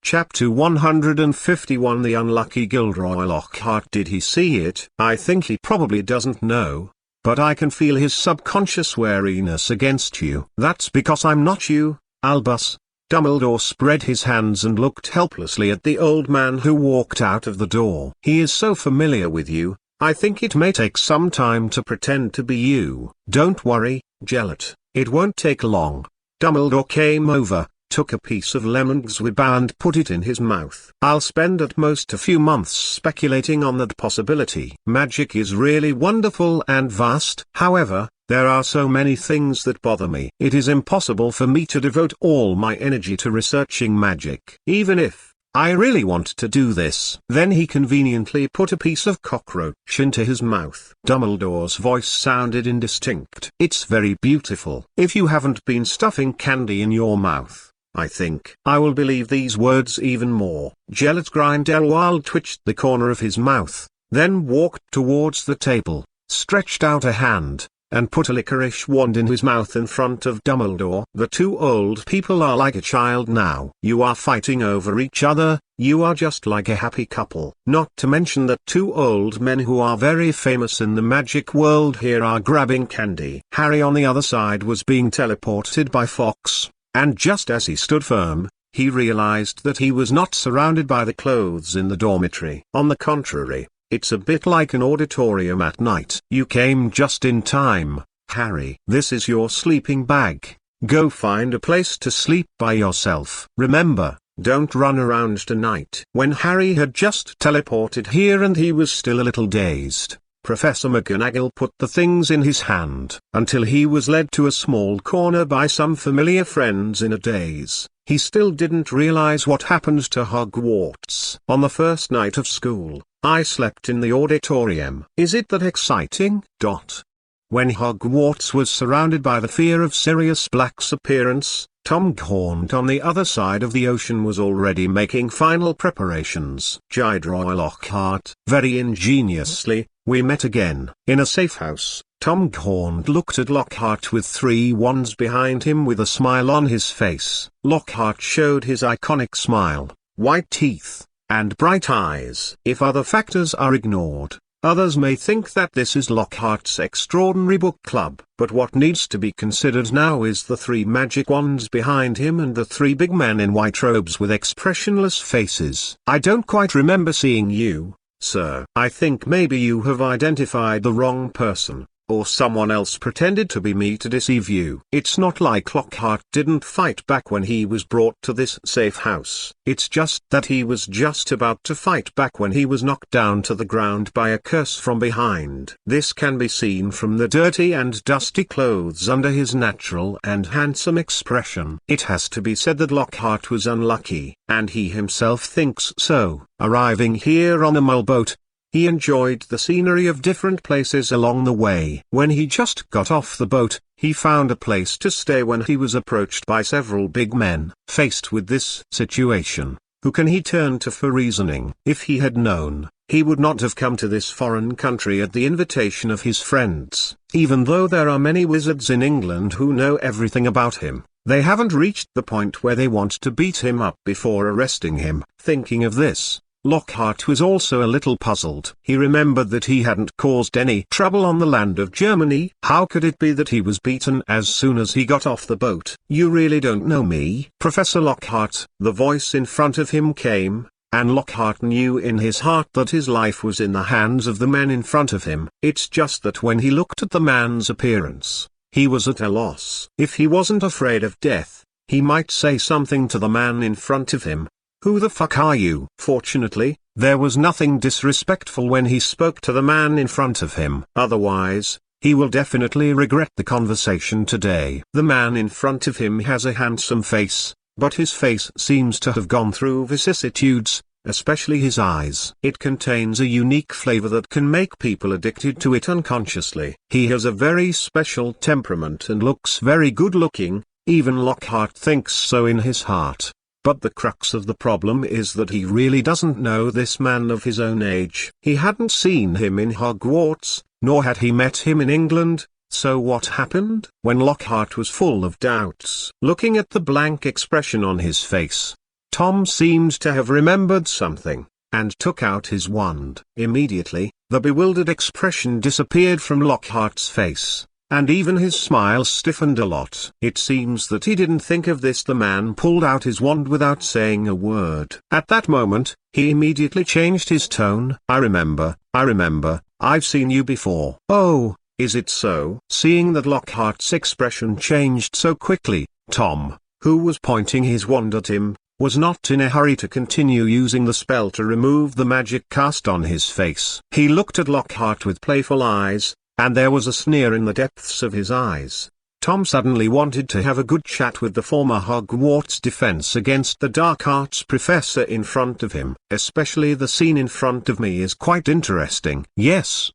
Chapter 151 The Unlucky Gilderoy Lockhart. Did he see it? I think he probably doesn't know. But I can feel his subconscious wariness against you. That's because I'm not you, Albus. Dumbledore spread his hands and looked helplessly at the old man who walked out of the door. He is so familiar with you, I think it may take some time to pretend to be you. Don't worry, Gellert, it won't take long. Dumbledore came over, took a piece of lemon squib and put it in his mouth. I'll spend at most a few months speculating on that possibility. Magic is really wonderful and vast. However, there are so many things that bother me. It is impossible for me to devote all my energy to researching magic. Even if I really want to do this. Then he conveniently put a piece of cockroach into his mouth. Dumbledore's voice sounded indistinct. It's very beautiful. If you haven't been stuffing candy in your mouth, I think I will believe these words even more. Gellert Grindelwald twitched the corner of his mouth, then walked towards the table, stretched out a hand, and put a licorice wand in his mouth in front of Dumbledore. The two old people are like a child now. You are fighting over each other, you are just like a happy couple. Not to mention that two old men who are very famous in the magic world here are grabbing candy. Harry on the other side was being teleported by Fox. And just as he stood firm, he realized that he was not surrounded by the clothes in the dormitory. On the contrary, it's a bit like an auditorium at night. You came just in time, Harry. This is your sleeping bag. Go find a place to sleep by yourself. Remember, don't run around tonight. When Harry had just teleported here and he was still a little dazed, Professor McGonagall put the things in his hand until he was led to a small corner by some familiar friends in a daze. He still didn't realize what happened to Hogwarts. On the first night of school, I slept in the auditorium. Is it that exciting? When Hogwarts was surrounded by the fear of Sirius Black's appearance, Tom Gaunt on the other side of the ocean was already making final preparations. Gilderoy Lockhart. Very ingeniously, we met again. In a safe house, Tom Gaunt looked at Lockhart with three wands behind him with a smile on his face. Lockhart showed his iconic smile, white teeth, and bright eyes. If other factors are ignored, others may think that this is Lockhart's extraordinary book club. But what needs to be considered now is the three magic wands behind him and the three big men in white robes with expressionless faces. I don't quite remember seeing you, sir. I think maybe you have identified the wrong person, or someone else pretended to be me to deceive you. It's not like Lockhart didn't fight back when he was brought to this safe house. It's just that he was just about to fight back when he was knocked down to the ground by a curse from behind. This can be seen from the dirty and dusty clothes under his natural and handsome expression. It has to be said that Lockhart was unlucky, and he himself thinks so. Arriving here on a mole boat, he enjoyed the scenery of different places along the way. When he just got off the boat, he found a place to stay when he was approached by several big men. Faced with this situation, who can he turn to for reasoning? If he had known, he would not have come to this foreign country at the invitation of his friends. Even though there are many wizards in England who know everything about him, they haven't reached the point where they want to beat him up before arresting him. Thinking of this, Lockhart was also a little puzzled. He remembered that he hadn't caused any trouble on the land of Germany. How could it be that he was beaten as soon as he got off the boat? You really don't know me, Professor Lockhart. The voice in front of him came, and Lockhart knew in his heart that his life was in the hands of the men in front of him. It's just that when he looked at the man's appearance, he was at a loss. If he wasn't afraid of death, he might say something to the man in front of him. Who the fuck are you? Fortunately, there was nothing disrespectful when he spoke to the man in front of him. Otherwise, he will definitely regret the conversation today. The man in front of him has a handsome face, but his face seems to have gone through vicissitudes, especially his eyes. It contains a unique flavor that can make people addicted to it unconsciously. He has a very special temperament and looks very good looking, even Lockhart thinks so in his heart. But the crux of the problem is that he really doesn't know this man of his own age. He hadn't seen him in Hogwarts, nor had he met him in England, so what happened? When Lockhart was full of doubts, looking at the blank expression on his face, Tom seemed to have remembered something, and took out his wand. Immediately, the bewildered expression disappeared from Lockhart's face, and even his smile stiffened a lot. It seems that he didn't think of this. The man pulled out his wand without saying a word. At that moment, he immediately changed his tone. I remember, I've seen you before. Oh, is it so? Seeing that Lockhart's expression changed so quickly, Tom, who was pointing his wand at him, was not in a hurry to continue using the spell to remove the magic cast on his face. He looked at Lockhart with playful eyes, and there was a sneer in the depths of his eyes. Tom suddenly wanted to have a good chat with the former Hogwarts defense against the dark arts professor in front of him. Especially the scene in front of me is quite interesting. Yes,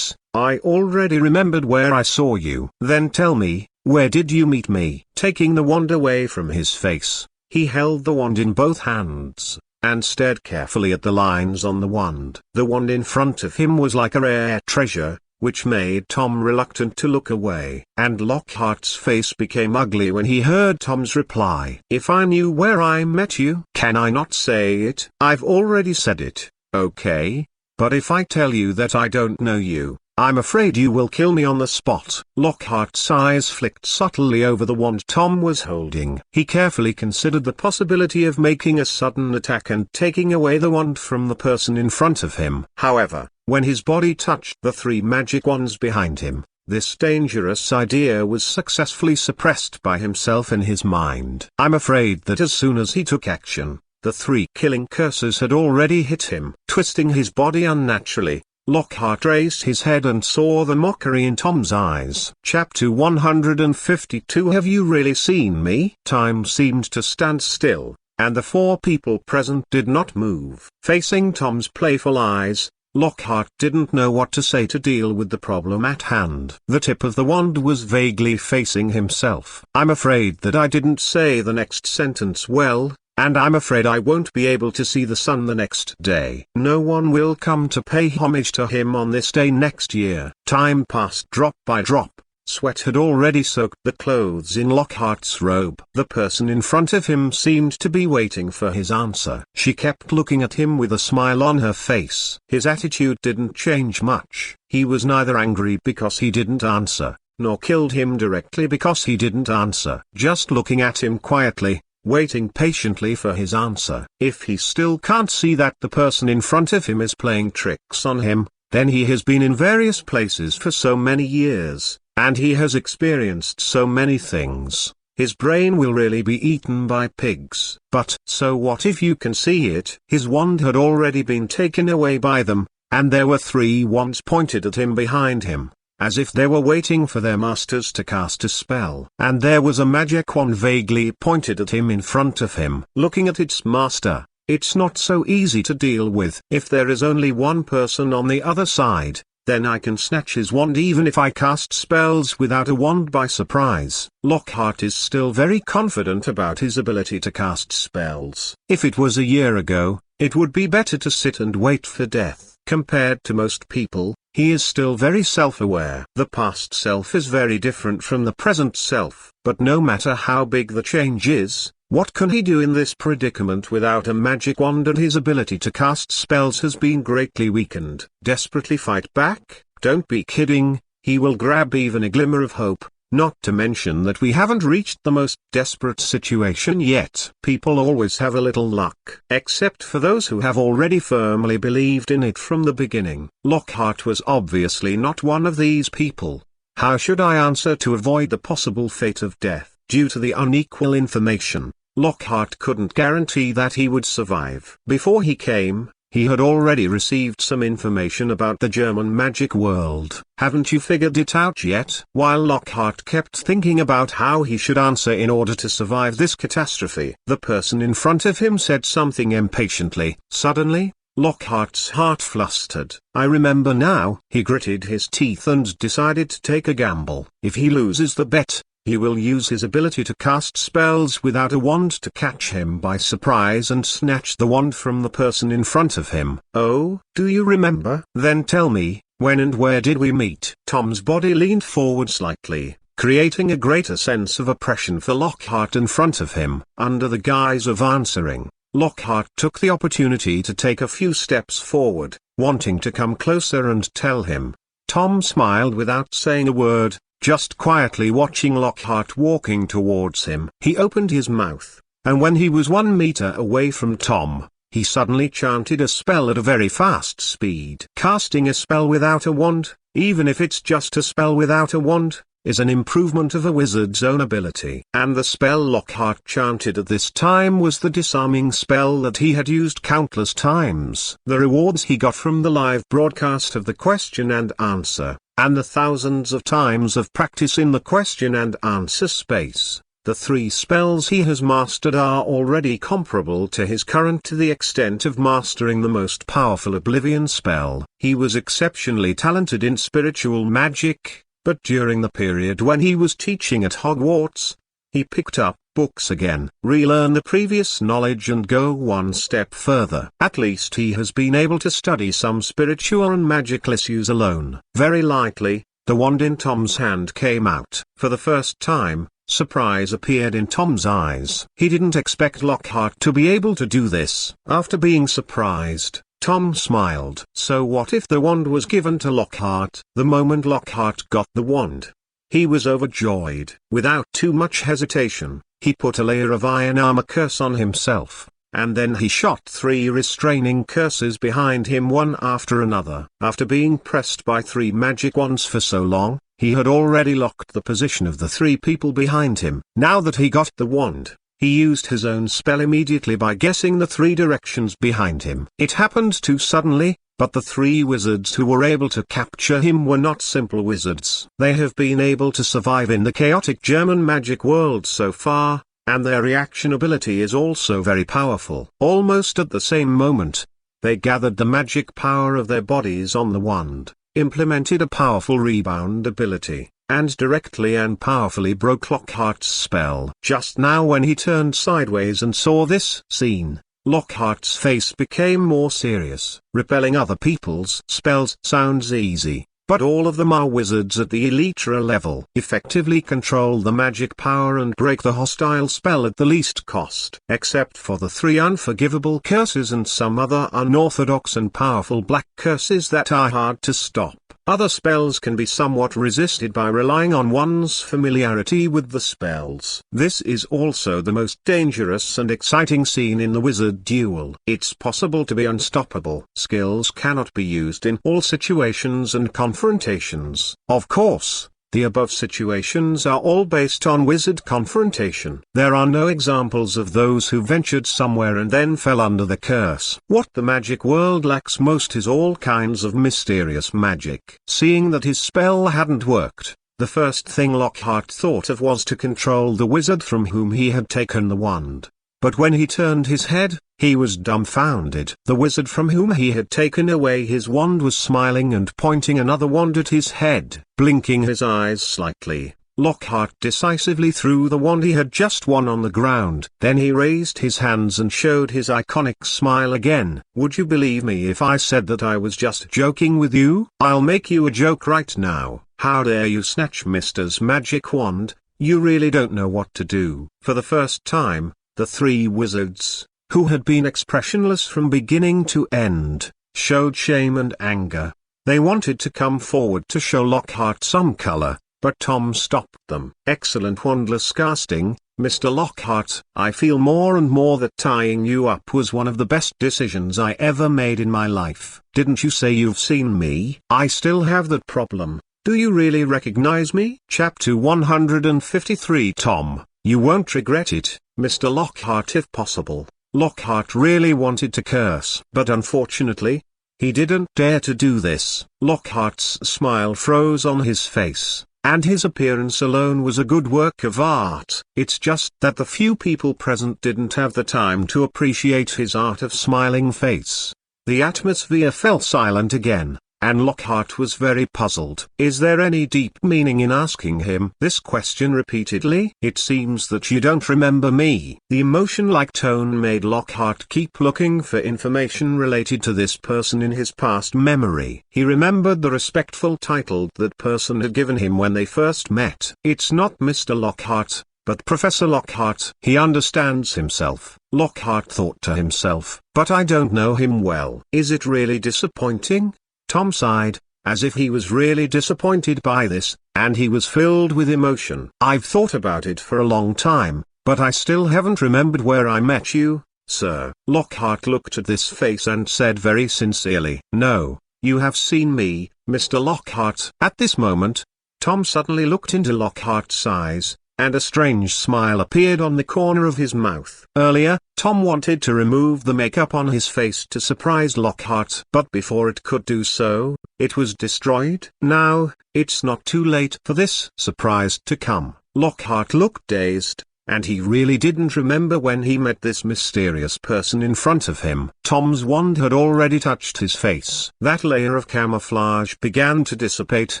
I already remembered where I saw you. Then tell me, where did you meet me? Taking the wand away from his face, he held the wand in both hands, and stared carefully at the lines on the wand. The wand in front of him was like a rare treasure, which made Tom reluctant to look away. And Lockhart's face became ugly when he heard Tom's reply. If I knew where I met you, can I not say it? I've already said it, okay? But if I tell you that I don't know you, I'm afraid you will kill me on the spot. Lockhart's eyes flicked subtly over the wand Tom was holding. He carefully considered the possibility of making a sudden attack and taking away the wand from the person in front of him. However, when his body touched the three magic wands behind him, this dangerous idea was successfully suppressed by himself in his mind. I'm afraid that as soon as he took action, the three killing curses had already hit him. Twisting his body unnaturally, Lockhart raised his head and saw the mockery in Tom's eyes. Chapter 152. Have you really seen me? Time seemed to stand still, and the four people present did not move. Facing Tom's playful eyes, Lockhart didn't know what to say to deal with the problem at hand. The tip of the wand was vaguely facing himself. I'm afraid that I didn't say the next sentence well, and I'm afraid I won't be able to see the sun the next day. No one will come to pay homage to him on this day next year. Time passed drop by drop. Sweat had already soaked the clothes in Lockhart's robe. The person in front of him seemed to be waiting for his answer. She kept looking at him with a smile on her face. His attitude didn't change much. He was neither angry because he didn't answer, nor killed him directly because he didn't answer. Just looking at him quietly, waiting patiently for his answer. If he still can't see that the person in front of him is playing tricks on him, then he has been in various places for so many years, and he has experienced so many things. His brain will really be eaten by pigs. But so what if you can see it? His wand had already been taken away by them, and there were three wands pointed at him behind him, as if they were waiting for their masters to cast a spell. And there was a magic wand vaguely pointed at him in front of him. Looking at its master, it's not so easy to deal with. If there is only one person on the other side, then I can snatch his wand even if I cast spells without a wand by surprise. Lockhart is still very confident about his ability to cast spells. If it was a year ago, it would be better to sit and wait for death. Compared to most people, he is still very self-aware. The past self is very different from the present self. But no matter how big the change is, what can he do in this predicament without a magic wand, and his ability to cast spells has been greatly weakened? Desperately fight back? Don't be kidding, he will grab even a glimmer of hope. Not to mention that we haven't reached the most desperate situation yet. People always have a little luck, except for those who have already firmly believed in it from the beginning. Lockhart was obviously not one of these people. How should I answer to avoid the possible fate of death? Due to the unequal information, Lockhart couldn't guarantee that he would survive. Before he came, he had already received some information about the German magic world. Haven't you figured it out yet? While Lockhart kept thinking about how he should answer in order to survive this catastrophe, the person in front of him said something impatiently. Suddenly, Lockhart's heart flustered. I remember now. He gritted his teeth and decided to take a gamble. If he loses the bet, he will use his ability to cast spells without a wand to catch him by surprise and snatch the wand from the person in front of him. Oh, do you remember? Then tell me, when and where did we meet? Tom's body leaned forward slightly, creating a greater sense of oppression for Lockhart in front of him. Under the guise of answering, Lockhart took the opportunity to take a few steps forward, wanting to come closer and tell him. Tom smiled without saying a word, just quietly watching Lockhart walking towards him. He opened his mouth, and when he was 1 meter away from Tom, he suddenly chanted a spell at a very fast speed. Casting a spell without a wand, even if it's just a spell without a wand, is an improvement of a wizard's own ability. And the spell Lockhart chanted at this time was the disarming spell that he had used countless times. The rewards he got from the live broadcast of the question and answer, and the thousands of times of practice in the question and answer space, the 3 spells he has mastered are already comparable to his current to the extent of mastering the most powerful Oblivion spell. He was exceptionally talented in spiritual magic, but during the period when he was teaching at Hogwarts, he picked up books again, relearn the previous knowledge and go one step further. At least he has been able to study some spiritual and magical issues alone. Very lightly, the wand in Tom's hand came out. For the first time, surprise appeared in Tom's eyes. He didn't expect Lockhart to be able to do this. After being surprised, Tom smiled. So what if the wand was given to Lockhart? The moment Lockhart got the wand, he was overjoyed. Without too much hesitation, he put a layer of iron armor curse on himself, and then he shot 3 restraining curses behind him one after another. After being pressed by 3 magic wands for so long, he had already locked the position of the 3 people behind him. Now that he got the wand, he used his own spell immediately by guessing the 3 directions behind him. It happened too suddenly, but the 3 wizards who were able to capture him were not simple wizards. They have been able to survive in the chaotic German magic world so far, and their reaction ability is also very powerful. Almost at the same moment, they gathered the magic power of their bodies on the wand, implemented a powerful rebound ability, and directly and powerfully broke Lockhart's spell. Just now when he turned sideways and saw this scene, Lockhart's face became more serious. Repelling other people's spells sounds easy, but all of them are wizards at the Elytra level. Effectively control the magic power and break the hostile spell at the least cost. Except for the 3 unforgivable curses and some other unorthodox and powerful black curses that are hard to stop, other spells can be somewhat resisted by relying on one's familiarity with the spells. This is also the most dangerous and exciting scene in the wizard duel. It's possible to be unstoppable. Skills cannot be used in all situations and confrontations. Of course, the above situations are all based on wizard confrontation. There are no examples of those who ventured somewhere and then fell under the curse. What the magic world lacks most is all kinds of mysterious magic. Seeing that his spell hadn't worked, the first thing Lockhart thought of was to control the wizard from whom he had taken the wand. But when he turned his head, he was dumbfounded. The wizard from whom he had taken away his wand was smiling and pointing another wand at his head. Blinking his eyes slightly, Lockhart decisively threw the wand he had just won on the ground. Then he raised his hands and showed his iconic smile again. Would you believe me if I said that I was just joking with you? I'll make you a joke right now. How dare you snatch Mister's magic wand? You really don't know what to do. For the first time, the 3 wizards, who had been expressionless from beginning to end, showed shame and anger. They wanted to come forward to show Lockhart some color, but Tom stopped them. Excellent wandless casting, Mr. Lockhart. I feel more and more that tying you up was one of the best decisions I ever made in my life. Didn't you say you've seen me? I still have that problem. Do you really recognize me? Chapter 153. Tom, you won't regret it, Mr. Lockhart, if possible. Lockhart really wanted to curse, but unfortunately, he didn't dare to do this. Lockhart's smile froze on his face, and his appearance alone was a good work of art. It's just that the few people present didn't have the time to appreciate his art of smiling face. The atmosphere fell silent again, and Lockhart was very puzzled. Is there any deep meaning in asking him this question repeatedly? It seems that you don't remember me. The emotion-like tone made Lockhart keep looking for information related to this person in his past memory. He remembered the respectful title that person had given him when they first met. It's not Mr. Lockhart, but Professor Lockhart. He understands himself, Lockhart thought to himself, but I don't know him well. Is it really disappointing? Tom sighed, as if he was really disappointed by this, and he was filled with emotion. I've thought about it for a long time, but I still haven't remembered where I met you, sir. Lockhart looked at this face and said very sincerely, no, you have seen me, Mr. Lockhart. At this moment, Tom suddenly looked into Lockhart's eyes, and a strange smile appeared on the corner of his mouth. Earlier, Tom wanted to remove the makeup on his face to surprise Lockhart, but before it could do so, it was destroyed. Now, it's not too late for this surprise to come. Lockhart looked dazed, and he really didn't remember when he met this mysterious person in front of him. Tom's wand had already touched his face. That layer of camouflage began to dissipate,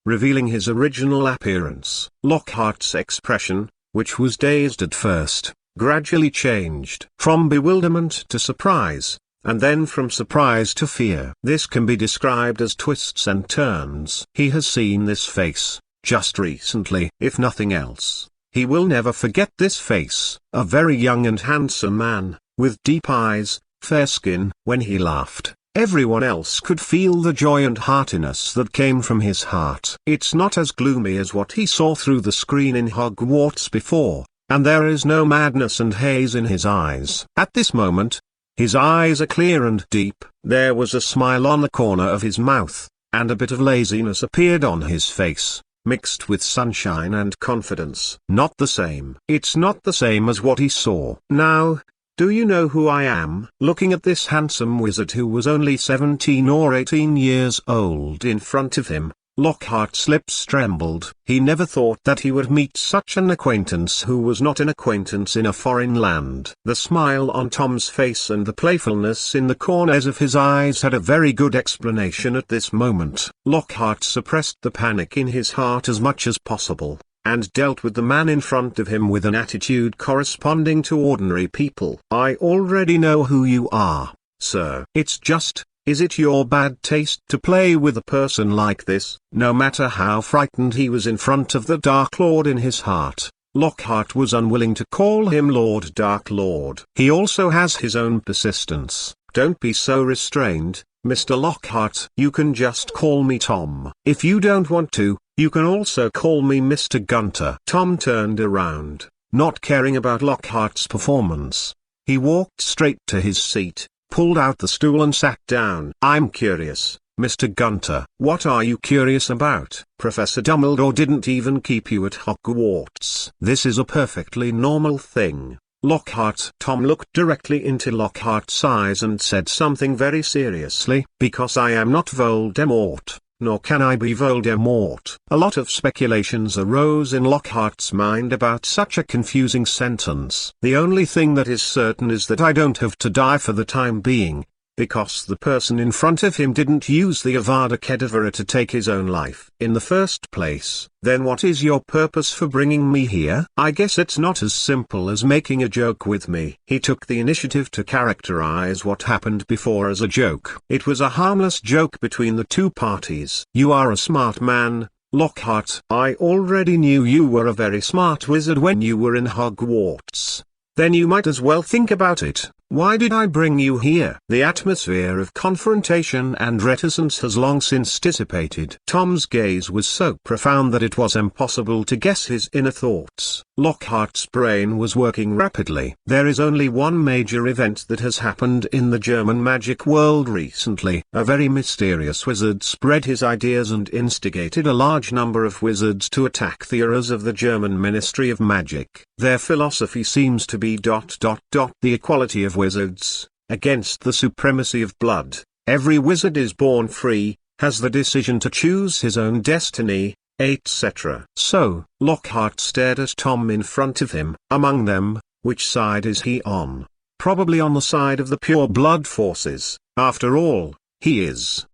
revealing his original appearance. Lockhart's expression, which was dazed at first, gradually changed from bewilderment to surprise, and then from surprise to fear. This can be described as twists and turns. He has seen this face, just recently. If nothing else, he will never forget this face. A very young and handsome man, with deep eyes, fair skin. When he laughed, everyone else could feel the joy and heartiness that came from his heart. It's not as gloomy as what he saw through the screen in Hogwarts before, and there is no madness and haze in his eyes. At this moment, his eyes are clear and deep. There was a smile on the corner of his mouth, and a bit of laziness appeared on his face, mixed with sunshine and confidence. Not the same. It's not the same as what he saw. Now, do you know who I am? Looking at this handsome wizard who was only 17 or 18 years old in front of him, Lockhart's lips trembled. He never thought that he would meet such an acquaintance who was not an acquaintance in a foreign land. The smile on Tom's face and the playfulness in the corners of his eyes had a very good explanation at this moment. Lockhart suppressed the panic in his heart as much as possible, and dealt with the man in front of him with an attitude corresponding to ordinary people. I already know who you are, sir. It's just, is it your bad taste to play with a person like this? No matter how frightened he was in front of the Dark Lord in his heart, Lockhart was unwilling to call him Lord Dark Lord. He also has his own persistence. Don't be so restrained, Mr. Lockhart. You can just call me Tom. If you don't want to, you can also call me Mr. Gunter. Tom turned around, not caring about Lockhart's performance. He walked straight to his seat, pulled out the stool and sat down. I'm curious, Mr. Gunter. What are you curious about? Professor Dumbledore didn't even keep you at Hogwarts. This is a perfectly normal thing, Lockhart. Tom looked directly into Lockhart's eyes and said something very seriously. Because I am not Voldemort, nor can I be Voldemort. A lot of speculations arose in Lockhart's mind about such a confusing sentence. The only thing that is certain is that I don't have to die for the time being, because the person in front of him didn't use the Avada Kedavra to take his own life in the first place. Then what is your purpose for bringing me here? I guess it's not as simple as making a joke with me. He took the initiative to characterize what happened before as a joke. It was a harmless joke between the two parties. You are a smart man, Lockhart. I already knew you were a very smart wizard when you were in Hogwarts. Then you might as well think about it. Why did I bring you here? The atmosphere of confrontation and reticence has long since dissipated. Tom's gaze was so profound that it was impossible to guess his inner thoughts. Lockhart's brain was working rapidly. There is only one major event that has happened in the German magic world recently. A very mysterious wizard spread his ideas and instigated a large number of wizards to attack the eras of the German Ministry of Magic. Their philosophy seems to be the equality of wizards, against the supremacy of blood. Every wizard is born free, has the decision to choose his own destiny, etc. So, Lockhart stared at Tom in front of him. Among them, which side is he on? Probably on the side of the pure blood forces. After all, he is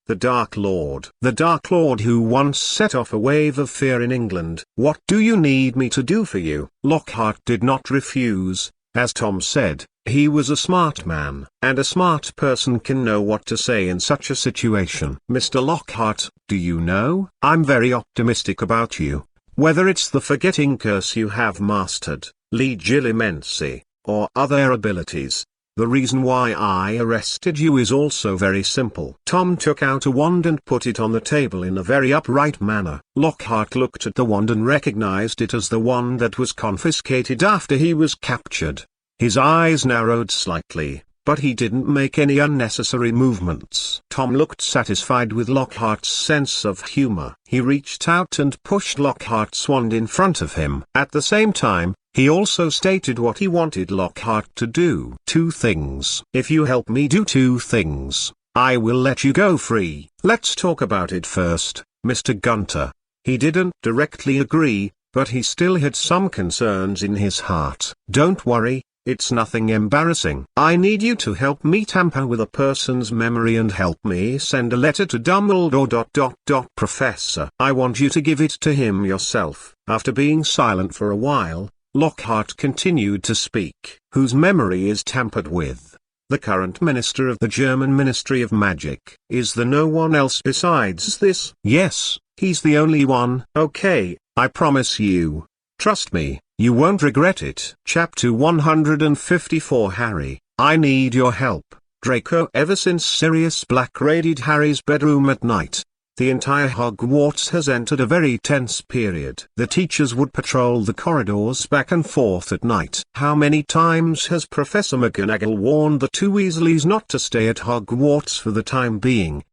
The Dark Lord. The Dark Lord who once set off a wave of fear in England. What do you need me to do for you? Lockhart did not refuse. As Tom said, he was a smart man, and a smart person can know what to say in such a situation. Mr. Lockhart, do you know, I'm very optimistic about you. Whether it's the forgetting curse you have mastered, legilimency, or other abilities, the reason why I arrested you is also very simple. Tom took out a wand and put it on the table in a very upright manner. Lockhart looked at the wand and recognized it as the one that was confiscated after he was captured. His eyes narrowed slightly, but he didn't make any unnecessary movements. Tom looked satisfied with Lockhart's sense of humor. He reached out and pushed Lockhart's wand in front of him. At the same time, he also stated what he wanted Lockhart to do. 2 things. If you help me do 2 things, I will let you go free. Let's talk about it first, Mr. Gunter. He didn't directly agree, but he still had some concerns in his heart. Don't worry, it's nothing embarrassing. I need you to help me tamper with a person's memory and help me send a letter to Dumbledore. Professor, I want you to give it to him yourself. After being silent for a while, Lockhart continued to speak. Whose memory is tampered with? The current minister of the German Ministry of Magic. Is there no one else besides this? Yes, he's the only one. Okay, I promise you. Trust me, you won't regret it. Chapter 154. Harry, I need your help. Draco. Ever since Sirius Black raided Harry's bedroom at night, the entire Hogwarts has entered a very tense period. The teachers would patrol the corridors back and forth at night. How many times has Professor McGonagall warned the 2 Weasleys not to stay at Hogwarts for the time being?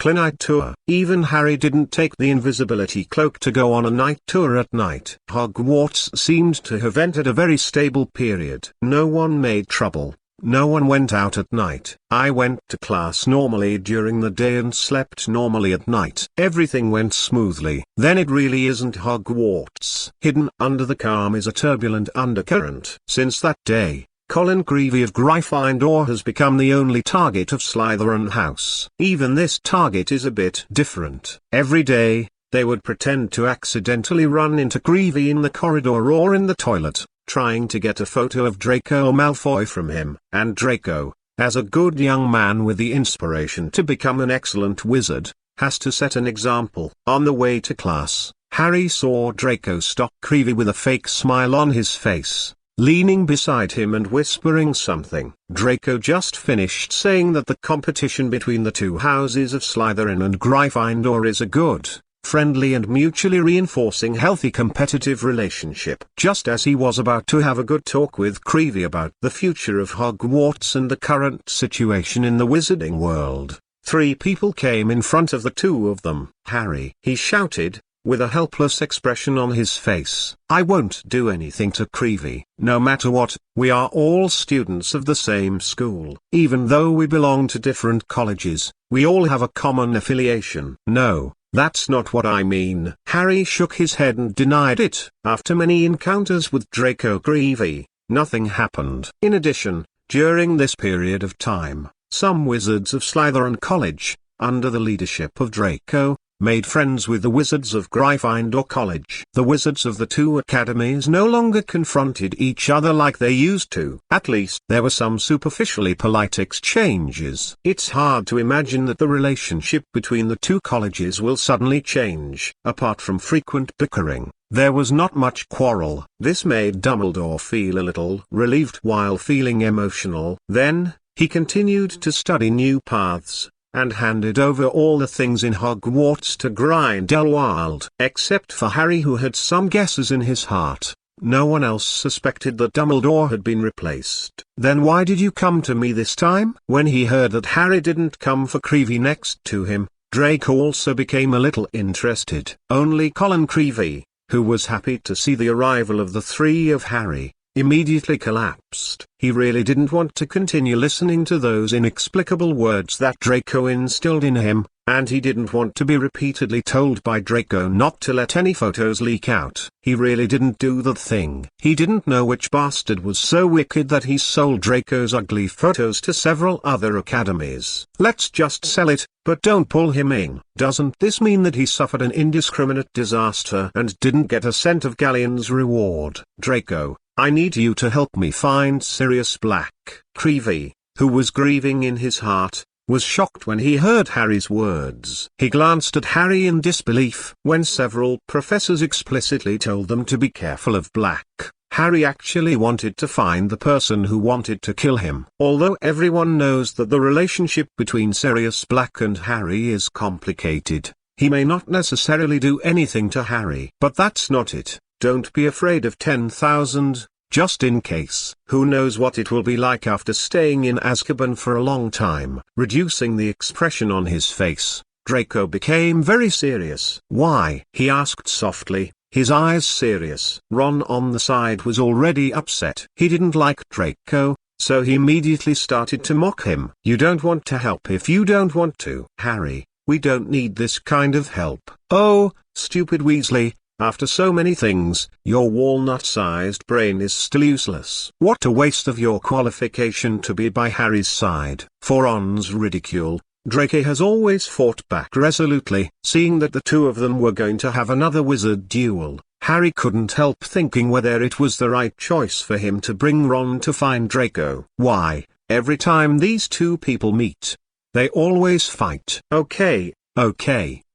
Night tour. Even Harry didn't take the invisibility cloak to go on a night tour at night. Hogwarts seemed to have entered a very stable period. No one made trouble. No one went out at night. I went to class normally during the day and slept normally at night. Everything went smoothly. Then it really isn't Hogwarts. Hidden under the calm is a turbulent undercurrent. Since that day, Colin Creevey of Gryffindor has become the only target of Slytherin House. Even this target is a bit different. Every day, they would pretend to accidentally run into Creevey in the corridor or in the toilet, trying to get a photo of Draco Malfoy from him. And Draco, as a good young man with the inspiration to become an excellent wizard, has to set an example. On the way to class, Harry saw Draco stop Creevey with a fake smile on his face, leaning beside him and whispering something. Draco just finished saying that the competition between the 2 houses of Slytherin and Gryffindor is a good, friendly and mutually reinforcing healthy competitive relationship. Just as he was about to have a good talk with Creevey about the future of Hogwarts and the current situation in the wizarding world, 3 people came in front of the 2 of them. Harry, he shouted, with a helpless expression on his face. I won't do anything to Creevey. No matter what, we are all students of the same school. Even though we belong to different colleges, we all have a common affiliation. No, that's not what I mean. Harry shook his head and denied it. After many encounters with Draco Creevey, nothing happened. In addition, during this period of time, some wizards of Slytherin College, under the leadership of Draco, made friends with the wizards of Gryffindor College. The wizards of the 2 academies no longer confronted each other like they used to. At least there were some superficially polite exchanges. It's hard to imagine that the relationship between the 2 colleges will suddenly change. Apart from frequent bickering, there was not much quarrel. This made Dumbledore feel a little relieved while feeling emotional. Then, he continued to study new paths, and handed over all the things in Hogwarts to Grindelwald. Except for Harry, who had some guesses in his heart, no one else suspected that Dumbledore had been replaced. Then why did you come to me this time? When he heard that Harry didn't come for Creevey next to him, Draco also became a little interested. Only Colin Creevey, who was happy to see the arrival of the 3 of Harry, immediately collapsed. He really didn't want to continue listening to those inexplicable words that Draco instilled in him, and he didn't want to be repeatedly told by Draco not to let any photos leak out. He really didn't do the thing. He didn't know which bastard was so wicked that he sold Draco's ugly photos to several other academies. Let's just sell it, but don't pull him in. Doesn't this mean that he suffered an indiscriminate disaster and didn't get a cent of Galleon's reward? Draco, I need you to help me find Sirius Black. Creevy, who was grieving in his heart, was shocked when he heard Harry's words. He glanced at Harry in disbelief. When several professors explicitly told them to be careful of Black, Harry actually wanted to find the person who wanted to kill him. Although everyone knows that the relationship between Sirius Black and Harry is complicated, he may not necessarily do anything to Harry. But that's not it. Don't be afraid of 10,000. Just in case. Who knows what it will be like after staying in Azkaban for a long time. Reducing the expression on his face, Draco became very serious. Why? He asked softly, his eyes serious. Ron on the side was already upset. He didn't like Draco, so he immediately started to mock him. You don't want to help if you don't want to. Harry, we don't need this kind of help. Oh, stupid Weasley. After so many things, your walnut-sized brain is still useless. What a waste of your qualification to be by Harry's side. For Ron's ridicule, Draco has always fought back resolutely. Seeing that the two of them were going to have another wizard duel, Harry couldn't help thinking whether it was the right choice for him to bring Ron to find Draco. Why, every time these two people meet, they always fight. Okay,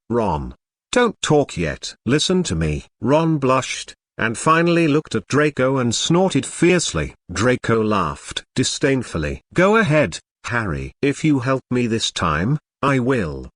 Ron. Don't talk yet. Listen to me. Ron blushed, and finally looked at Draco and snorted fiercely. Draco laughed disdainfully. Go ahead, Harry. If you help me this time, I will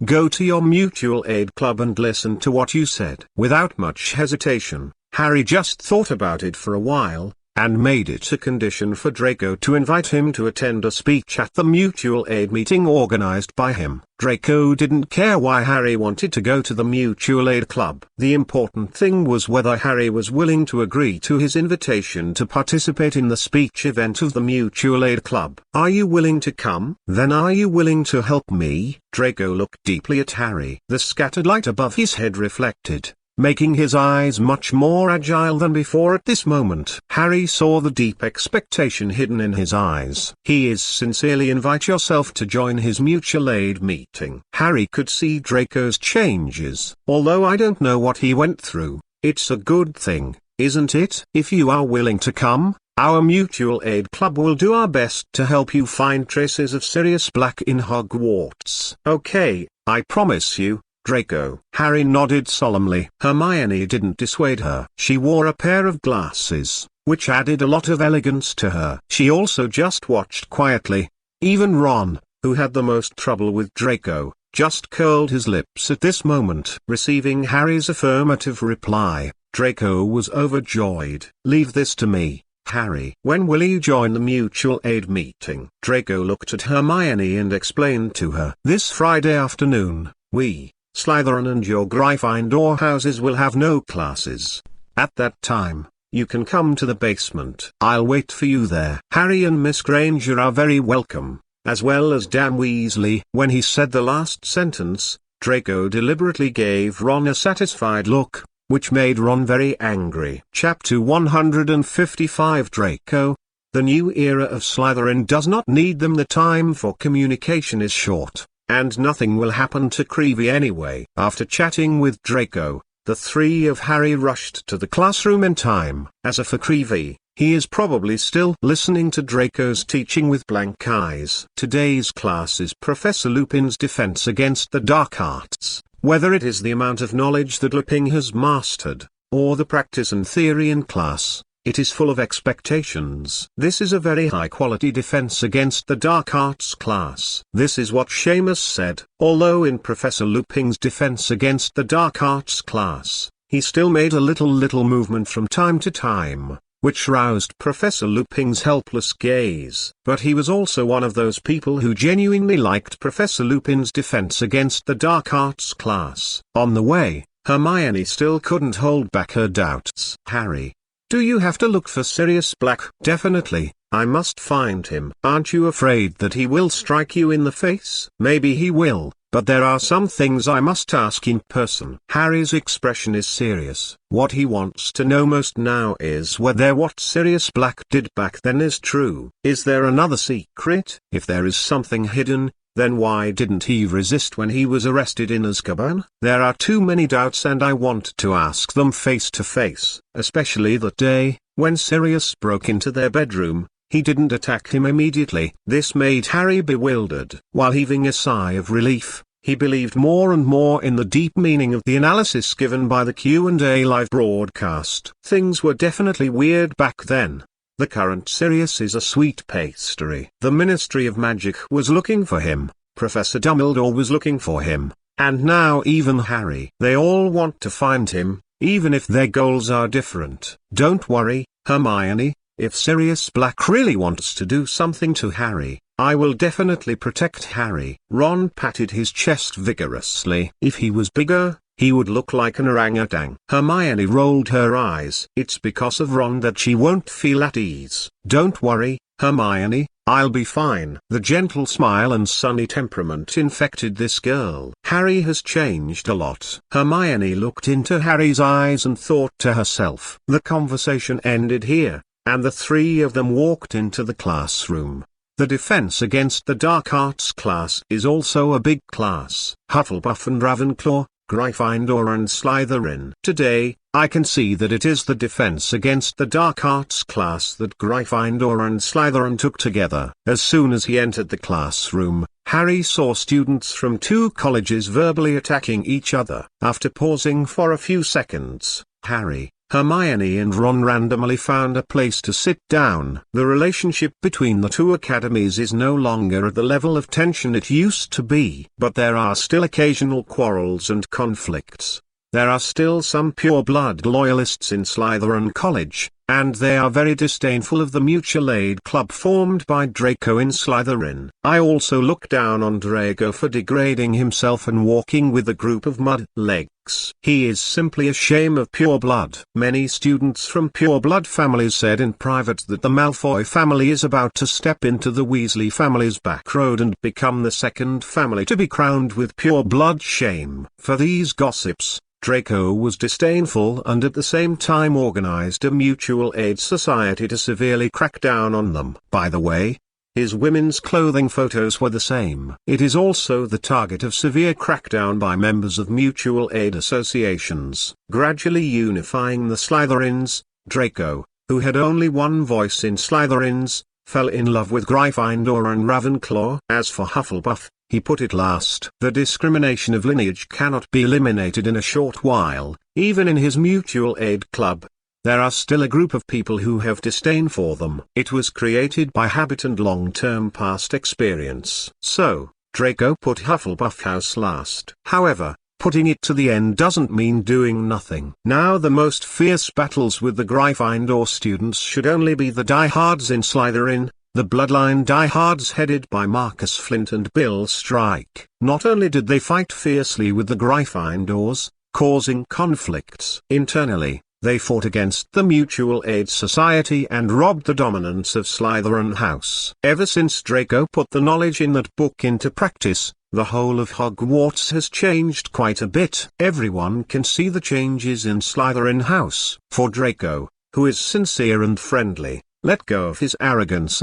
go to your mutual aid club and listen to what you said. Without much hesitation, Harry just thought about it for a while, and made it a condition for Draco to invite him to attend a speech at the mutual aid meeting organized by him. Draco didn't care why Harry wanted to go to the mutual aid club. The important thing was whether Harry was willing to agree to his invitation to participate in the speech event of the mutual aid club. Are you willing to come? Then are you willing to help me? Draco looked deeply at Harry. The scattered light above his head reflected, making his eyes much more agile than before at this moment. Harry saw the deep expectation hidden in his eyes. He is sincerely invite yourself to join his mutual aid meeting. Harry could see Draco's changes. Although I don't know what he went through, it's a good thing, isn't it? If you are willing to come, our mutual aid club will do our best to help you find traces of Sirius Black in Hogwarts. Okay, I promise you, Draco. Harry nodded solemnly. Hermione didn't dissuade her. She wore a pair of glasses, which added a lot of elegance to her. She also just watched quietly. Even Ron, who had the most trouble with Draco, just curled his lips at this moment. Receiving Harry's affirmative reply, Draco was overjoyed. Leave this to me, Harry. When will you join the mutual aid meeting? Draco looked at Hermione and explained to her. This Friday afternoon, we, Slytherin and your Gryffindor houses will have no classes. At that time, you can come to the basement. I'll wait for you there. Harry and Miss Granger are very welcome, as well as Dan Weasley. When he said the last sentence, Draco deliberately gave Ron a satisfied look, which made Ron very angry. Chapter 155 Draco. The new era of Slytherin does not need them. The time for communication is short, and nothing will happen to Creevy anyway. After chatting with Draco, the three of Harry rushed to the classroom in time. As for Creevy, he is probably still listening to Draco's teaching with blank eyes. Today's class is Professor Lupin's defense against the dark arts. Whether it is the amount of knowledge that Lupin has mastered, or the practice and theory in class, it is full of expectations. This is a very high-quality defense against the dark arts class. This is what Seamus said. Although in Professor Lupin's defense against the dark arts class, he still made a little movement from time to time, which roused Professor Lupin's helpless gaze. But he was also one of those people who genuinely liked Professor Lupin's defense against the dark arts class. On the way, Hermione still couldn't hold back her doubts. Harry, do you have to look for Sirius Black? Definitely, I must find him. Aren't you afraid that he will strike you in the face? Maybe he will, but there are some things I must ask in person." Harry's expression is serious. What he wants to know most now is whether what Sirius Black did back then is true. Is there another secret? If there is something hidden, then why didn't he resist when he was arrested in Azkaban? There are too many doubts and I want to ask them face to face, especially that day, when Sirius broke into their bedroom. He didn't attack him immediately. This made Harry bewildered. While heaving a sigh of relief, he believed more and more in the deep meaning of the analysis given by the Q and A live broadcast. Things were definitely weird back then. The current Sirius is a sweet pastry. The Ministry of Magic was looking for him, Professor Dumbledore was looking for him, and now even Harry. They all want to find him, even if their goals are different. Don't worry, Hermione. If Sirius Black really wants to do something to Harry, I will definitely protect Harry. Ron patted his chest vigorously. If he was bigger, he would look like an orangutan. Hermione rolled her eyes. It's because of Ron that she won't feel at ease. Don't worry, Hermione, I'll be fine. The gentle smile and sunny temperament infected this girl. Harry has changed a lot. Hermione looked into Harry's eyes and thought to herself. The conversation ended here, and the three of them walked into the classroom. The Defense Against the Dark Arts class is also a big class. Hufflepuff and Ravenclaw, Gryffindor and Slytherin. Today, I can see that it is the Defense Against the Dark Arts class that Gryffindor and Slytherin took together. As soon as he entered the classroom, Harry saw students from two colleges verbally attacking each other. After pausing for a few seconds, Harry, Hermione and Ron randomly found a place to sit down. The relationship between the two academies is no longer at the level of tension it used to be. But there are still occasional quarrels and conflicts. There are still some pure-blood loyalists in Slytherin College, and they are very disdainful of the mutual aid club formed by Draco in Slytherin. I also look down on Draco for degrading himself and walking with a group of mudlegs. He is simply a shame of pure blood. Many students from pure blood families said in private that the Malfoy family is about to step into the Weasley family's back road and become the second family to be crowned with pure blood shame. For these gossips, Draco was disdainful and at the same time organized a mutual aid society to severely crack down on them. By the way, his women's clothing photos were the same. It is also the target of severe crackdown by members of mutual aid associations. Gradually unifying the Slytherins, Draco, who had only one voice in Slytherins, fell in love with Gryffindor and Ravenclaw. As for Hufflepuff, he put it last. The discrimination of lineage cannot be eliminated in a short while. Even in his mutual aid club, there are still a group of people who have disdain for them. It was created by habit and long-term past experience. So, Draco put Hufflepuff House last. However, putting it to the end doesn't mean doing nothing. Now the most fierce battles with the Gryffindor students should only be the diehards in Slytherin, the bloodline diehards headed by Marcus Flint and Bill Strike. Not only did they fight fiercely with the Gryffindors, causing conflicts internally, they fought against the Mutual Aid Society and robbed the dominance of Slytherin House. Ever since Draco put the knowledge in that book into practice, the whole of Hogwarts has changed quite a bit. Everyone can see the changes in Slytherin House. For Draco, who is sincere and friendly, let go of his arrogance,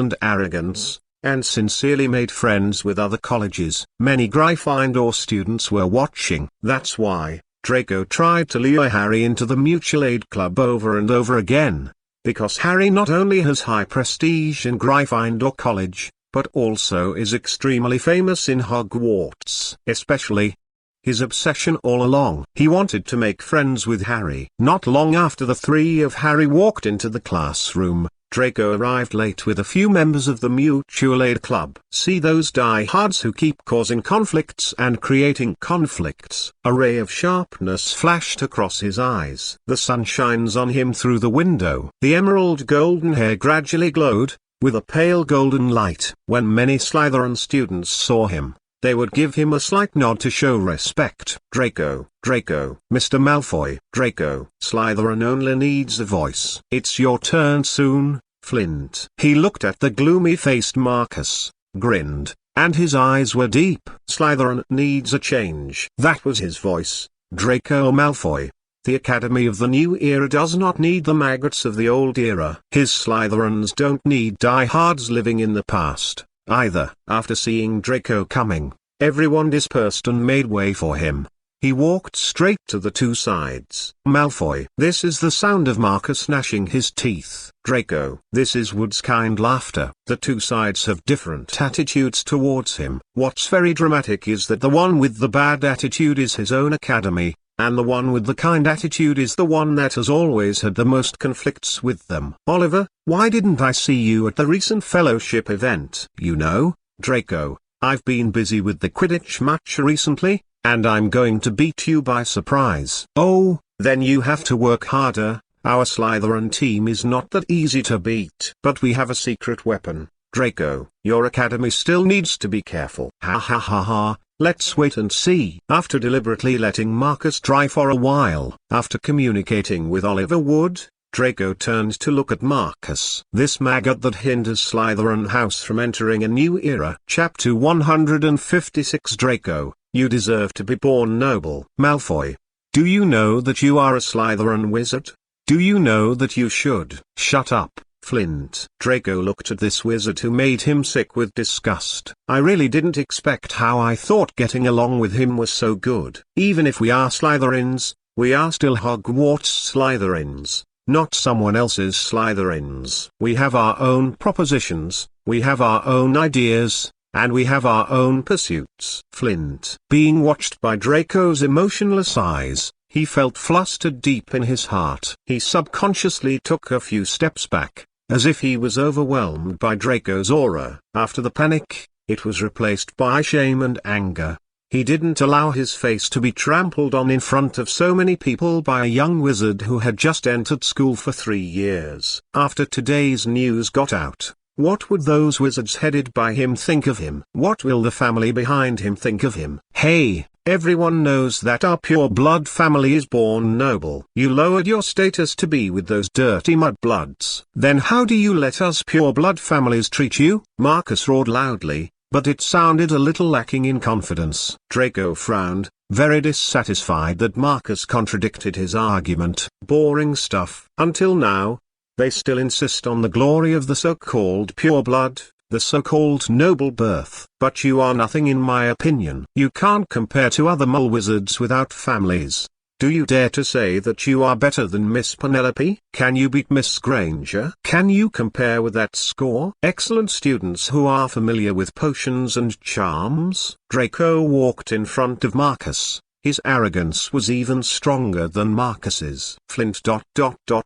and sincerely made friends with other colleges. Many Gryffindor students were watching. That's why Draco tried to lure Harry into the Mutual Aid Club over and over again, because Harry not only has high prestige in Gryffindor College, but also is extremely famous in Hogwarts. Especially his obsession all along. He wanted to make friends with Harry. Not long after the three of Harry walked into the classroom, Draco arrived late with a few members of the Mutual Aid Club. See those diehards who keep causing conflicts and creating conflicts. A ray of sharpness flashed across his eyes. The sun shines on him through the window. The emerald golden hair gradually glowed, with a pale golden light. When many Slytherin students saw him, they would give him a slight nod to show respect. Draco, Draco, Mr. Malfoy. Draco, Slytherin only needs a voice. It's your turn soon, Flint. He looked at the gloomy-faced Marcus, grinned, and his eyes were deep. "Slytherin needs a change." That was his voice. "Draco Malfoy. The Academy of the New Era does not need the maggots of the old era." His Slytherins don't need diehards living in the past, either. After seeing Draco coming, everyone dispersed and made way for him. He walked straight to the two sides. "Malfoy." This is the sound of Marcus gnashing his teeth. "Draco." This is Wood's kind laughter. The two sides have different attitudes towards him. What's very dramatic is that the one with the bad attitude is his own academy, and the one with the kind attitude is the one that has always had the most conflicts with them. "Oliver, why didn't I see you at the recent fellowship event?" "You know, Draco, I've been busy with the Quidditch match recently, and I'm going to beat you by surprise." "Oh, then you have to work harder. Our Slytherin team is not that easy to beat." "But we have a secret weapon, Draco." "Your academy still needs to be careful." "Ha ha ha ha, let's wait and see." After deliberately letting Marcus try for a while, after communicating with Oliver Wood, Draco turned to look at Marcus. "This maggot that hinders Slytherin House from entering a new era." Chapter 156. Draco, you deserve to be born noble. "Malfoy. Do you know that you are a Slytherin wizard? Do you know that you should shut up, Flint?" Draco looked at this wizard who made him sick with disgust. "I really didn't expect how I thought getting along with him was so good. Even if we are Slytherins, we are still Hogwarts Slytherins, not someone else's Slytherins. We have our own propositions, we have our own ideas, and we have our own pursuits." Flint, being watched by Draco's emotionless eyes, he felt flustered deep in his heart. He subconsciously took a few steps back, as if he was overwhelmed by Draco's aura. After the panic, it was replaced by shame and anger. He didn't allow his face to be trampled on in front of so many people by a young wizard who had just entered school for 3 years. After today's news got out, what would those wizards headed by him think of him? What will the family behind him think of him? "Hey, everyone knows that our pure blood family is born noble. You lowered your status to be with those dirty mudbloods. Then how do you let us pure blood families treat you?" Marcus roared loudly, but it sounded a little lacking in confidence. Draco frowned, very dissatisfied that Marcus contradicted his argument. "Boring stuff. Until now, they still insist on the glory of the so-called pure blood, the so-called noble birth. But you are nothing in my opinion. You can't compare to other mole wizards without families. Do you dare to say that you are better than Miss Penelope? Can you beat Miss Granger? Can you compare with that score? Excellent students who are familiar with potions and charms." Draco walked in front of Marcus. His arrogance was even stronger than Marcus's. "Flint.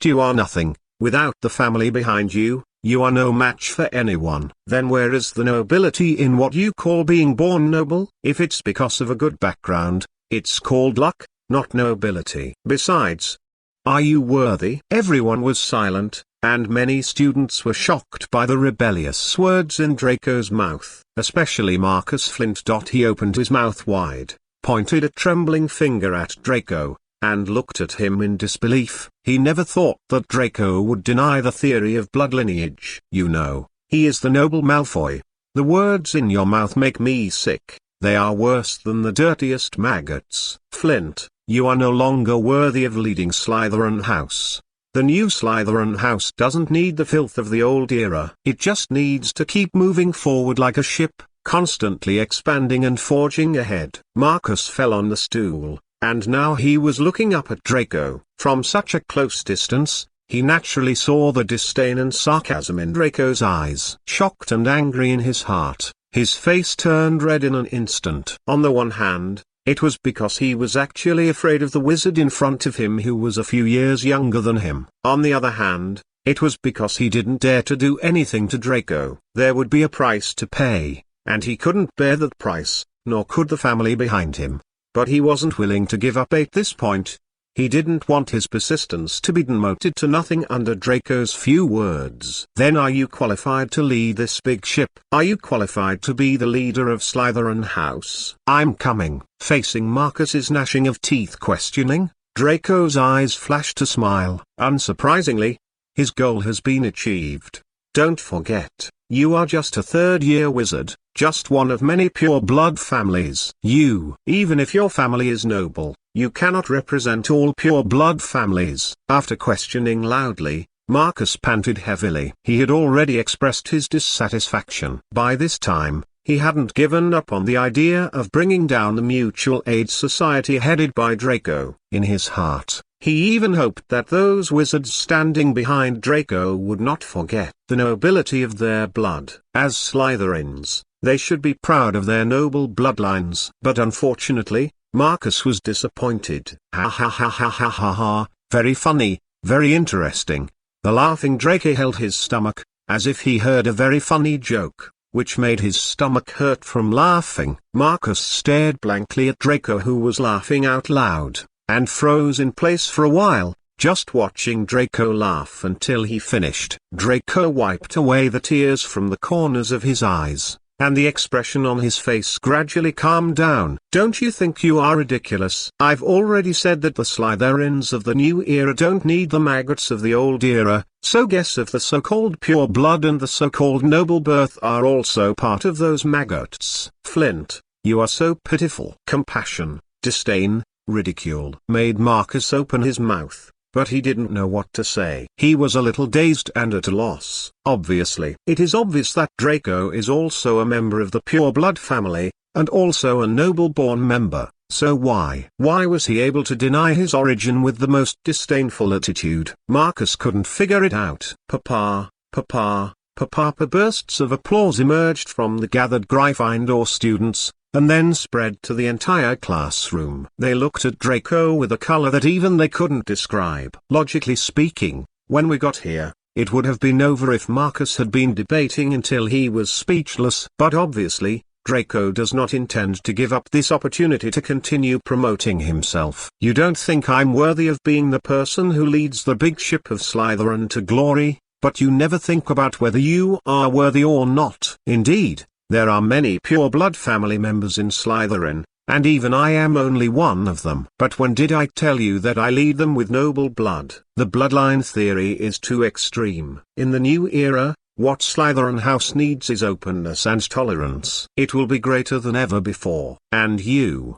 You are nothing. Without the family behind you, you are no match for anyone." "Then where is the nobility in what you call being born noble?" "If it's because of a good background, it's called luck, not nobility. Besides, are you worthy?" Everyone was silent, and many students were shocked by the rebellious words in Draco's mouth, especially Marcus Flint. He opened his mouth wide, pointed a trembling finger at Draco, and looked at him in disbelief. He never thought that Draco would deny the theory of blood lineage. "You know, he is the noble Malfoy. The words in your mouth make me sick. They are worse than the dirtiest maggots. Flint, you are no longer worthy of leading Slytherin House. The new Slytherin House doesn't need the filth of the old era. It just needs to keep moving forward like a ship, constantly expanding and forging ahead." Marcus fell on the stool, and now he was looking up at Draco. From such a close distance, he naturally saw the disdain and sarcasm in Draco's eyes. Shocked and angry in his heart, his face turned red in an instant. On the one hand, it was because he was actually afraid of the wizard in front of him who was a few years younger than him. On the other hand, it was because he didn't dare to do anything to Draco. There would be a price to pay, and he couldn't bear that price, nor could the family behind him. But he wasn't willing to give up at this point. He didn't want his persistence to be demoted to nothing under Draco's few words. "Then are you qualified to lead this big ship? Are you qualified to be the leader of Slytherin House?" "I'm coming." Facing Marcus's gnashing of teeth questioning, Draco's eyes flashed a smile. Unsurprisingly, his goal has been achieved. Don't forget, You are just a third-year wizard, just one of many pure-blood families. Even if your family is noble, you cannot represent all pure-blood families. After questioning loudly, Marcus panted heavily. He had already expressed his dissatisfaction. By this time, he hadn't given up on the idea of bringing down the Mutual Aid Society headed by Draco. In his heart, he even hoped that those wizards standing behind Draco would not forget the nobility of their blood. As Slytherins, they should be proud of their noble bloodlines. But unfortunately, Marcus was disappointed. Ha ha ha ha ha ha ha, very funny, very interesting. The laughing Draco held his stomach, as if he heard a very funny joke, which made his stomach hurt from laughing. Marcus stared blankly at Draco, who was laughing out loud, and froze in place for a while, just watching Draco laugh until he finished. Draco wiped away the tears from the corners of his eyes, and the expression on his face gradually calmed down. Don't you think you are ridiculous? I've already said that the Slytherins of the new era don't need the maggots of the old era, so guess if the so-called pure blood and the so-called noble birth are also part of those maggots. Flint, you are so pitiful. Compassion, disdain, ridicule made Marcus open his mouth, but he didn't know what to say. He was a little dazed and at a loss. Obviously, it is obvious that Draco is also a member of the pure blood family, and also a noble-born member, so why was he able to deny his origin with the most disdainful attitude? Marcus couldn't figure it out. Papa, papa, papa. Bursts of applause emerged from the gathered Gryffindor students, and then spread to the entire classroom. They looked at Draco with a color that even they couldn't describe. Logically speaking, when we got here, it would have been over if Marcus had been debating until he was speechless. But obviously, Draco does not intend to give up this opportunity to continue promoting himself. You don't think I'm worthy of being the person who leads the big ship of Slytherin to glory, but you never think about whether you are worthy or not. Indeed, there are many pure-blood family members in Slytherin, and even I am only one of them. But when did I tell you that I lead them with noble blood? The bloodline theory is too extreme. In the new era, what Slytherin house needs is openness and tolerance. It will be greater than ever before. And you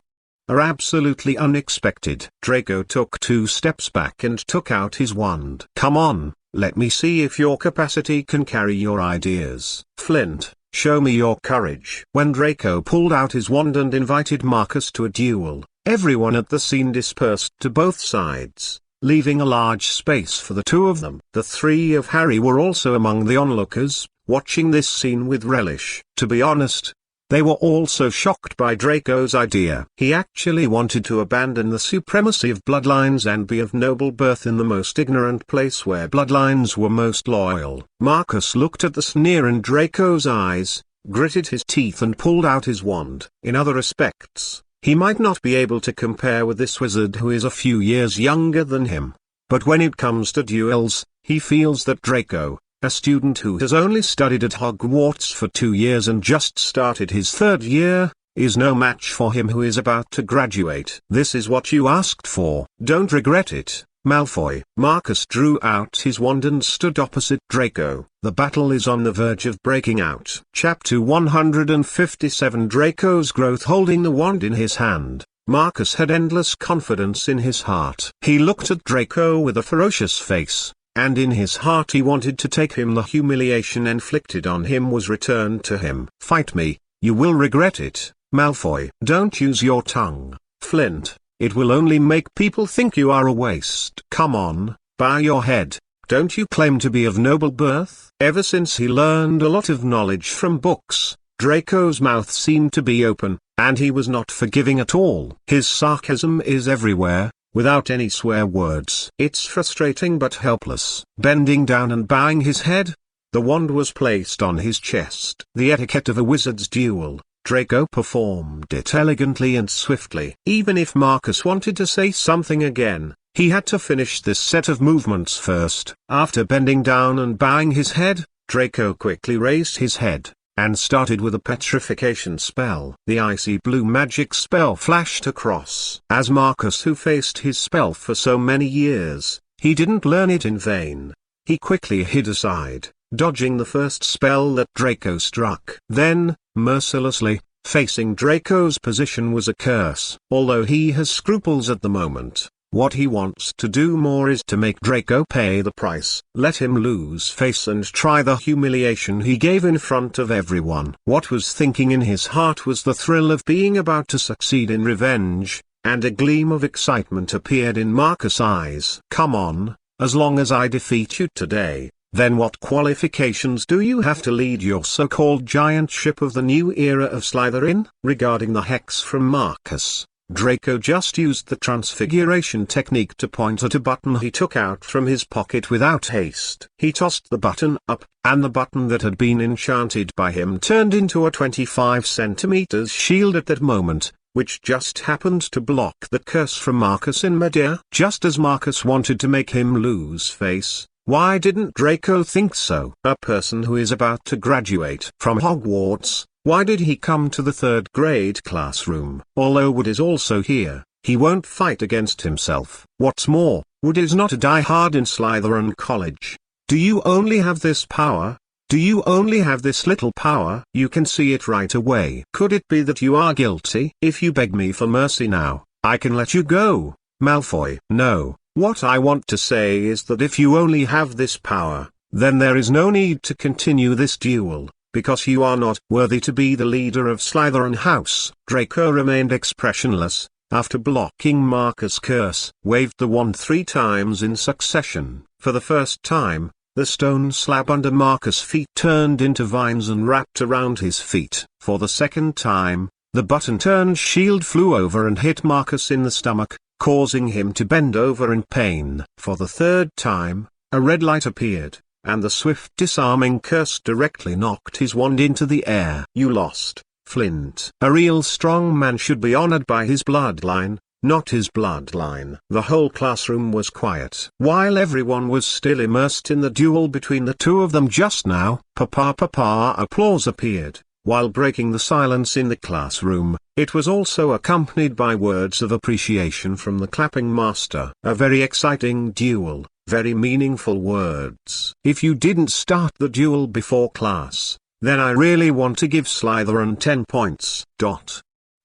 are absolutely unexpected. Draco took 2 steps back and took out his wand. Come on, let me see if your capacity can carry your ideas. Flint, show me your courage. When Draco pulled out his wand and invited Marcus to a duel, everyone at the scene dispersed to both sides, leaving a large space for the two of them. The 3 of Harry were also among the onlookers, watching this scene with relish. To be honest, they were also shocked by Draco's idea. He actually wanted to abandon the supremacy of bloodlines and be of noble birth in the most ignorant place where bloodlines were most loyal. Marcus looked at the sneer in Draco's eyes, gritted his teeth and pulled out his wand. In other respects, he might not be able to compare with this wizard who is a few years younger than him. But when it comes to duels, he feels that Draco, a student who has only studied at Hogwarts for 2 years and just started his 3rd year, is no match for him who is about to graduate. This is what you asked for. Don't regret it, Malfoy. Marcus drew out his wand and stood opposite Draco. The battle is on the verge of breaking out. Chapter 157. Draco's growth. Holding the wand in his hand, Marcus had endless confidence in his heart. He looked at Draco with a ferocious face, and in his heart he wanted to take him. The humiliation inflicted on him was returned to him. Fight me, you will regret it, Malfoy. Don't use your tongue, Flint, it will only make people think you are a waste. Come on, bow your head, don't you claim to be of noble birth? Ever since he learned a lot of knowledge from books, Draco's mouth seemed to be open, and he was not forgiving at all. His sarcasm is everywhere, without any swear words. It's frustrating but helpless. Bending down and bowing his head, the wand was placed on his chest. The etiquette of a wizard's duel, Draco performed it elegantly and swiftly. Even if Marcus wanted to say something again, he had to finish this set of movements first. After bending down and bowing his head, Draco quickly raised his head, and started with a petrification spell. The icy blue magic spell flashed across. As Marcus, who faced his spell for so many years, he didn't learn it in vain. He quickly hid aside, dodging the first spell that Draco struck. Then, mercilessly, facing Draco's position was a curse. Although he has scruples at the moment, what he wants to do more is to make Draco pay the price. Let him lose face and try the humiliation he gave in front of everyone. What was thinking in his heart was the thrill of being about to succeed in revenge, and a gleam of excitement appeared in Marcus' eyes. Come on, as long as I defeat you today, then what qualifications do you have to lead your so-called giant ship of the new era of Slytherin? Regarding the hex from Marcus, Draco just used the transfiguration technique to point at a button he took out from his pocket without haste. He tossed the button up, and the button that had been enchanted by him turned into a 25 centimeters shield at that moment, which just happened to block the curse from Marcus in midair. Just as Marcus wanted to make him lose face, why didn't Draco think so? A person who is about to graduate from Hogwarts, why did he come to the third grade classroom? Although Wood is also here, he won't fight against himself. What's more, Wood is not a die-hard in Slytherin College. Do you only have this power? Do you only have this little power? You can see it right away. Could it be that you are guilty? If you beg me for mercy now, I can let you go, Malfoy. No, what I want to say is that if you only have this power, then there is no need to continue this duel, because you are not worthy to be the leader of Slytherin House. Draco remained expressionless, after blocking Marcus' curse, waved the wand 3 times in succession. For the first time, the stone slab under Marcus' feet turned into vines and wrapped around his feet. For the second time, the button-turned shield flew over and hit Marcus in the stomach, causing him to bend over in pain. For the third time, a red light appeared, and the swift disarming curse directly knocked his wand into the air. You lost, Flint. A real strong man should be honored by his bloodline, not his bloodline. The whole classroom was quiet. While everyone was still immersed in the duel between the two of them just now, applause appeared. While breaking the silence in the classroom, it was also accompanied by words of appreciation from the clapping master. A very exciting duel, very meaningful words. If you didn't start the duel before class, then I really want to give Slytherin 10 points.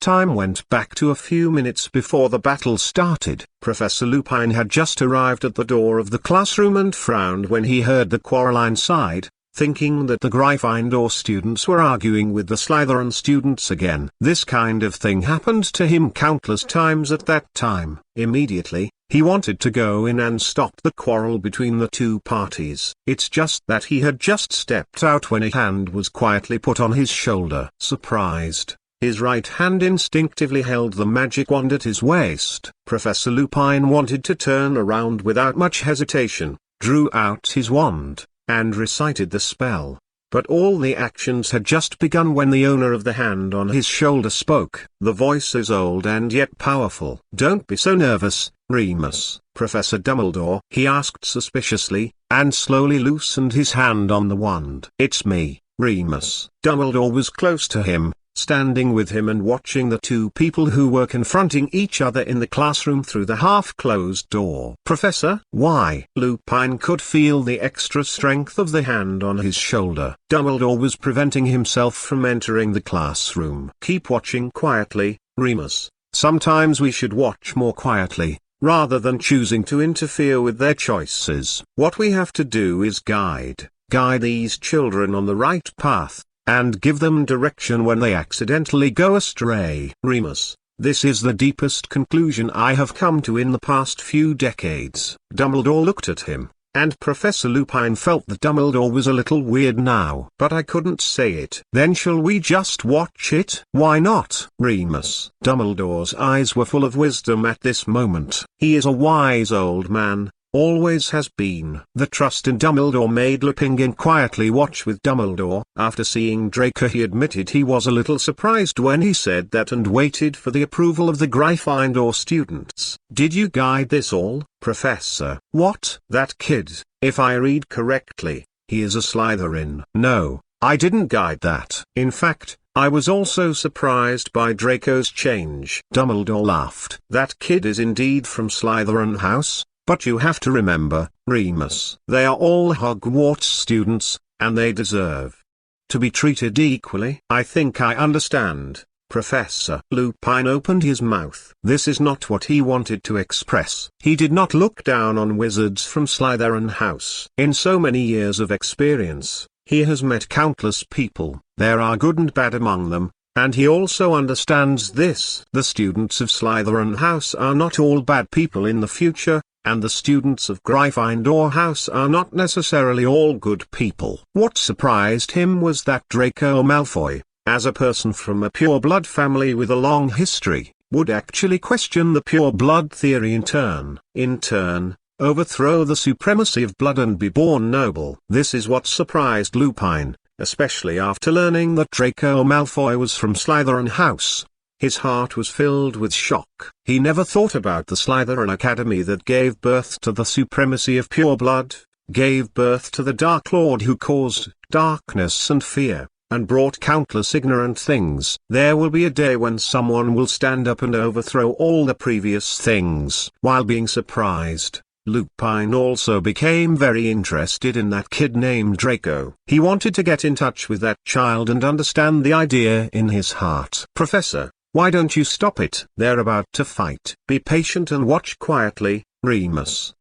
Time went back to a few minutes before the battle started. Professor Lupin had just arrived at the door of the classroom and frowned when he heard the quarrel inside, thinking that the Gryffindor students were arguing with the Slytherin students again. This kind of thing happened to him countless times at that time. Immediately, he wanted to go in and stop the quarrel between the two parties. It's just that he had just stepped out when a hand was quietly put on his shoulder. Surprised, his right hand instinctively held the magic wand at his waist. Professor Lupin wanted to turn around without much hesitation, drew out his wand, and recited the spell. But all the actions had just begun when the owner of the hand on his shoulder spoke. The voice is old and yet powerful. Don't be so nervous, Remus, Professor Dumbledore, he asked suspiciously, and slowly loosened his hand on the wand. It's me, Remus. Dumbledore was close to him, standing with him and watching the two people who were confronting each other in the classroom through the half-closed door. Professor? Why? Lupin could feel the extra strength of the hand on his shoulder. Dumbledore was preventing himself from entering the classroom. Keep watching quietly, Remus. Sometimes we should watch more quietly, rather than choosing to interfere with their choices. What we have to do is guide these children on the right path, and give them direction when they accidentally go astray. Remus, this is the deepest conclusion I have come to in the past few decades. Dumbledore looked at him, and Professor Lupin felt that Dumbledore was a little weird now. But I couldn't say it. Then shall we just watch it? Why not, Remus? Dumbledore's eyes were full of wisdom at this moment. He is a wise old man, always has been. The trust in Dumbledore made Lupin quietly watch with Dumbledore. After seeing Draco, he admitted he was a little surprised when he said that and waited for the approval of the Gryffindor students. Did you guide this all, Professor? What? That kid, if I read correctly, he is a Slytherin. No, I didn't guide that. In fact, I was also surprised by Draco's change. Dumbledore laughed. That kid is indeed from Slytherin House. But you have to remember, Remus, they are all Hogwarts students, and they deserve to be treated equally. I think I understand, Professor. Lupin opened his mouth. This is not what he wanted to express. He did not look down on wizards from Slytherin House. In so many years of experience, he has met countless people. There are good and bad among them, and he also understands this. The students of Slytherin House are not all bad people in the future, and the students of Gryffindor House are not necessarily all good people. What surprised him was that Draco Malfoy, as a person from a pure-blood family with a long history, would actually question the pure-blood theory in turn, overthrow the supremacy of blood and be born noble. This is what surprised Lupin, especially after learning that Draco Malfoy was from Slytherin House. His heart was filled with shock. He never thought about the Slytherin Academy that gave birth to the supremacy of pure blood, gave birth to the Dark Lord who caused darkness and fear, and brought countless ignorant things. There will be a day when someone will stand up and overthrow all the previous things. While being surprised, Lupin also became very interested in that kid named Draco. He wanted to get in touch with that child and understand the idea in his heart. Professor, why don't you stop it? They're about to fight. Be patient and watch quietly, Remus.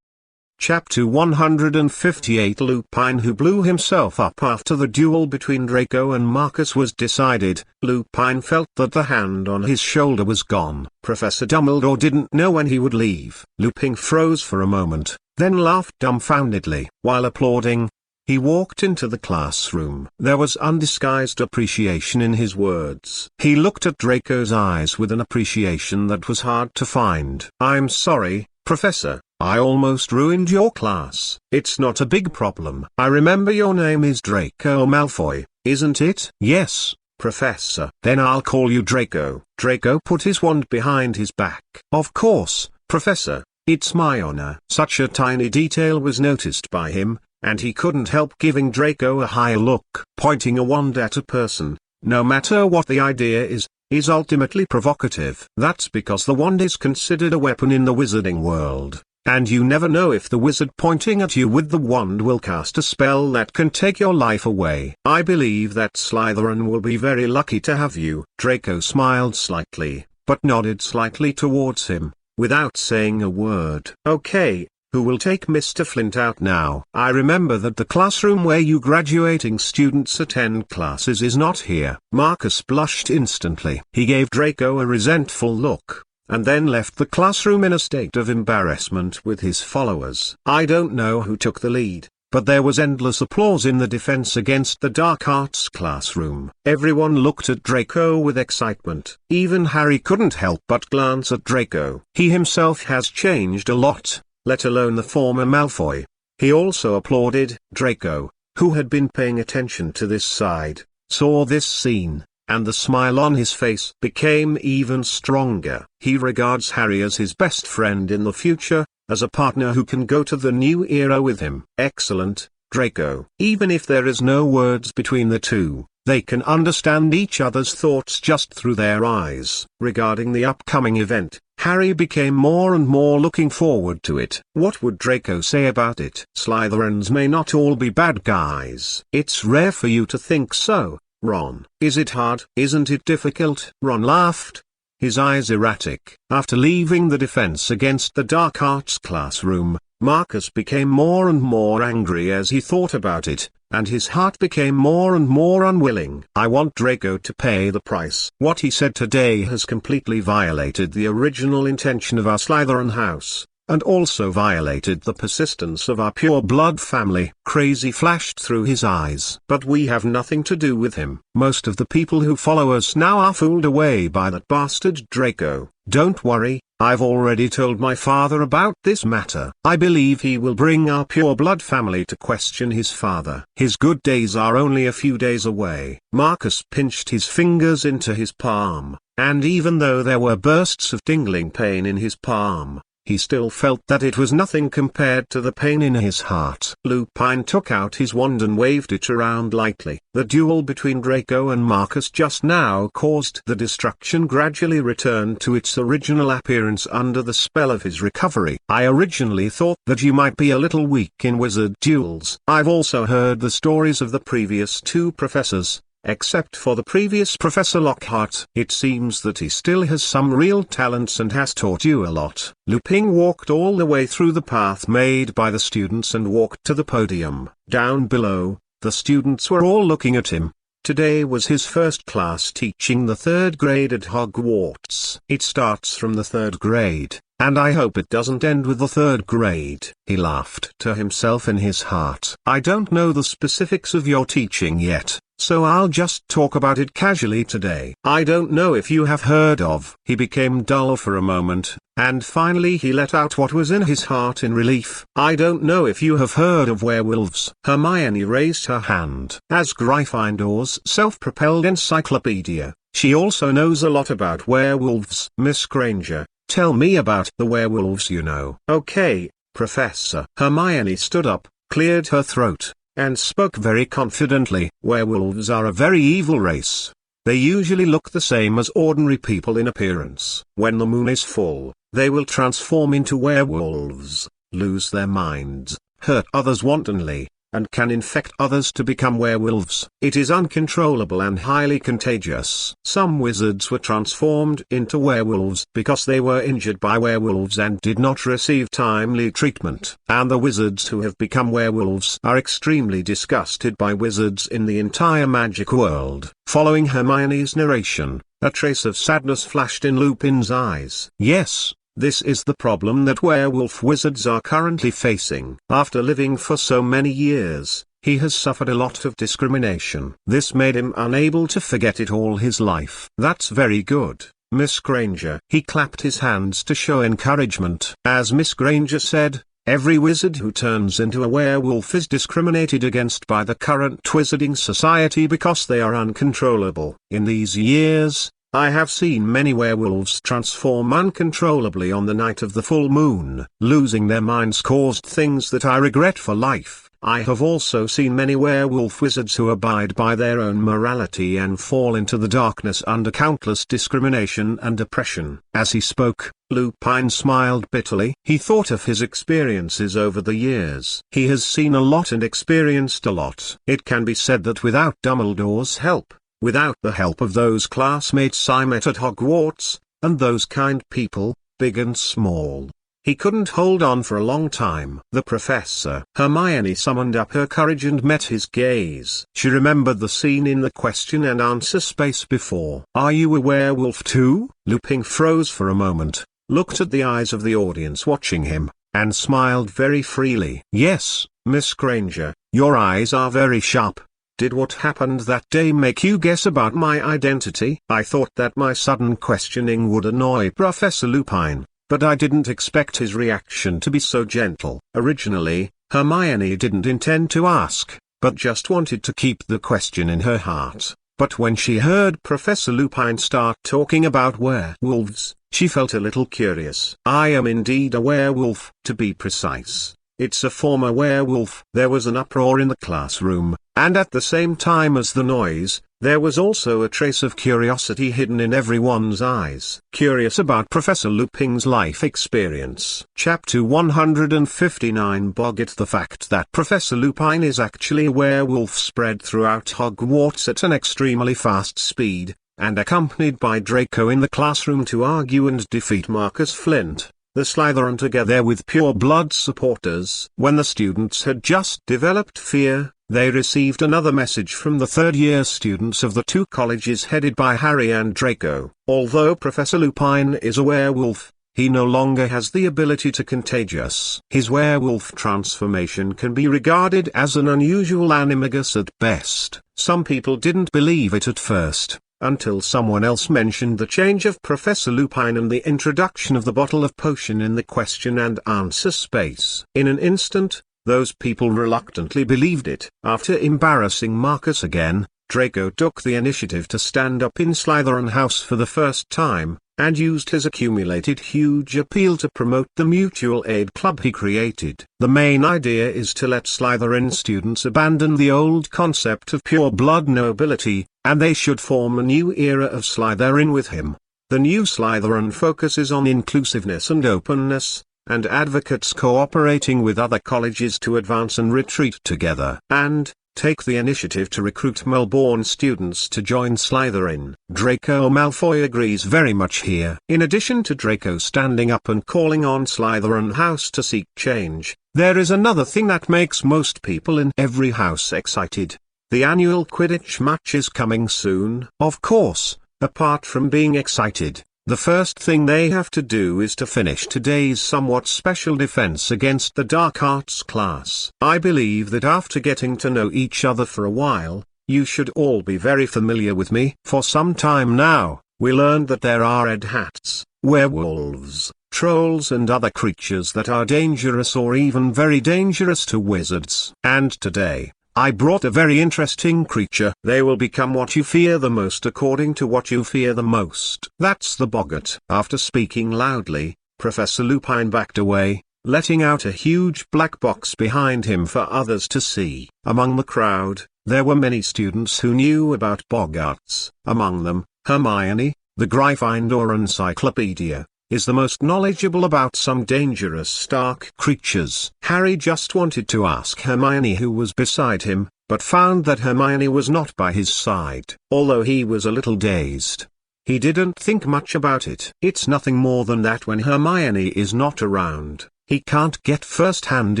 Chapter 158. Lupin, who blew himself up after the duel between Draco and Marcus was decided. Lupin felt that the hand on his shoulder was gone. Professor Dumbledore didn't know when he would leave. Lupin froze for a moment, then laughed dumbfoundedly. While applauding, he walked into the classroom. There was undisguised appreciation in his words. He looked at Draco's eyes with an appreciation that was hard to find. I'm sorry, Professor, I almost ruined your class. It's not a big problem. I remember your name is Draco Malfoy, isn't it? Yes, Professor. Then I'll call you Draco. Draco put his wand behind his back. Of course, Professor, it's my honor. Such a tiny detail was noticed by him, and he couldn't help giving Draco a high look. Pointing a wand at a person, no matter what the idea is ultimately provocative. That's because the wand is considered a weapon in the wizarding world, and you never know if the wizard pointing at you with the wand will cast a spell that can take your life away. I believe that Slytherin will be very lucky to have you. Draco smiled slightly, but nodded slightly towards him, without saying a word. Okay. Who will take Mr. Flint out now? I remember that the classroom where you graduating students attend classes is not here. Marcus blushed instantly. He gave Draco a resentful look, and then left the classroom in a state of embarrassment with his followers. I don't know who took the lead, but there was endless applause in the defense against the dark arts classroom. Everyone looked at Draco with excitement. Even Harry couldn't help but glance at Draco. He himself has changed a lot, let alone the former Malfoy. He also applauded. Draco, who had been paying attention to this side, saw this scene, and the smile on his face became even stronger. He regards Harry as his best friend in the future, as a partner who can go to the new era with him. Excellent, Draco. Even if there is no words between the two, they can understand each other's thoughts just through their eyes. Regarding the upcoming event, Harry became more and more looking forward to it. What would Draco say about it? Slytherins may not all be bad guys. It's rare for you to think so, Ron. Is it hard? Isn't it difficult? Ron laughed, his eyes erratic. After leaving the defense against the dark arts classroom, Marcus became more and more angry as he thought about it, and his heart became more and more unwilling. I want Draco to pay the price. What he said today has completely violated the original intention of our Slytherin house, and also violated the persistence of our pure blood family. Crazy flashed through his eyes. But we have nothing to do with him. Most of the people who follow us now are fooled away by that bastard Draco. Don't worry, I've already told my father about this matter. I believe he will bring our pure blood family to question his father. His good days are only a few days away. Marcus pinched his fingers into his palm, and even though there were bursts of tingling pain in his palm, he still felt that it was nothing compared to the pain in his heart. Lupin took out his wand and waved it around lightly. The duel between Draco and Marcus just now caused the destruction gradually return to its original appearance under the spell of his recovery. I originally thought that you might be a little weak in wizard duels. I've also heard the stories of the previous two professors. Except for the previous Professor Lockhart, it seems that he still has some real talents and has taught you a lot. Lupin walked all the way through the path made by the students and walked to the podium. Down below, the students were all looking at him. Today was his first class teaching the third grade at Hogwarts. It starts from the third grade, and I hope it doesn't end with the third grade. He laughed to himself in his heart. I don't know the specifics of your teaching yet, so I'll just talk about it casually today. I don't know if you have heard of. He became dull for a moment, and finally he let out what was in his heart in relief. I don't know if you have heard of werewolves. Hermione raised her hand. As Gryffindor's self-propelled encyclopedia, she also knows a lot about werewolves. Miss Granger, tell me about the werewolves you know. Okay, Professor. Hermione stood up, cleared her throat, and spoke very confidently. Werewolves are a very evil race. They usually look the same as ordinary people in appearance. When the moon is full, they will transform into werewolves, lose their minds, hurt others wantonly, and can infect others to become werewolves. It is uncontrollable and highly contagious. Some wizards were transformed into werewolves because they were injured by werewolves and did not receive timely treatment. And the wizards who have become werewolves are extremely disgusted by wizards in the entire magic world. Following Hermione's narration, a trace of sadness flashed in Lupin's eyes. Yes, this is the problem that werewolf wizards are currently facing. After living for so many years, he has suffered a lot of discrimination. This made him unable to forget it all his life. That's very good, Miss Granger. He clapped his hands to show encouragement. As Miss Granger said, every wizard who turns into a werewolf is discriminated against by the current wizarding society because they are uncontrollable. In these years, I have seen many werewolves transform uncontrollably on the night of the full moon. Losing their minds caused things that I regret for life. I have also seen many werewolf wizards who abide by their own morality and fall into the darkness under countless discrimination and oppression. As he spoke, Lupin smiled bitterly. He thought of his experiences over the years. He has seen a lot and experienced a lot. It can be said that without Dumbledore's help, without the help of those classmates I met at Hogwarts, and those kind people, big and small, he couldn't hold on for a long time. The professor. Hermione summoned up her courage and met his gaze. She remembered the scene in the question and answer space before. Are you a werewolf too? Lupin froze for a moment, looked at the eyes of the audience watching him, and smiled very freely. Yes, Miss Granger, your eyes are very sharp. Did what happened that day make you guess about my identity? I thought that my sudden questioning would annoy Professor Lupin, but I didn't expect his reaction to be so gentle. Originally, Hermione didn't intend to ask, but just wanted to keep the question in her heart. But when she heard Professor Lupin start talking about werewolves, she felt a little curious. I am indeed a werewolf, to be precise. It's a former werewolf. There was an uproar in the classroom, and at the same time as the noise, there was also a trace of curiosity hidden in everyone's eyes. Curious about Professor Lupin's life experience. Chapter 159 Boggett. The fact that Professor Lupin is actually a werewolf spread throughout Hogwarts at an extremely fast speed, and accompanied by Draco in the classroom to argue and defeat Marcus Flint, the Slytherin, together with pure blood supporters. When the students had just developed fear, they received another message from the third-year students of the two colleges headed by Harry and Draco. Although Professor Lupin is a werewolf, he no longer has the ability to contagious. His werewolf transformation can be regarded as an unusual animagus at best. Some people didn't believe it at first, until someone else mentioned the change of Professor Lupin and the introduction of the bottle of potion in the question and answer space. In an instant, those people reluctantly believed it. After embarrassing Marcus again, Draco took the initiative to stand up in Slytherin House for the first time, and used his accumulated huge appeal to promote the mutual aid club he created. The main idea is to let Slytherin students abandon the old concept of pure blood nobility, and they should form a new era of Slytherin with him. The new Slytherin focuses on inclusiveness and openness, and advocates cooperating with other colleges to advance and retreat together, and take the initiative to recruit Melbourne students to join Slytherin. Draco Malfoy agrees very much here. In addition to Draco standing up and calling on Slytherin House to seek change, there is another thing that makes most people in every house excited. The annual Quidditch match is coming soon. Of course, apart from being excited, the first thing they have to do is to finish today's somewhat special defense against the Dark Arts class. I believe that after getting to know each other for a while, you should all be very familiar with me. For some time now, we learned that there are red hats, werewolves, trolls and other creatures that are dangerous or even very dangerous to wizards. And today, I brought a very interesting creature. They will become what you fear the most according to what you fear the most. That's the boggart. After speaking loudly, Professor Lupin backed away, letting out a huge black box behind him for others to see. Among the crowd, there were many students who knew about boggarts. Among them, Hermione, the Gryffindor encyclopedia, is the most knowledgeable about some dangerous Stark creatures. Harry just wanted to ask Hermione who was beside him, but found that Hermione was not by his side. Although he was a little dazed, he didn't think much about it. It's nothing more than that when Hermione is not around, he can't get first-hand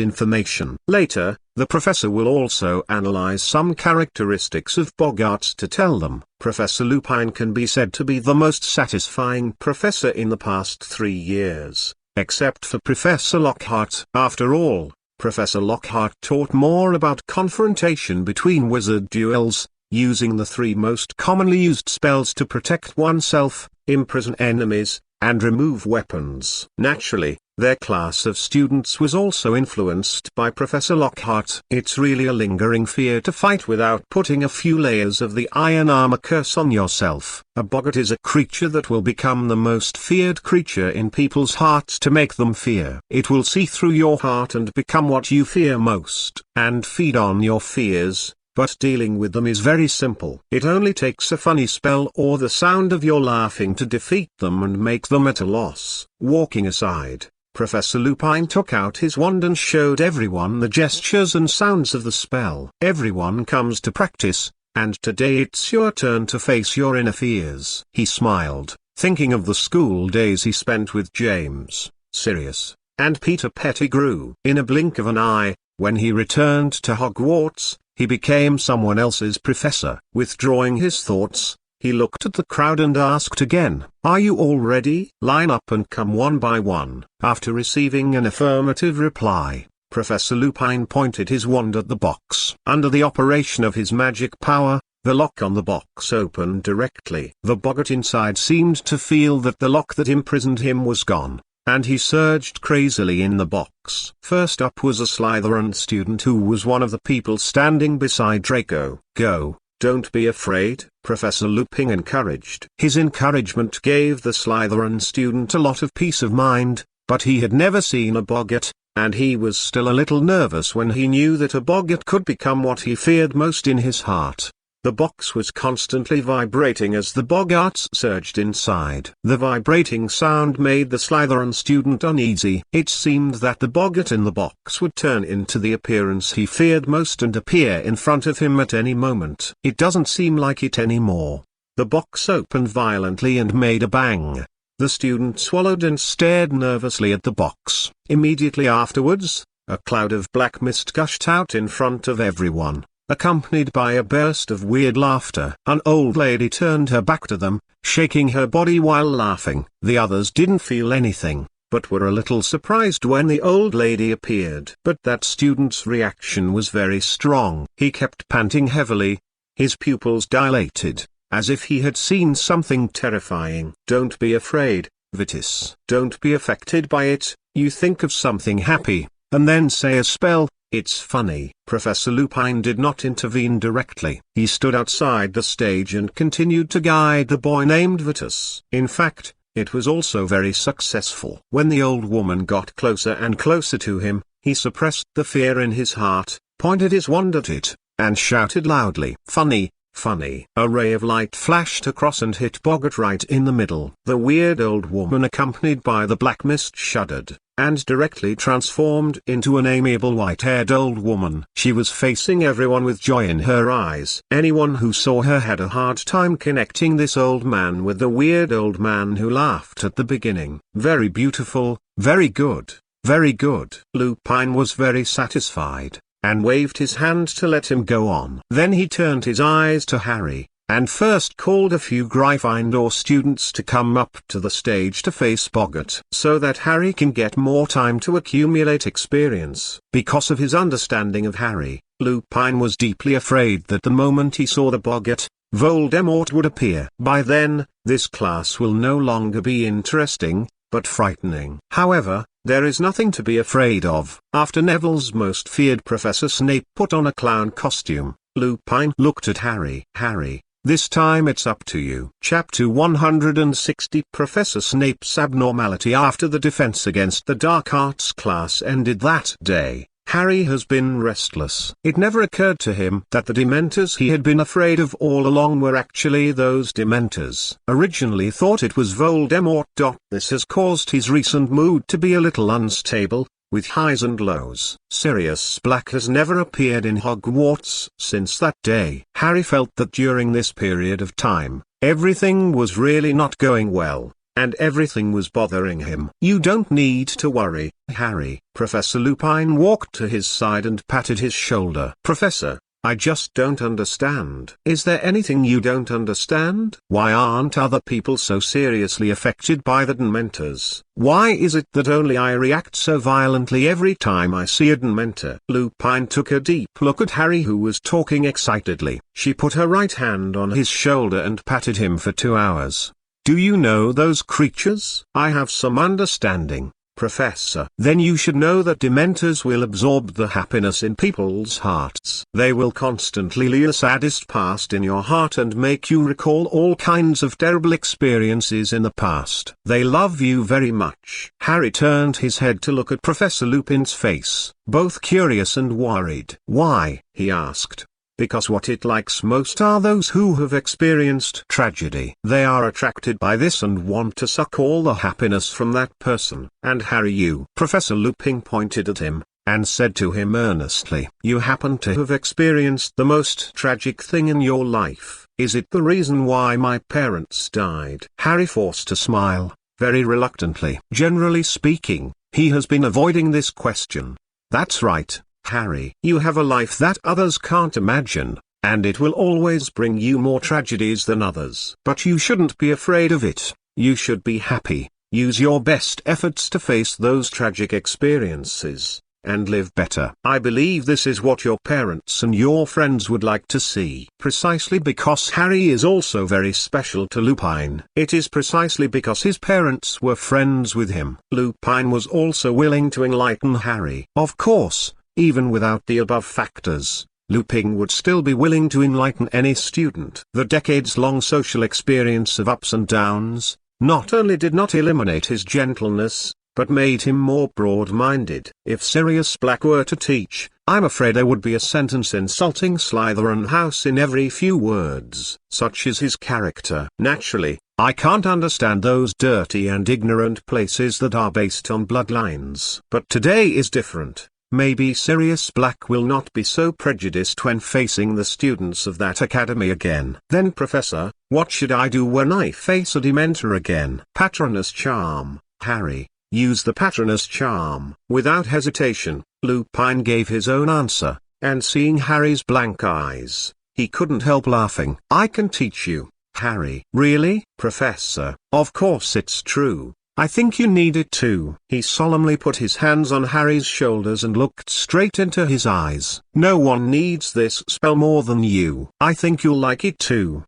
information. Later, the professor will also analyze some characteristics of boggarts to tell them. Professor Lupin can be said to be the most satisfying professor in the past 3 years, except for Professor Lockhart. After all, Professor Lockhart taught more about confrontation between wizard duels, using the 3 most commonly used spells to protect oneself, imprison enemies, and remove weapons. Naturally, their class of students was also influenced by Professor Lockhart. It's really a lingering fear to fight without putting a few layers of the iron armor curse on yourself. A boggart is a creature that will become the most feared creature in people's hearts to make them fear. It will see through your heart and become what you fear most, and feed on your fears. But dealing with them is very simple. It only takes a funny spell or the sound of your laughing to defeat them and make them at a loss. Walking aside, Professor Lupin took out his wand and showed everyone the gestures and sounds of the spell. Everyone comes to practice, and today it's your turn to face your inner fears. He smiled, thinking of the school days he spent with James, Sirius, and Peter Pettigrew. In a blink of an eye, when he returned to Hogwarts, he became someone else's professor. Withdrawing his thoughts, he looked at the crowd and asked again, "Are you all ready? Line up and come one by one." After receiving an affirmative reply, Professor Lupin pointed his wand at the box. Under the operation of his magic power, the lock on the box opened directly. The boggart inside seemed to feel that the lock that imprisoned him was gone, and he surged crazily in the box. First up was a Slytherin student who was one of the people standing beside Draco. "Go, don't be afraid," Professor Lupin encouraged. His encouragement gave the Slytherin student a lot of peace of mind, but he had never seen a boggart, and he was still a little nervous when he knew that a boggart could become what he feared most in his heart. The box was constantly vibrating as the boggarts surged inside. The vibrating sound made the Slytherin student uneasy. It seemed that the boggart in the box would turn into the appearance he feared most and appear in front of him at any moment. It doesn't seem like it anymore. The box opened violently and made a bang. The student swallowed and stared nervously at the box. Immediately afterwards, a cloud of black mist gushed out in front of everyone, accompanied by a burst of weird laughter. An old lady turned her back to them, shaking her body while laughing. The others didn't feel anything, but were a little surprised when the old lady appeared. But that student's reaction was very strong. He kept panting heavily, his pupils dilated, as if he had seen something terrifying. "Don't be afraid, Vitis. Don't be affected by it. You think of something happy, and then say a spell. It's funny." Professor Lupin did not intervene directly. He stood outside the stage and continued to guide the boy named Vitus. In fact, It was also very successful. When the old woman got closer and closer to him, he suppressed the fear in his heart, pointed his wand at it, and shouted loudly, "Funny, funny." A ray of light flashed across and hit Boggart right in the middle. The weird old woman, accompanied by the black mist, shuddered, and directly transformed into an amiable white-haired old woman. She was facing everyone with joy in her eyes. Anyone who saw her had a hard time connecting this old man with the weird old man who laughed at the beginning. Very beautiful, very good, very good. Lupin was very satisfied, and waved his hand to let him go on. Then he turned his eyes to Harry, and first called a few Gryffindor students to come up to the stage to face Boggart, so that Harry can get more time to accumulate experience. Because of his understanding of Harry, Lupin was deeply afraid that the moment he saw the Boggart, Voldemort would appear. By then, this class will no longer be interesting, but frightening. However, there is nothing to be afraid of. After Neville's most feared Professor Snape put on a clown costume, Lupin looked at Harry. "Harry, this time it's up to you." Chapter 160. Professor Snape's abnormality. After the defense against the dark arts class ended that day, Harry has been restless. It never occurred to him that the Dementors he had been afraid of all along were actually those Dementors. Originally thought it was Voldemort. This has caused his recent mood to be a little unstable, with highs and lows. Sirius Black has never appeared in Hogwarts since that day. Harry felt that during this period of time, everything was really not going well, and everything was bothering him. "You don't need to worry, Harry." Professor Lupin walked to his side and patted his shoulder. "Professor, I just don't understand." "Is there anything you don't understand? Why aren't other people so seriously affected by the Dementors? Why is it that only I react so violently every time I see a Dementor?" Lupin took a deep look at Harry, who was talking excitedly. She put her right hand on his shoulder and patted him for 2 hours. "Do you know those creatures?" "I have some understanding, Professor." "Then you should know that Dementors will absorb the happiness in people's hearts. They will constantly lay the saddest past in your heart and make you recall all kinds of terrible experiences in the past. They love you very much." Harry turned his head to look at Professor Lupin's face, both curious and worried. "Why?" he asked. "Because what it likes most are those who have experienced tragedy. They are attracted by this and want to suck all the happiness from that person. And Harry, you." Professor Lupin pointed at him, and said to him earnestly, "You happen to have experienced the most tragic thing in your life. Is it the reason why my parents died?" Harry forced a smile, very reluctantly. Generally speaking, he has been avoiding this question. "That's right, Harry. You have a life that others can't imagine, and it will always bring you more tragedies than others. But you shouldn't be afraid of it, you should be happy. Use your best efforts to face those tragic experiences, and live better. I believe this is what your parents and your friends would like to see." Precisely because Harry is also very special to Lupin. It is precisely because his parents were friends with him. Lupin was also willing to enlighten Harry. Of course, even without the above factors, Lupin would still be willing to enlighten any student. The decades-long social experience of ups and downs, not only did not eliminate his gentleness, but made him more broad-minded. If Sirius Black were to teach, I'm afraid there would be a sentence insulting Slytherin House in every few words. Such is his character. Naturally, I can't understand those dirty and ignorant places that are based on bloodlines. But today is different. Maybe Sirius Black will not be so prejudiced when facing the students of that academy again. "Then Professor, what should I do when I face a Dementor again?" "Patronus Charm, Harry. Use the Patronus Charm." Without hesitation, Lupin gave his own answer, and seeing Harry's blank eyes, he couldn't help laughing. "I can teach you, Harry." "Really, Professor?" "Of course it's true. I think you need it too." He solemnly put his hands on Harry's shoulders and looked straight into his eyes. "No one needs this spell more than you. I think you'll like it too."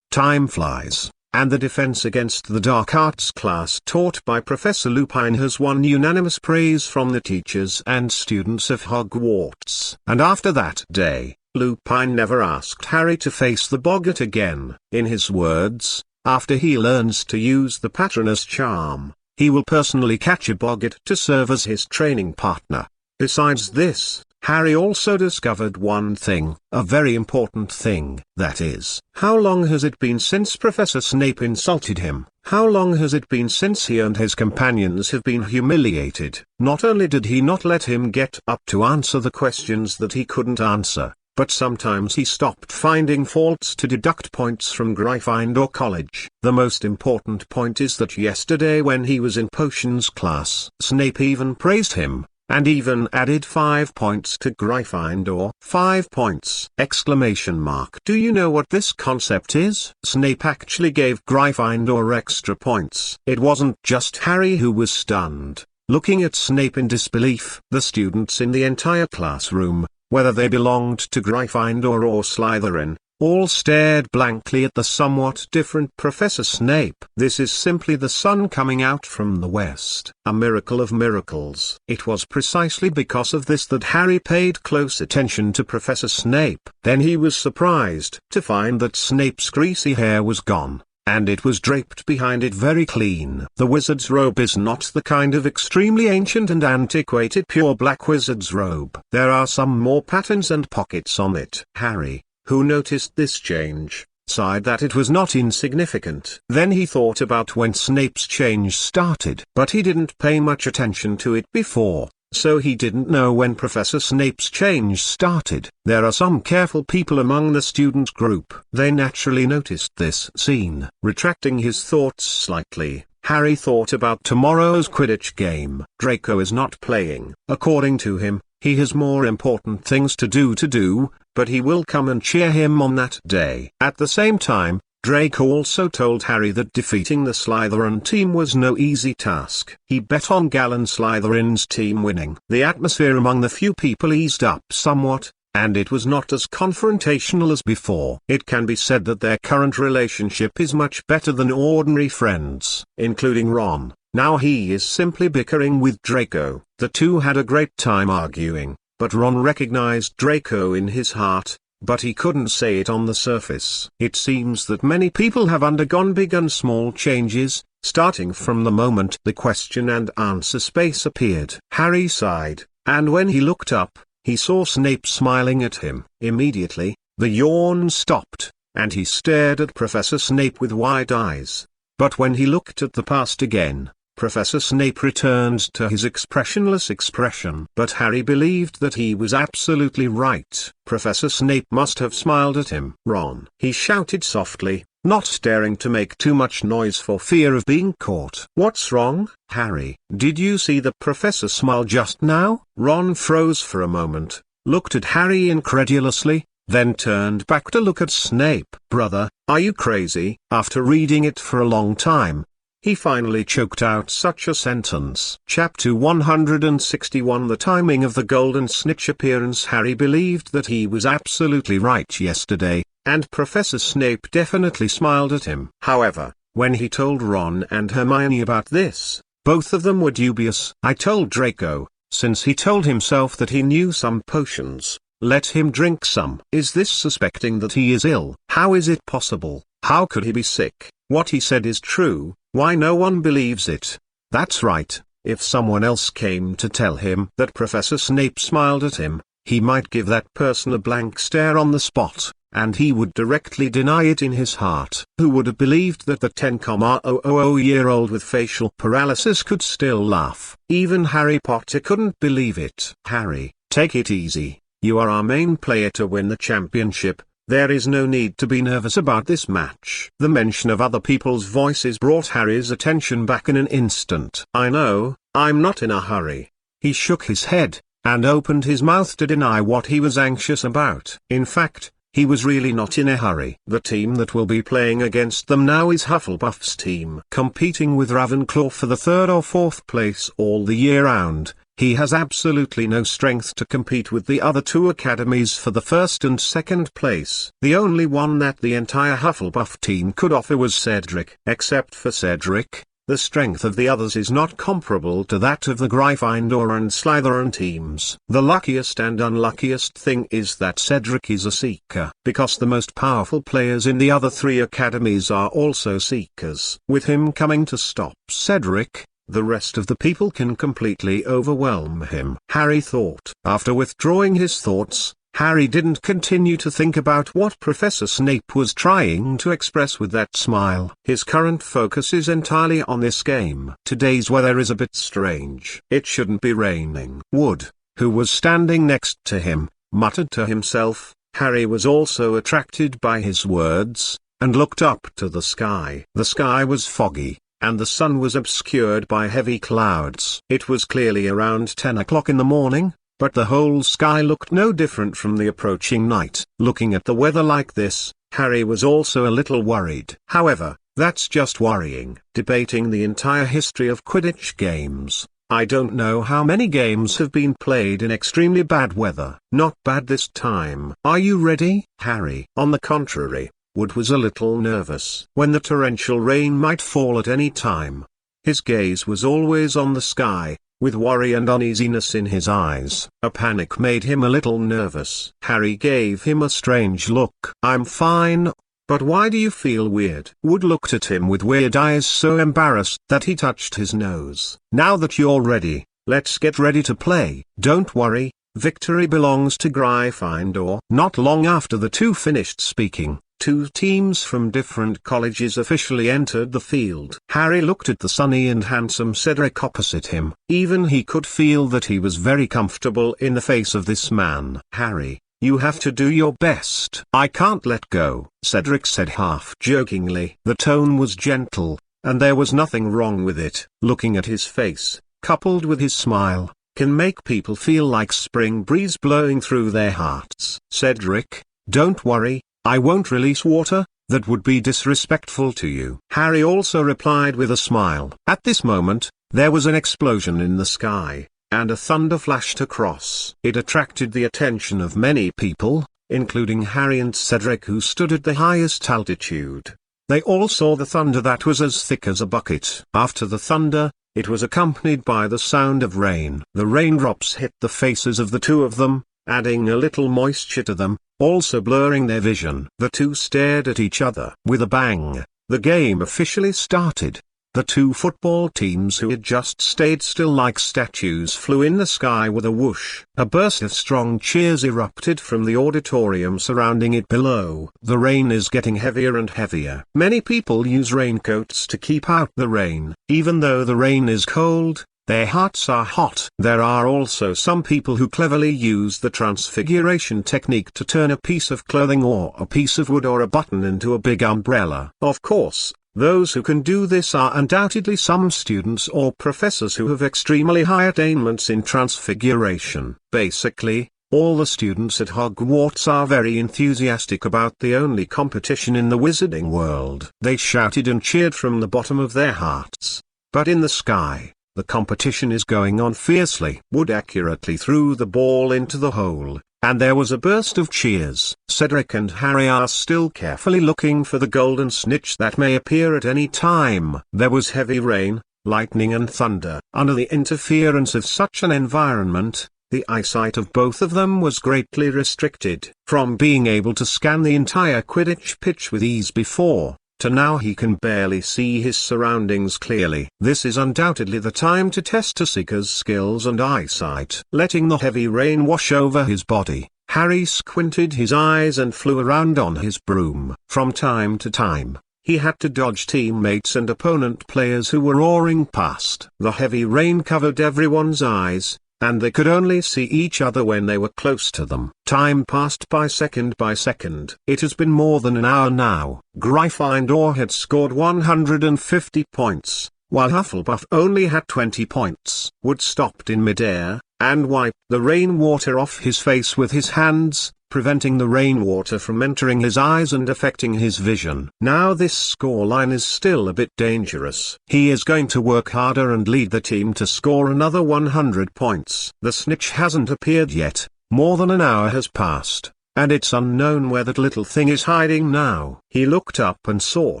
Time flies, and the defense against the dark arts class taught by Professor Lupin has won unanimous praise from the teachers and students of Hogwarts. And after that day, Lupin never asked Harry to face the Boggart again. In his words, After he learns to use the Patronus charm, he will personally catch a boggart to serve as his training partner. Besides this, Harry also discovered one thing, a very important thing, that is, how long has it been since Professor Snape insulted him? How long has it been since he and his companions have been humiliated? Not only did he not let him get up to answer the questions that he couldn't answer, but sometimes he stopped finding faults to deduct points from Gryffindor College. The most important point is that yesterday when he was in potions class, Snape even praised him, and even added 5 points to Gryffindor. 5 points! Exclamation mark. Do you know what this concept is? Snape actually gave Gryffindor extra points. It wasn't just Harry who was stunned, looking at Snape in disbelief. The students in the entire classroom, whether they belonged to Gryffindor or Slytherin, all stared blankly at the somewhat different Professor Snape. This is simply the sun coming out from the west, a miracle of miracles. It was precisely because of this that Harry paid close attention to Professor Snape. Then he was surprised to find that Snape's greasy hair was gone, and it was draped behind it very clean. The wizard's robe is not the kind of extremely ancient and antiquated pure black wizard's robe. There are some more patterns and pockets on it. Harry, who noticed this change, sighed that it was not insignificant. Then he thought about when Snape's change started. But he didn't pay much attention to it before, so he didn't know when Professor Snape's change started. There are some careful people among the student group. They naturally noticed this scene. Retracting his thoughts slightly, Harry thought about tomorrow's Quidditch game. Draco is not playing. According to him, he has more important things to do, but he will come and cheer him on that day. At the same time, Draco also told Harry that defeating the Slytherin team was no easy task. He bet on Galen Slytherin's team winning. The atmosphere among the few people eased up somewhat, and it was not as confrontational as before. It can be said that their current relationship is much better than ordinary friends, including Ron. Now he is simply bickering with Draco. The two had a great time arguing, but Ron recognized Draco in his heart, but he couldn't say it on the surface. It seems that many people have undergone big and small changes, starting from the moment the question and answer space appeared. Harry sighed, and when he looked up, he saw Snape smiling at him. Immediately, the yawn stopped, and he stared at Professor Snape with wide eyes. But when he looked at the past again, Professor Snape returned to his expressionless expression. But Harry believed that he was absolutely right. Professor Snape must have smiled at him. Ron, he shouted softly, not daring to make too much noise for fear of being caught. What's wrong, Harry? Did you see the professor smile just now? Ron froze for a moment, looked at Harry incredulously, then turned back to look at Snape. Brother, are you crazy? After reading it for a long time, he finally choked out such a sentence. Chapter 161. The timing of the Golden Snitch appearance. Harry believed that he was absolutely right yesterday, and Professor Snape definitely smiled at him. However, when he told Ron and Hermione about this, both of them were dubious. I told Draco, since he told himself that he knew some potions, let him drink some. Is this suspecting that he is ill? How is it possible? How could he be sick? What he said is true. Why no one believes it? That's right, if someone else came to tell him that Professor Snape smiled at him, he might give that person a blank stare on the spot, and he would directly deny it in his heart. Who would have believed that the 10,000-year-old with facial paralysis could still laugh? Even Harry Potter couldn't believe it. Harry, take it easy. You are our main player to win the championship. There is no need to be nervous about this match. The mention of other people's voices brought Harry's attention back in an instant. I know, I'm not in a hurry. He shook his head, and opened his mouth to deny what he was anxious about. In fact, he was really not in a hurry. The team that will be playing against them now is Hufflepuff's team. Competing with Ravenclaw for the 3rd or 4th place all the year round, he has absolutely no strength to compete with the other two academies for the 1st and 2nd place. The only one that the entire Hufflepuff team could offer was Cedric. Except for Cedric, The strength of the others is not comparable to that of the Gryffindor and Slytherin teams. The luckiest and unluckiest thing is that Cedric is a Seeker, because the most powerful players in the other three academies are also Seekers. With him coming to stop Cedric, the rest of the people can completely overwhelm him, Harry thought. After withdrawing his thoughts, Harry didn't continue to think about what Professor Snape was trying to express with that smile. His current focus is entirely on this game. Today's weather is a bit strange. It shouldn't be raining. Wood, who was standing next to him, muttered to himself. Harry was also attracted by his words, and looked up to the sky. The sky was foggy, and the sun was obscured by heavy clouds. It was clearly around 10 o'clock in the morning, but the whole sky looked no different from the approaching night. Looking at the weather like this, Harry was also a little worried. However, that's just worrying. Debating the entire history of Quidditch games, I don't know how many games have been played in extremely bad weather. Not bad this time. Are you ready, Harry? On the contrary, Wood was a little nervous. When the torrential rain might fall at any time, his gaze was always on the sky, with worry and uneasiness in his eyes. A panic made him a little nervous. Harry gave him a strange look. I'm fine, but why do you feel weird? Wood looked at him with weird eyes, so embarrassed that he touched his nose. Now that you're ready, let's get ready to play. Don't worry, victory belongs to Gryffindor. Not long after the two finished speaking, two teams from different colleges officially entered the field. Harry looked at the sunny and handsome Cedric opposite him. Even he could feel that he was very comfortable in the face of this man. Harry, you have to do your best. I can't let go, Cedric said half-jokingly. The tone was gentle, and there was nothing wrong with it. Looking at his face, coupled with his smile, can make people feel like spring breeze blowing through their hearts. Cedric, don't worry, I won't release water, that would be disrespectful to you. Harry also replied with a smile. At this moment, there was an explosion in the sky, and a thunder flashed across. It attracted the attention of many people, including Harry and Cedric, who stood at the highest altitude. They all saw the thunder that was as thick as a bucket. After the thunder, it was accompanied by the sound of rain. The raindrops hit the faces of the two of them, adding a little moisture to them, also blurring their vision. The two stared at each other. With a bang, the game officially started. The two football teams who had just stayed still like statues flew in the sky with a whoosh. A burst of strong cheers erupted from the auditorium surrounding it below. The rain is getting heavier and heavier. Many people use raincoats to keep out the rain. Even though the rain is cold, their hearts are hot. There are also some people who cleverly use the transfiguration technique to turn a piece of clothing or a piece of wood or a button into a big umbrella. Of course, those who can do this are undoubtedly some students or professors who have extremely high attainments in transfiguration. Basically, all the students at Hogwarts are very enthusiastic about the only competition in the wizarding world. They shouted and cheered from the bottom of their hearts. But in the sky, the competition is going on fiercely. Wood accurately threw the ball into the hole, and there was a burst of cheers. Cedric and Harry are still carefully looking for the golden snitch that may appear at any time. There was heavy rain, lightning and thunder. Under the interference of such an environment, the eyesight of both of them was greatly restricted. From being able to scan the entire Quidditch pitch with ease before, to now he can barely see his surroundings clearly. This is undoubtedly the time to test a seeker's skills and eyesight. Letting the heavy rain wash over his body, Harry squinted his eyes and flew around on his broom. From time to time, he had to dodge teammates and opponent players who were roaring past. The heavy rain covered everyone's eyes, and they could only see each other when they were close to them. Time passed by second by second. It has been more than an hour now. Gryffindor had scored 150 points, while Hufflepuff only had 20 points. Wood stopped in midair, and wiped the rainwater off his face with his hands, preventing the rainwater from entering his eyes and affecting his vision. Now this scoreline is still a bit dangerous. He is going to work harder and lead the team to score another 100 points. The snitch hasn't appeared yet. More than an hour has passed, and it's unknown where that little thing is hiding now. He looked up and saw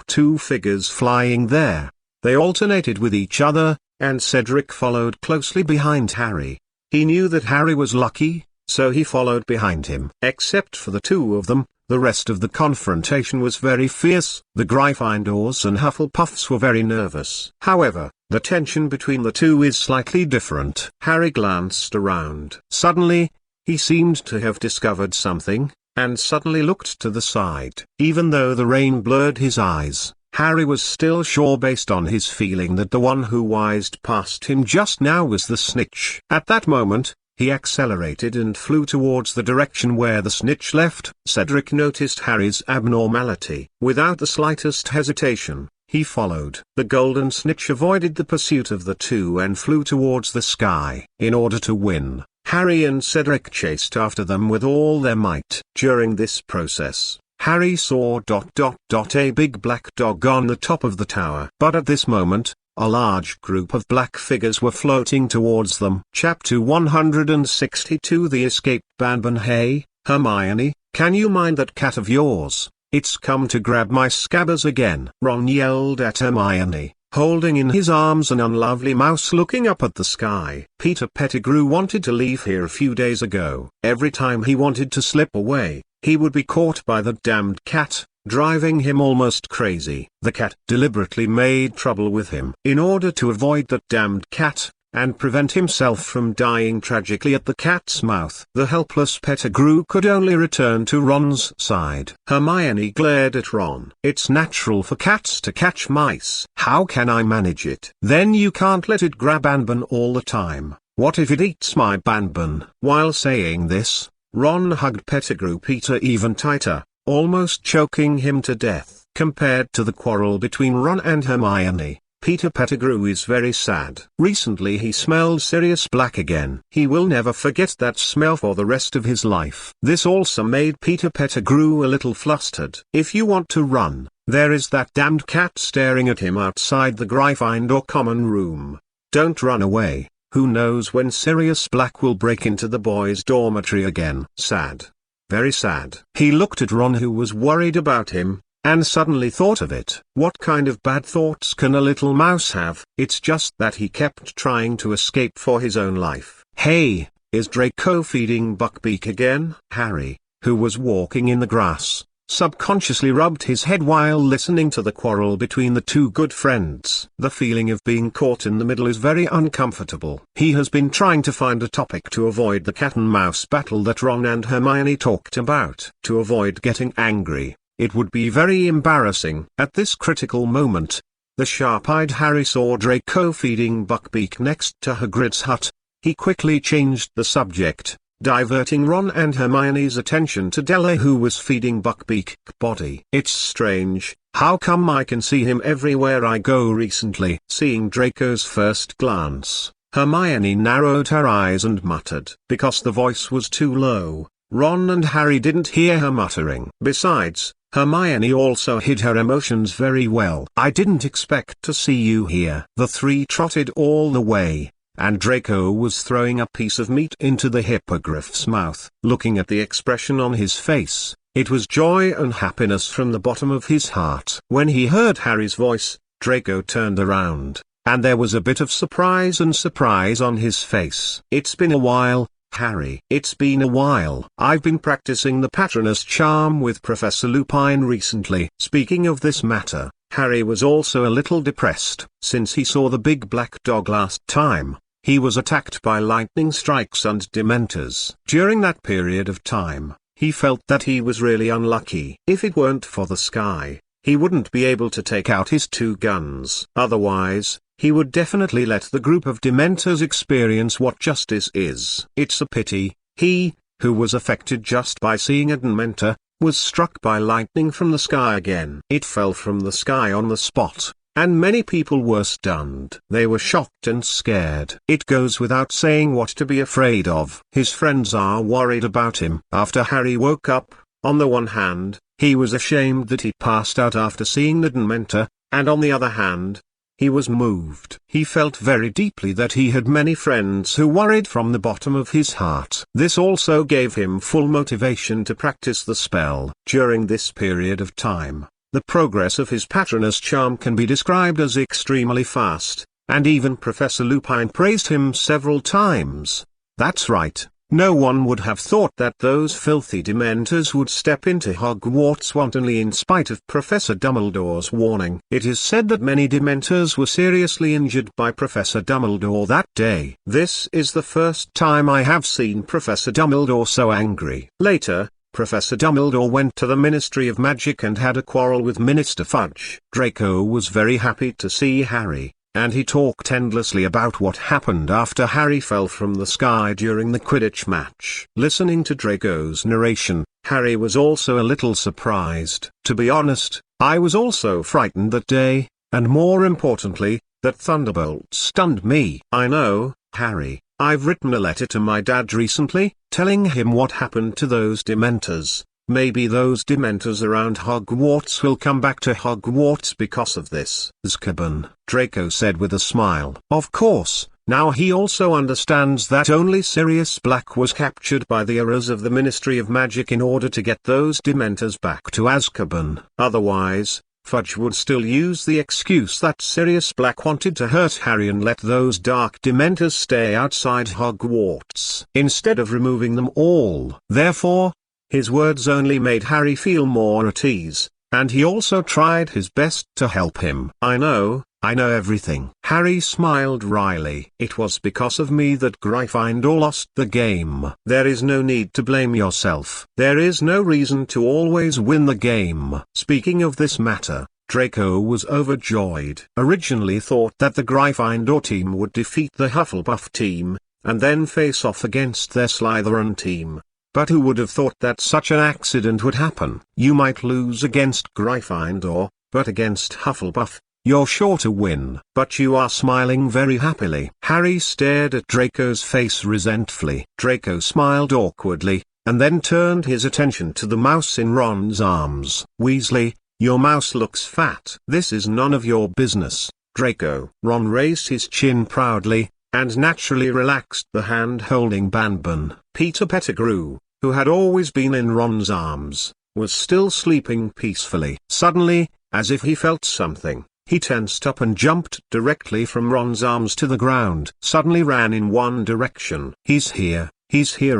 two figures flying there. They alternated with each other, and Cedric followed closely behind Harry. He knew that Harry was lucky, so he followed behind him. Except for the two of them, the rest of the confrontation was very fierce. The Gryffindors and Hufflepuffs were very nervous. However, the tension between the two is slightly different. Harry glanced around. Suddenly, he seemed to have discovered something, and suddenly looked to the side. Even though the rain blurred his eyes, Harry was still sure based on his feeling that the one who whizzed past him just now was the snitch. At that moment, he accelerated and flew towards the direction where the snitch left. Cedric noticed Harry's abnormality. Without the slightest hesitation, he followed. The golden snitch avoided the pursuit of the two and flew towards the sky. In order to win, Harry and Cedric chased after them with all their might. During this process, Harry saw a big black dog on the top of the tower. But at this moment, a large group of black figures were floating towards them. Chapter 162 The Escape. Banban. Hey, Hermione, can you mind that cat of yours? It's come to grab my scabbers again. Ron yelled at Hermione, holding in his arms an unlovely mouse looking up at the sky. Peter Pettigrew wanted to leave here a few days ago. Every time he wanted to slip away, he would be caught by the damned cat, driving him almost crazy. The cat deliberately made trouble with him. In order to avoid that damned cat, and prevent himself from dying tragically at the cat's mouth, the helpless Pettigrew could only return to Ron's side. Hermione glared at Ron. It's natural for cats to catch mice. How can I manage it? Then you can't let it grab Banban all the time. What if it eats my Banban? While saying this, Ron hugged Pettigrew Peter even tighter, almost choking him to death. Compared to the quarrel between Ron and Hermione, Peter Pettigrew is very sad. Recently he smelled Sirius Black again. He will never forget that smell for the rest of his life. This also made Peter Pettigrew a little flustered. If you want to run, there is that damned cat staring at him outside the Gryffindor common room. Don't run away. Who knows when Sirius Black will break into the boys' dormitory again. Sad. Very sad. He looked at Ron, who was worried about him, and suddenly thought of it. What kind of bad thoughts can a little mouse have? It's just that he kept trying to escape for his own life. Hey, is Draco feeding Buckbeak again? Harry, who was walking in the grass, subconsciously rubbed his head while listening to the quarrel between the two good friends. The feeling of being caught in the middle is very uncomfortable. He has been trying to find a topic to avoid the cat and mouse battle that Ron and Hermione talked about. To avoid getting angry, it would be very embarrassing. At this critical moment, the sharp-eyed Harry saw Draco feeding Buckbeak next to Hagrid's hut. He quickly changed the subject, diverting Ron and Hermione's attention to Della, who was feeding Buckbeak body. It's strange, how come I can see him everywhere I go recently? Seeing Draco's first glance, Hermione narrowed her eyes and muttered. Because the voice was too low, Ron and Harry didn't hear her muttering. Besides, Hermione also hid her emotions very well. I didn't expect to see you here. The three trotted all the way, and Draco was throwing a piece of meat into the hippogriff's mouth. Looking at the expression on his face, it was joy and happiness from the bottom of his heart. When he heard Harry's voice, Draco turned around, and there was a bit of surprise on his face. It's been a while, Harry. It's been a while. I've been practicing the Patronus charm with Professor Lupin recently. Speaking of this matter, Harry was also a little depressed. Since he saw the big black dog last time, he was attacked by lightning strikes and dementors. During that period of time, he felt that he was really unlucky. If it weren't for the sky, he wouldn't be able to take out his two guns. Otherwise, he would definitely let the group of dementors experience what justice is. It's a pity, he, who was affected just by seeing a dementor, was struck by lightning from the sky again. It fell from the sky on the spot, and many people were stunned. They were shocked and scared. It goes without saying what to be afraid of. His friends are worried about him. After Harry woke up, on the one hand, he was ashamed that he passed out after seeing the dementor, and on the other hand, he was moved. He felt very deeply that he had many friends who worried from the bottom of his heart. This also gave him full motivation to practice the spell. During this period of time, The progress of his Patronus charm can be described as extremely fast, and even Professor Lupin praised him several times. That's right. No one would have thought that those filthy Dementors would step into Hogwarts wantonly in spite of Professor Dumbledore's warning. It is said that many Dementors were seriously injured by Professor Dumbledore that day. This is the first time I have seen Professor Dumbledore so angry. Later, Professor Dumbledore went to the Ministry of Magic and had a quarrel with Minister Fudge. Draco was very happy to see Harry, and he talked endlessly about what happened after Harry fell from the sky during the Quidditch match. Listening to Draco's narration, Harry was also a little surprised. To be honest, I was also frightened that day, and more importantly, that Thunderbolt stunned me. I know, Harry, I've written a letter to my dad recently, telling him what happened to those Dementors. Maybe those Dementors around Hogwarts will come back to Hogwarts because of this. Azkaban, Draco said with a smile. Of course, now he also understands that only Sirius Black was captured by the errors of the Ministry of Magic in order to get those Dementors back to Azkaban. Otherwise, Fudge would still use the excuse that Sirius Black wanted to hurt Harry and let those dark Dementors stay outside Hogwarts, instead of removing them all. Therefore, his words only made Harry feel more at ease, and he also tried his best to help him. I know everything. Harry smiled wryly. It was because of me that Gryffindor lost the game. There is no need to blame yourself. There is no reason to always win the game. Speaking of this matter, Draco was overjoyed. Originally thought that the Gryffindor team would defeat the Hufflepuff team, and then face off against their Slytherin team. But who would have thought that such an accident would happen? You might lose against Gryffindor, but against Hufflepuff, you're sure to win. But you are smiling very happily. Harry stared at Draco's face resentfully. Draco smiled awkwardly, and then turned his attention to the mouse in Ron's arms. Weasley, your mouse looks fat. This is none of your business, Draco. Ron raised his chin proudly, and naturally relaxed the hand holding Banban. Peter Pettigrew, who had always been in Ron's arms, was still sleeping peacefully. Suddenly, as if he felt something, he tensed up and jumped directly from Ron's arms to the ground. Suddenly ran in one direction. He's here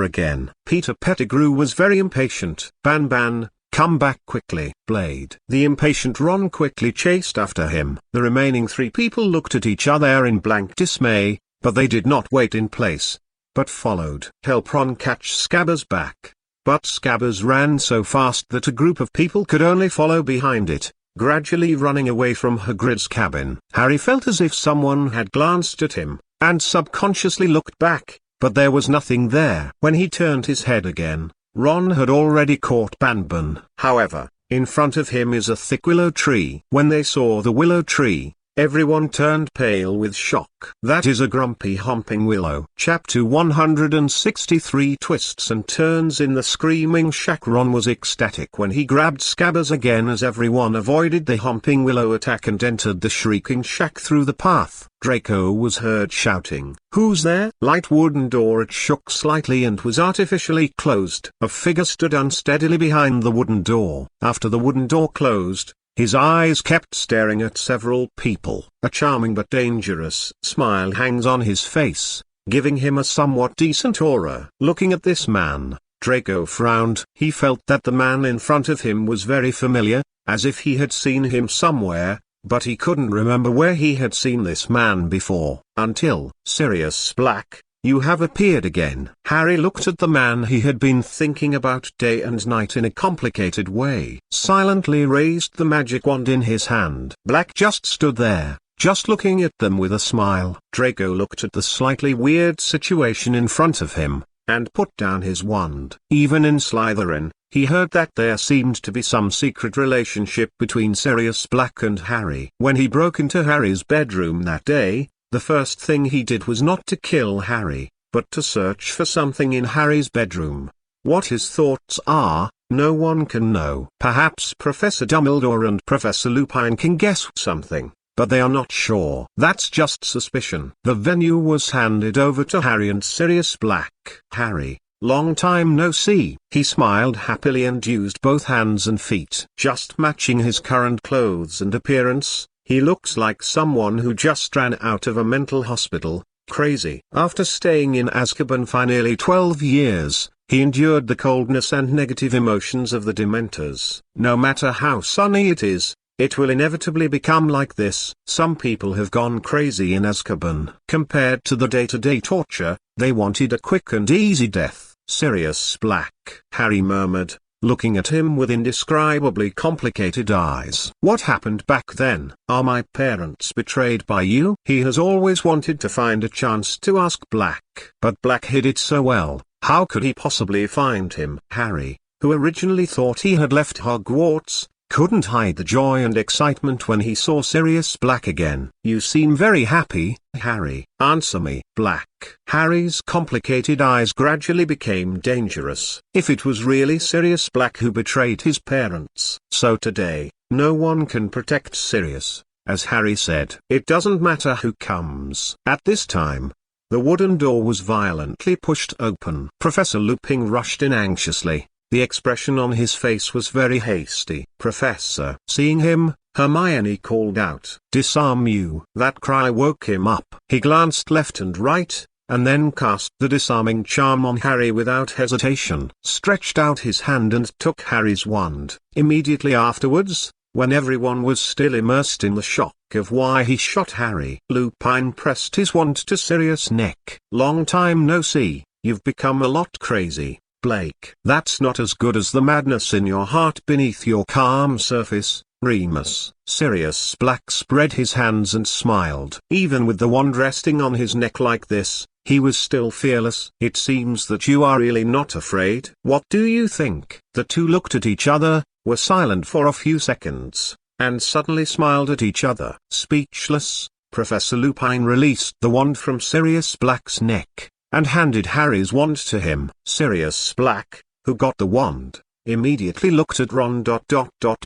again. Peter Pettigrew was very impatient. Banban, come back quickly. Blade. The impatient Ron quickly chased after him. The remaining three people looked at each other in blank dismay, but they did not wait in place, but followed. Help Ron catch Scabbers back. But Scabbers ran so fast that a group of people could only follow behind it, gradually running away from Hagrid's cabin. Harry felt as if someone had glanced at him, and subconsciously looked back, but there was nothing there. When he turned his head again, Ron had already caught Banban. However, in front of him is a thick willow tree. When they saw the willow tree, everyone turned pale with shock. That is a grumpy humping willow. Chapter 163 Twists and Turns in the Screaming Shack. Ron was ecstatic when he grabbed Scabbers again as everyone avoided the humping willow attack and entered the shrieking shack through the path. Draco was heard shouting, "Who's there?" Light wooden door. It shook slightly and was artificially closed. A figure stood unsteadily behind the wooden door. After the wooden door closed, his eyes kept staring at several people. A charming but dangerous smile hangs on his face, giving him a somewhat decent aura. Looking at this man, Draco frowned. He felt that the man in front of him was very familiar, as if he had seen him somewhere, but he couldn't remember where he had seen this man before. Until Sirius Black, you have appeared again. Harry looked at the man he had been thinking about day and night in a complicated way. Silently raised the magic wand in his hand. Black just stood there, just looking at them with a smile. Draco looked at the slightly weird situation in front of him, and put down his wand. Even in Slytherin, he heard that there seemed to be some secret relationship between Sirius Black and Harry. When he broke into Harry's bedroom that day, the first thing he did was not to kill Harry, but to search for something in Harry's bedroom. What his thoughts are, no one can know. Perhaps Professor Dumbledore and Professor Lupin can guess something, but they are not sure. That's just suspicion. The venue was handed over to Harry and Sirius Black. Harry, long time no see." He smiled happily and used both hands and feet. "Just matching his current clothes and appearance, he looks like someone who just ran out of a mental hospital. Crazy." After staying in Azkaban for nearly 12 years, he endured the coldness and negative emotions of the Dementors. No matter how sunny it is, it will inevitably become like this. Some people have gone crazy in Azkaban. Compared to the day-to-day torture, they wanted a quick and easy death. "Sirius Black," Harry murmured, looking at him with indescribably complicated eyes. "What happened back then? Are my parents betrayed by you?" He has always wanted to find a chance to ask Black, but Black hid it so well. How could he possibly find him? Harry, who originally thought he had left Hogwarts, couldn't hide the joy and excitement when he saw Sirius Black again. "You seem very happy, Harry. Answer me." Black. Harry's complicated eyes gradually became dangerous. If it was really Sirius Black who betrayed his parents, so today, no one can protect Sirius, as Harry said. "It doesn't matter who comes." At this time, the wooden door was violently pushed open. Professor Lupin rushed in anxiously. The expression on his face was very hasty. "Professor." Seeing him, Hermione called out, "Disarm you." That cry woke him up. He glanced left and right, and then cast the disarming charm on Harry without hesitation. Stretched out his hand and took Harry's wand. Immediately afterwards, when everyone was still immersed in the shock of why he shot Harry, Lupin pressed his wand to Sirius' neck. "Long time no see, you've become a lot crazy, Blake." "That's not as good as the madness in your heart beneath your calm surface, Remus." Sirius Black spread his hands and smiled. Even with the wand resting on his neck like this, he was still fearless. "It seems that you are really not afraid. What do you think?" The two looked at each other, were silent for a few seconds, and suddenly smiled at each other. Speechless, Professor Lupin released the wand from Sirius Black's neck, and handed Harry's wand to him. Sirius Black, who got the wand, immediately looked at Ron.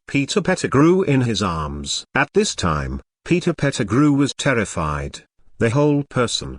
Peter Pettigrew in his arms. At this time, Peter Pettigrew was terrified. The whole person.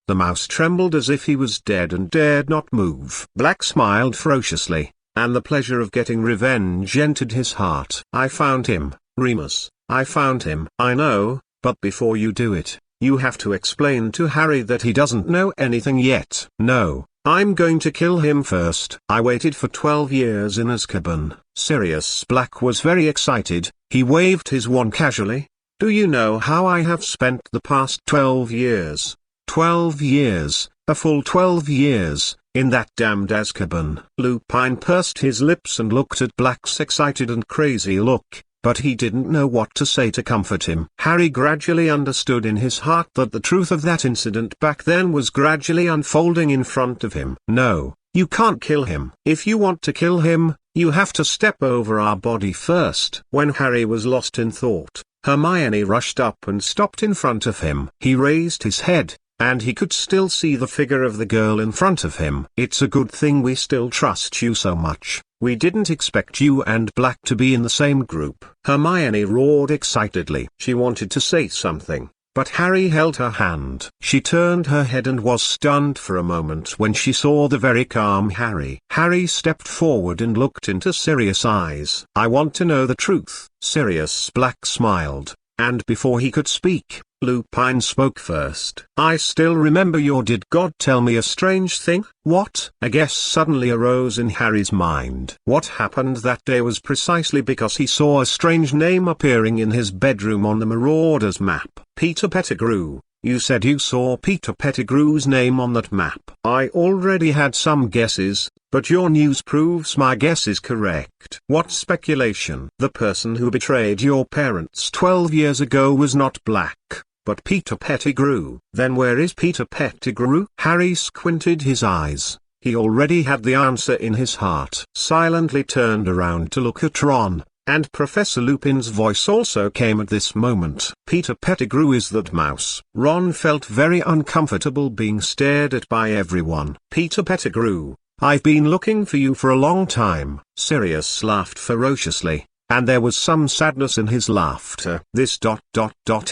The mouse trembled as if he was dead and dared not move. Black smiled ferociously, and the pleasure of getting revenge entered his heart. "I found him, Remus. I found him." "I know, but before you do it, you have to explain to Harry that he doesn't know anything yet." "No, I'm going to kill him first." "I waited for 12 years in Azkaban." Sirius Black was very excited. He waved his wand casually. "Do you know how I have spent the past 12 years? 12 years, a full 12 years, in that damned Azkaban." Lupin pursed his lips and looked at Black's excited and crazy look, but he didn't know what to say to comfort him. Harry gradually understood in his heart that the truth of that incident back then was gradually unfolding in front of him. "No, you can't kill him. If you want to kill him, you have to step over our body first." When Harry was lost in thought, Hermione rushed up and stopped in front of him. He raised his head, and he could still see the figure of the girl in front of him. "It's a good thing we still trust you so much. We didn't expect you and Black to be in the same group." Hermione roared excitedly. She wanted to say something, but Harry held her hand. She turned her head and was stunned for a moment when she saw the very calm Harry. Harry stepped forward and looked into Sirius' eyes. "I want to know the truth." Sirius Black smiled, and before he could speak, Lupin spoke first. "I still remember your did God tell me a strange thing?" "What?" A guess suddenly arose in Harry's mind. What happened that day was precisely because he saw a strange name appearing in his bedroom on the Marauders map. "Peter Pettigrew. You said you saw Peter Pettigrew's name on that map." "I already had some guesses, but your news proves my guess is correct." "What speculation?" "The person who betrayed your parents 12 years ago was not Black, but Peter Pettigrew." "Then where is Peter Pettigrew?" Harry squinted his eyes. He already had the answer in his heart. Silently turned around to look at Ron, and Professor Lupin's voice also came at this moment. "Peter Pettigrew is that mouse." Ron felt very uncomfortable being stared at by everyone. "Peter Pettigrew, I've been looking for you for a long time." Sirius laughed ferociously. and there was some sadness in his laughter.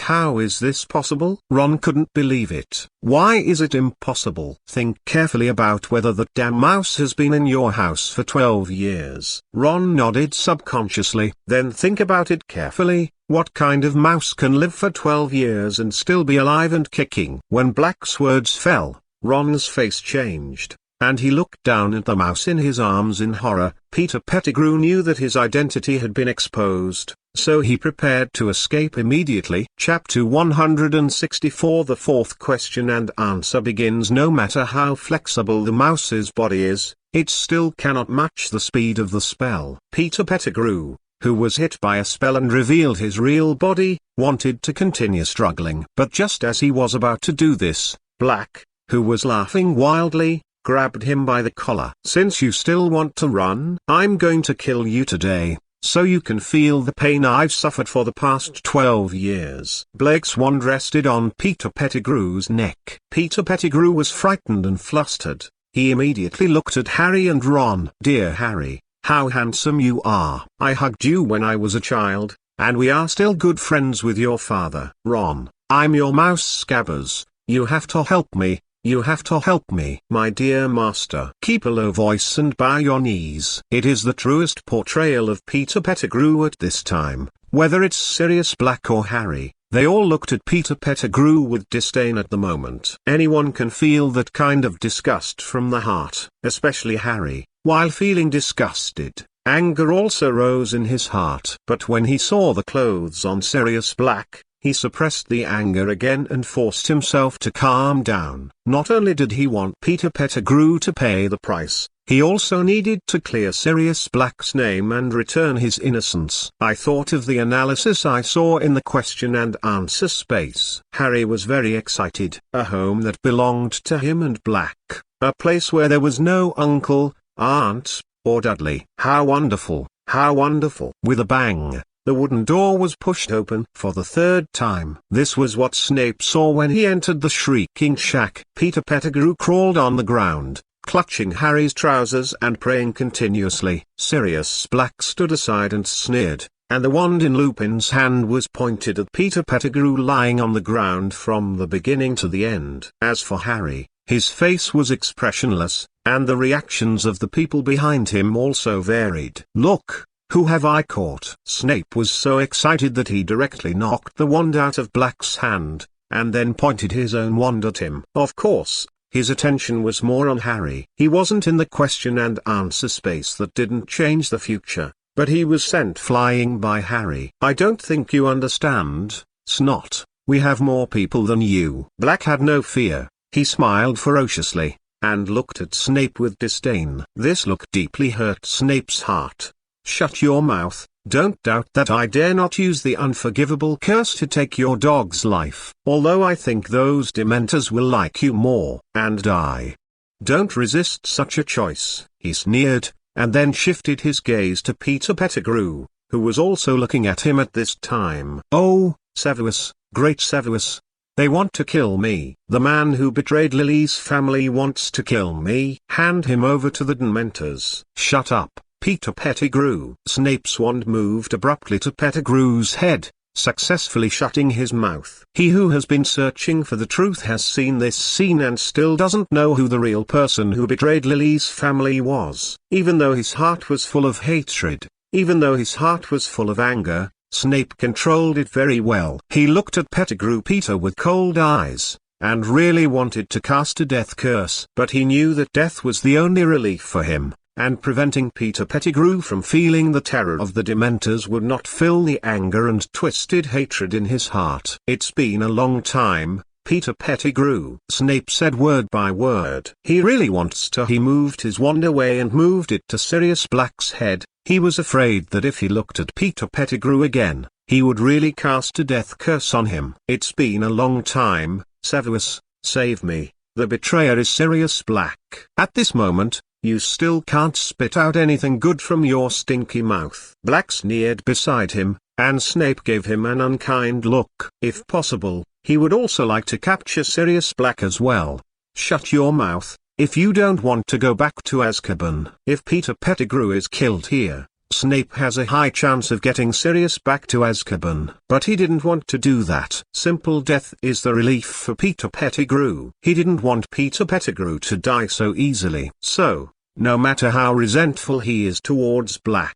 How is this possible? Ron couldn't believe it. Why is it impossible? Think carefully about whether that damn mouse has been in your house for 12 years. Ron nodded subconsciously. Then think about it carefully. What kind of mouse can live for 12 years and still be alive and kicking? When Black's words fell, Ron's face changed, and he looked down at the mouse in his arms in horror. Peter Pettigrew knew that his identity had been exposed, so he prepared to escape immediately. Chapter 164. The fourth question and answer begins. No matter how flexible the mouse's body is, it still cannot match the speed of the spell. Peter Pettigrew, who was hit by a spell and revealed his real body, wanted to continue struggling. But just as he was about to do this, Black, who was laughing wildly, grabbed him by the collar. Since you still want to run, I'm going to kill you today, so you can feel the pain I've suffered for the past 12 years. Blake's wand rested on Peter Pettigrew's neck. Peter Pettigrew was frightened and flustered. He immediately looked at Harry and Ron. Dear Harry, how handsome you are. I hugged you when I was a child, and we are still good friends with your father. Ron, I'm your mouse Scabbers. You have to help me. You have to help me. My dear master. Keep a low voice and bow your knees. It is the truest portrayal of Peter Pettigrew at this time. Whether it's Sirius Black or Harry, they all looked at Peter Pettigrew with disdain at the moment. Anyone can feel that kind of disgust from the heart, especially Harry. While feeling disgusted, anger also rose in his heart. But when he saw the clothes on Sirius Black, he suppressed the anger again and forced himself to calm down. Not only did he want Peter Pettigrew to pay the price, he also needed to clear Sirius Black's name and return his innocence. I thought of the analysis I saw in the question and answer space. Harry was very excited. A home that belonged to him and Black. A place where there was no uncle, aunt, or Dudley. How wonderful, how wonderful. With a bang, the wooden door was pushed open for the third time. This was what Snape saw when he entered the Shrieking Shack. Peter Pettigrew crawled on the ground, clutching Harry's trousers and praying continuously. Sirius Black stood aside and sneered, and the wand in Lupin's hand was pointed at Peter Pettigrew lying on the ground from the beginning to the end. As for Harry, his face was expressionless, and the reactions of the people behind him also varied. Look! Who have I caught? Snape was so excited that he directly knocked the wand out of Black's hand, and then pointed his own wand at him. Of course, his attention was more on Harry. He wasn't in the question and answer space. That didn't change the future, but he was sent flying by Harry. I don't think you understand, Snot. We have more people than you. Black had no fear. He smiled ferociously, and looked at Snape with disdain. This look deeply hurt Snape's heart. Shut your mouth. Don't doubt that I dare not use the unforgivable curse to take your dog's life. Although I think those Dementors will like you more and die. Don't resist such a choice. He sneered, and then shifted his gaze to Peter Pettigrew, who was also looking at him at this time. Oh, Severus, great Severus. They want to kill me. The man who betrayed Lily's family wants to kill me. Hand him over to the Dementors. Shut up, Peter Pettigrew. Snape's wand moved abruptly to Pettigrew's head, successfully shutting his mouth. He who has been searching for the truth has seen this scene and still doesn't know who the real person who betrayed Lily's family was. Even though his heart was full of hatred, even though his heart was full of anger, Snape controlled it very well. He looked at Pettigrew Peter with cold eyes, and really wanted to cast a death curse. But he knew that death was the only relief for him, and preventing Peter Pettigrew from feeling the terror of the Dementors would not fill the anger and twisted hatred in his heart. It's been a long time, Peter Pettigrew. Snape said word by word. He really wants to. He moved his wand away and moved it to Sirius Black's head. He was afraid that if he looked at Peter Pettigrew again, he would really cast a death curse on him. It's been a long time, Severus, save me. The betrayer is Sirius Black. At this moment, you still can't spit out anything good from your stinky mouth. Black sneered beside him, and Snape gave him an unkind look. If possible, he would also like to capture Sirius Black as well. Shut your mouth, if you don't want to go back to Azkaban. If Peter Pettigrew is killed here, Snape has a high chance of getting Sirius back to Azkaban. But he didn't want to do that. Simple death is the relief for Peter Pettigrew. He didn't want Peter Pettigrew to die so easily. So, no matter how resentful he is towards Black,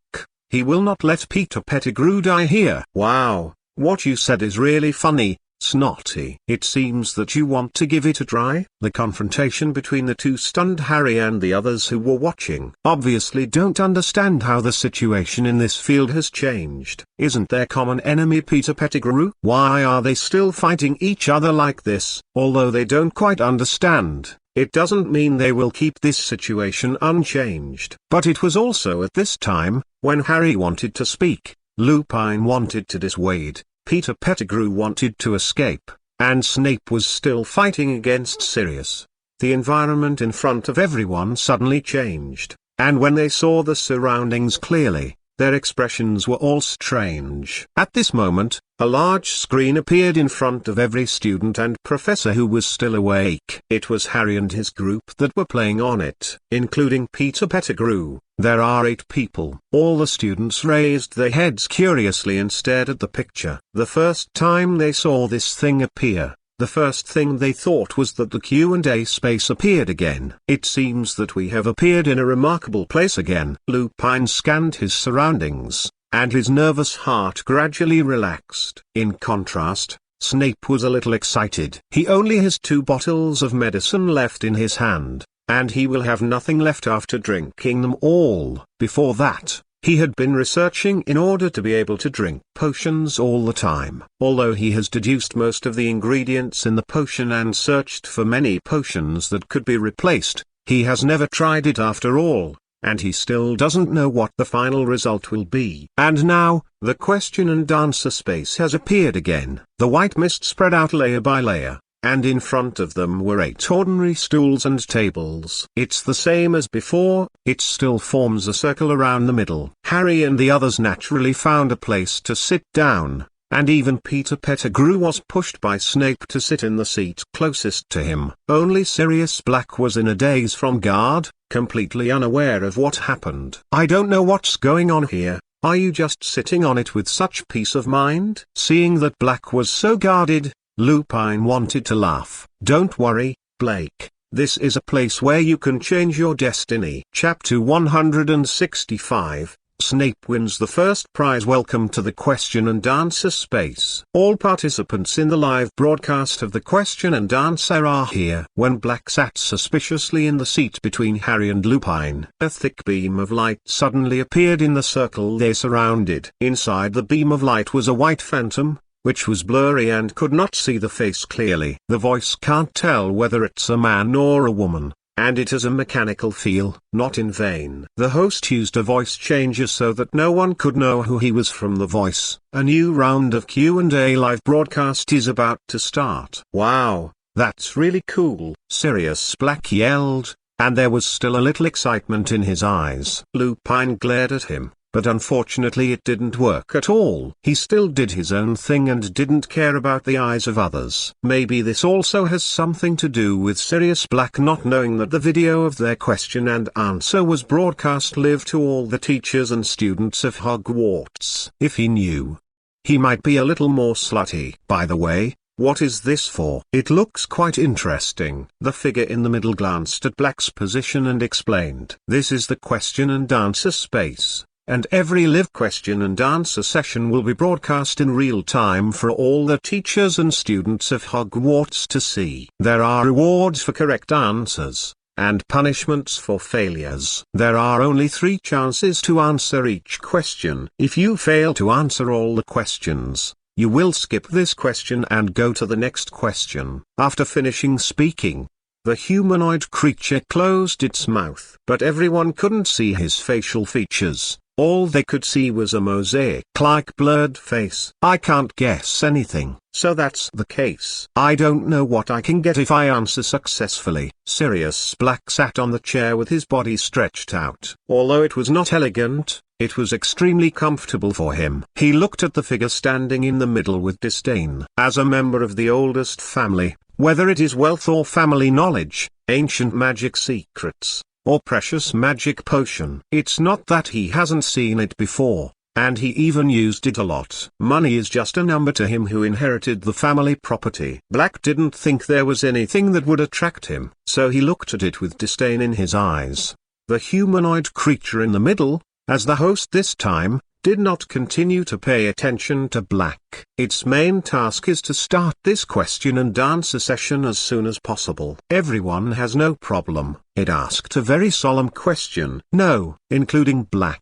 he will not let Peter Pettigrew die here. Wow, what you said is really funny, Snotty. It seems that you want to give it a try. The confrontation between the two stunned Harry and the others who were watching. Obviously don't understand how the situation in this field has changed. Isn't their common enemy Peter Pettigrew? Why are they still fighting each other like this? Although they don't quite understand, it doesn't mean they will keep this situation unchanged. But it was also at this time, when Harry wanted to speak, Lupin wanted to dissuade, Peter Pettigrew wanted to escape, and Snape was still fighting against Sirius. The environment in front of everyone suddenly changed, and when they saw the surroundings clearly, their expressions were all strange. At this moment, a large screen appeared in front of every student and professor who was still awake. It was Harry and his group that were playing on it, including Peter Pettigrew. There are 8 people. All the students raised their heads curiously and stared at the picture. The first time they saw this thing appear, the first thing they thought was that the Q and A space appeared again. It seems that we have appeared in a remarkable place again. Lupin scanned his surroundings, and his nervous heart gradually relaxed. In contrast, Snape was a little excited. He only has 2 bottles of medicine left in his hand, and he will have nothing left after drinking them all. Before that, he had been researching in order to be able to drink potions all the time. Although he has deduced most of the ingredients in the potion and searched for many potions that could be replaced, he has never tried it after all, and he still doesn't know what the final result will be. And now, the question and answer space has appeared again. The white mist spread out layer by layer, and in front of them were 8 ordinary stools and tables. It's the same as before, it still forms a circle around the middle. Harry and the others naturally found a place to sit down, and even Peter Pettigrew was pushed by Snape to sit in the seat closest to him. Only Sirius Black was in a daze from guard, completely unaware of what happened. I don't know what's going on here. Are you just sitting on it with such peace of mind? Seeing that Black was so guarded, Lupin wanted to laugh. Don't worry, Blake, this is a place where you can change your destiny. Chapter 165, Snape wins the first prize. Welcome to the question and answer space. All participants in the live broadcast of the question and answer are here. When Black sat suspiciously in the seat between Harry and Lupin, a thick beam of light suddenly appeared in the circle they surrounded. Inside the beam of light was a white phantom, which was blurry and could not see the face clearly. The voice can't tell whether it's a man or a woman, and it has a mechanical feel. Not in vain. The host used a voice changer so that no one could know who he was from the voice. A new round of Q and A live broadcast is about to start. Wow, that's really cool, Sirius Black yelled, and there was still a little excitement in his eyes. Lupin glared at him, but unfortunately it didn't work at all. He still did his own thing and didn't care about the eyes of others. Maybe this also has something to do with Sirius Black not knowing that the video of their question and answer was broadcast live to all the teachers and students of Hogwarts. If he knew, he might be a little more slutty. By the way, what is this for? It looks quite interesting. The figure in the middle glanced at Black's position and explained. This is the question and answer space, and every live question and answer session will be broadcast in real time for all the teachers and students of Hogwarts to see. There are rewards for correct answers, and punishments for failures. There are only 3 chances to answer each question. If you fail to answer all the questions, you will skip this question and go to the next question. After finishing speaking, the humanoid creature closed its mouth. But everyone couldn't see his facial features. All they could see was a mosaic-like blurred face. I can't guess anything. So that's the case. I don't know what I can get if I answer successfully. Sirius Black sat on the chair with his body stretched out. Although it was not elegant, it was extremely comfortable for him. He looked at the figure standing in the middle with disdain. As a member of the oldest family, whether it is wealth or family knowledge, ancient magic secrets, or precious magic potion. It's not that he hasn't seen it before, and he even used it a lot. Money is just a number to him who inherited the family property. Black didn't think there was anything that would attract him, so he looked at it with disdain in his eyes. The humanoid creature in the middle, as the host this time, did not continue to pay attention to Black. Its main task is to start this question and answer session as soon as possible. Everyone has no problem. It asked a very solemn question. No, including Black.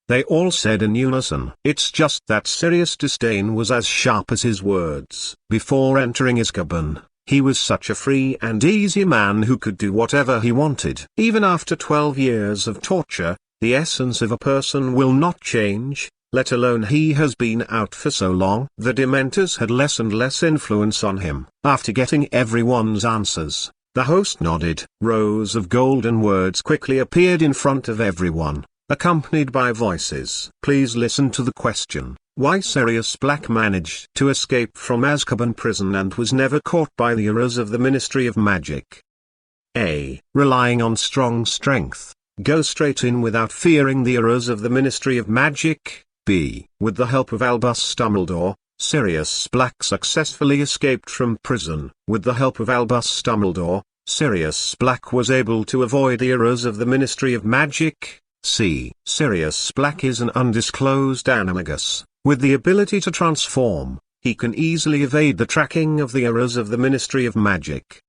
They all said in unison. It's just that Sirius' disdain was as sharp as his words. Before entering Azkaban, he was such a free and easy man who could do whatever he wanted. Even after 12 years of torture, the essence of a person will not change, let alone he has been out for so long. The Dementors had less and less influence on him. After getting everyone's answers, the host nodded. Rows of golden words quickly appeared in front of everyone, accompanied by voices. Please listen to the question. Why Sirius Black managed to escape from Azkaban prison and was never caught by the errors of the Ministry of Magic. A. Relying on strong strength. Go straight in without fearing the errors of the Ministry of Magic. B. With the help of Albus Dumbledore, Sirius Black successfully escaped from prison. With the help of Albus Dumbledore, Sirius Black was able to avoid the errors of the Ministry of Magic. C. Sirius Black is an undisclosed animagus. With the ability to transform, he can easily evade the tracking of the errors of the Ministry of Magic.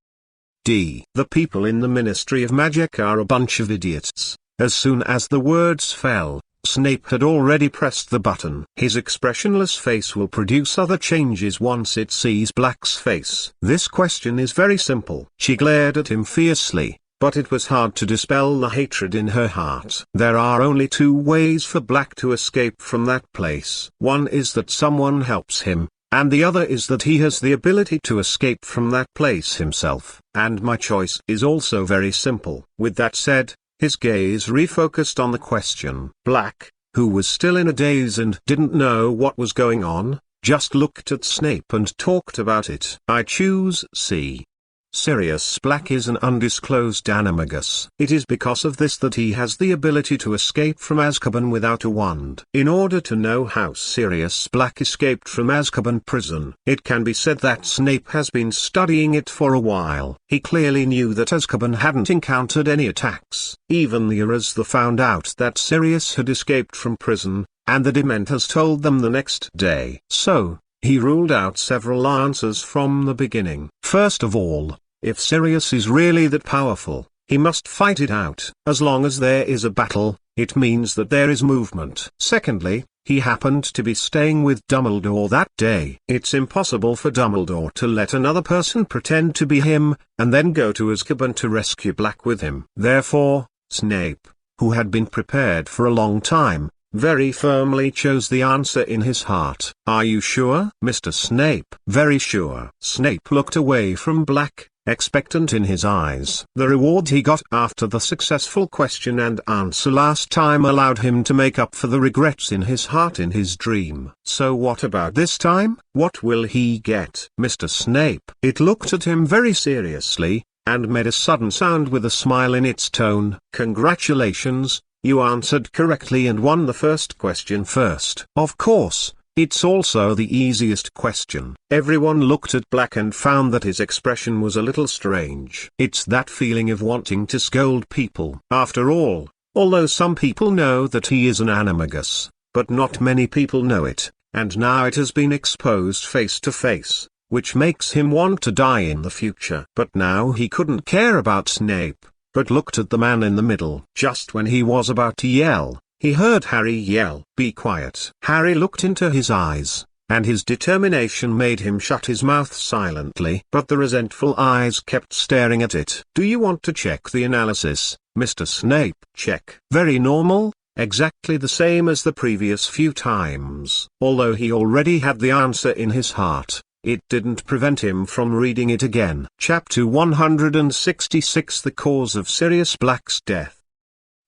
D. The people in the Ministry of Magic are a bunch of idiots. As soon as the words fell, Snape had already pressed the button. His expressionless face will produce other changes once it sees Black's face. This question is very simple. She glared at him fiercely, but it was hard to dispel the hatred in her heart. There are only two ways for Black to escape from that place. One is that someone helps him, and the other is that he has the ability to escape from that place himself. And my choice is also very simple. With that said, his gaze refocused on the question. Black, who was still in a daze and didn't know what was going on, just looked at Snape and talked about it. I choose C. Sirius Black is an undisclosed animagus. It is because of this that he has the ability to escape from Azkaban without a wand. In order to know how Sirius Black escaped from Azkaban prison, it can be said that Snape has been studying it for a while. He clearly knew that Azkaban hadn't encountered any attacks. Even the Erasmus found out that Sirius had escaped from prison, and the Dementors told them the next day. So, he ruled out several answers from the beginning. First of all, if Sirius is really that powerful, he must fight it out. As long as there is a battle, it means that there is movement. Secondly, he happened to be staying with Dumbledore that day. It's impossible for Dumbledore to let another person pretend to be him, and then go to Azkaban to rescue Black with him. Therefore, Snape, who had been prepared for a long time, very firmly chose the answer in his heart. Are you sure, Mr. Snape? Very sure. Snape looked away from Black, expectant in his eyes. The reward he got after the successful question and answer last time allowed him to make up for the regrets in his heart in his dream. So what about this time? What will he get? Mr. Snape. It looked at him very seriously, and made a sudden sound with a smile in its tone. Congratulations. You answered correctly and won the first question first. Of course, it's also the easiest question. Everyone looked at Black and found that his expression was a little strange. It's that feeling of wanting to scold people. After all, although some people know that he is an animagus, but not many people know it, and now it has been exposed face to face, which makes him want to die in the future. But now he couldn't care about Snape, but looked at the man in the middle. Just when he was about to yell, he heard Harry yell, "Be quiet." Harry looked into his eyes, and his determination made him shut his mouth silently. But the resentful eyes kept staring at it. Do you want to check the analysis, Mr. Snape? Check. Very normal, exactly the same as the previous few times. Although he already had the answer in his heart, it didn't prevent him from reading it again. Chapter 166 The Cause of Sirius Black's Death.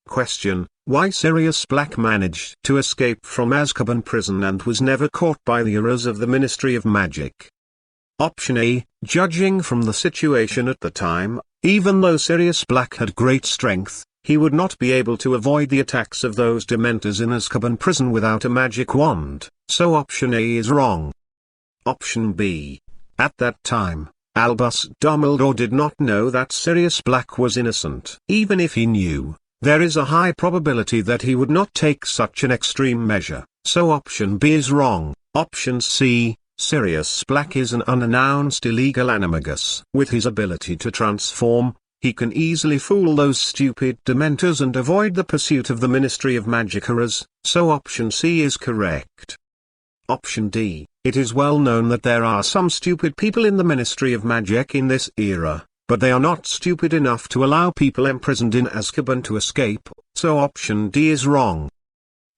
Question: Why Sirius Black managed to escape from Azkaban prison and was never caught by the errors of the Ministry of Magic? Option A: Judging from the situation at the time, even though Sirius Black had great strength, he would not be able to avoid the attacks of those Dementors in Azkaban prison without a magic wand, so option A is wrong. Option B. At that time, Albus Dumbledore did not know that Sirius Black was innocent. Even if he knew, there is a high probability that he would not take such an extreme measure, so option B is wrong. Option C. Sirius Black is an unannounced illegal animagus. With his ability to transform, he can easily fool those stupid Dementors and avoid the pursuit of the Ministry of Magicaras, so option C is correct. Option D. It is well known that there are some stupid people in the Ministry of Magic in this era, but they are not stupid enough to allow people imprisoned in Azkaban to escape, so option D is wrong.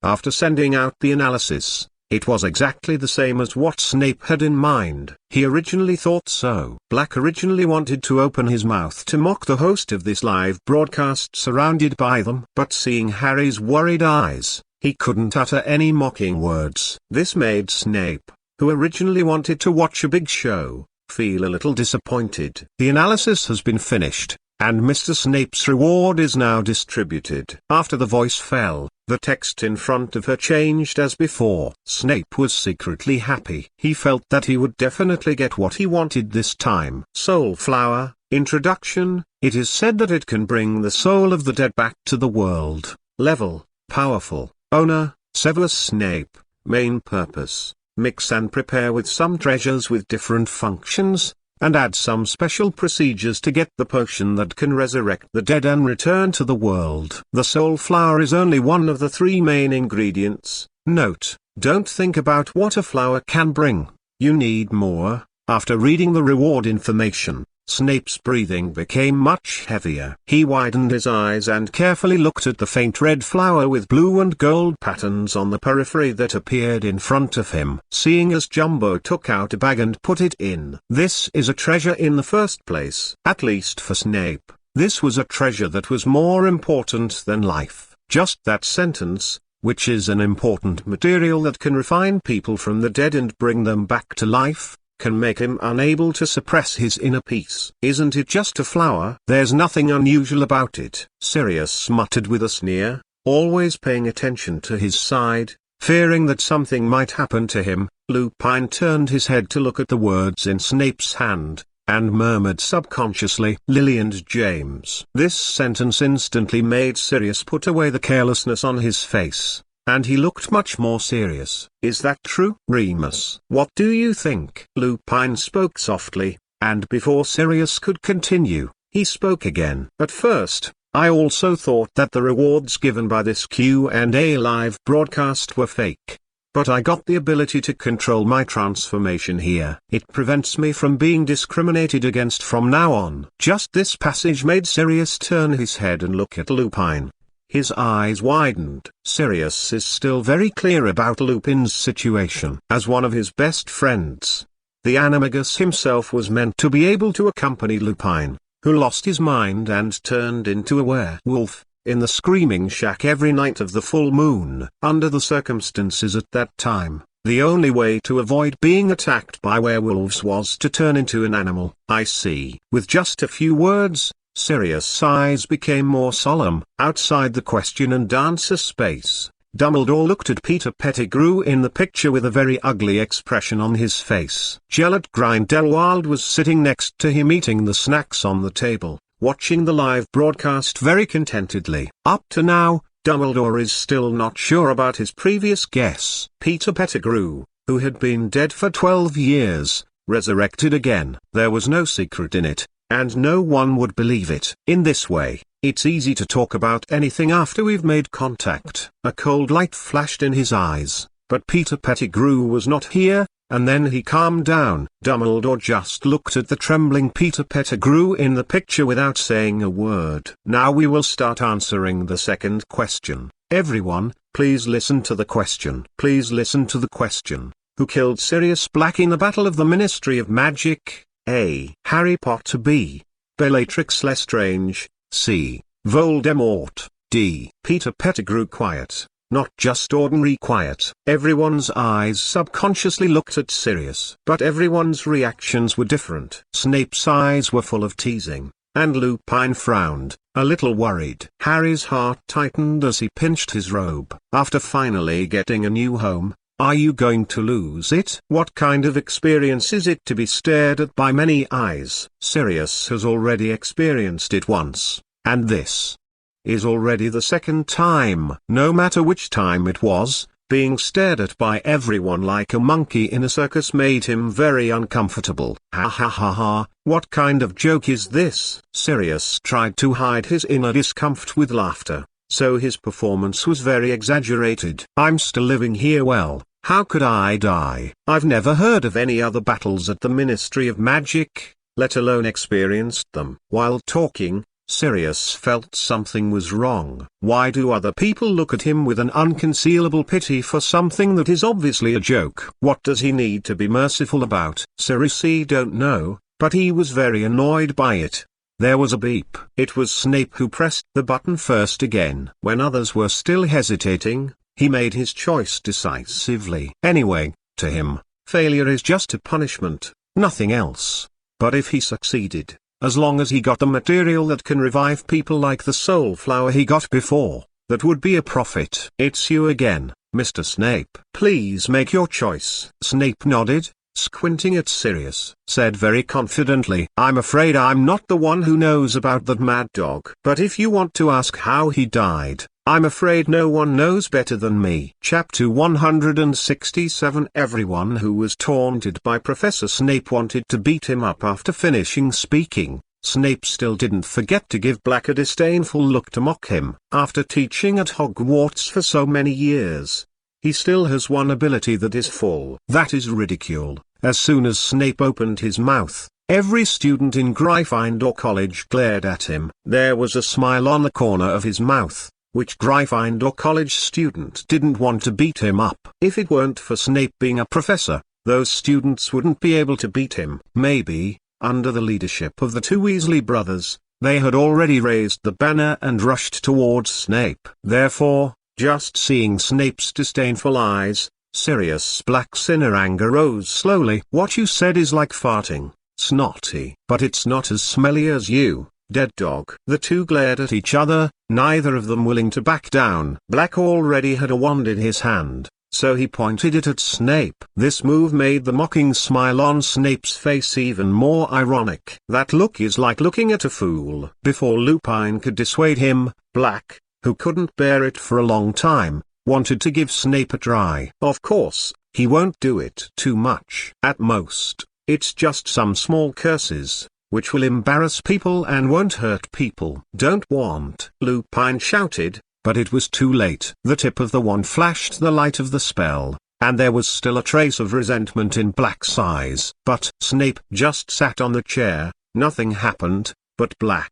After sending out the analysis, it was exactly the same as what Snape had in mind. He originally thought so. Black originally wanted to open his mouth to mock the host of this live broadcast surrounded by them, but seeing Harry's worried eyes, he couldn't utter any mocking words. This made Snape, who originally wanted to watch a big show, feel a little disappointed. The analysis has been finished, and Mr. Snape's reward is now distributed. After the voice fell, the text in front of her changed as before. Snape was secretly happy. He felt that he would definitely get what he wanted this time. Soul Flower, Introduction. It is said that it can bring the soul of the dead back to the world. Level, Powerful. Owner, Severus Snape. Main purpose, mix and prepare with some treasures with different functions, and add some special procedures to get the potion that can resurrect the dead and return to the world. The soul flower is only one of the 3 main ingredients. Note, don't think about what a flower can bring, you need more. After reading the reward information, Snape's breathing became much heavier. He widened his eyes and carefully looked at the faint red flower with blue and gold patterns on the periphery that appeared in front of him. Seeing as Jumbo took out a bag and put it in. This is a treasure in the first place. At least for Snape, this was a treasure that was more important than life. Just that sentence, which is an important material that can refine people from the dead and bring them back to life, can make him unable to suppress his inner peace. Isn't it just a flower? There's nothing unusual about it. Sirius muttered with a sneer, always paying attention to his side, fearing that something might happen to him. Lupin turned his head to look at the words in Snape's hand, and murmured subconsciously, Lily and James. This sentence instantly made Sirius put away the carelessness on his face, and he looked much more serious. Is that true? Remus, what do you think? Lupin spoke softly, and before Sirius could continue, he spoke again. At first, I also thought that the rewards given by this Q and A live broadcast were fake. But I got the ability to control my transformation here. It prevents me from being discriminated against from now on. Just this passage made Sirius turn his head and look at Lupin. His eyes widened. Sirius is still very clear about Lupin's situation. As one of his best friends, the Animagus himself was meant to be able to accompany Lupin, who lost his mind and turned into a werewolf, in the Screaming Shack every night of the full moon. Under the circumstances at that time, the only way to avoid being attacked by werewolves was to turn into an animal. I see. With just a few words, Sirius' eyes became more solemn. Outside the question and answer space, Dumbledore looked at Peter Pettigrew in the picture with a very ugly expression on his face. Gellert Grindelwald was sitting next to him eating the snacks on the table, watching the live broadcast very contentedly. Up to now, Dumbledore is still not sure about his previous guess. Peter Pettigrew, who had been dead for 12 years, resurrected again. There was no secret in it, and no one would believe it. In this way, it's easy to talk about anything after we've made contact. A cold light flashed in his eyes, but Peter Pettigrew was not here, and then he calmed down. Dumbledore just looked at the trembling Peter Pettigrew in the picture without saying a word. Now we will start answering the second question. Everyone, please listen to the question. Please listen to the question. Who killed Sirius Black in the Battle of the Ministry of Magic? A. Harry Potter. B. Bellatrix Lestrange. C. Voldemort. D. Peter Pettigrew. Quiet, not just ordinary quiet. Everyone's eyes subconsciously looked at Sirius, but everyone's reactions were different. Snape's eyes were full of teasing. and Lupin frowned, a little worried. Harry's heart tightened as he pinched his robe. After finally getting a new home, are you going to lose it? What kind of experience is it to be stared at by many eyes? Sirius has already experienced it once, and this is already the second time. No matter which time it was, being stared at by everyone like a monkey in a circus made him very uncomfortable. Ha ha ha ha, what kind of joke is this? Sirius tried to hide his inner discomfort with laughter, so his performance was very exaggerated. I'm still living here. Well, how could I die? I've never heard of any other battles at the Ministry of Magic, let alone experienced them. While talking, Sirius felt something was wrong. Why do other people look at him with an unconcealable pity for something that is obviously a joke? What does he need to be merciful about? Sirius don't know, but he was very annoyed by it. There was a beep. It was Snape who pressed the button first again. When others were still hesitating, he made his choice decisively. Anyway, to him, failure is just a punishment, nothing else. But if he succeeded, as long as he got the material that can revive people like the soul flower he got before, that would be a profit. It's you again, Mr. Snape. Please make your choice. Snape nodded, squinting at Sirius, said very confidently, I'm afraid I'm not the one who knows about that mad dog. But if you want to ask how he died, I'm afraid no one knows better than me. Chapter 167. Everyone who was taunted by Professor Snape wanted to beat him up. After finishing speaking, Snape still didn't forget to give Black a disdainful look to mock him. After teaching at Hogwarts for so many years, he still has one ability that is full. That is ridicule. As soon as Snape opened his mouth, every student in Gryffindor College glared at him. There was a smile on the corner of his mouth, which Gryffindor College student didn't want to beat him up. If it weren't for Snape being a professor, those students wouldn't be able to beat him. Maybe, under the leadership of the two Weasley brothers, they had already raised the banner and rushed towards Snape. Therefore, just seeing Snape's disdainful eyes, Sirius Black's inner anger rose slowly. What you said is like farting, snotty. But it's not as smelly as you, dead dog. The two glared at each other, neither of them willing to back down. Black already had a wand in his hand, so he pointed it at Snape. This move made the mocking smile on Snape's face even more ironic. That look is like looking at a fool. Before Lupin could dissuade him, Black, who couldn't bear it for a long time, wanted to give Snape a try. Of course, he won't do it too much. At most, it's just some small curses, which will embarrass people and won't hurt people. Don't want, Lupin shouted, but it was too late. The tip of the wand flashed the light of the spell, and there was still a trace of resentment in Black's eyes. But Snape just sat on the chair, nothing happened, but Black,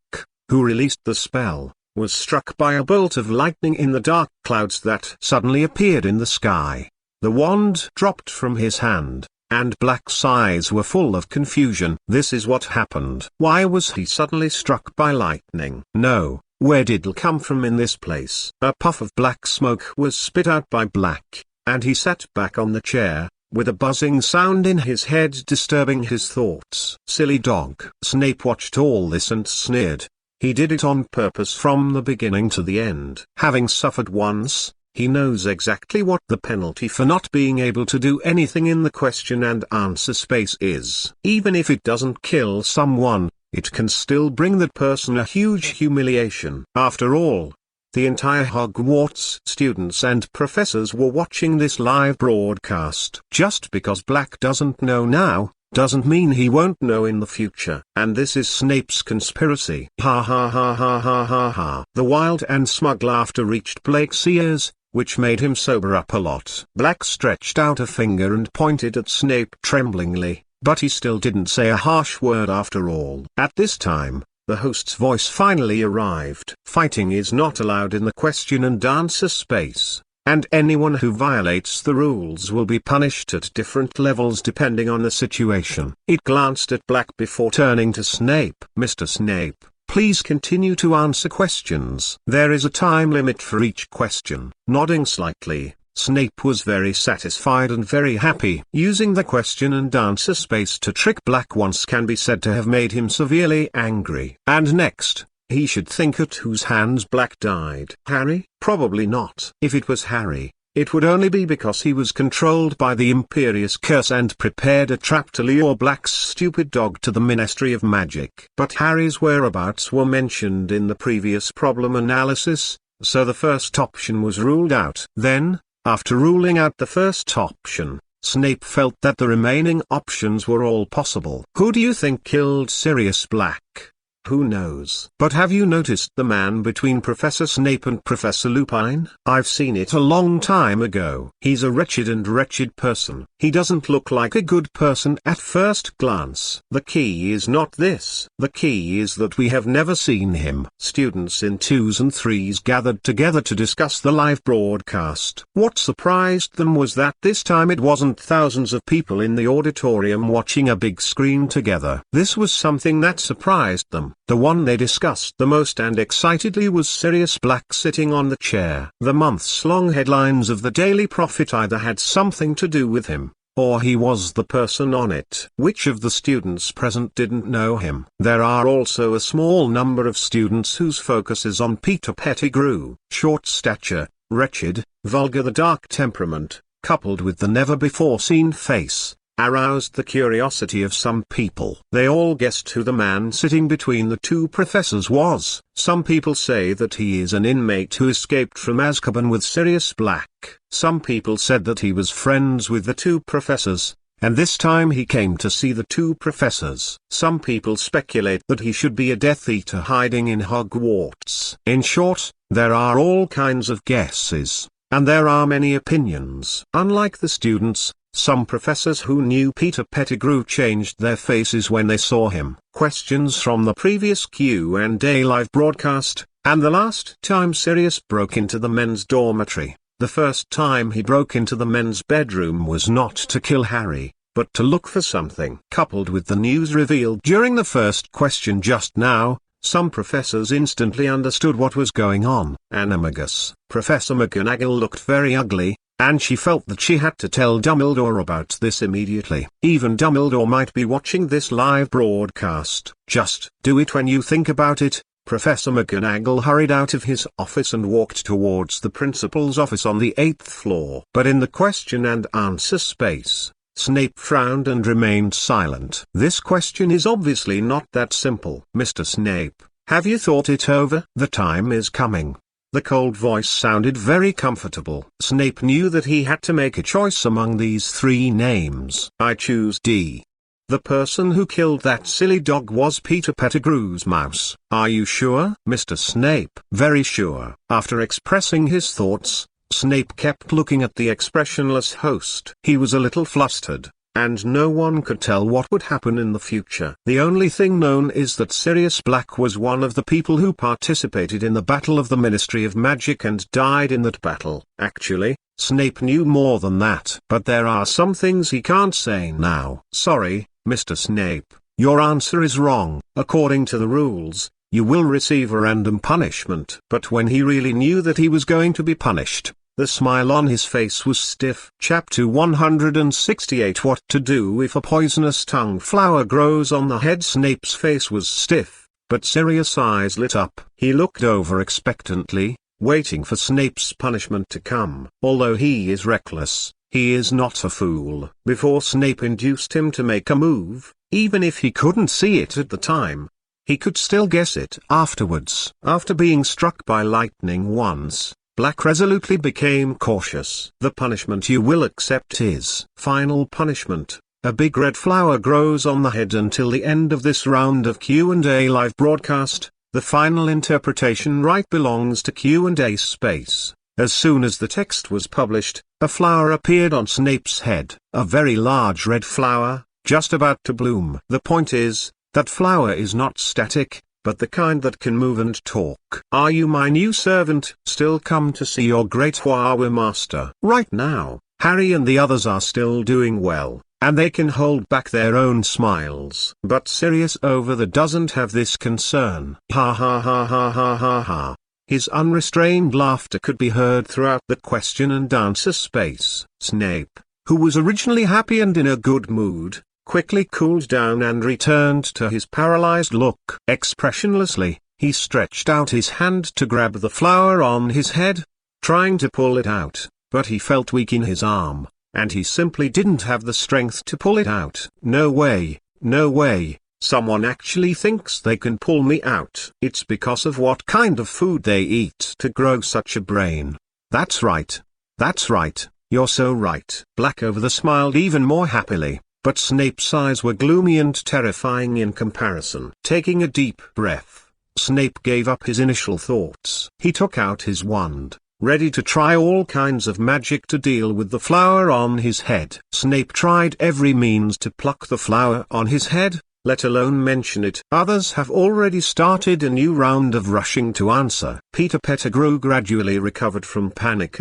who released the spell, was struck by a bolt of lightning in the dark clouds that suddenly appeared in the sky. The wand dropped from his hand, and Black's eyes were full of confusion. This is what happened. Why was he suddenly struck by lightning? No, where did it come from in this place? A puff of black smoke was spit out by Black, and he sat back on the chair, with a buzzing sound in his head disturbing his thoughts. Silly dog. Snape watched all this and sneered. He did it on purpose from the beginning to the end. Having suffered once, he knows exactly what the penalty for not being able to do anything in the question and answer space is. Even if it doesn't kill someone, it can still bring that person a huge humiliation. After all, the entire Hogwarts students and professors were watching this live broadcast. Just because Black doesn't know now, doesn't mean he won't know in the future. And this is Snape's conspiracy. Ha ha ha ha ha ha ha. The wild and smug laughter reached Blake's ears, which made him sober up a lot. Black stretched out a finger and pointed at Snape tremblingly, but he still didn't say a harsh word after all. At this time, the host's voice finally arrived. Fighting is not allowed in the question and answer space, and anyone who violates the rules will be punished at different levels depending on the situation. It glanced at Black before turning to Snape. Mr. Snape, please continue to answer questions. There is a time limit for each question. Nodding slightly, Snape was very satisfied and very happy. Using the question and answer space to trick Black once can be said to have made him severely angry. And next, he should think at whose hands Black died. Harry? Probably not. If it was Harry, it would only be because he was controlled by the imperious curse and prepared a trap to lure Black's stupid dog to the Ministry of Magic. But Harry's whereabouts were mentioned in the previous problem analysis, so the first option was ruled out. Then, after ruling out the first option, Snape felt that the remaining options were all possible. Who do you think killed Sirius Black? Who knows? But have you noticed the man between Professor Snape and Professor Lupin? I've seen it a long time ago. He's a wretched person. He doesn't look like a good person at first glance. The key is not this. The key is that we have never seen him. Students in 2s and 3s gathered together to discuss the live broadcast. What surprised them was that this time it wasn't thousands of people in the auditorium watching a big screen together. This was something that surprised them. The one they discussed the most and excitedly was Sirius Black sitting on the chair. The months-long headlines of the Daily Prophet either had something to do with him, or he was the person on it. Which of the students present didn't know him? There are also a small number of students whose focus is on Peter Pettigrew. Short stature, wretched, vulgar, the dark temperament, coupled with the never-before-seen face, aroused the curiosity of some people. They all guessed who the man sitting between the two professors was. Some people say that he is an inmate who escaped from Azkaban with Sirius Black. Some people said that he was friends with the two professors, and this time he came to see the two professors. Some people speculate that he should be a Death Eater hiding in Hogwarts. In short, there are all kinds of guesses, and there are many opinions. Unlike the students, some professors who knew Peter Pettigrew changed their faces when they saw him. Questions from the previous Q and A live broadcast, and the last time Sirius broke into the men's dormitory. The first time he broke into the men's bedroom was not to kill Harry, but to look for something. Coupled with the news revealed during the first question just now, some professors instantly understood what was going on. Animagus. Professor McGonagall looked very ugly, and she felt that she had to tell Dumbledore about this immediately. Even Dumbledore might be watching this live broadcast. Just do it when you think about it. Professor McGonagall hurried out of his office and walked towards the principal's office on the 8th floor. But in the question and answer space, Snape frowned and remained silent. This question is obviously not that simple. Mr. Snape, have you thought it over? The time is coming. The cold voice sounded very comfortable. Snape knew that he had to make a choice among these three names. I choose D. The person who killed that silly dog was Peter Pettigrew's mouse. Are you sure, Mr. Snape? Very sure. After expressing his thoughts, Snape kept looking at the expressionless host. He was a little flustered, and no one could tell what would happen in the future. The only thing known is that Sirius Black was one of the people who participated in the Battle of the Ministry of Magic and died in that battle. Actually, Snape knew more than that. But there are some things he can't say now. Sorry, Mr. Snape, your answer is wrong. According to the rules, you will receive a random punishment. But when he really knew that he was going to be punished, the smile on his face was stiff. Chapter 168 What to do if a poisonous tongue flower grows on the head? Snape's face was stiff, but Sirius' eyes lit up. He looked over expectantly, waiting for Snape's punishment to come. Although he is reckless, he is not a fool. Before Snape induced him to make a move, even if he couldn't see it at the time, he could still guess it afterwards. After being struck by lightning once, Black resolutely became cautious. The punishment you will accept is final punishment. A big red flower grows on the head until the end of this round of Q and A live broadcast. The final interpretation right belongs to Q and A space. As soon as the text was published, a flower appeared on Snape's head. A very large red flower, just about to bloom. The point is, that flower is not static, but the kind that can move and talk. Are you my new servant? Still come to see your great Huawei master? Right now, Harry and the others are still doing well, and they can hold back their own smiles. But Sirius over there doesn't have this concern. Ha ha ha ha ha ha ha. His unrestrained laughter could be heard throughout the question and answer space. Snape, who was originally happy and in a good mood, quickly cooled down and returned to his paralyzed look. Expressionlessly, he stretched out his hand to grab the flower on his head, trying to pull it out, but he felt weak in his arm, and he simply didn't have the strength to pull it out. No way, no way, someone actually thinks they can pull me out. It's because of what kind of food they eat to grow such a brain. That's right. That's right, you're so right. Blackover smiled even more happily, but Snape's eyes were gloomy and terrifying in comparison. Taking a deep breath, Snape gave up his initial thoughts. He took out his wand, ready to try all kinds of magic to deal with the flower on his head. Snape tried every means to pluck the flower on his head, let alone mention it. Others have already started a new round of rushing to answer. Peter Pettigrew gradually recovered from panic,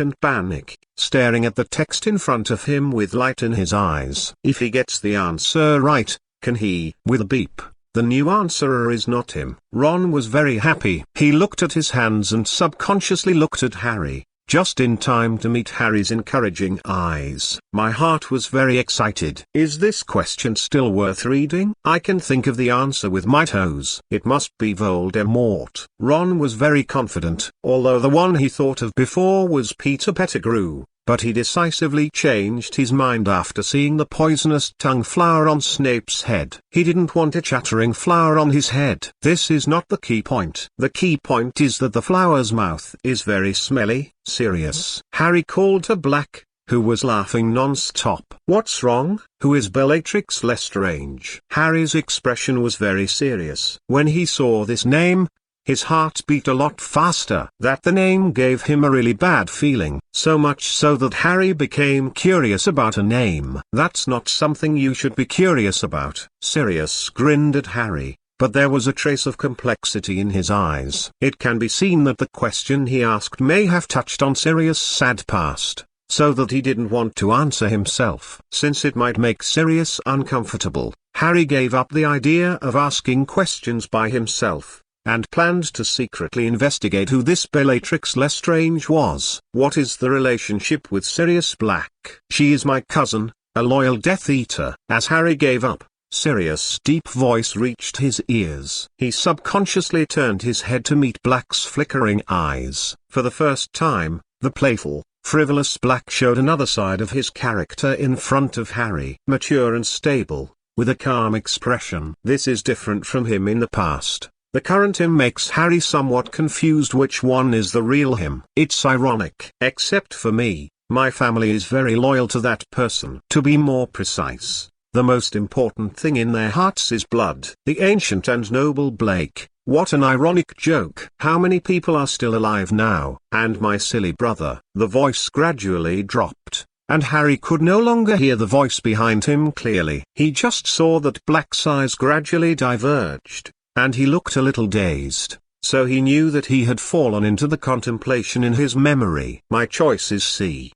staring at the text in front of him with light in his eyes. If he gets the answer right, can he? With a beep, the new answerer is not him. Ron was very happy. He looked at his hands and subconsciously looked at Harry, just in time to meet Harry's encouraging eyes. My heart was very excited. Is this question still worth reading? I can think of the answer with my toes. It must be Voldemort. Ron was very confident, although the one he thought of before was Peter Pettigrew. But he decisively changed his mind after seeing the poisonous tongue flower on Snape's head. He didn't want a chattering flower on his head. This is not the key point. The key point is that the flower's mouth is very smelly. Sirius, Harry called to Black, who was laughing non-stop. What's wrong? Who is Bellatrix Lestrange? Harry's expression was very serious. When he saw this name, his heart beat a lot faster. That the name gave him a really bad feeling, so much so that Harry became curious about a name. That's not something you should be curious about. Sirius grinned at Harry, but there was a trace of complexity in his eyes. It can be seen that the question he asked may have touched on Sirius' sad past, so that he didn't want to answer himself. Since it might make Sirius uncomfortable, Harry gave up the idea of asking questions by himself, and planned to secretly investigate who this Bellatrix Lestrange was. What is the relationship with Sirius Black? She is my cousin, a loyal Death Eater. As Harry gave up, Sirius' deep voice reached his ears. He subconsciously turned his head to meet Black's flickering eyes. For the first time, the playful, frivolous Black showed another side of his character in front of Harry. Mature and stable, with a calm expression. This is different from him in the past. The current him makes Harry somewhat confused which one is the real him. It's ironic. Except for me, my family is very loyal to that person. To be more precise, the most important thing in their hearts is blood. The ancient and noble Blake, what an ironic joke. How many people are still alive now? And my silly brother. The voice gradually dropped, and Harry could no longer hear the voice behind him clearly. He just saw that Black's eyes gradually diverged, and he looked a little dazed, so he knew that he had fallen into the contemplation in his memory. My choice is C.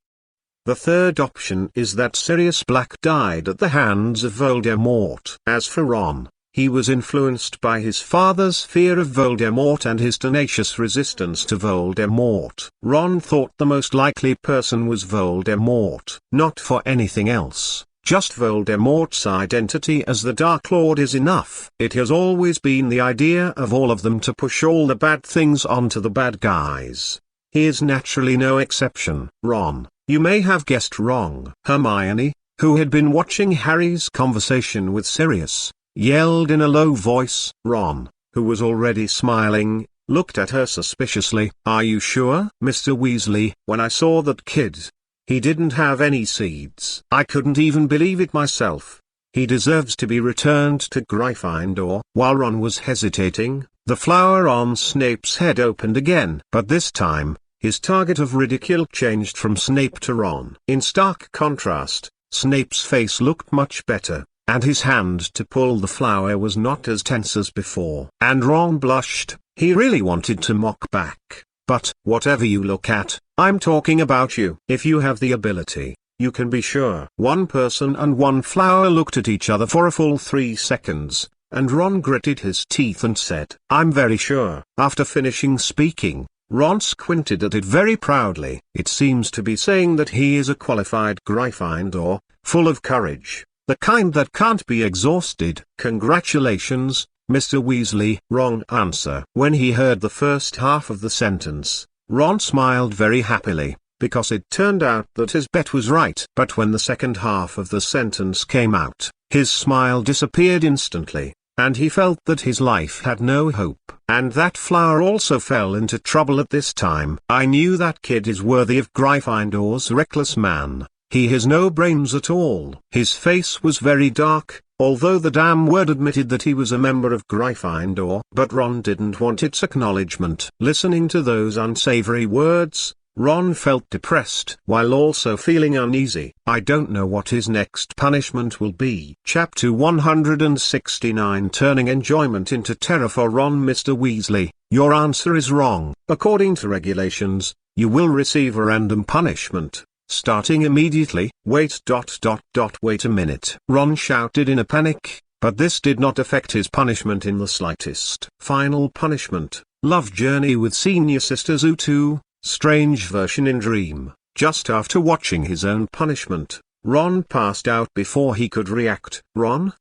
The third option is that Sirius Black died at the hands of Voldemort. As for Ron, he was influenced by his father's fear of Voldemort and his tenacious resistance to Voldemort. Ron thought the most likely person was Voldemort. Not for anything else. Just Voldemort's identity as the Dark Lord is enough. It has always been the idea of all of them to push all the bad things onto the bad guys. He is naturally no exception. Ron, you may have guessed wrong. Hermione, who had been watching Harry's conversation with Sirius, yelled in a low voice. Ron, who was already smiling, looked at her suspiciously. Are you sure, Mr. Weasley? When I saw that kid, he didn't have any seeds. I couldn't even believe it myself. He deserves to be returned to Gryffindor. While Ron was hesitating, the flower on Snape's head opened again. But this time, his target of ridicule changed from Snape to Ron. In stark contrast, Snape's face looked much better, and his hand to pull the flower was not as tense as before. And Ron blushed. He really wanted to mock back. But, whatever you look at, I'm talking about you. If you have the ability, you can be sure. One person and one flower looked at each other for a full 3 seconds, and Ron gritted his teeth and said, I'm very sure. After finishing speaking, Ron squinted at it very proudly. It seems to be saying that he is a qualified Gryffindor, full of courage, the kind that can't be exhausted. Congratulations, Mr. Weasley. Wrong answer. When he heard the first half of the sentence, Ron smiled very happily, because it turned out that his bet was right. But when the second half of the sentence came out, his smile disappeared instantly, and he felt that his life had no hope. And that flower also fell into trouble at this time. I knew that kid is worthy of Gryffindor's reckless man. He has no brains at all. His face was very dark, although the damn word admitted that he was a member of Gryffindor. But Ron didn't want its acknowledgement. Listening to those unsavory words, Ron felt depressed while also feeling uneasy. I don't know what his next punishment will be. Chapter 169, Turning Enjoyment into Terror for Ron. Mr. Weasley, your answer is wrong. According to regulations, you will receive a random punishment, starting immediately. Wait a minute. Ron shouted in a panic, but this did not affect his punishment in the slightest. Final punishment, love journey with senior sisters U2. Strange version in dream. Just after watching his own punishment, Ron passed out before he could react. Ron.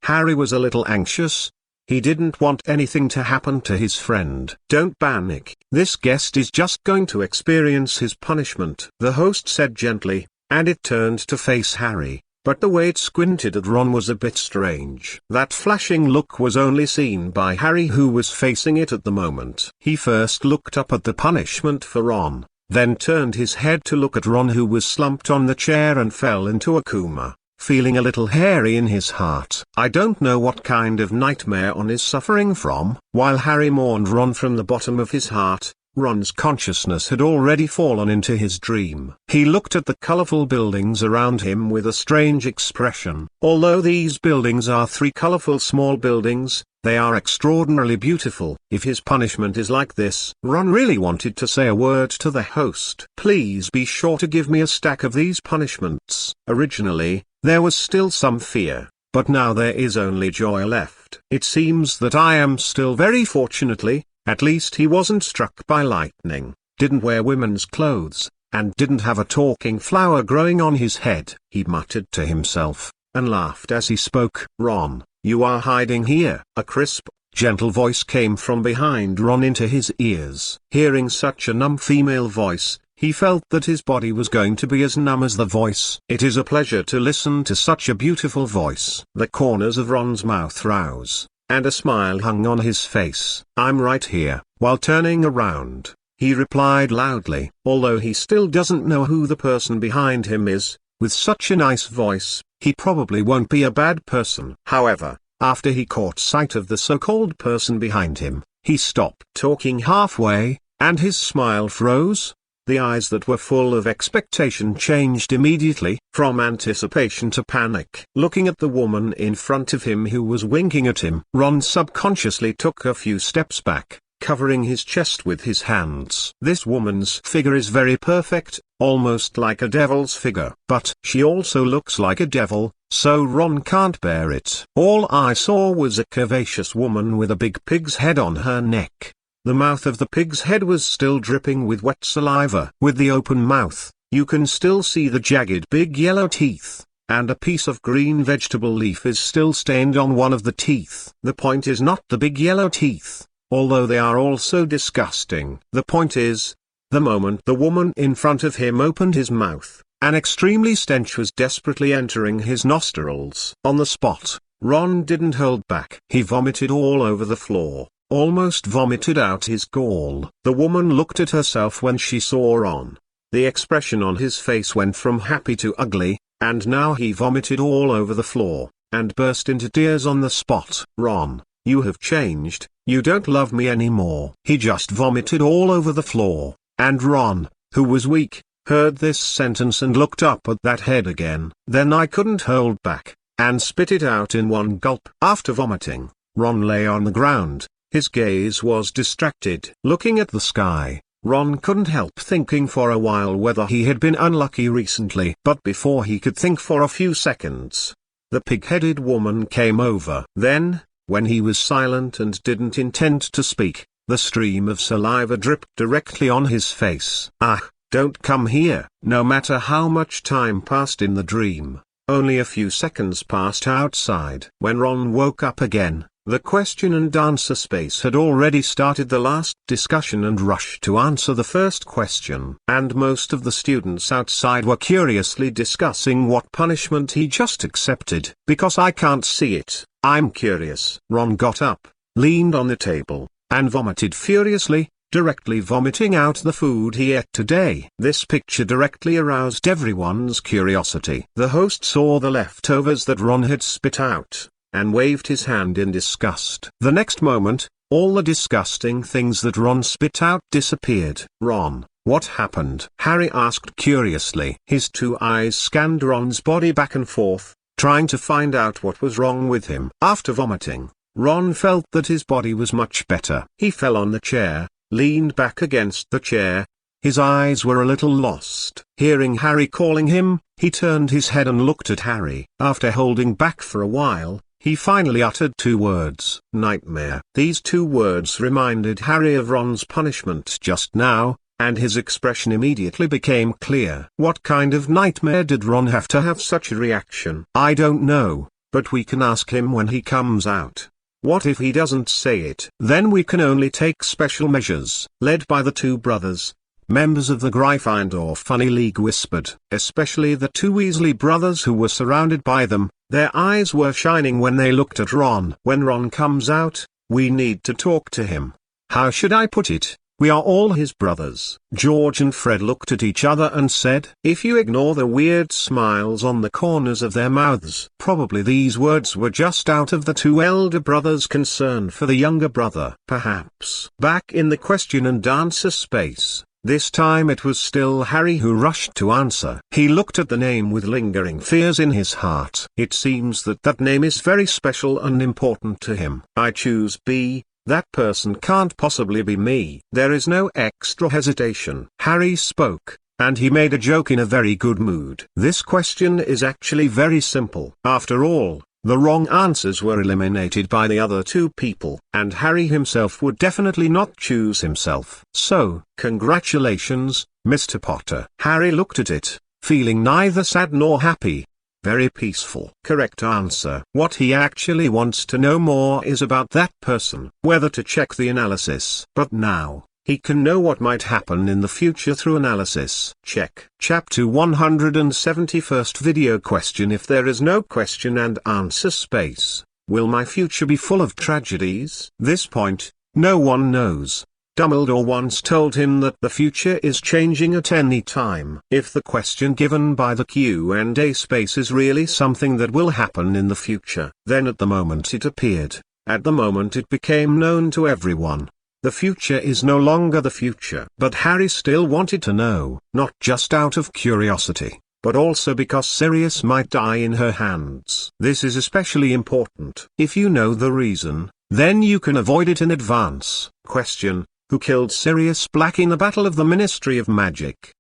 Harry was a little anxious. He didn't want anything to happen to his friend. Don't panic. This guest is just going to experience his punishment, the host said gently, and it turned to face Harry. But the way it squinted at Ron was a bit strange. That flashing look was only seen by Harry, who was facing it at the moment. He first looked up at the punishment for Ron, then turned his head to look at Ron, who was slumped on the chair and fell into a coma, feeling a little hairy in his heart. I don't know what kind of nightmare Ron is suffering from. While Harry mourned Ron from the bottom of his heart, Ron's consciousness had already fallen into his dream. He looked at the colorful buildings around him with a strange expression. Although these buildings are 3 colorful small buildings, they are extraordinarily beautiful. If his punishment is like this, Ron really wanted to say a word to the host. Please be sure to give me a stack of these punishments. Originally, there was still some fear, but now there is only joy left. It seems that I am still very fortunately. At least he wasn't struck by lightning, didn't wear women's clothes, and didn't have a talking flower growing on his head. He muttered to himself, and laughed as he spoke. Ron, you are hiding here. A crisp, gentle voice came from behind Ron into his ears. Hearing such a numb female voice, he felt that his body was going to be as numb as the voice. It is a pleasure to listen to such a beautiful voice. The corners of Ron's mouth rose, and a smile hung on his face. I'm right here. While turning around, he replied loudly. Although he still doesn't know who the person behind him is, with such a nice voice, he probably won't be a bad person. However, after he caught sight of the so-called person behind him, he stopped talking halfway, and his smile froze. The eyes that were full of expectation changed immediately, from anticipation to panic. Looking at the woman in front of him who was winking at him, Ron subconsciously took a few steps back, covering his chest with his hands. This woman's figure is very perfect, almost like a devil's figure. But she also looks like a devil, so Ron can't bear it. All I saw was a curvaceous woman with a big pig's head on her neck. The mouth of the pig's head was still dripping with wet saliva. With the open mouth, you can still see the jagged big yellow teeth, and a piece of green vegetable leaf is still stained on one of the teeth. The point is not the big yellow teeth, although they are also disgusting. The point is, the moment the woman in front of him opened his mouth, an extremely stench was desperately entering his nostrils. On the spot, Ron didn't hold back. He vomited all over the floor. Almost vomited out his gall. The woman looked at herself when she saw Ron. The expression on his face went from happy to ugly, and now he vomited all over the floor, and burst into tears on the spot. Ron, you have changed, you don't love me anymore. He just vomited all over the floor, and Ron, who was weak, heard this sentence and looked up at that head again. Then I couldn't hold back, and spit it out in one gulp. After vomiting, Ron lay on the ground. His gaze was distracted. Looking at the sky, Ron couldn't help thinking for a while whether he had been unlucky recently. But before he could think for a few seconds, the pig-headed woman came over. Then, when he was silent and didn't intend to speak, The stream of saliva dripped directly on his face. "Ah, don't come here." No matter how much time passed in the dream, only a few seconds passed outside. When Ron woke up again, the question and answer space had already started the last discussion and rushed to answer the first question. And most of the students outside were curiously discussing what punishment he just accepted. "Because I can't see it, I'm curious." Ron got up, leaned on the table, and vomited furiously, directly vomiting out the food he ate today. This picture directly aroused everyone's curiosity. The host saw the leftovers that Ron had spit out, and waved his hand in disgust. The next moment, all the disgusting things that Ron spit out disappeared. "Ron, what happened?" Harry asked curiously. His two eyes scanned Ron's body back and forth, trying to find out what was wrong with him. After vomiting, Ron felt that his body was much better. He fell on the chair, leaned back against the chair. His eyes were a little lost. Hearing Harry calling him, he turned his head and looked at Harry. After holding back for a while, he finally uttered two words: "Nightmare." These two words reminded Harry of Ron's punishment just now, and his expression immediately became clear. What kind of nightmare did Ron have to have such a reaction? "I don't know, but we can ask him when he comes out." "What if he doesn't say it?" "Then we can only take special measures." Led by the two brothers, members of the Gryffindor Funny League whispered, especially the two Weasley brothers who were surrounded by them. Their eyes were shining when they looked at Ron. "When Ron comes out, we need to talk to him. How should I put it? We are all his brothers." George and Fred looked at each other and said, if you ignore the weird smiles on the corners of their mouths. Probably these words were just out of the two elder brothers' concern for the younger brother. Perhaps. Back in the question and answer space, this time it was still Harry who rushed to answer. He looked at the name with lingering fears in his heart. It seems that that name is very special and important to him. "I choose B. That person can't possibly be me." There is no extra hesitation. Harry spoke, and he made a joke in a very good mood. This question is actually very simple. After all, the wrong answers were eliminated by the other two people, and Harry himself would definitely not choose himself. So, congratulations, Mr. Potter. Harry looked at it, feeling neither sad nor happy. Very peaceful. Correct answer. What he actually wants to know more is about that person, whether to check the analysis. But now, he can know what might happen in the future through analysis. Check. Chapter 171st video question: if there is no question and answer space, will my future be full of tragedies? This point, no one knows. Dumbledore once told him that the future is changing at any time. If the question given by the Q and A space is really something that will happen in the future, then at the moment it appeared, at the moment it became known to everyone, the future is no longer the future. But Harry still wanted to know, not just out of curiosity, but also because Sirius might die in her hands. This is especially important. If you know the reason, then you can avoid it in advance. Question: who killed Sirius Black in the Battle of the Ministry of Magic?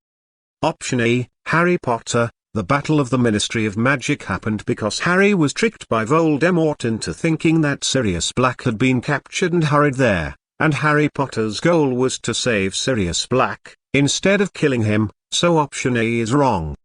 Option A, Harry Potter. The Battle of the Ministry of Magic happened because Harry was tricked by Voldemort into thinking that Sirius Black had been captured and hurried there, and Harry Potter's goal was to save Sirius Black, instead of killing him, so option A is wrong.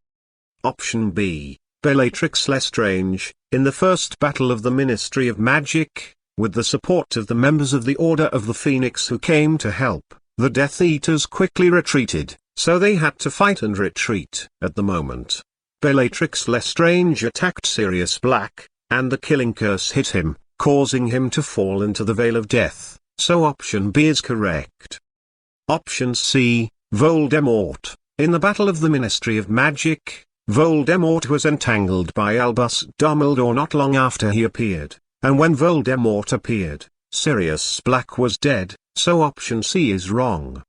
Option B, Bellatrix Lestrange. In the first Battle of the Ministry of Magic, with the support of the members of the Order of the Phoenix who came to help, the Death Eaters quickly retreated, so they had to fight and retreat. At the moment, Bellatrix Lestrange attacked Sirius Black, and the killing curse hit him, causing him to fall into the Veil of Death, so option B is correct. Option C, Voldemort. In the Battle of the Ministry of Magic, Voldemort was entangled by Albus Dumbledore not long after he appeared. And when Voldemort appeared, Sirius Black was dead, so option C is wrong.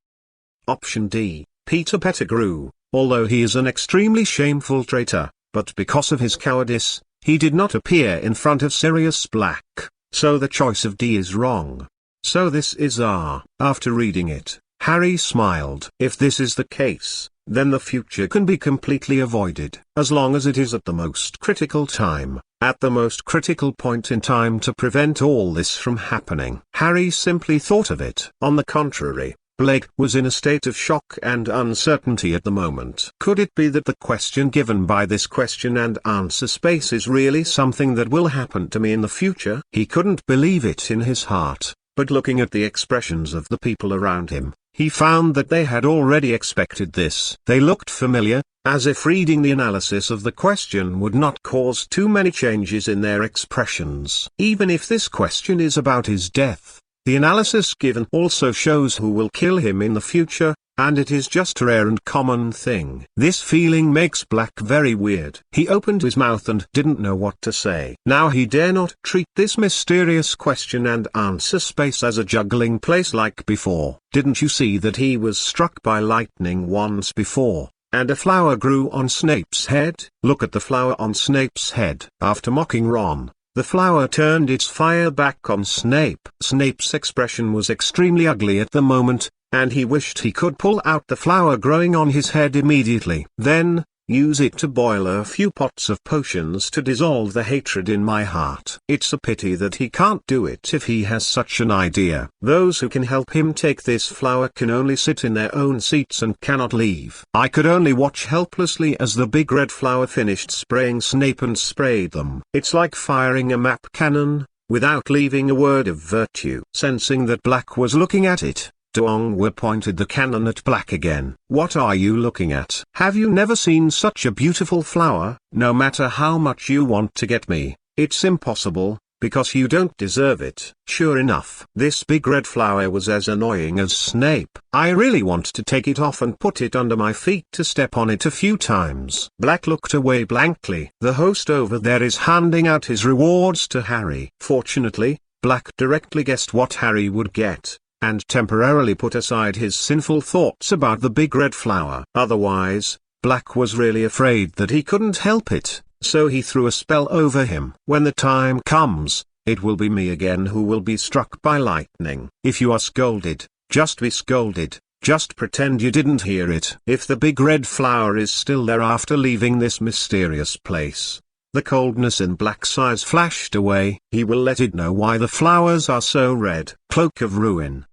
Option D, Peter Pettigrew. Although he is an extremely shameful traitor, but because of his cowardice, he did not appear in front of Sirius Black, so the choice of D is wrong. So this is R. After reading it, Harry smiled. If this is the case, then the future can be completely avoided, as long as it is at the most critical time, at the most critical point in time to prevent all this from happening. Harry simply thought of it. On the contrary, Blake was in a state of shock and uncertainty at the moment. Could it be that the question given by this question and answer space is really something that will happen to me in the future? He couldn't believe it in his heart, but looking at the expressions of the people around him, he found that they had already expected this. They looked familiar, as if reading the analysis of the question would not cause too many changes in their expressions. Even if this question is about his death, the analysis given also shows who will kill him in the future, and it is just a rare and common thing. This feeling makes Black very weird. He opened his mouth and didn't know what to say. Now he dare not treat this mysterious question and answer space as a juggling place like before. Didn't you see that he was struck by lightning once before, and a flower grew on Snape's head? Look at the flower on Snape's head. After mocking Ron, the flower turned its fire back on Snape. Snape's expression was extremely ugly at the moment, and he wished he could pull out the flower growing on his head immediately. Then, use it to boil a few pots of potions to dissolve the hatred in my heart. It's a pity that he can't do it if he has such an idea. Those who can help him take this flower can only sit in their own seats and cannot leave. I could only watch helplessly as the big red flower finished spraying Snape and sprayed them. It's like firing a map cannon, without leaving a word of virtue. Sensing that Black was looking at it, Dongwu pointed the cannon at Black again. What are you looking at? Have you never seen such a beautiful flower? No matter how much you want to get me, it's impossible, because you don't deserve it. Sure enough, this big red flower was as annoying as Snape. I really want to take it off and put it under my feet to step on it a few times. Black looked away blankly. The host over there is handing out his rewards to Harry. Fortunately, Black directly guessed what Harry would get, and temporarily put aside his sinful thoughts about the big red flower. Otherwise, Black was really afraid that he couldn't help it, so he threw a spell over him. When the time comes, it will be me again who will be struck by lightning. If you are scolded, just be scolded, just pretend you didn't hear it. If the big red flower is still there after leaving this mysterious place, the coldness in Black's eyes flashed away. He will let it know why the flowers are so red. Cloak of Ruin.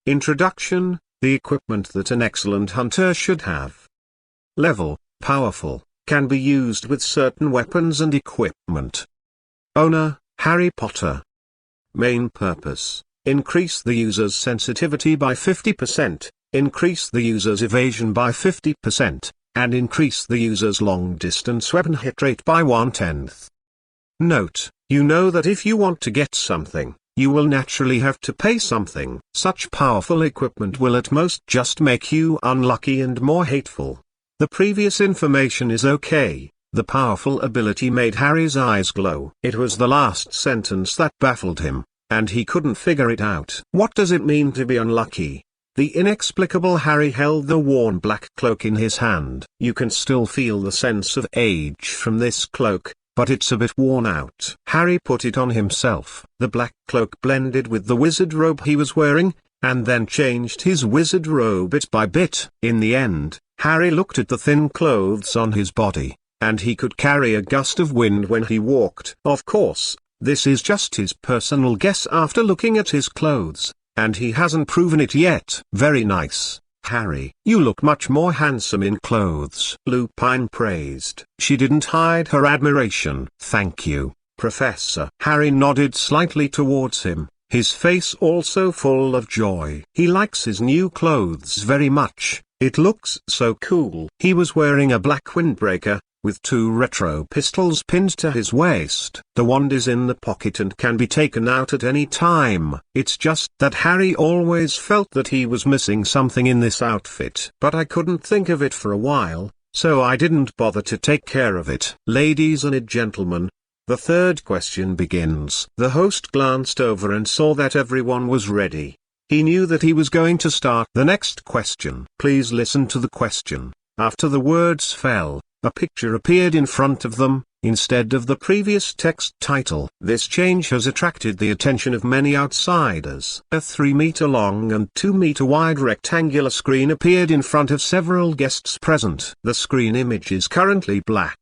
Introduction: the equipment that an excellent hunter should have. Level: powerful, can be used with certain weapons and equipment. Owner: Harry Potter. Main purpose: increase the user's sensitivity by 50%, increase the user's evasion by 50%, and increase the user's long-distance weapon hit rate by 1/10. Note: you know that if you want to get something, you will naturally have to pay something. Such powerful equipment will at most just make you unlucky and more hateful. The previous information is okay. The powerful ability made Harry's eyes glow. It was the last sentence that baffled him, and he couldn't figure it out. What does it mean to be unlucky? The inexplicable Harry held the worn black cloak in his hand. You can still feel the sense of age from this cloak, but it's a bit worn out. Harry put it on himself. The black cloak blended with the wizard robe he was wearing, and then changed his wizard robe bit by bit. In the end, Harry looked at the thin clothes on his body, and he could carry a gust of wind when he walked. Of course, this is just his personal guess after looking at his clothes, and he hasn't proven it yet. Very nice, Harry. You look much more handsome in clothes, Lupin praised. She didn't hide her admiration. Thank you, Professor. Harry nodded slightly towards him, his face also full of joy. He likes his new clothes very much. It looks so cool. He was wearing a black windbreaker, with 2 retro pistols pinned to his waist. The wand is in the pocket and can be taken out at any time. It's just that Harry always felt that he was missing something in this outfit. But I couldn't think of it for a while, so I didn't bother to take care of it. Ladies and gentlemen, the third question begins. The host glanced over and saw that everyone was ready. He knew that he was going to start the next question. Please listen to the question. After the words fell, a picture appeared in front of them. instead of the previous text title. This change has attracted the attention of many outsiders. A 3-meter-long and 2-meter-wide rectangular screen appeared in front of several guests present. The screen image is currently black,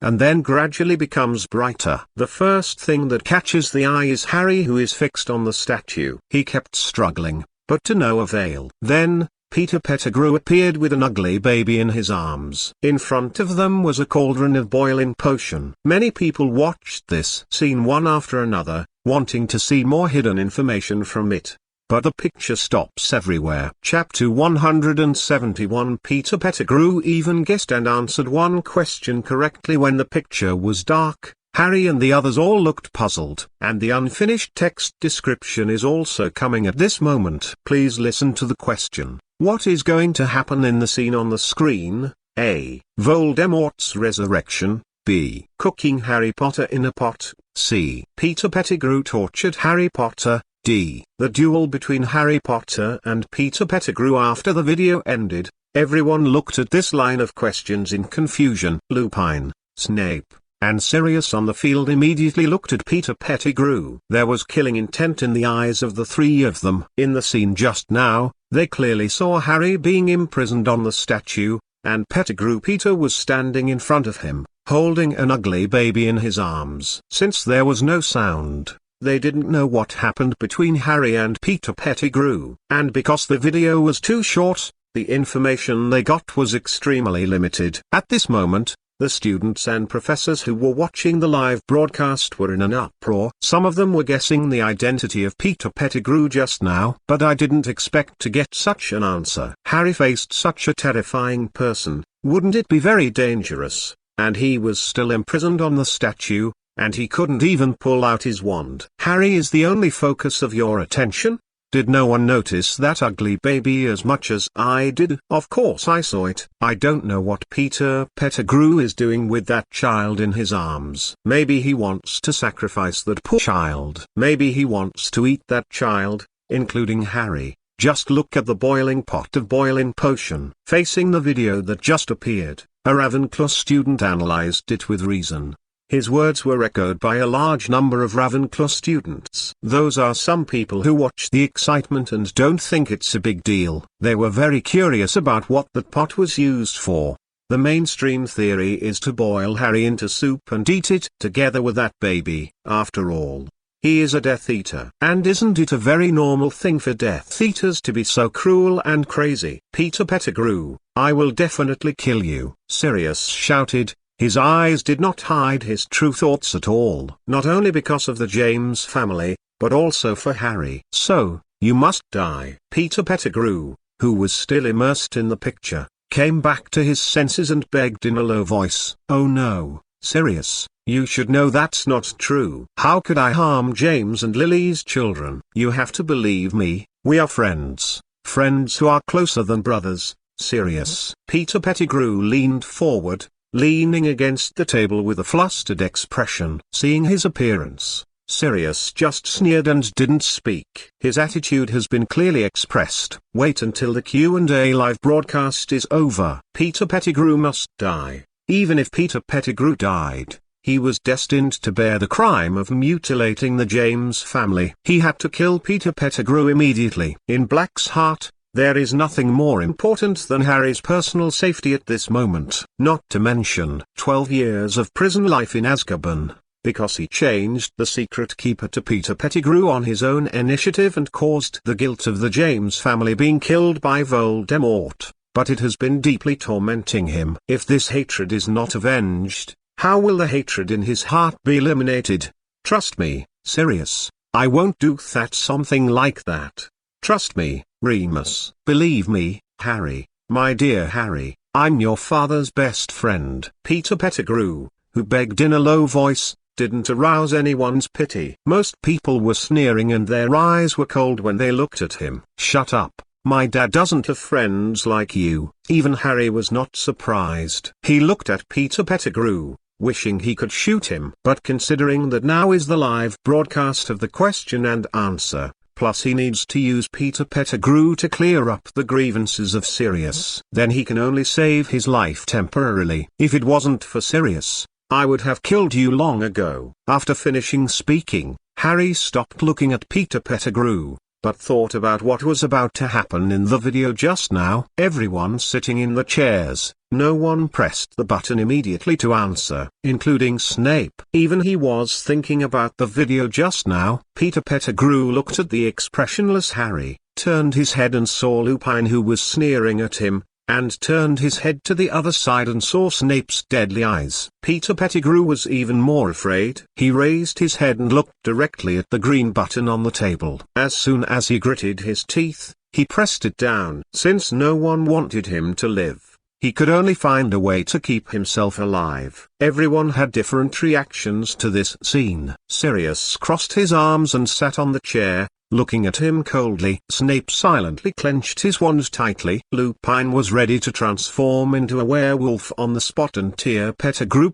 and then gradually becomes brighter. The first thing that catches the eye is Harry, who is fixed on the statue. He kept struggling, but to no avail. Then, Peter Pettigrew appeared with an ugly baby in his arms. In front of them was a cauldron of boiling potion. Many people watched this scene one after another, wanting to see more hidden information from it. But the picture stops everywhere. Chapter 171. Peter Pettigrew even guessed and answered one question correctly when the picture was dark. Harry and the others all looked puzzled. And the unfinished text description is also coming at this moment. Please listen to the question. What is going to happen in the scene on the screen? A. Voldemort's resurrection. B. Cooking Harry Potter in a pot. C. Peter Pettigrew tortured Harry Potter. D. The duel between Harry Potter and Peter Pettigrew. After the video ended, everyone looked at this line of questions in confusion. Lupin, Snape, and Sirius on the field immediately looked at Peter Pettigrew. There was killing intent in the eyes of the three of them. In the scene just now, they clearly saw Harry being imprisoned on the statue, and Pettigrew Peter was standing in front of him, holding an ugly baby in his arms. Since there was no sound, they didn't know what happened between Harry and Peter Pettigrew. And because the video was too short, the information they got was extremely limited. At this moment, the students and professors who were watching the live broadcast were in an uproar. Some of them were guessing the identity of Peter Pettigrew just now. But I didn't expect to get such an answer. Harry faced such a terrifying person. Wouldn't it be very dangerous? And he was still imprisoned on the statue, and he couldn't even pull out his wand. Harry is the only focus of your attention? Did no one notice that ugly baby as much as I did? Of course I saw it. I don't know what Peter Pettigrew is doing with that child in his arms. Maybe he wants to sacrifice that poor child. Maybe he wants to eat that child, including Harry. Just look at the boiling pot of boiling potion. Facing the video that just appeared, a Ravenclaw student analyzed it with reason. His words were echoed by a large number of Ravenclaw students. Those are some people who watch the excitement and don't think it's a big deal. They were very curious about what that pot was used for. The mainstream theory is to boil Harry into soup and eat it together with that baby. After all, he is a Death Eater. And isn't it a very normal thing for Death Eaters to be so cruel and crazy? Peter Pettigrew, I will definitely kill you, Sirius shouted. His eyes did not hide his true thoughts at all. Not only because of the James family, but also for Harry. So, you must die. Peter Pettigrew, who was still immersed in the picture, came back to his senses and begged in a low voice. Oh no, Sirius, you should know that's not true. How could I harm James and Lily's children? You have to believe me, we are friends. Friends who are closer than brothers, Sirius. Peter Pettigrew leaned forward, leaning against the table with a flustered expression. Seeing his appearance, Sirius just sneered and didn't speak. His attitude has been clearly expressed. Wait until the Q and A live broadcast is over. Peter Pettigrew must die. Even if Peter Pettigrew died, he was destined to bear the crime of mutilating the James family. He had to kill Peter Pettigrew immediately. In Black's heart, there is nothing more important than Harry's personal safety at this moment. Not to mention 12 years of prison life in Azkaban, because he changed the secret keeper to Peter Pettigrew on his own initiative and caused the guilt of the James family being killed by Voldemort. But it has been deeply tormenting him. If this hatred is not avenged, how will the hatred in his heart be eliminated? Trust me, Sirius, I won't do something like that. Trust me, Remus. Believe me, Harry, my dear Harry, I'm your father's best friend. Peter Pettigrew, who begged in a low voice, didn't arouse anyone's pity. Most people were sneering and their eyes were cold when they looked at him. Shut up, my dad doesn't have friends like you. Even Harry was not surprised. He looked at Peter Pettigrew, wishing he could shoot him. But considering that now is the live broadcast of the question and answer, plus he needs to use Peter Pettigrew to clear up the grievances of Sirius, then he can only save his life temporarily. If it wasn't for Sirius, I would have killed you long ago." After finishing speaking, Harry stopped looking at Peter Pettigrew, but thought about what was about to happen in the video just now. Everyone sitting in the chairs, no one pressed the button immediately to answer, including Snape. Even he was thinking about the video just now. Peter Pettigrew looked at the expressionless Harry, turned his head and saw Lupin, who was sneering at him, and turned his head to the other side and saw Snape's deadly eyes. Peter Pettigrew was even more afraid. He raised his head and looked directly at the green button on the table. As soon as he gritted his teeth, he pressed it down. Since no one wanted him to live, he could only find a way to keep himself alive. Everyone had different reactions to this scene. Sirius crossed his arms and sat on the chair, looking at him coldly. Snape silently clenched his wand tightly. Lupin was ready to transform into a werewolf on the spot and tear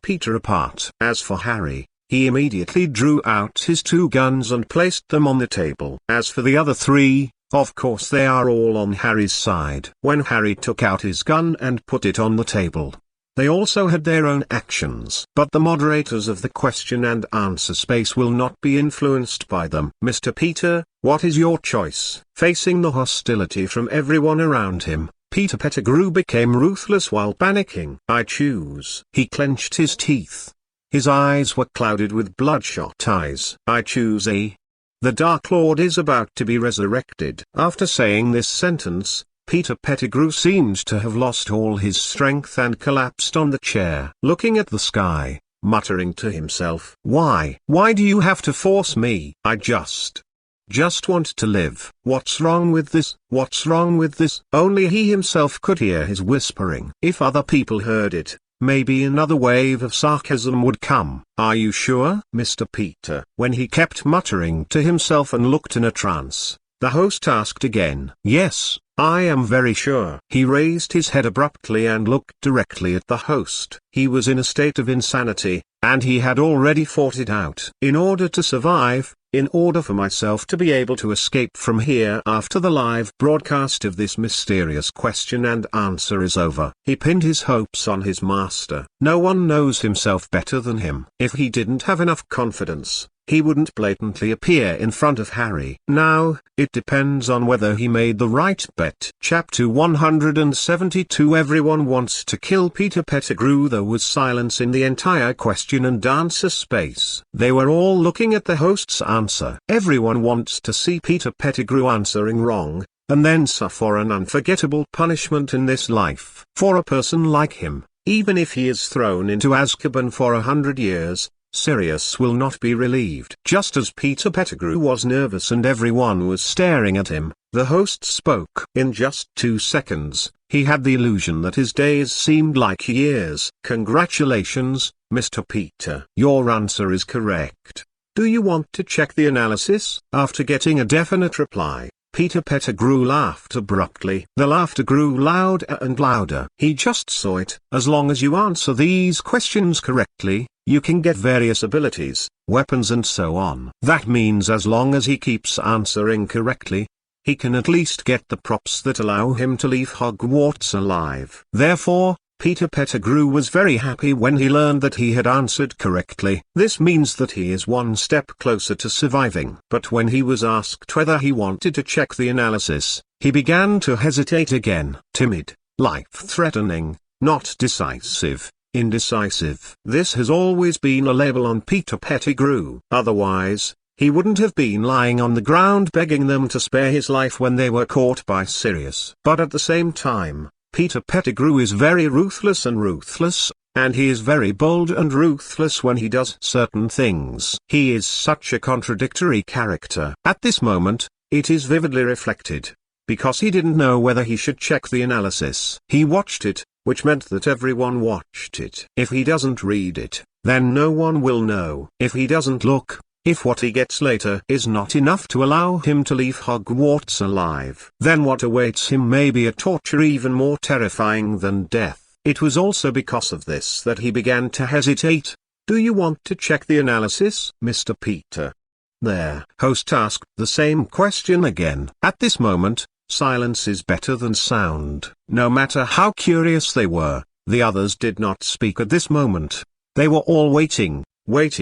Peter apart. As for Harry, he immediately drew out his 2 guns and placed them on the table. As for the other 3, of course they are all on Harry's side. When Harry took out his gun and put it on the table, they also had their own actions. But the moderators of the question and answer space will not be influenced by them. "Mr. Peter, what is your choice?" Facing the hostility from everyone around him, Peter Pettigrew became ruthless while panicking. "I choose." He clenched his teeth. His eyes were clouded with bloodshot eyes. "I choose A. The Dark Lord is about to be resurrected." After saying this sentence, Peter Pettigrew seemed to have lost all his strength and collapsed on the chair, looking at the sky, muttering to himself, Why do you have to force me? I just want to live. What's wrong with this? What's wrong with this?" Only he himself could hear his whispering. If other people heard it, maybe another wave of sarcasm would come. "Are you sure, Mr. Peter?" When he kept muttering to himself and looked in a trance, the host asked again. "Yes, I am very sure." He raised his head abruptly and looked directly at the host. He was in a state of insanity, and he had already fought it out. "In order to survive, in order for myself to be able to escape from here after the live broadcast of this mysterious question and answer is over." He pinned his hopes on his master. No one knows himself better than him. If he didn't have enough confidence, he wouldn't blatantly appear in front of Harry. Now, it depends on whether he made the right bet. Chapter 172. Everyone wants to kill Peter Pettigrew. There was silence in the entire question and answer space. They were all looking at the host's answer. Everyone wants to see Peter Pettigrew answering wrong, and then suffer an unforgettable punishment in this life. For a person like him, even if he is thrown into Azkaban for 100 years, Sirius will not be relieved. Just as Peter Pettigrew was nervous and everyone was staring at him, the host spoke. In just 2 seconds, he had the illusion that his days seemed like years. "Congratulations, Mr. Peter. Your answer is correct. Do you want to check the analysis?" After getting a definite reply, Peter Pettigrew laughed abruptly. The laughter grew louder and louder. He just saw it. "As long as you answer these questions correctly, you can get various abilities, weapons and so on." That means as long as he keeps answering correctly, he can at least get the props that allow him to leave Hogwarts alive. Therefore, Peter Pettigrew was very happy when he learned that he had answered correctly. This means that he is one step closer to surviving. But when he was asked whether he wanted to check the analysis, he began to hesitate again. Timid, life-threatening, not decisive, indecisive. This has always been a label on Peter Pettigrew. Otherwise, he wouldn't have been lying on the ground begging them to spare his life when they were caught by Sirius. But at the same time, Peter Pettigrew is very ruthless, and he is very bold and ruthless when he does certain things. He is such a contradictory character. At this moment, it is vividly reflected, because he didn't know whether he should check the analysis. He watched it, which meant that everyone watched it. If he doesn't read it, then no one will know. If he doesn't look, if what he gets later is not enough to allow him to leave Hogwarts alive, then what awaits him may be a torture even more terrifying than death. It was also because of this that he began to hesitate. "Do you want to check the analysis, Mr. Peter?" Their host asked the same question again. At this moment, silence is better than sound. No matter how curious they were, the others did not speak at this moment. They were all waiting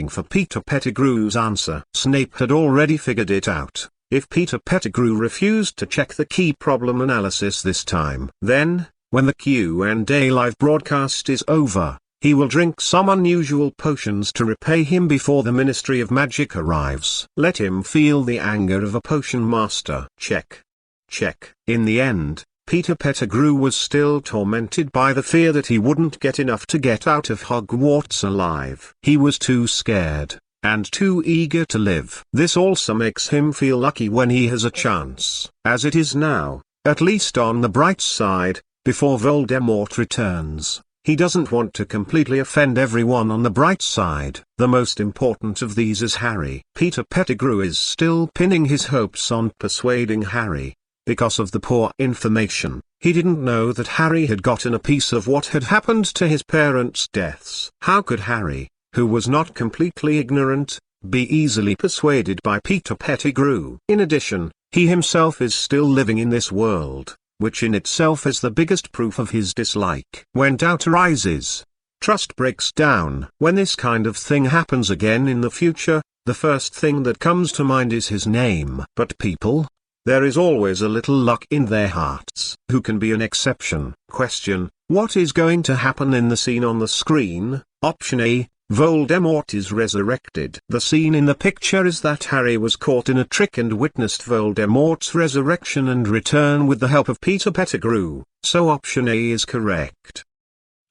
for Peter Pettigrew's answer. Snape had already figured it out. If Peter Pettigrew refused to check the key problem analysis this time, then, when the Q and A live broadcast is over, he will drink some unusual potions to repay him before the Ministry of Magic arrives. Let him feel the anger of a potion master. Check. Check. In the end, Peter Pettigrew was still tormented by the fear that he wouldn't get enough to get out of Hogwarts alive. He was too scared, and too eager to live. This also makes him feel lucky when he has a chance. As it is now, at least on the bright side, before Voldemort returns, he doesn't want to completely offend everyone on the bright side. The most important of these is Harry. Peter Pettigrew is still pinning his hopes on persuading Harry. Because of the poor information, he didn't know that Harry had gotten a piece of what had happened to his parents' deaths. How could Harry, who was not completely ignorant, be easily persuaded by Peter Pettigrew? In addition, he himself is still living in this world, which in itself is the biggest proof of his dislike. When doubt arises, trust breaks down. When this kind of thing happens again in the future, the first thing that comes to mind is his name. But people? There is always a little luck in their hearts. Who can be an exception? Question: what is going to happen in the scene on the screen? Option A: Voldemort is resurrected. The scene in the picture is that Harry was caught in a trick and witnessed Voldemort's resurrection and return with the help of Peter Pettigrew, so option A is correct.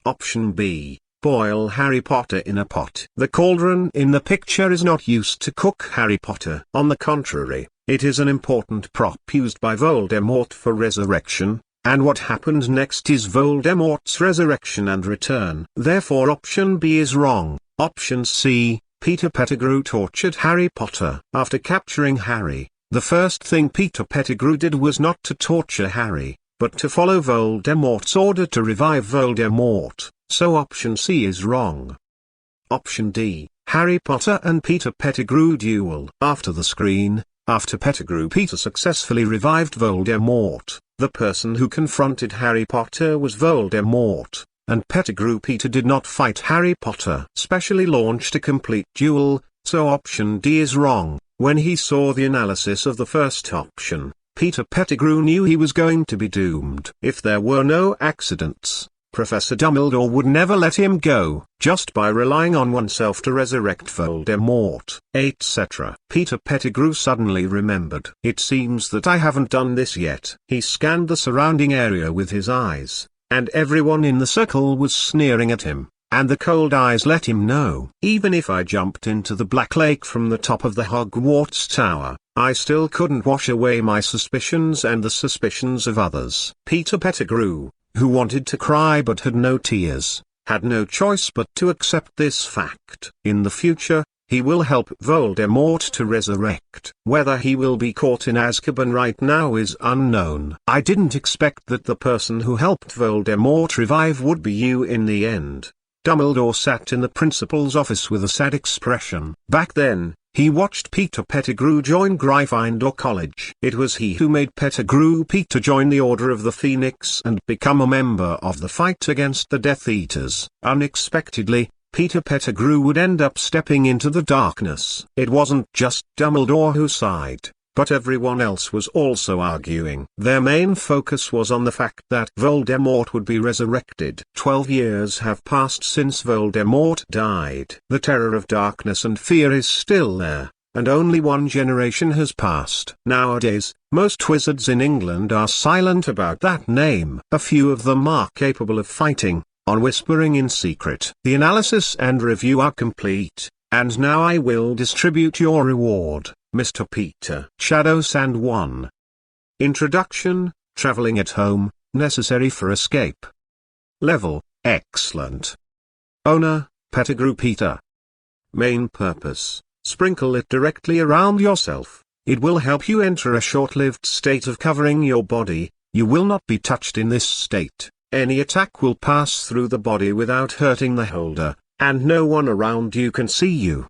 Option B: boil Harry Potter in a pot. The cauldron in the picture is not used to cook Harry Potter. On the contrary, it is an important prop used by Voldemort for resurrection, and what happened next is Voldemort's resurrection and return. Therefore option B is wrong. Option C: Peter Pettigrew tortured Harry Potter. After capturing Harry, the first thing Peter Pettigrew did was not to torture Harry, but to follow Voldemort's order to revive Voldemort, so option C is wrong. Option D: Harry Potter and Peter Pettigrew duel. After the screen, after Pettigrew Peter successfully revived Voldemort, the person who confronted Harry Potter was Voldemort, and Pettigrew Peter did not fight Harry Potter. Specially launched a complete duel, so option D is wrong. When he saw the analysis of the first option, Peter Pettigrew knew he was going to be doomed. If there were no accidents, Professor Dumbledore would never let him go, just by relying on oneself to resurrect Voldemort, etc. Peter Pettigrew suddenly remembered. It seems that I haven't done this yet. He scanned the surrounding area with his eyes, and everyone in the circle was sneering at him, and the cold eyes let him know. Even if I jumped into the Black Lake from the top of the Hogwarts Tower, I still couldn't wash away my suspicions and the suspicions of others. Peter Pettigrew, who wanted to cry but had no tears, had no choice but to accept this fact. In the future, he will help Voldemort to resurrect. Whether he will be caught in Azkaban right now is unknown. I didn't expect that the person who helped Voldemort revive would be you in the end. Dumbledore sat in the principal's office with a sad expression. Back then, he watched Peter Pettigrew join Gryffindor College. It was he who made Pettigrew Peter join the Order of the Phoenix and become a member of the fight against the Death Eaters. Unexpectedly, Peter Pettigrew would end up stepping into the darkness. It wasn't just Dumbledore who sighed, but everyone else was also arguing. Their main focus was on the fact that Voldemort would be resurrected. 12 years have passed since Voldemort died. The terror of darkness and fear is still there, and only one generation has passed. Nowadays, most wizards in England are silent about that name. A few of them are capable of fighting, on whispering in secret. The analysis and review are complete, and now I will distribute your reward, Mr. Peter. Shadow Sand 1. Introduction: Traveling at home, necessary for escape. Level: Excellent. Owner: Pettigrew Peter. Main purpose: sprinkle it directly around yourself. It will help you enter a short-lived state of covering your body. You will not be touched in this state. Any attack will pass through the body without hurting the holder, and no one around you can see you.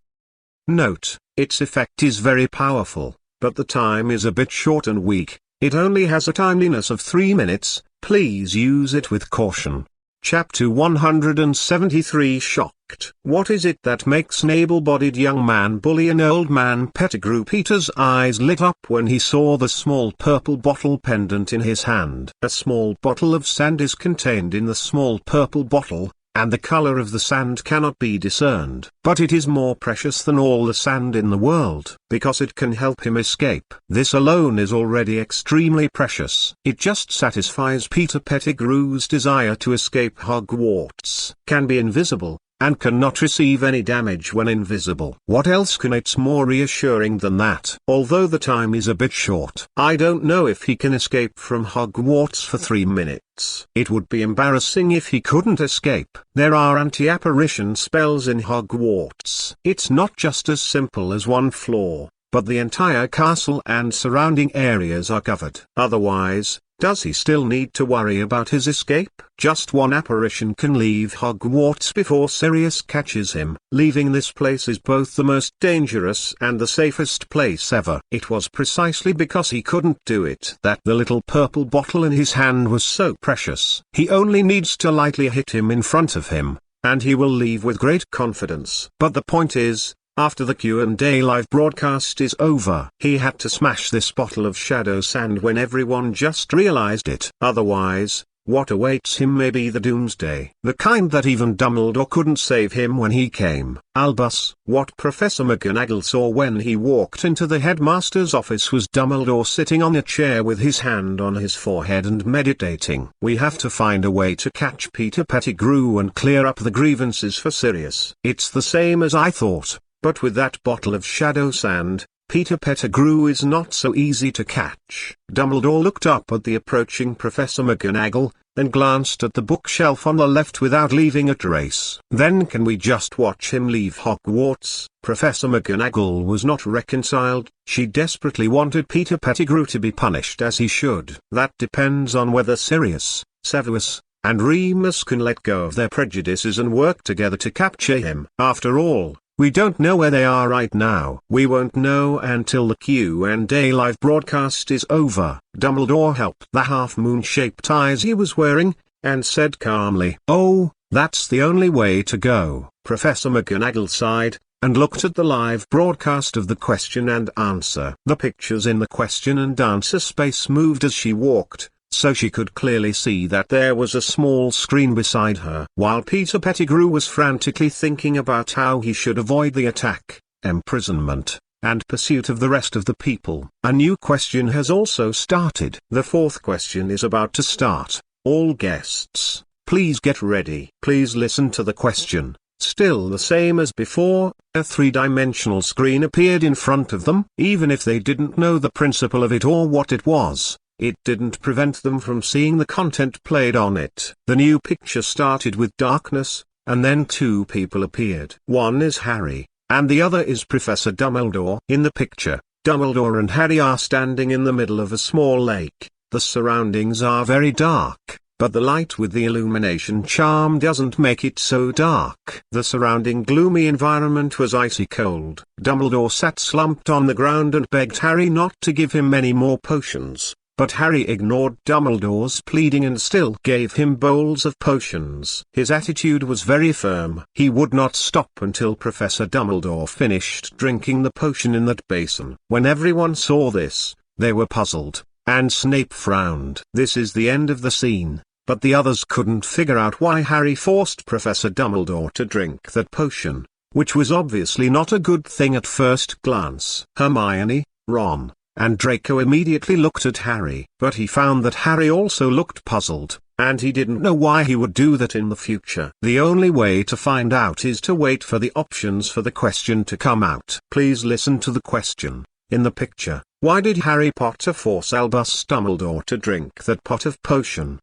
Note: its effect is very powerful, but the time is a bit short and weak. It only has a timeliness of 3 minutes. Please use it with caution. Chapter 173 Shocked. What is it that makes an able-bodied young man bully an old man? Pettigrew Peter's eyes lit up when he saw the small purple bottle pendant in his hand. A small bottle of sand is contained in the small purple bottle, and the color of the sand cannot be discerned. But it is more precious than all the sand in the world, because it can help him escape. This alone is already extremely precious. It just satisfies Peter Pettigrew's desire to escape Hogwarts. Can be invisible, and cannot receive any damage when invisible. What else can it's more reassuring than that? Although the time is a bit short, I don't know if he can escape from Hogwarts for 3 minutes. It would be embarrassing if he couldn't escape. There are anti-apparition spells in Hogwarts. It's not just as simple as one floor, but the entire castle and surrounding areas are covered. Otherwise, does he still need to worry about his escape? Just one apparition can leave Hogwarts before Sirius catches him. Leaving this place is both the most dangerous and the safest place ever. It was precisely because he couldn't do it that the little purple bottle in his hand was so precious. He only needs to lightly hit him in front of him, and he will leave with great confidence. But the point is, after the Q and A live broadcast is over, he had to smash this bottle of shadow sand when everyone just realized it. Otherwise, what awaits him may be the doomsday. The kind that even Dumbledore couldn't save him when he came. Albus, what Professor McGonagall saw when he walked into the headmaster's office was Dumbledore sitting on a chair with his hand on his forehead and meditating. We have to find a way to catch Peter Pettigrew and clear up the grievances for Sirius. It's the same as I thought. But with that bottle of shadow sand, Peter Pettigrew is not so easy to catch. Dumbledore looked up at the approaching Professor McGonagall, then glanced at the bookshelf on the left without leaving a trace. Then can we just watch him leave Hogwarts? Professor McGonagall was not reconciled. She desperately wanted Peter Pettigrew to be punished as he should. That depends on whether Sirius, Severus, and Remus can let go of their prejudices and work together to capture him. After all, we don't know where they are right now. We won't know until the Q and A live broadcast is over. Dumbledore helped the half-moon-shaped eyes he was wearing, and said calmly, "Oh, that's the only way to go." Professor McGonagall sighed, and looked at the live broadcast of the question and answer. The pictures in the question and answer space moved as she walked, so she could clearly see that there was a small screen beside her. While Peter Pettigrew was frantically thinking about how he should avoid the attack, imprisonment, and pursuit of the rest of the people, a new question has also started. The fourth question is about to start. All guests, please get ready. Please listen to the question. Still the same as before, a three-dimensional screen appeared in front of them. Even if they didn't know the principle of it or what it was, it didn't prevent them from seeing the content played on it. The new picture started with darkness, and then two people appeared. One is Harry, and the other is Professor Dumbledore. In the picture, Dumbledore and Harry are standing in the middle of a small lake. The surroundings are very dark, but the light with the illumination charm doesn't make it so dark. The surrounding gloomy environment was icy cold. Dumbledore sat slumped on the ground and begged Harry not to give him any more potions. But Harry ignored Dumbledore's pleading and still gave him bowls of potions. His attitude was very firm. He would not stop until Professor Dumbledore finished drinking the potion in that basin. When everyone saw this, they were puzzled, and Snape frowned. This is the end of the scene, but the others couldn't figure out why Harry forced Professor Dumbledore to drink that potion, which was obviously not a good thing at first glance. Hermione, Ron, and Draco immediately looked at Harry. But he found that Harry also looked puzzled, and he didn't know why he would do that in the future. The only way to find out is to wait for the options for the question to come out. Please listen to the question. In the picture, why did Harry Potter force Albus Dumbledore to drink that pot of potion?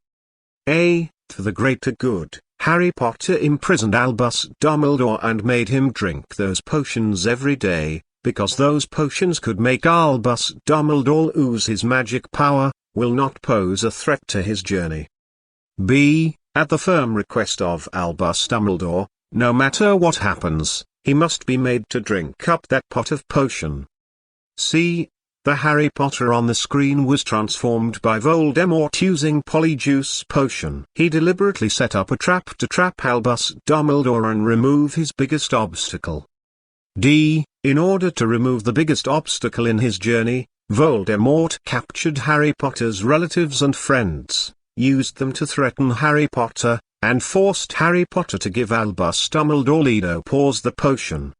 A. For the greater good. Harry Potter imprisoned Albus Dumbledore and made him drink those potions every day, because those potions could make Albus Dumbledore ooze his magic power, will not pose a threat to his journey. B. At the firm request of Albus Dumbledore, no matter what happens, he must be made to drink up that pot of potion. C. The Harry Potter on the screen was transformed by Voldemort using Polyjuice Potion. He deliberately set up a trap to trap Albus Dumbledore and remove his biggest obstacle. D. In order to remove the biggest obstacle in his journey, Voldemort captured Harry Potter's relatives and friends, used them to threaten Harry Potter, and forced Harry Potter to give Albus Dumbledore the potion.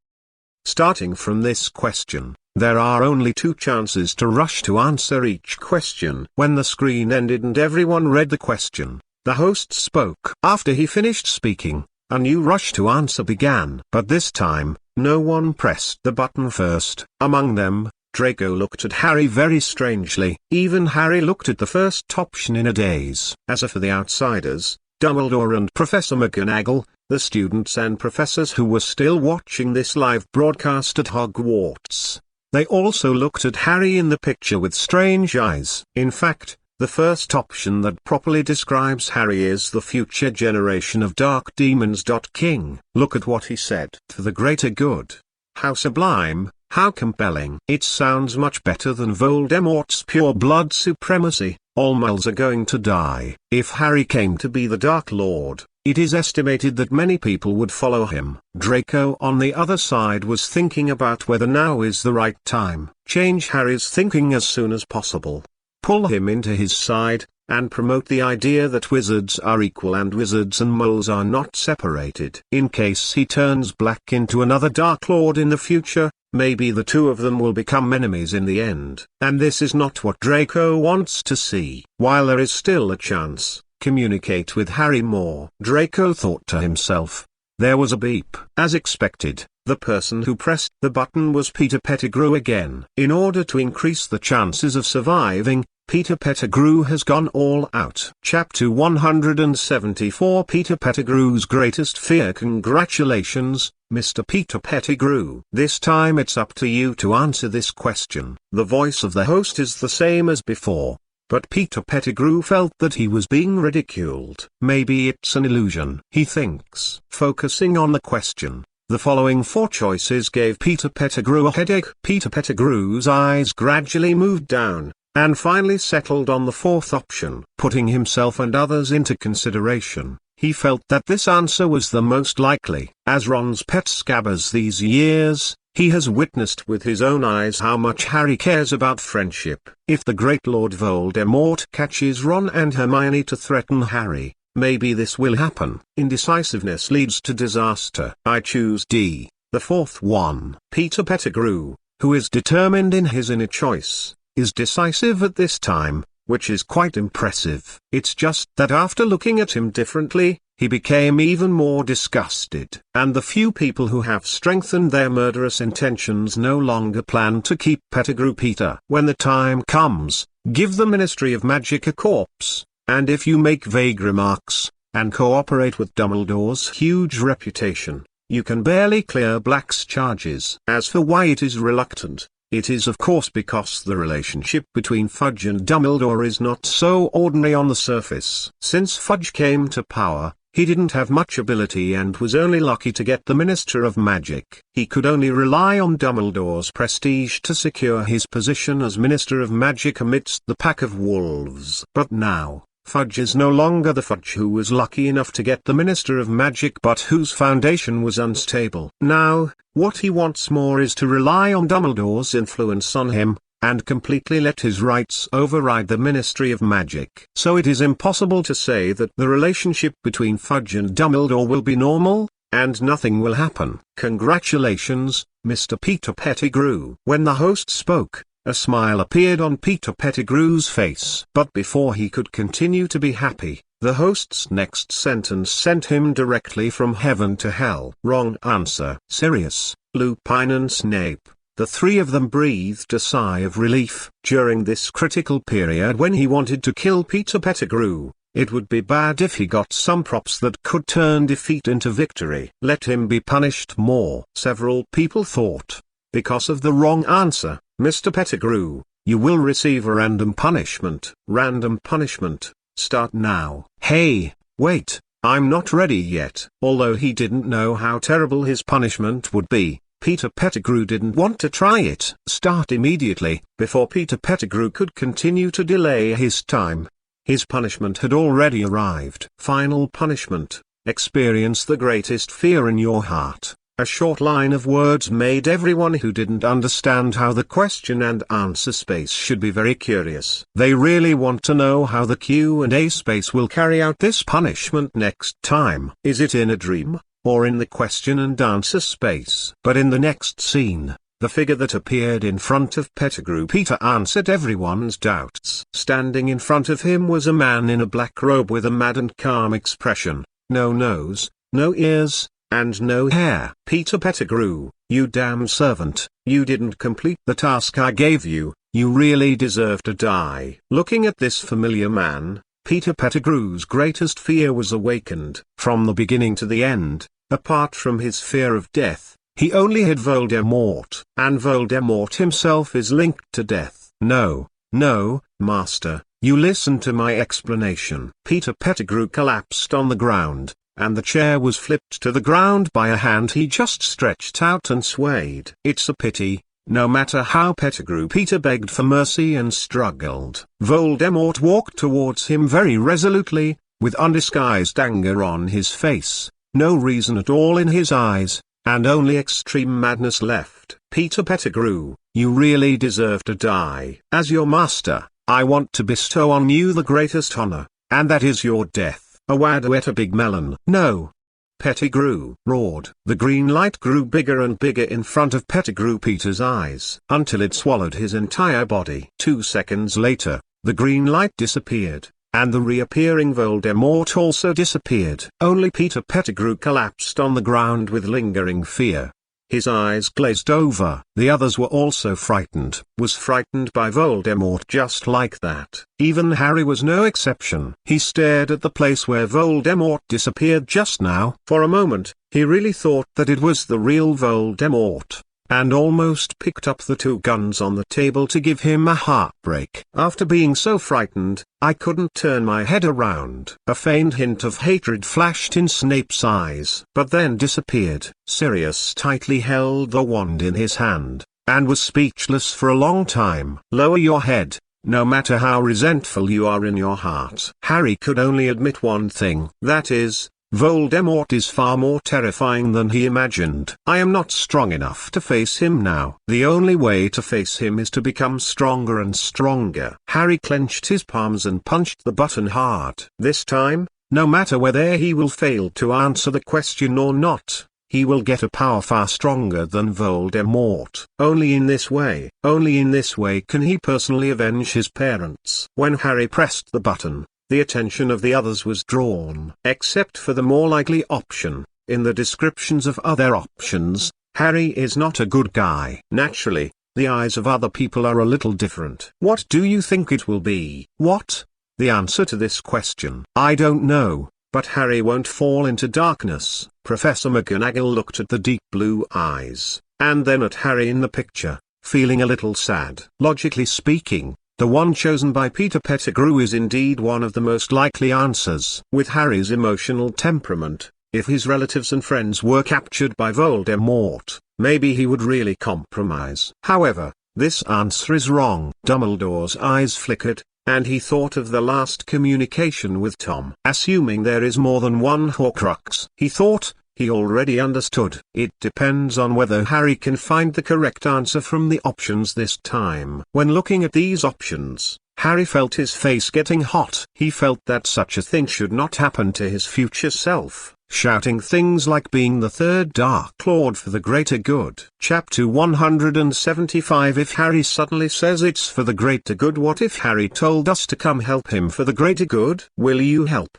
Starting from this question, there are only 2 chances to rush to answer each question. When the screen ended and everyone read the question, the host spoke. After he finished speaking, a new rush to answer began. But this time, no one pressed the button first. Among them, Draco looked at Harry very strangely. Even Harry looked at the first option in a daze. As for the outsiders, Dumbledore and Professor McGonagall, the students and professors who were still watching this live broadcast at Hogwarts, they also looked at Harry in the picture with strange eyes. In fact, the first option that properly describes Harry is the future generation of dark demons. King. Look at what he said. For the greater good. How sublime, how compelling. It sounds much better than Voldemort's pure blood supremacy. All males are going to die. If Harry came to be the Dark Lord, it is estimated that many people would follow him. Draco on the other side was thinking about whether now is the right time. Change Harry's thinking as soon as possible. Pull him into his side, and promote the idea that wizards are equal and wizards and moles are not separated. In case he turns black into another Dark Lord in the future, maybe the 2 of them will become enemies in the end. And this is not what Draco wants to see. While there is still a chance, communicate with Harry more. Draco thought to himself. There was a beep. As expected, the person who pressed the button was Peter Pettigrew again. In order to increase the chances of surviving, Peter Pettigrew has gone all out. Chapter 174 Peter Pettigrew's Greatest Fear. Congratulations, Mr. Peter Pettigrew. This time it's up to you to answer this question. The voice of the host is the same as before, but Peter Pettigrew felt that he was being ridiculed. Maybe it's an illusion, he thinks. Focusing on the question, the following 4 choices gave Peter Pettigrew a headache. Peter Pettigrew's eyes gradually moved down, and finally settled on the 4th option. Putting himself and others into consideration, he felt that this answer was the most likely. As Ron's pet Scabbers these years, he has witnessed with his own eyes how much Harry cares about friendship. If the great Lord Voldemort catches Ron and Hermione to threaten Harry, maybe this will happen. Indecisiveness leads to disaster. I choose D, the 4th one. Peter Pettigrew, who is determined in his inner choice, is decisive at this time, which is quite impressive. It's just that after looking at him differently, he became even more disgusted. And the few people who have strengthened their murderous intentions no longer plan to keep Pettigrew. Peter, when the time comes, give the Ministry of Magic a corpse, and if you make vague remarks, and cooperate with Dumbledore's huge reputation, you can barely clear Black's charges. As for why it is reluctant, it is of course because the relationship between Fudge and Dumbledore is not so ordinary on the surface. Since Fudge came to power, he didn't have much ability and was only lucky to get the Minister of Magic. He could only rely on Dumbledore's prestige to secure his position as Minister of Magic amidst the pack of wolves. But now, Fudge is no longer the Fudge who was lucky enough to get the Minister of Magic but whose foundation was unstable. Now, what he wants more is to rely on Dumbledore's influence on him, and completely let his rights override the Ministry of Magic. So it is impossible to say that the relationship between Fudge and Dumbledore will be normal, and nothing will happen. Congratulations, Mr. Peter Pettigrew. When the host spoke, a smile appeared on Peter Pettigrew's face. But before he could continue to be happy, the host's next sentence sent him directly from heaven to hell. Wrong answer. Sirius, Lupin and Snape, the 3 of them breathed a sigh of relief. During this critical period when he wanted to kill Peter Pettigrew, it would be bad if he got some props that could turn defeat into victory. Let him be punished more. Several people thought, because of the wrong answer, Mr. Pettigrew, you will receive a random punishment. Random punishment, start now. Hey, wait, I'm not ready yet. Although he didn't know how terrible his punishment would be, Peter Pettigrew didn't want to try it. Start immediately. Before Peter Pettigrew could continue to delay his time, his punishment had already arrived. Final punishment: experience the greatest fear in your heart. A short line of words made everyone who didn't understand how the question and answer space should be very curious. They really want to know how the Q and A space will carry out this punishment next time. Is it in a dream, or in the question and answer space? But in the next scene, the figure that appeared in front of Pettigrew Peter answered everyone's doubts. Standing in front of him was a man in a black robe with a mad and calm expression. No nose, no ears, and no hair. Peter Pettigrew, you damn servant, you didn't complete the task I gave you, you really deserve to die. Looking at this familiar man, Peter Pettigrew's greatest fear was awakened. From the beginning to the end, apart from his fear of death, he only had Voldemort. And Voldemort himself is linked to death. No, no, master, you listen to my explanation. Peter Pettigrew collapsed on the ground, and the chair was flipped to the ground by a hand he just stretched out and swayed. It's a pity, no matter how Pettigrew Peter begged for mercy and struggled, Voldemort walked towards him very resolutely, with undisguised anger on his face, no reason at all in his eyes, and only extreme madness left. Peter Pettigrew, you really deserve to die. As your master, I want to bestow on you the greatest honor, and that is your death. A wad ate a big melon. No! Pettigrew roared. The green light grew bigger and bigger in front of Pettigrew Peter's eyes, until it swallowed his entire body. 2 seconds later, the green light disappeared, and the reappearing Voldemort also disappeared. Only Peter Pettigrew collapsed on the ground with lingering fear. His eyes glazed over. The others were also frightened. Was frightened by Voldemort just like that. Even Harry was no exception. He stared at the place where Voldemort disappeared just now. For a moment, he really thought that it was the real Voldemort, and almost picked up the 2 guns on the table to give him a heartbreak. After being so frightened, I couldn't turn my head around. A faint hint of hatred flashed in Snape's eyes, but then disappeared. Sirius tightly held the wand in his hand, and was speechless for a long time. Lower your head, no matter how resentful you are in your heart. Harry could only admit one thing, that is, Voldemort is far more terrifying than he imagined. I am not strong enough to face him now. The only way to face him is to become stronger and stronger. Harry clenched his palms and punched the button hard. This time, no matter whether he will fail to answer the question or not, he will get a power far stronger than Voldemort. Only in this way can he personally avenge his parents. When Harry pressed the button, the attention of the others was drawn. Except for the more likely option, in the descriptions of other options, Harry is not a good guy. Naturally, the eyes of other people are a little different. What do you think it will be? What? The answer to this question. I don't know, but Harry won't fall into darkness. Professor McGonagall looked at the deep blue eyes, and then at Harry in the picture, feeling a little sad. Logically speaking, the one chosen by Peter Pettigrew is indeed one of the most likely answers. With Harry's emotional temperament, if his relatives and friends were captured by Voldemort, maybe he would really compromise. However, this answer is wrong. Dumbledore's eyes flickered, and he thought of the last communication with Tom. Assuming there is more than one Horcrux, he thought, he already understood. It depends on whether Harry can find the correct answer from the options this time. When looking at these options, Harry felt his face getting hot. He felt that such a thing should not happen to his future self, shouting things like being the 3rd Dark Lord for the greater good. Chapter 175. If Harry suddenly says it's for the greater good, what if Harry told us to come help him for the greater good? Will you help?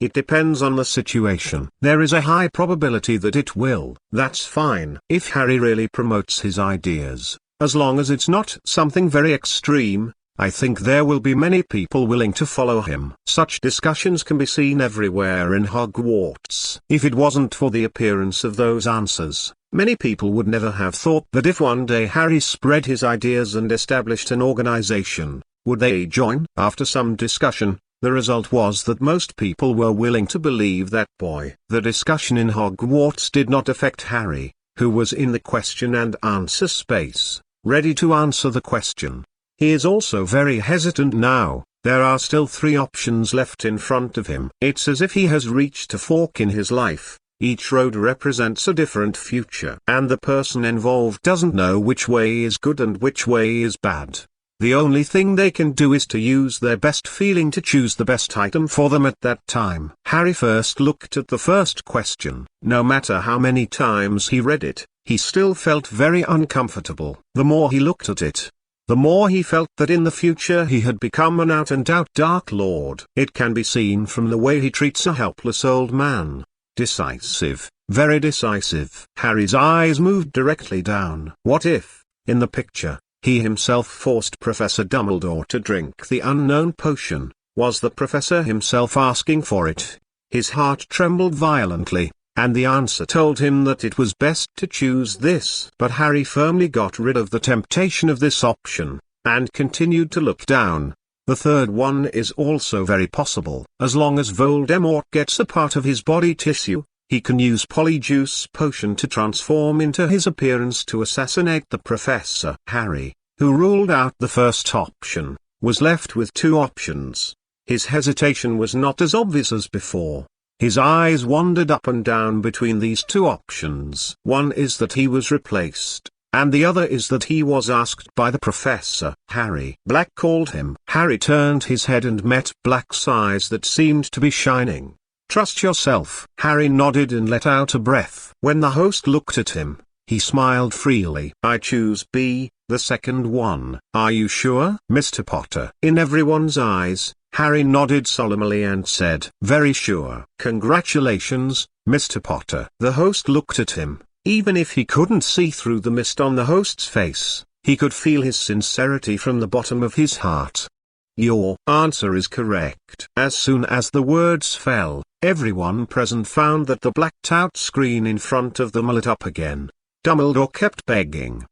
It depends on the situation. There is a high probability that it will. That's fine. If Harry really promotes his ideas, as long as it's not something very extreme, I think there will be many people willing to follow him. Such discussions can be seen everywhere in Hogwarts. If it wasn't for the appearance of those answers, many people would never have thought that if one day Harry spread his ideas and established an organization, would they join? After some discussion, the result was that most people were willing to believe that boy. The discussion in Hogwarts did not affect Harry. who was in the question and answer space, ready to answer the question. He is also very hesitant now. There are still 3 options left in front of him. It's as if he has reached a fork in his life. Each road represents a different future, and the person involved doesn't know which way is good and which way is bad. The only thing they can do is to use their best feeling to choose the best item for them at that time. Harry first looked at the first question. No matter how many times he read it, he still felt very uncomfortable. The more he looked at it, the more he felt that in the future he had become an out-and-out Dark Lord. It can be seen from the way he treats a helpless old man. Decisive, very decisive. Harry's eyes moved directly down. What if, in the picture, he himself forced Professor Dumbledore to drink the unknown potion? Was the professor himself asking for it? His heart trembled violently, and the answer told him that it was best to choose this. But Harry firmly got rid of the temptation of this option, and continued to look down. The third one is also very possible. As long as Voldemort gets a part of his body tissue, he can use Polyjuice Potion to transform into his appearance to assassinate the professor. Harry, who ruled out the first option, was left with 2 options. His hesitation was not as obvious as before. His eyes wandered up and down between these 2 options. One is that he was replaced, and the other is that he was asked by the professor. Harry Black called him. Harry turned his head and met Black's eyes that seemed to be shining. Trust yourself. Harry nodded and let out a breath. When the host looked at him, he smiled freely. I choose B, the second one. Are you sure, Mr. Potter? In everyone's eyes, Harry nodded solemnly and said, very sure. Congratulations, Mr. Potter. The host looked at him. Even if he couldn't see through the mist on the host's face, he could feel his sincerity from the bottom of his heart. Your answer is correct. As soon as the words fell, everyone present found that the blacked-out screen in front of them lit up again. Dumbledore kept begging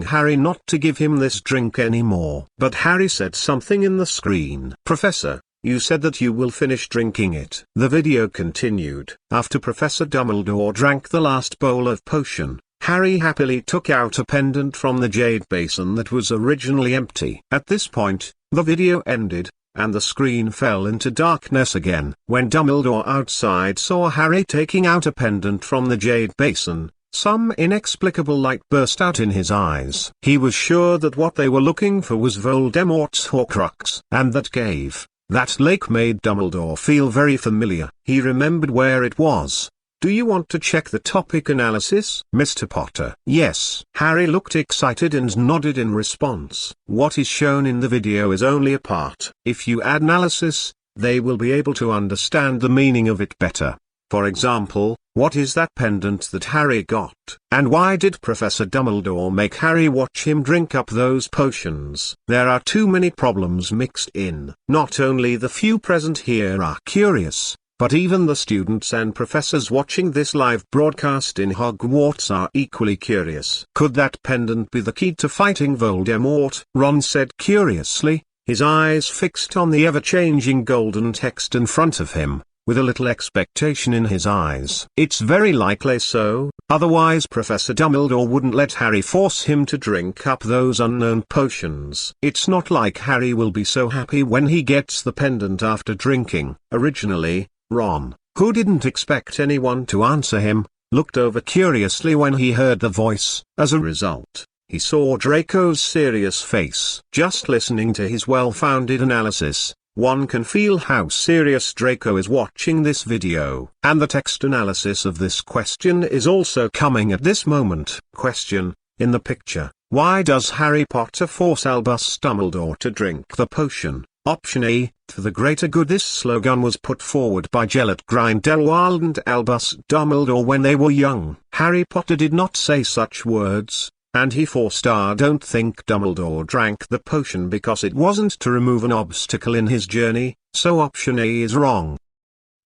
Harry not to give him this drink anymore. But Harry said something in the screen. Professor, you said that you will finish drinking it. The video continued. After Professor Dumbledore drank the last bowl of potion, Harry happily took out a pendant from the jade basin that was originally empty. At this point, the video ended, and the screen fell into darkness again. When Dumbledore outside saw Harry taking out a pendant from the jade basin, some inexplicable light burst out in his eyes. He was sure that what they were looking for was Voldemort's Horcrux, and that lake made Dumbledore feel very familiar. He remembered where it was. Do you want to check the topic analysis, Mr. Potter? Yes. Harry looked excited and nodded in response. What is shown in the video is only a part. If you add analysis, they will be able to understand the meaning of it better. For example, what is that pendant that Harry got? And why did Professor Dumbledore make Harry watch him drink up those potions? There are too many problems mixed in. Not only the few present here are curious, but even the students and professors watching this live broadcast in Hogwarts are equally curious. Could that pendant be the key to fighting Voldemort? Ron said curiously, his eyes fixed on the ever-changing golden text in front of him, with a little expectation in his eyes. It's very likely so, otherwise Professor Dumbledore wouldn't let Harry force him to drink up those unknown potions. It's not like Harry will be so happy when he gets the pendant after drinking. Originally, Ron, who didn't expect anyone to answer him, looked over curiously when he heard the voice. As a result, he saw Draco's serious face. Just listening to his well-founded analysis, one can feel how serious Draco is watching this video. And the text analysis of this question is also coming at this moment. Question, in the picture, why does Harry Potter force Albus Dumbledore to drink the potion? Option A, for the greater good. This slogan was put forward by Gellert Grindelwald and Albus Dumbledore when they were young. Harry Potter did not say such words, and he forced I don't think Dumbledore drank the potion because it wasn't to remove an obstacle in his journey, so option A is wrong.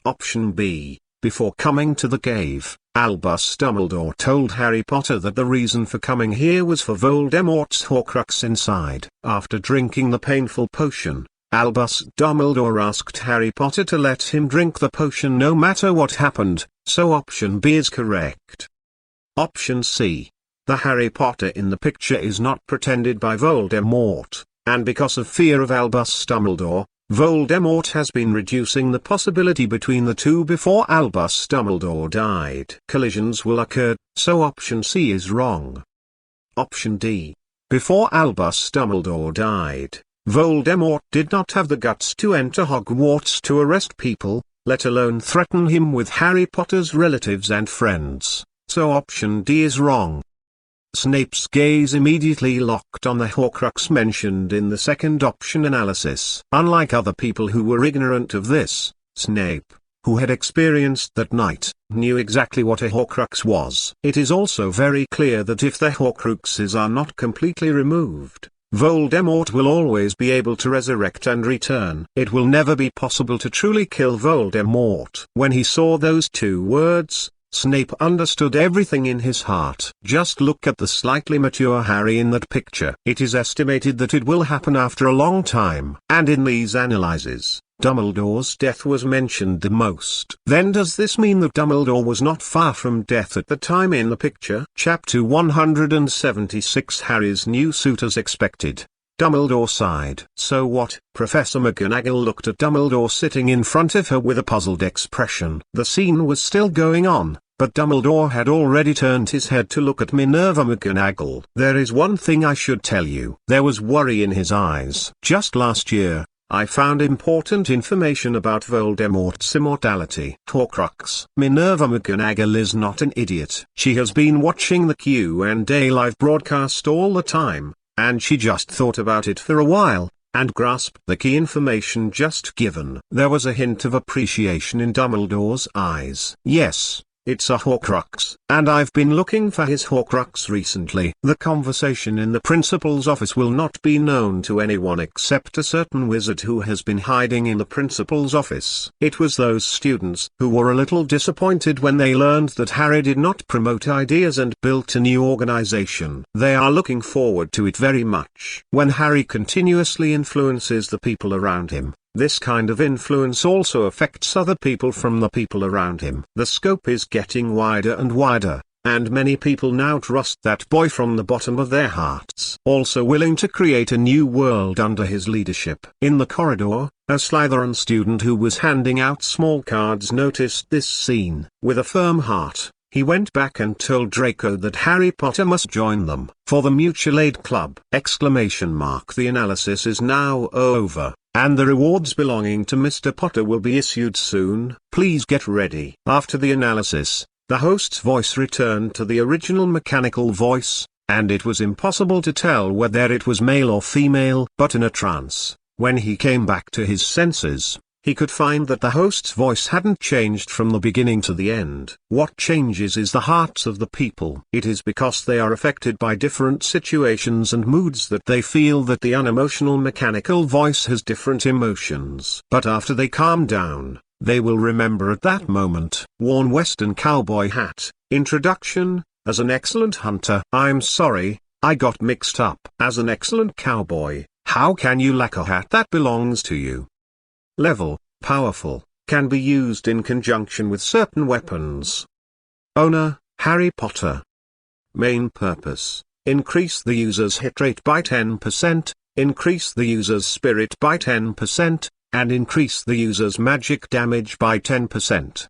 Option B, before coming to the cave, Albus Dumbledore told Harry Potter that the reason for coming here was for Voldemort's Horcrux inside. After drinking the painful potion, Albus Dumbledore asked Harry Potter to let him drink the potion no matter what happened, so option B is correct. Option C. The Harry Potter in the picture is not pretended by Voldemort, and because of fear of Albus Dumbledore, Voldemort has been reducing the possibility between the two before Albus Dumbledore died. Collisions will occur, so option C is wrong. Option D. Before Albus Dumbledore died, Voldemort did not have the guts to enter Hogwarts to arrest people, let alone threaten him with Harry Potter's relatives and friends, so option D is wrong. Snape's gaze immediately locked on the Horcrux mentioned in the second option analysis. Unlike other people who were ignorant of this, Snape, who had experienced that night, knew exactly what a Horcrux was. It is also very clear that if the Horcruxes are not completely removed, Voldemort will always be able to resurrect and return. It will never be possible to truly kill Voldemort. When he saw those two words, Snape understood everything in his heart. Just look at the slightly mature Harry in that picture. It is estimated that it will happen after a long time. And in these analyses, Dumbledore's death was mentioned the most. Then does this mean that Dumbledore was not far from death at the time in the picture? Chapter 176 Harry's new suit as expected. Dumbledore sighed. So what? Professor McGonagall looked at Dumbledore sitting in front of her with a puzzled expression. The scene was still going on, but Dumbledore had already turned his head to look at Minerva McGonagall. There is one thing I should tell you. There was worry in his eyes. Just last year, I found important information about Voldemort's immortality. Horcrux. Minerva McGonagall is not an idiot. She has been watching the Q and A live broadcast all the time, and she just thought about it for a while, and grasped the key information just given. There was a hint of appreciation in Dumbledore's eyes. Yes, it's a Horcrux, and I've been looking for his Horcrux recently. The conversation in the principal's office will not be known to anyone except a certain wizard who has been hiding in the principal's office. It was those students who were a little disappointed when they learned that Harry did not promote ideas and built a new organization. They are looking forward to it very much. When Harry continuously influences the people around him, this kind of influence also affects other people from the people around him. The scope is getting wider and wider, and many people now trust that boy from the bottom of their hearts. Also willing to create a new world under his leadership. In the corridor, a Slytherin student who was handing out small cards noticed this scene. With a firm heart, he went back and told Draco that Harry Potter must join them for the Mutual Aid Club! The analysis is now over, and the rewards belonging to Mr. Potter will be issued soon. Please get ready. After the analysis, the host's voice returned to the original mechanical voice, and it was impossible to tell whether it was male or female. But in a trance, when he came back to his senses, he could find that the host's voice hadn't changed from the beginning to the end. What changes is the hearts of the people. It is because they are affected by different situations and moods that they feel that the unemotional mechanical voice has different emotions. But after they calm down, they will remember at that moment. Worn Western cowboy hat. Introduction. As an excellent hunter. I'm sorry, I got mixed up. As an excellent cowboy, how can you lack a hat that belongs to you? Level, powerful, can be used in conjunction with certain weapons. Owner, Harry Potter. Main purpose, increase the user's hit rate by 10%, increase the user's spirit by 10%, and increase the user's magic damage by 10%.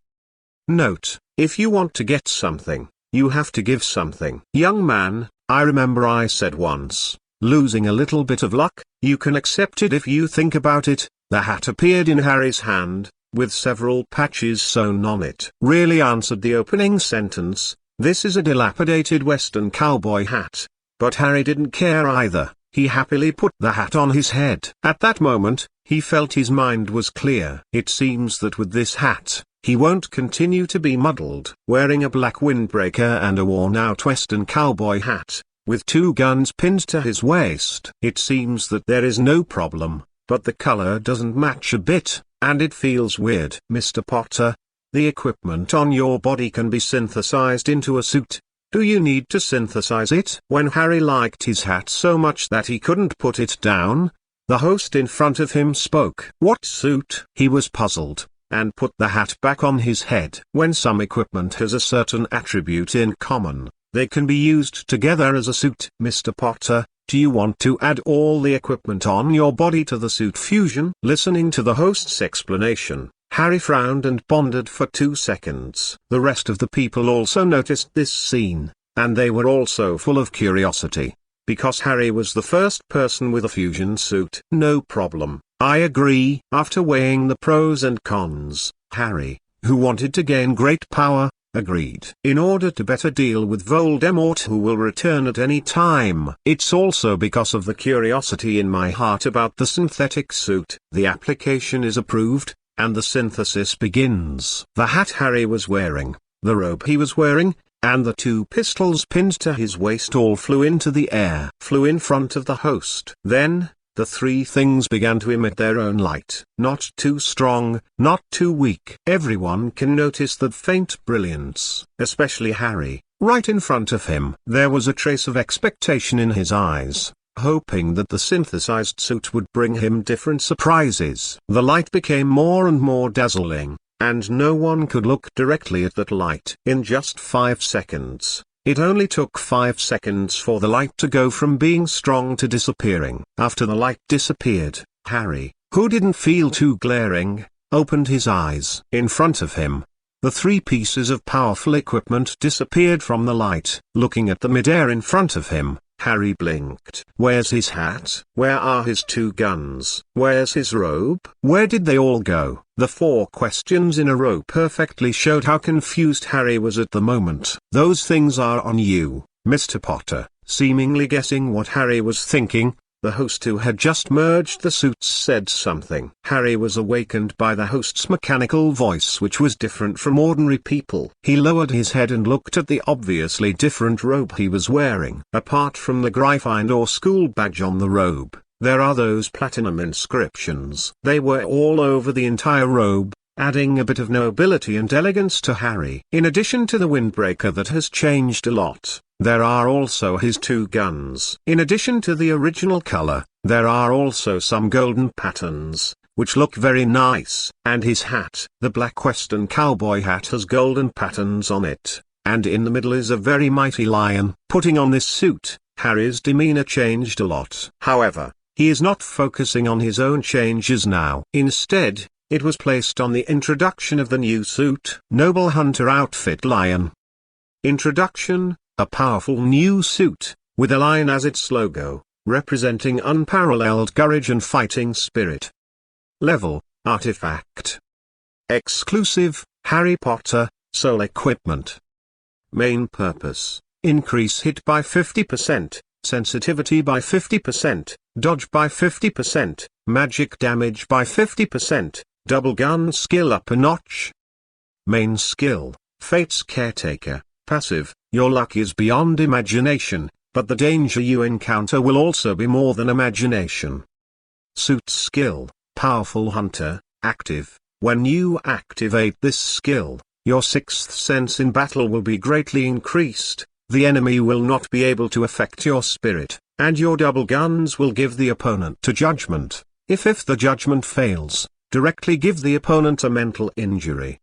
Note, if you want to get something, you have to give something. Young man, I remember I said once, losing a little bit of luck, you can accept it if you think about it. The hat appeared in Harry's hand, with several patches sewn on it. Really answered the opening sentence, this is a dilapidated Western cowboy hat. But Harry didn't care either, he happily put the hat on his head. At that moment, he felt his mind was clear. It seems that with this hat, he won't continue to be muddled. Wearing a black windbreaker and a worn-out Western cowboy hat, with 2 guns pinned to his waist. It seems that there is no problem. But the color doesn't match a bit, and it feels weird. Mr. Potter, the equipment on your body can be synthesized into a suit. Do you need to synthesize it? When Harry liked his hat so much that he couldn't put it down, the host in front of him spoke. What suit? He was puzzled. and put the hat back on his head. When some equipment has a certain attribute in common, they can be used together as a suit. Mr. Potter, do you want to add all the equipment on your body to the suit fusion? Listening to the host's explanation, Harry frowned and pondered for 2 seconds. The rest of the people also noticed this scene, and they were also full of curiosity, because Harry was the first person with a fusion suit. No problem, I agree. After weighing the pros and cons, Harry, who wanted to gain great power, agreed. In order to better deal with Voldemort, who will return at any time. It's also because of the curiosity in my heart about the synthetic suit. The application is approved, and the synthesis begins. The hat Harry was wearing, the robe he was wearing, and the 2 pistols pinned to his waist all flew into the air, flew in front of the host. Then, the 3 things began to emit their own light. Not too strong, not too weak. Everyone can notice that faint brilliance, especially Harry, right in front of him. There was a trace of expectation in his eyes, hoping that the synthesized suit would bring him different surprises. The light became more and more dazzling, and no one could look directly at that light. In just 5 seconds, it only took 5 seconds for the light to go from being strong to disappearing. After the light disappeared, Harry, who didn't feel too glaring, opened his eyes. In front of him, the 3 pieces of powerful equipment disappeared from the light. Looking at the midair in front of him, Harry blinked. Where's his hat? Where are his 2 guns? Where's his robe? Where did they all go? The 4 questions in a row perfectly showed how confused Harry was at the moment. Those things are on you, Mr. Potter. Seemingly guessing what Harry was thinking, the host who had just merged the suits said something. Harry was awakened by the host's mechanical voice, which was different from ordinary people. He lowered his head and looked at the obviously different robe he was wearing. Apart from the Gryffindor school badge on the robe, there are those platinum inscriptions. They were all over the entire robe, adding a bit of nobility and elegance to Harry. In addition to the windbreaker that has changed a lot, there are also his 2 guns. In addition to the original color, there are also some golden patterns, which look very nice. And his hat, the black Western cowboy hat, has golden patterns on it, and in the middle is a very mighty lion. Putting on this suit, Harry's demeanor changed a lot. However, he is not focusing on his own changes now. Instead, it was placed on the introduction of the new suit. Noble Hunter Outfit Lion. Introduction: a powerful new suit, with a lion as its logo, representing unparalleled courage and fighting spirit. Level: Artifact. Exclusive: Harry Potter, Soul Equipment. Main purpose: increase hit by 50%, sensitivity by 50%, dodge by 50%, magic damage by 50%, double gun skill up a notch. Main skill: Fate's Caretaker. Passive: your luck is beyond imagination, but the danger you encounter will also be more than imagination. Suit skill: Powerful Hunter. Active: when you activate this skill, your 6th sense in battle will be greatly increased, the enemy will not be able to affect your spirit, and your double guns will give the opponent to judgment. If the judgment fails, directly give the opponent a mental injury.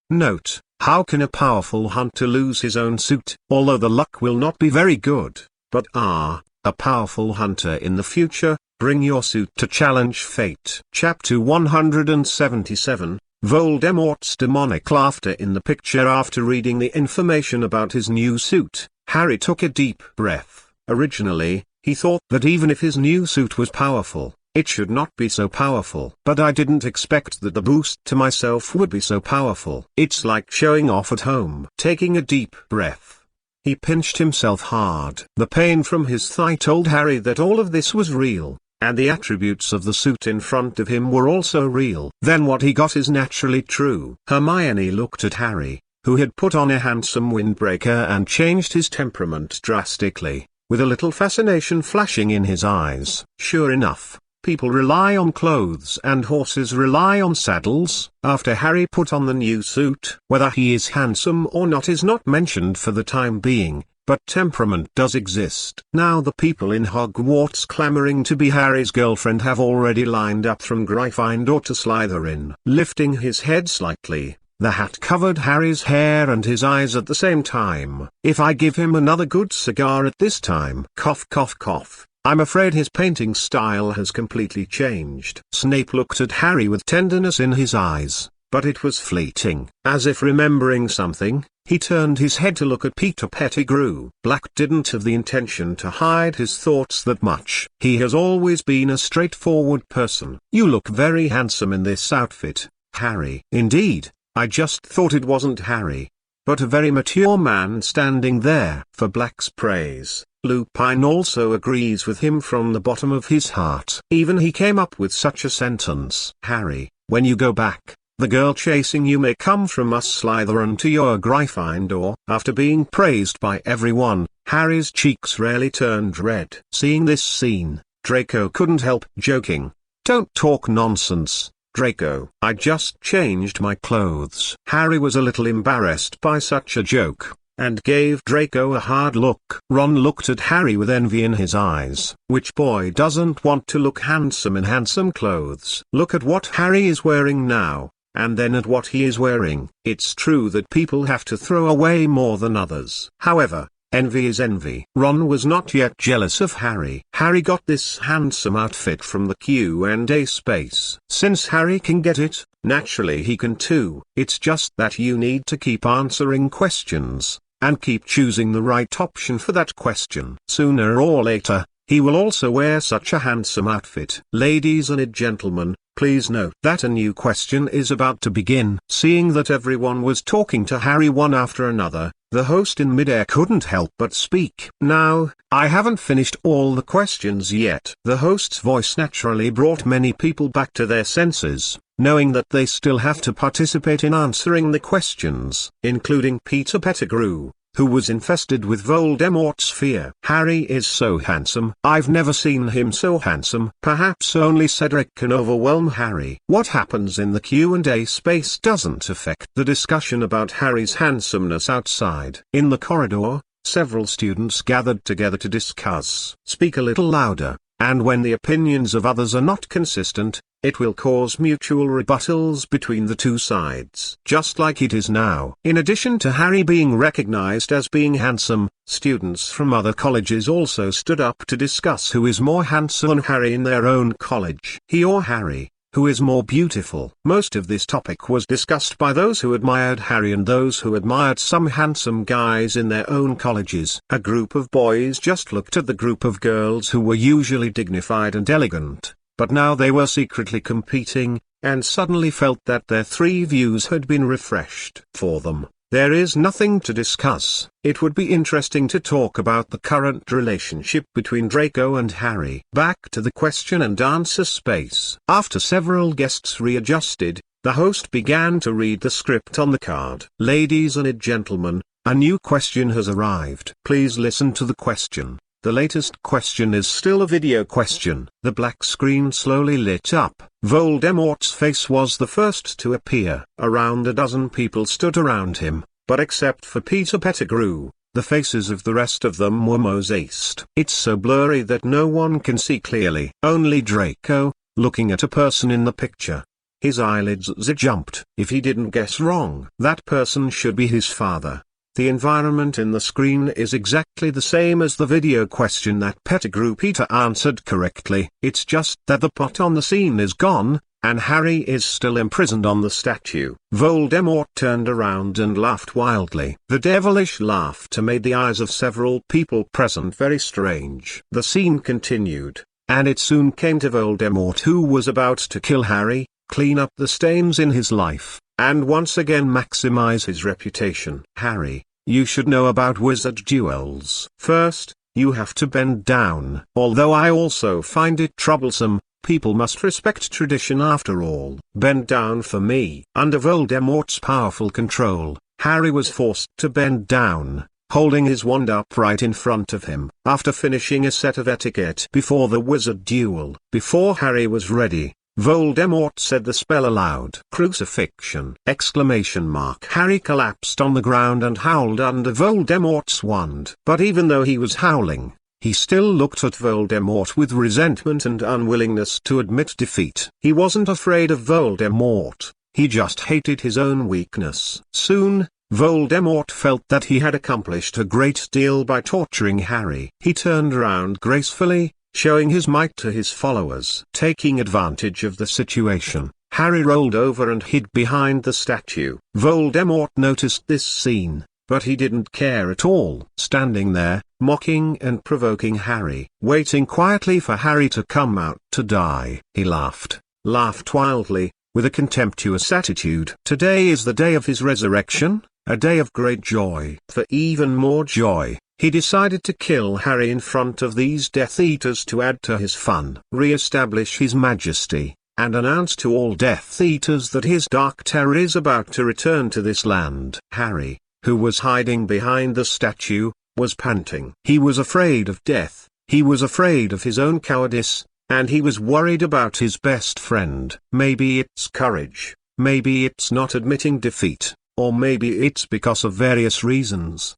Note: how can a powerful hunter lose his own suit? Although the luck will not be very good, but a powerful hunter in the future, bring your suit to challenge fate. Chapter 177, Voldemort's demonic laughter. In the picture, after reading the information about his new suit, Harry took a deep breath. Originally, he thought that even if his new suit was powerful, it should not be so powerful. But I didn't expect that the boost to myself would be so powerful. It's like showing off at home. Taking a deep breath, he pinched himself hard. The pain from his thigh told Harry that all of this was real, and the attributes of the suit in front of him were also real. Then what he got is naturally true. Hermione looked at Harry, who had put on a handsome windbreaker and changed his temperament drastically, with a little fascination flashing in his eyes. Sure enough, people rely on clothes and horses rely on saddles. After Harry put on the new suit, whether he is handsome or not is not mentioned for the time being. but temperament does exist. Now the people in Hogwarts clamoring to be Harry's girlfriend have already lined up from Gryffindor to Slytherin. Lifting his head slightly, the hat covered Harry's hair and his eyes at the same time. If I give him another good cigar at this time, cough cough cough, I'm afraid his painting style has completely changed. Snape looked at Harry with tenderness in his eyes, but it was fleeting. As if remembering something, he turned his head to look at Peter Pettigrew. Black didn't have the intention to hide his thoughts that much. He has always been a straightforward person. You look very handsome in this outfit, Harry. Indeed, I just thought it wasn't Harry, but a very mature man standing there. For Black's praise, Lupin also agrees with him from the bottom of his heart. Even he came up with such a sentence. Harry, when you go back, the girl chasing you may come from us Slytherin to your Gryffindor. After being praised by everyone, Harry's cheeks rarely turned red. Seeing this scene, Draco couldn't help joking. Don't talk nonsense, Draco. I just changed my clothes. Harry was a little embarrassed by such a joke, and gave Draco a hard look. Ron looked at Harry with envy in his eyes. Which boy doesn't want to look handsome in handsome clothes? Look at what Harry is wearing now, and then at what he is wearing. It's true that people have to throw away more than others. However, envy is envy. Ron was not yet jealous of Harry. Harry got this handsome outfit from the Q and A space. Since Harry can get it, naturally he can too. It's just that you need to keep answering questions, and keep choosing the right option for that question. Sooner or later, he will also wear such a handsome outfit. Ladies and gentlemen, please note that a new question is about to begin. Seeing that everyone was talking to Harry one after another, the host in midair couldn't help but speak. Now, I haven't finished all the questions yet. The host's voice naturally brought many people back to their senses, knowing that they still have to participate in answering the questions, including Peter Pettigrew, who was infested with Voldemort's fear. Harry is so handsome. I've never seen him so handsome. Perhaps only Cedric can overwhelm Harry. What happens in the Q and A space doesn't affect the discussion about Harry's handsomeness outside. In the corridor, several students gathered together to discuss. Speak a little louder, and when the opinions of others are not consistent, it will cause mutual rebuttals between the two sides. Just like it is now. In addition to Harry being recognized as being handsome, students from other colleges also stood up to discuss who is more handsome than Harry in their own college. He or Harry, who is more beautiful. Most of this topic was discussed by those who admired Harry and those who admired some handsome guys in their own colleges. A group of boys just looked at the group of girls who were usually dignified and elegant, but now they were secretly competing, and suddenly felt that their three views had been refreshed. For them, there is nothing to discuss. It would be interesting to talk about the current relationship between Draco and Harry. Back to the question and answer space. After several guests readjusted, the host began to read the script on the card. Ladies and gentlemen, a new question has arrived. Please listen to the question. The latest question is still a video question. The black screen slowly lit up. Voldemort's face was the first to appear. Around a dozen people stood around him, but except for Peter Pettigrew, the faces of the rest of them were mosaiced. It's so blurry that no one can see clearly. Only Draco, looking at a person in the picture. His eyelids jumped. If he didn't guess wrong, that person should be his father. The environment in the screen is exactly the same as the video question that Pettigrew Peter answered correctly. It's just that the pot on the scene is gone, and Harry is still imprisoned on the statue. Voldemort turned around and laughed wildly. The devilish laughter made the eyes of several people present very strange. The scene continued, and it soon came to Voldemort, who was about to kill Harry, clean up the stains in his life, and once again maximize his reputation. Harry, you should know about wizard duels. First, you have to bend down. Although I also find it troublesome, people must respect tradition after all. Bend down for me. Under Voldemort's powerful control, Harry was forced to bend down, holding his wand upright in front of him. After finishing a set of etiquette before the wizard duel, before Harry was ready, Voldemort said the spell aloud. Crucifixion! Exclamation mark. Harry collapsed on the ground and howled under Voldemort's wand. But even though he was howling, he still looked at Voldemort with resentment and unwillingness to admit defeat. He wasn't afraid of Voldemort, he just hated his own weakness. Soon, Voldemort felt that he had accomplished a great deal by torturing Harry. He turned around gracefully, showing his might to his followers. Taking advantage of the situation, Harry rolled over and hid behind the statue. Voldemort noticed this scene, but he didn't care at all. Standing there, mocking and provoking Harry, waiting quietly for Harry to come out to die. He laughed wildly, with a contemptuous attitude. Today is the day of his resurrection, a day of great joy. For even more joy, he decided to kill Harry in front of these Death Eaters to add to his fun. Re-establish his majesty, and announce to all Death Eaters that his dark terror is about to return to this land. Harry, who was hiding behind the statue, was panting. He was afraid of death, he was afraid of his own cowardice, and he was worried about his best friend. Maybe it's courage, maybe it's not admitting defeat, or maybe it's because of various reasons.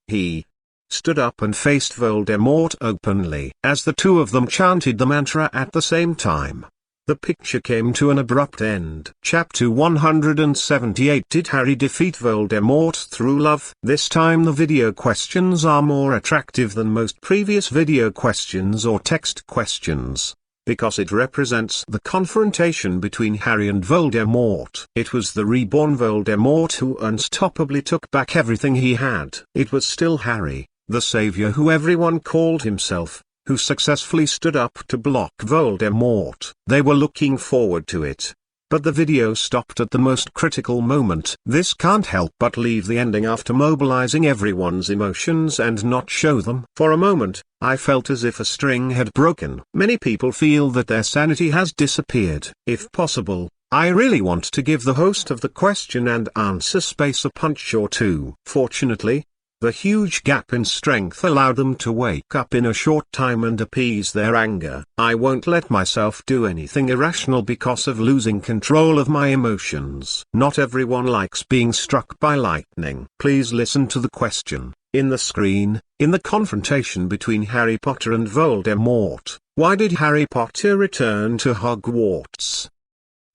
He stood up and faced Voldemort openly. As the two of them chanted the mantra at the same time, the picture came to an abrupt end. Chapter 178. Did Harry defeat Voldemort through love? This time the video questions are more attractive than most previous video questions or text questions, because it represents the confrontation between Harry and Voldemort. It was the reborn Voldemort who unstoppably took back everything he had. It was still Harry, the savior who everyone called himself, who successfully stood up to block Voldemort. They were looking forward to it. But the video stopped at the most critical moment. This can't help but leave the ending after mobilizing everyone's emotions and not show them. For a moment, I felt as if a string had broken. Many people feel that their sanity has disappeared. If possible, I really want to give the host of the question and answer space a punch or two. Fortunately, the huge gap in strength allowed them to wake up in a short time and appease their anger. I won't let myself do anything irrational because of losing control of my emotions. Not everyone likes being struck by lightning. Please listen to the question. In the screen, in the confrontation between Harry Potter and Voldemort, why did Harry Potter return to Hogwarts?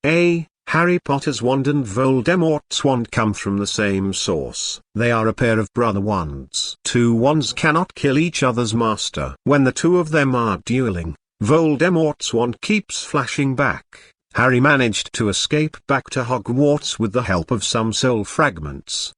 A. Harry Potter's wand and Voldemort's wand come from the same source. They are a pair of brother wands. Two wands cannot kill each other's master. When the two of them are dueling, Voldemort's wand keeps flashing back. Harry managed to escape back to Hogwarts with the help of some soul fragments.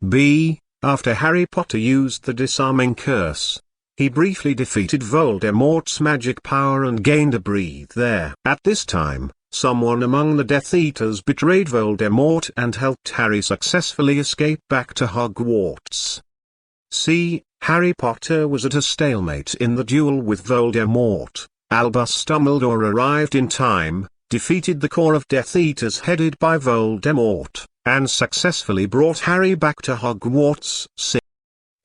B. After Harry Potter used the disarming curse, he briefly defeated Voldemort's magic power and gained a breath there. At this time, someone among the Death Eaters betrayed Voldemort and helped Harry successfully escape back to Hogwarts. C. Harry Potter was at a stalemate in the duel with Voldemort. Albus Dumbledore arrived in time, defeated the core of Death Eaters headed by Voldemort, and successfully brought Harry back to Hogwarts. C.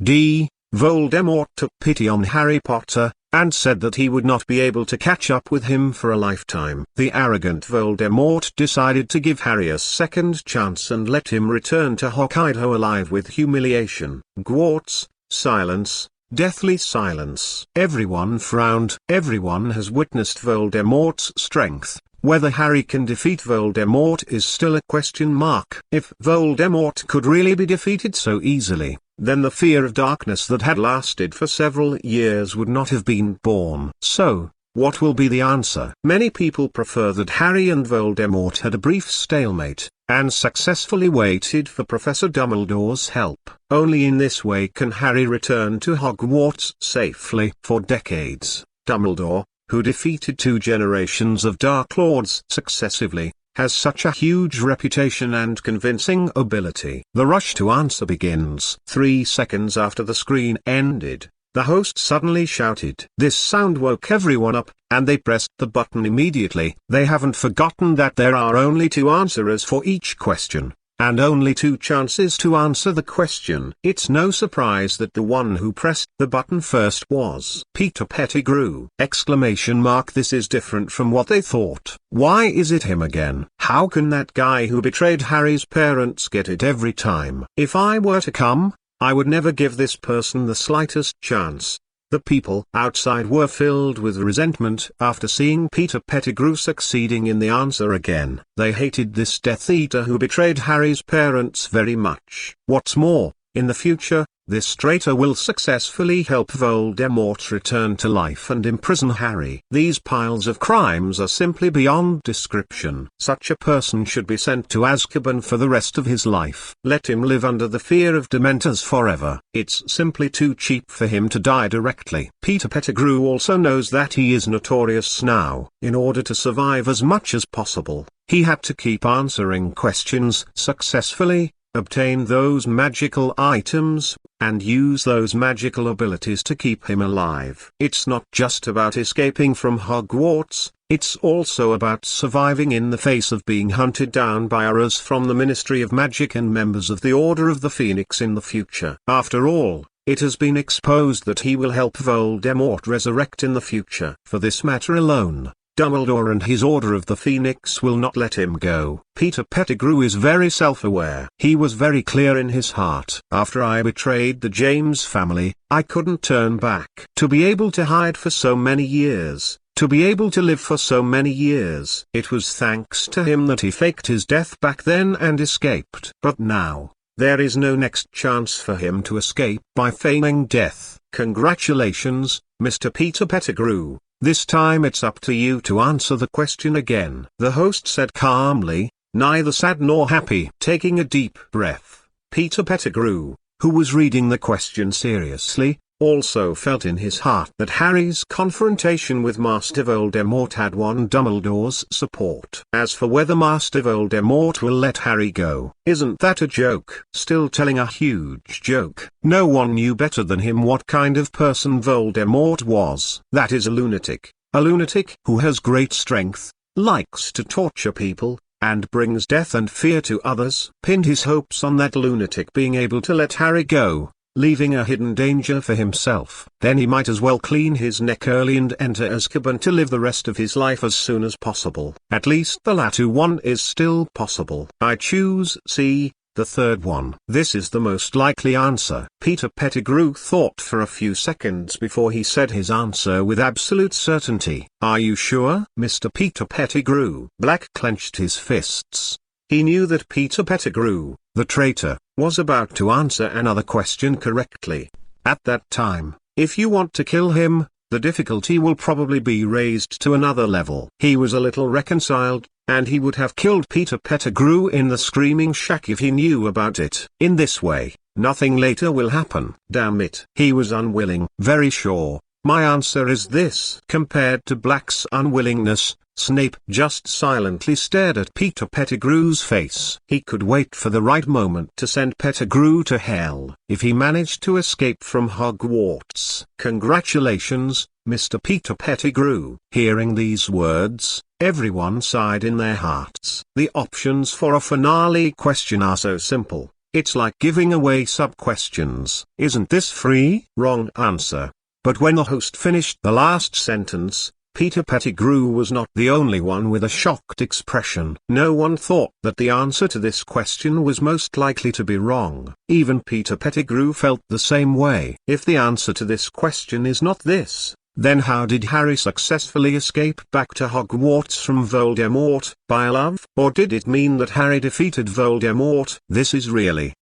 D. Voldemort took pity on Harry Potter, and said that he would not be able to catch up with him for a lifetime. The arrogant Voldemort decided to give Harry a second chance and let him return to Hokkaido alive with humiliation. Hogwarts, silence, deathly silence. Everyone frowned. Everyone has witnessed Voldemort's strength. Whether Harry can defeat Voldemort is still a question mark. If Voldemort could really be defeated so easily, then the fear of darkness that had lasted for several years would not have been born. So, what will be the answer? Many people prefer that Harry and Voldemort had a brief stalemate, and successfully waited for Professor Dumbledore's help. Only in this way can Harry return to Hogwarts safely. For decades, Dumbledore, who defeated 2 generations of Dark Lords successively, has such a huge reputation and convincing ability. The rush to answer begins. 3 seconds after the screen ended, the host suddenly shouted. This sound woke everyone up, and they pressed the button immediately. They haven't forgotten that there are only 2 answerers for each question. and only 2 chances to answer the question. It's no surprise that the one who pressed the button first was Peter Pettigrew! This is different from what they thought. Why is it him again? How can that guy who betrayed Harry's parents get it every time? If I were to come, I would never give this person the slightest chance. The people outside were filled with resentment after seeing Peter Pettigrew succeeding in the answer again. They hated this Death Eater who betrayed Harry's parents very much. What's more, in the future, this traitor will successfully help Voldemort return to life and imprison Harry. These piles of crimes are simply beyond description. Such a person should be sent to Azkaban for the rest of his life. Let him live under the fear of Dementors forever. It's simply too cheap for him to die directly. Peter Pettigrew also knows that he is notorious now. In order to survive as much as possible, he had to keep answering questions successfully, obtain those magical items, and use those magical abilities to keep him alive. It's not just about escaping from Hogwarts, it's also about surviving in the face of being hunted down by Aurors from the Ministry of Magic and members of the Order of the Phoenix in the future. After all, it has been exposed that he will help Voldemort resurrect in the future. For this matter alone, Dumbledore and his Order of the Phoenix will not let him go. Peter Pettigrew is very self-aware. He was very clear in his heart. After I betrayed the James family, I couldn't turn back. To be able to hide for so many years, to be able to live for so many years. It was thanks to him that he faked his death back then and escaped. But now, there is no next chance for him to escape by feigning death. Congratulations, Mr. Peter Pettigrew. This time it's up to you to answer the question again. The host said calmly, neither sad nor happy. Taking a deep breath, Peter Pettigrew, who was reading the question seriously, also felt in his heart that Harry's confrontation with Master Voldemort had won Dumbledore's support. As for whether Master Voldemort will let Harry go, isn't that a joke? Still telling a huge joke. No one knew better than him what kind of person Voldemort was. That is a lunatic who has great strength, likes to torture people, and brings death and fear to others. Pinned his hopes on that lunatic being able to let Harry go, leaving a hidden danger for himself. Then he might as well clean his neck early and enter Azkaban to live the rest of his life as soon as possible. At least the latter one is still possible. I choose C, the third one. This is the most likely answer. Peter Pettigrew thought for a few seconds before he said his answer with absolute certainty. Are you sure, Mr. Peter Pettigrew? Black clenched his fists. He knew that Peter Pettigrew, the traitor, was about to answer another question correctly. At that time, if you want to kill him, the difficulty will probably be raised to another level. He was a little reconciled, and he would have killed Peter Pettigrew in the Screaming Shack if he knew about it. In this way, nothing later will happen. Damn it. He was unwilling. Very sure. My answer is this. Compared to Black's unwillingness, Snape just silently stared at Peter Pettigrew's face. He could wait for the right moment to send Pettigrew to hell, if he managed to escape from Hogwarts. Congratulations, Mr. Peter Pettigrew. Hearing these words, everyone sighed in their hearts. The options for a finale question are so simple. It's like giving away sub-questions. Isn't this free? Wrong answer. But when the host finished the last sentence, Peter Pettigrew was not the only one with a shocked expression. No one thought that the answer to this question was most likely to be wrong. Even Peter Pettigrew felt the same way. If the answer to this question is not this, then how did Harry successfully escape back to Hogwarts from Voldemort? By love? Or did it mean that Harry defeated Voldemort? This is really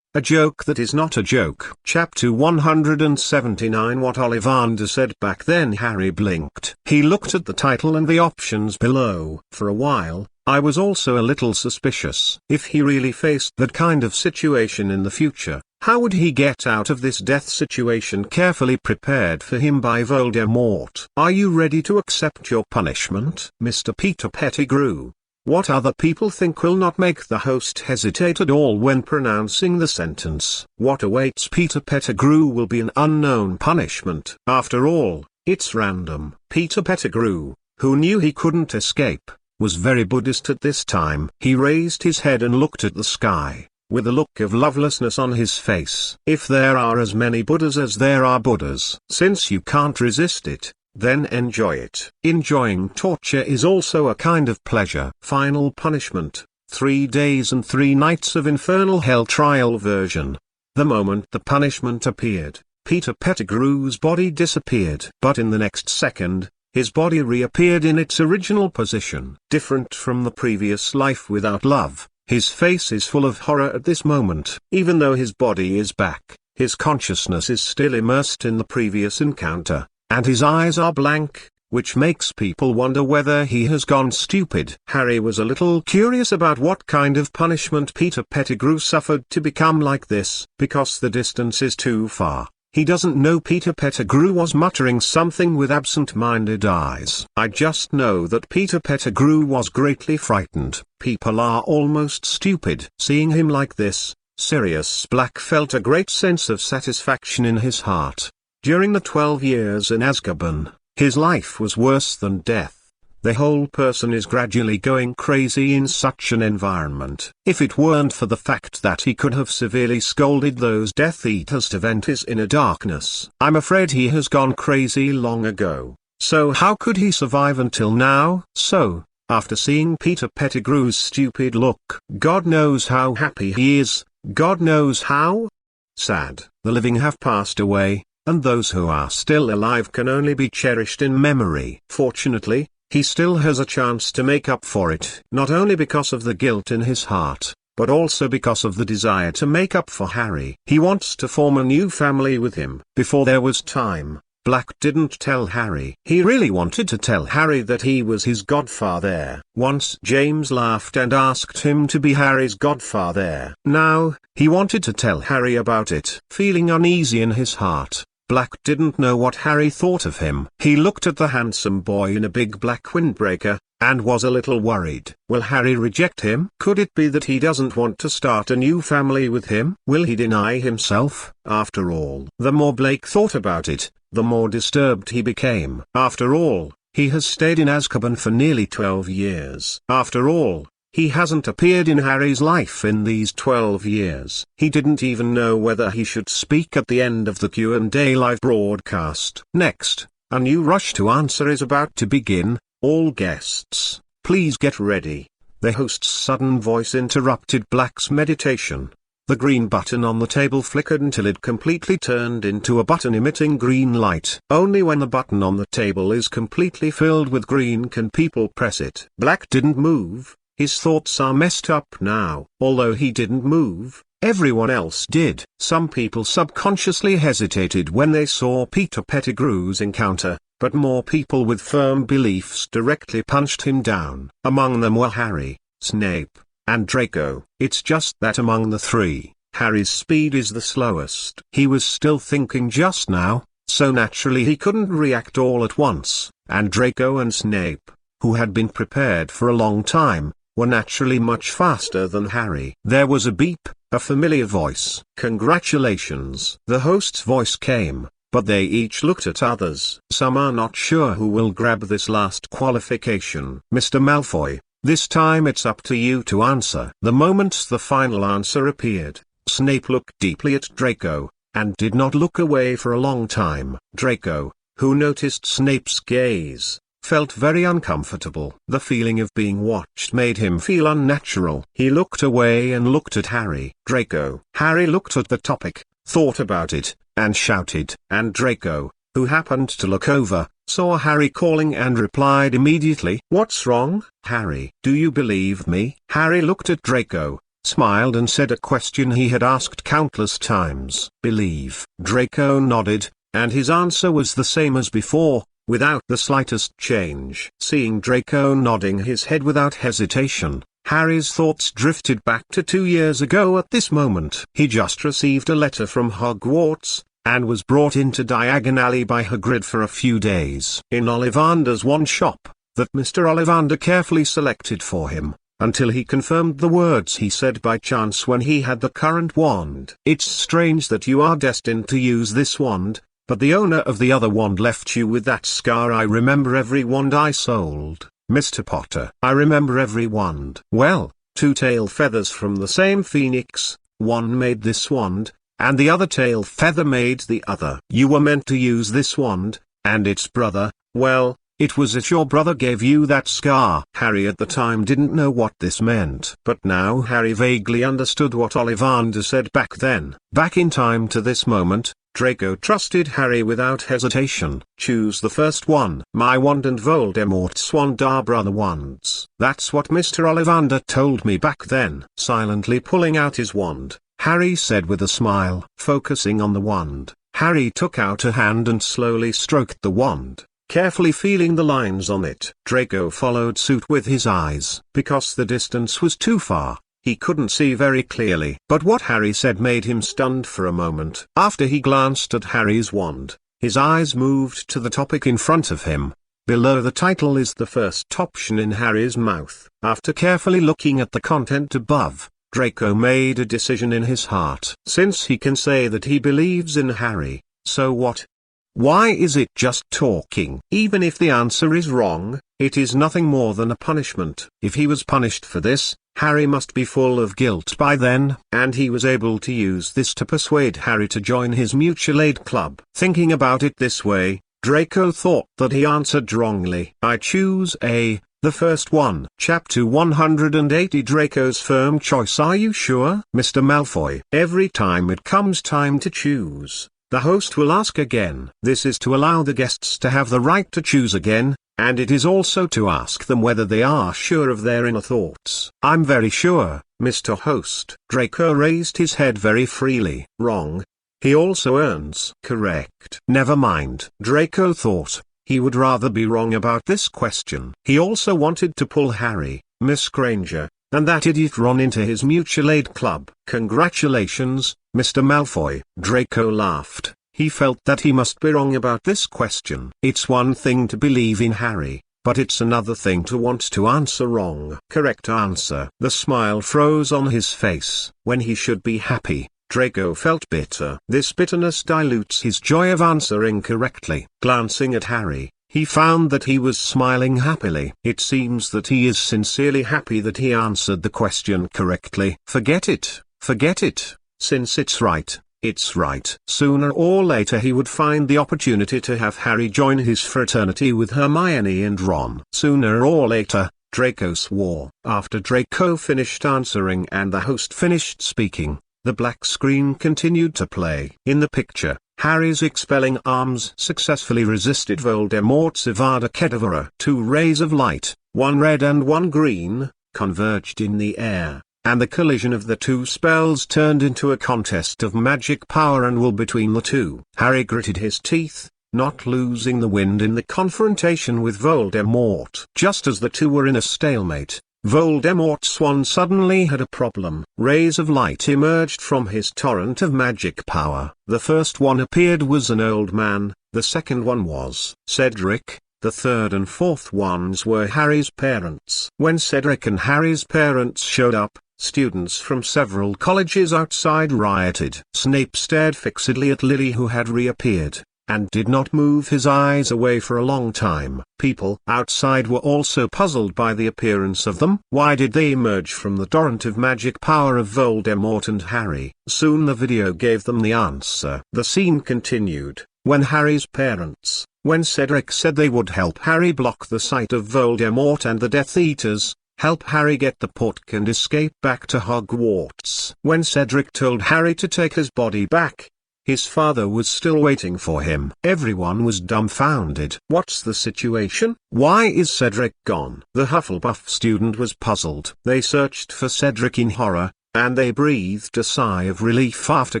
a joke that is not a joke. Chapter 179. What Ollivander said back then. Harry blinked. He looked at the title and the options below. For a while, I was also a little suspicious. If he really faced that kind of situation in the future, how would he get out of this death situation carefully prepared for him by Voldemort? Are you ready to accept your punishment, Mr. Peter Pettigrew? What other people think will not make the host hesitate at all when pronouncing the sentence. What awaits Peter Pettigrew will be an unknown punishment. After all, it's random. Peter Pettigrew, who knew he couldn't escape, was very Buddhist at this time. He raised his head and looked at the sky, with a look of lovelessness on his face. If there are as many Buddhas as there are Buddhas, since you can't resist it, then enjoy it. Enjoying torture is also a kind of pleasure. Final punishment, 3 days and 3 nights of infernal hell trial version. The moment the punishment appeared, Peter Pettigrew's body disappeared. But in the next second, his body reappeared in its original position. Different from the previous life without love, his face is full of horror at this moment. Even though his body is back, his consciousness is still immersed in the previous encounter, and his eyes are blank, which makes people wonder whether he has gone stupid. Harry was a little curious about what kind of punishment Peter Pettigrew suffered to become like this. Because the distance is too far, he doesn't know. Peter Pettigrew was muttering something with absent-minded eyes. I just know that Peter Pettigrew was greatly frightened. People are almost stupid. Seeing him like this, Sirius Black felt a great sense of satisfaction in his heart. During the 12 years in Azkaban, his life was worse than death. The whole person is gradually going crazy in such an environment. If it weren't for the fact that he could have severely scolded those Death Eaters to vent his inner darkness, I'm afraid he has gone crazy long ago. So how could he survive until now? So, after seeing Peter Pettigrew's stupid look, God knows how happy he is, God knows how sad. The living have passed away, and those who are still alive can only be cherished in memory. Fortunately, he still has a chance to make up for it. Not only because of the guilt in his heart, but also because of the desire to make up for Harry. He wants to form a new family with him. Before there was time, Black didn't tell Harry. He really wanted to tell Harry that he was his godfather. Once James laughed and asked him to be Harry's godfather. Now, he wanted to tell Harry about it. Feeling uneasy in his heart, Black didn't know what Harry thought of him. He looked at the handsome boy in a big black windbreaker, and was a little worried. Will Harry reject him? Could it be that he doesn't want to start a new family with him? Will he deny himself? After all, the more Blake thought about it, the more disturbed he became. After all, he has stayed in Azkaban for nearly 12 years. After all, he hasn't appeared in Harry's life in these 12 years. He didn't even know whether he should speak at the end of the Q and A live broadcast. Next, a new rush to answer is about to begin. All guests, please get ready. The host's sudden voice interrupted Black's meditation. The green button on the table flickered until it completely turned into a button emitting green light. Only when the button on the table is completely filled with green can people press it. Black didn't move. His thoughts are messed up now. Although he didn't move, everyone else did. Some people subconsciously hesitated when they saw Peter Pettigrew's encounter, but more people with firm beliefs directly punched him down. Among them were Harry, Snape, and Draco. It's just that among the three, Harry's speed is the slowest. He was still thinking just now, so naturally he couldn't react all at once, and Draco and Snape, who had been prepared for a long time, were naturally much faster than Harry. There was a beep, a familiar voice. Congratulations. The host's voice came, but they each looked at others. Some are not sure who will grab this last qualification. Mr. Malfoy, this time it's up to you to answer. The moment the final answer appeared, Snape looked deeply at Draco, and did not look away for a long time. Draco, who noticed Snape's gaze, felt very uncomfortable. The feeling of being watched made him feel unnatural. He looked away and looked at Harry. Draco. Harry looked at the topic, thought about it, and shouted. And Draco, who happened to look over, saw Harry calling and replied immediately. What's wrong, Harry? Do you believe me? Harry looked at Draco, smiled and said a question he had asked countless times. Believe. Draco nodded, and his answer was the same as before, without the slightest change. Seeing Draco nodding his head without hesitation, Harry's thoughts drifted back to 2 years ago. At this moment, he just received a letter from Hogwarts, and was brought into Diagon Alley by Hagrid for a few days. In Ollivander's wand shop, that Mr. Ollivander carefully selected for him, until he confirmed the words he said by chance when he had the current wand. It's strange that you are destined to use this wand, but the owner of the other wand left you with that scar. I remember every wand I sold. Mr. Potter. I remember every wand. Well, two tail feathers from the same phoenix, one made this wand, and the other tail feather made the other. You were meant to use this wand, and its brother, well, it was it your brother gave you that scar. Harry at the time didn't know what this meant. But now Harry vaguely understood what Ollivander said back then. Back in time to this moment, Draco trusted Harry without hesitation. Choose the first one. My wand and Voldemort's wand are brother wands. That's what Mr. Ollivander told me back then. Silently pulling out his wand, Harry said with a smile. Focusing on the wand, Harry took out a hand and slowly stroked the wand, carefully feeling the lines on it. Draco followed suit with his eyes. Because the distance was too far, he couldn't see very clearly. But what Harry said made him stunned for a moment. After he glanced at Harry's wand, his eyes moved to the topic in front of him. Below the title is the first option in Harry's mouth. After carefully looking at the content above, Draco made a decision in his heart. Since he can say that he believes in Harry, so what? Why is it just talking? Even if the answer is wrong, it is nothing more than a punishment. If he was punished for this, Harry must be full of guilt by then, and he was able to use this to persuade Harry to join his mutual aid club. Thinking about it this way, Draco thought that he answered wrongly. I choose A, the first one. Chapter 180 Draco's firm choice. Are you sure? Mr. Malfoy. Every time it comes time to choose, the host will ask again. This is to allow the guests to have the right to choose again, and it is also to ask them whether they are sure of their inner thoughts. I'm very sure, Mr. Host. Draco raised his head very freely. Wrong. He also earns. Correct. Never mind. Draco thought he would rather be wrong about this question. He also wanted to pull Harry, Miss Granger, and that idiot Ron into his mutual aid club. Congratulations, Mr. Malfoy. Draco laughed. He felt that he must be wrong about this question. It's one thing to believe in Harry, but it's another thing to want to answer wrong. Correct answer. The smile froze on his face. When he should be happy, Draco felt bitter. This bitterness dilutes his joy of answering correctly. Glancing at Harry, he found that he was smiling happily. It seems that he is sincerely happy that he answered the question correctly. Forget it, forget it. Since it's right, it's right. Sooner or later he would find the opportunity to have Harry join his fraternity with Hermione and Ron. Sooner or later, Draco swore. After Draco finished answering and the host finished speaking, the black screen continued to play. In the picture, Harry's expelling arms successfully resisted Voldemort's Avada Kedavra. Two rays of light, one red and one green, converged in the air, and the collision of the two spells turned into a contest of magic power and will between the two. Harry gritted his teeth, not losing the wind in the confrontation with Voldemort. Just as the two were in a stalemate, Voldemort's wand suddenly had a problem. Rays of light emerged from his torrent of magic power. The first one appeared was an old man, the second one was Cedric, the third and fourth ones were Harry's parents. When Cedric and Harry's parents showed up, students from several colleges outside rioted. Snape stared fixedly at Lily, who had reappeared, and did not move his eyes away for a long time. People outside were also puzzled by the appearance of them. Why did they emerge from the torrent of magic power of Voldemort and Harry? Soon the video gave them the answer. The scene continued, when Harry's parents, when Cedric said they would help Harry block the sight of Voldemort and the Death Eaters, help Harry get the pork and escape back to Hogwarts. When Cedric told Harry to take his body back, his father was still waiting for him. Everyone was dumbfounded. What's the situation? Why is Cedric gone? The Hufflepuff student was puzzled. They searched for Cedric in horror, and they breathed a sigh of relief after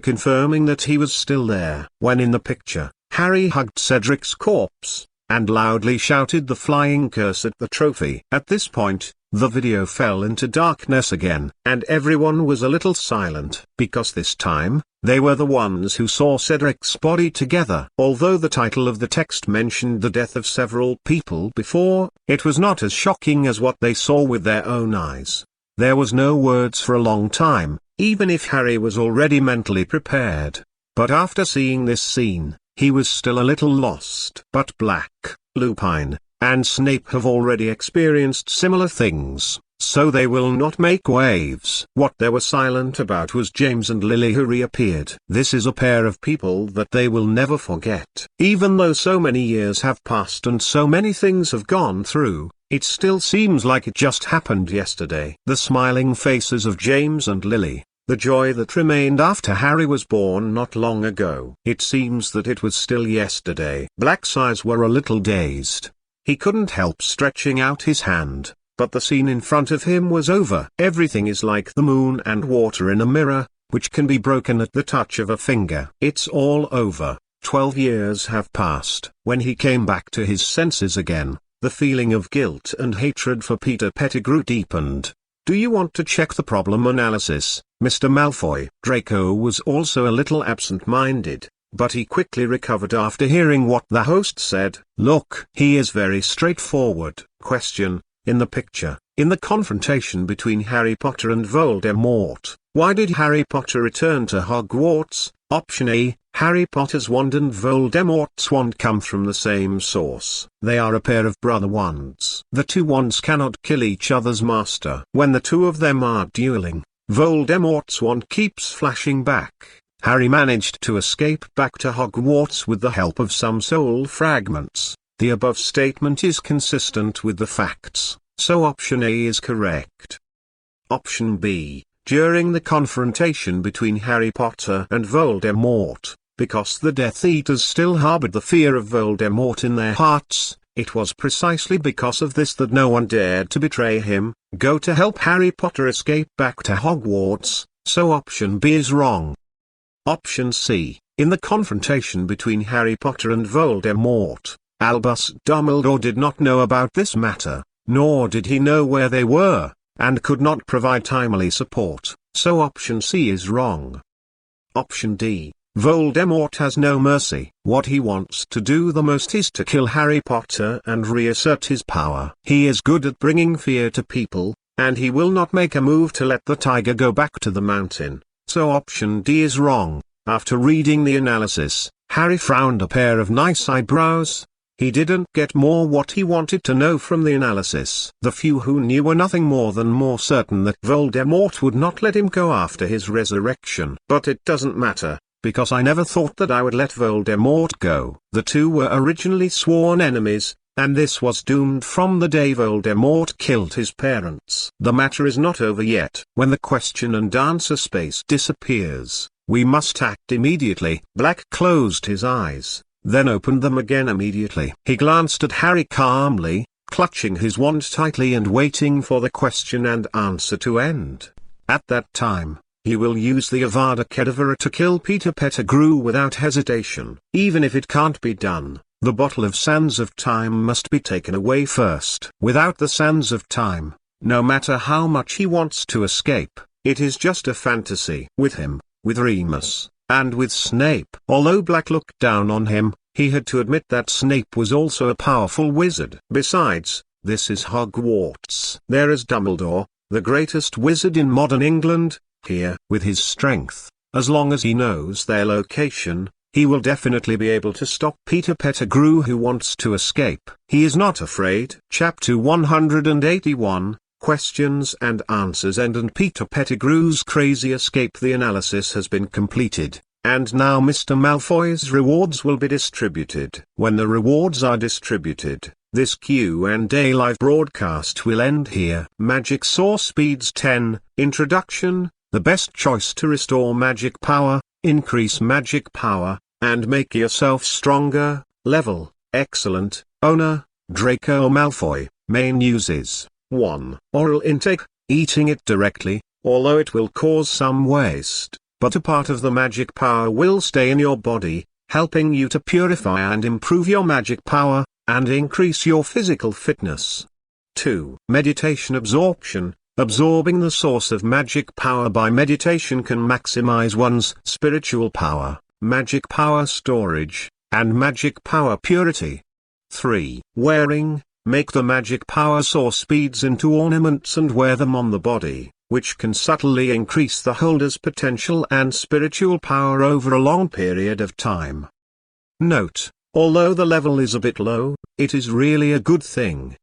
confirming that he was still there. When in the picture, Harry hugged Cedric's corpse, and loudly shouted the flying curse at the trophy. At this point, the video fell into darkness again, and everyone was a little silent, because this time, they were the ones who saw Cedric's body together. Although the title of the text mentioned the death of several people before, it was not as shocking as what they saw with their own eyes. There was no words for a long time, even if Harry was already mentally prepared. But after seeing this scene, he was still a little lost. But Black, Lupine, and Snape have already experienced similar things, so they will not make waves. What they were silent about was James and Lily, who reappeared. This is a pair of people that they will never forget. Even though so many years have passed and so many things have gone through, it still seems like it just happened yesterday. The smiling faces of James and Lily, the joy that remained after Harry was born not long ago. It seems that it was still yesterday. Black's eyes were a little dazed. He couldn't help stretching out his hand, but the scene in front of him was over. Everything is like the moon and water in a mirror, which can be broken at the touch of a finger. It's all over. 12 years have passed. When he came back to his senses again, the feeling of guilt and hatred for Peter Pettigrew deepened. Do you want to check the problem analysis, Mr. Malfoy? Draco was also a little absent-minded, but he quickly recovered after hearing what the host said. Look, he is very straightforward. Question: in the picture, in the confrontation between Harry Potter and Voldemort, why did Harry Potter return to Hogwarts? Option A, Harry Potter's wand and Voldemort's wand come from the same source. They are a pair of brother wands. The two wands cannot kill each other's master. When the two of them are dueling, Voldemort's wand keeps flashing back. Harry managed to escape back to Hogwarts with the help of some soul fragments. The above statement is consistent with the facts, so option A is correct. Option B, during the confrontation between Harry Potter and Voldemort, because the Death Eaters still harbored the fear of Voldemort in their hearts, it was precisely because of this that no one dared to betray him, go to help Harry Potter escape back to Hogwarts, so option B is wrong. Option C, in the confrontation between Harry Potter and Voldemort, Albus Dumbledore did not know about this matter, nor did he know where they were, and could not provide timely support, so option C is wrong. Option D, Voldemort has no mercy. What he wants to do the most is to kill Harry Potter and reassert his power. He is good at bringing fear to people, and he will not make a move to let the tiger go back to the mountain, so option D is wrong. After reading the analysis, Harry frowned a pair of nice eyebrows. He didn't get what he wanted to know from the analysis. The few who knew were nothing more certain that Voldemort would not let him go after his resurrection. But it doesn't matter, because I never thought that I would let Voldemort go. The two were originally sworn enemies, and this was doomed from the day Voldemort killed his parents. The matter is not over yet. When the question and answer space disappears, we must act immediately. Black closed his eyes, then opened them again immediately. He glanced at Harry calmly, clutching his wand tightly and waiting for the question and answer to end. At that time, he will use the Avada Kedavra to kill Peter Pettigrew without hesitation. Even if it can't be done, the bottle of Sands of Time must be taken away first. Without the Sands of Time, no matter how much he wants to escape, it is just a fantasy. With him, with Remus, and with Snape. Although Black looked down on him, he had to admit that Snape was also a powerful wizard. Besides, this is Hogwarts. There is Dumbledore, the greatest wizard in modern England, here. With his strength, as long as he knows their location, he will definitely be able to stop Peter Pettigrew who wants to escape. He is not afraid. Chapter 181, Questions and Answers End and Peter Pettigrew's crazy escape. The analysis has been completed, and now Mr. Malfoy's rewards will be distributed. When the rewards are distributed, this Q and A live broadcast will end here. Magic Source Speeds 10, Introduction, the best choice to restore magic power, increase magic power, and make yourself stronger. Level, Excellent. Owner, Draco Malfoy. Main uses: 1. Oral intake, eating it directly, although it will cause some waste, but a part of the magic power will stay in your body, helping you to purify and improve your magic power, and increase your physical fitness. 2. Meditation absorption, absorbing the source of magic power by meditation can maximize one's spiritual power, magic power storage, and magic power purity. 3. Wearing, make the magic power source beads into ornaments and wear them on the body, which can subtly increase the holder's potential and spiritual power over a long period of time. Note: Although the level is a bit low, it is really a good thing.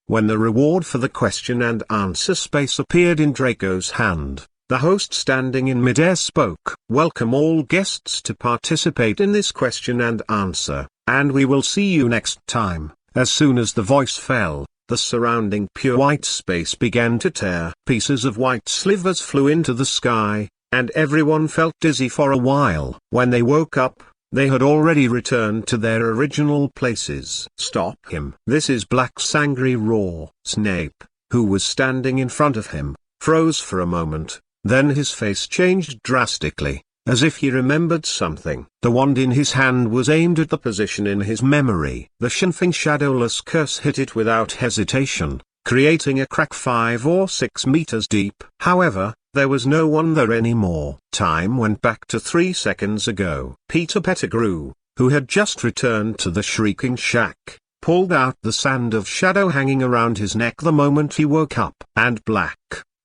When the reward for the question and answer space appeared in Draco's hand, the host standing in midair spoke, "Welcome all guests to participate in this question and answer, and we will see you next time." As soon as the voice fell, the surrounding pure white space began to tear. Pieces of white slivers flew into the sky, and everyone felt dizzy for a while. When they woke up, they had already returned to their original places. "Stop him." This is Black's angry roar. Snape, who was standing in front of him, froze for a moment, then his face changed drastically, as if he remembered something. The wand in his hand was aimed at the position in his memory. The Shinfing Shadowless Curse hit it without hesitation, creating a crack 5 or 6 meters deep. However, there was no one there anymore. Time went back to 3 seconds ago. Peter Pettigrew, who had just returned to the Shrieking Shack, pulled out the sand of shadow hanging around his neck the moment he woke up. And Black,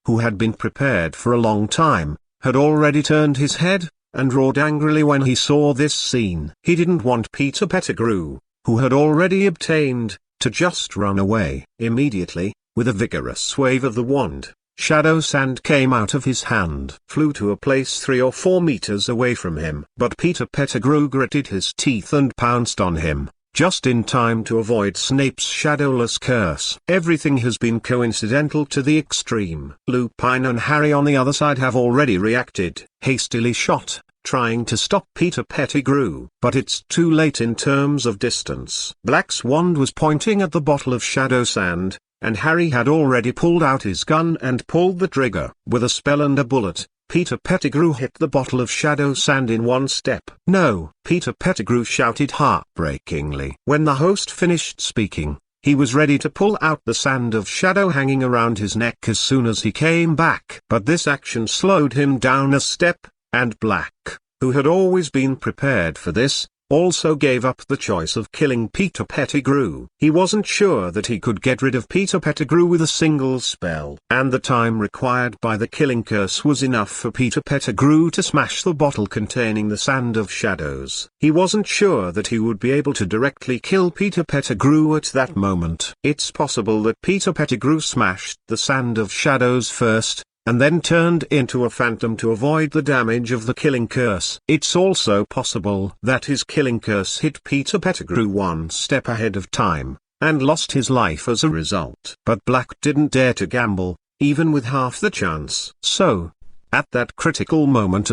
who had been prepared for a long time, had already turned his head, and roared angrily when he saw this scene. He didn't want Peter Pettigrew, who had already obtained, to just run away. Immediately, with a vigorous wave of the wand, shadow sand came out of his hand, flew to a place 3 or 4 meters away from him. But Peter Pettigrew gritted his teeth and pounced on him, just in time to avoid Snape's shadowless curse. Everything has been coincidental to the extreme. Lupin and Harry on the other side have already reacted, hastily shot, trying to stop Peter Pettigrew. But it's too late in terms of distance. Black's wand was pointing at the bottle of shadow sand, and Harry had already pulled out his gun and pulled the trigger. With a spell and a bullet, Peter Pettigrew hit the bottle of shadow sand in one step. "No!" Peter Pettigrew shouted heartbreakingly. When the host finished speaking, he was ready to pull out the sand of shadow hanging around his neck as soon as he came back. But this action slowed him down a step, and Black, who had always been prepared for this, also gave up the choice of killing Peter Pettigrew. He wasn't sure that he could get rid of Peter Pettigrew with a single spell. And the time required by the killing curse was enough for Peter Pettigrew to smash the bottle containing the sand of shadows. He wasn't sure that he would be able to directly kill Peter Pettigrew at that moment. It's possible that Peter Pettigrew smashed the sand of shadows first, and then turned into a phantom to avoid the damage of the killing curse. It's also possible that his killing curse hit Peter Pettigrew one step ahead of time, and lost his life as a result. But Black didn't dare to gamble, even with half the chance. So, at that critical moment,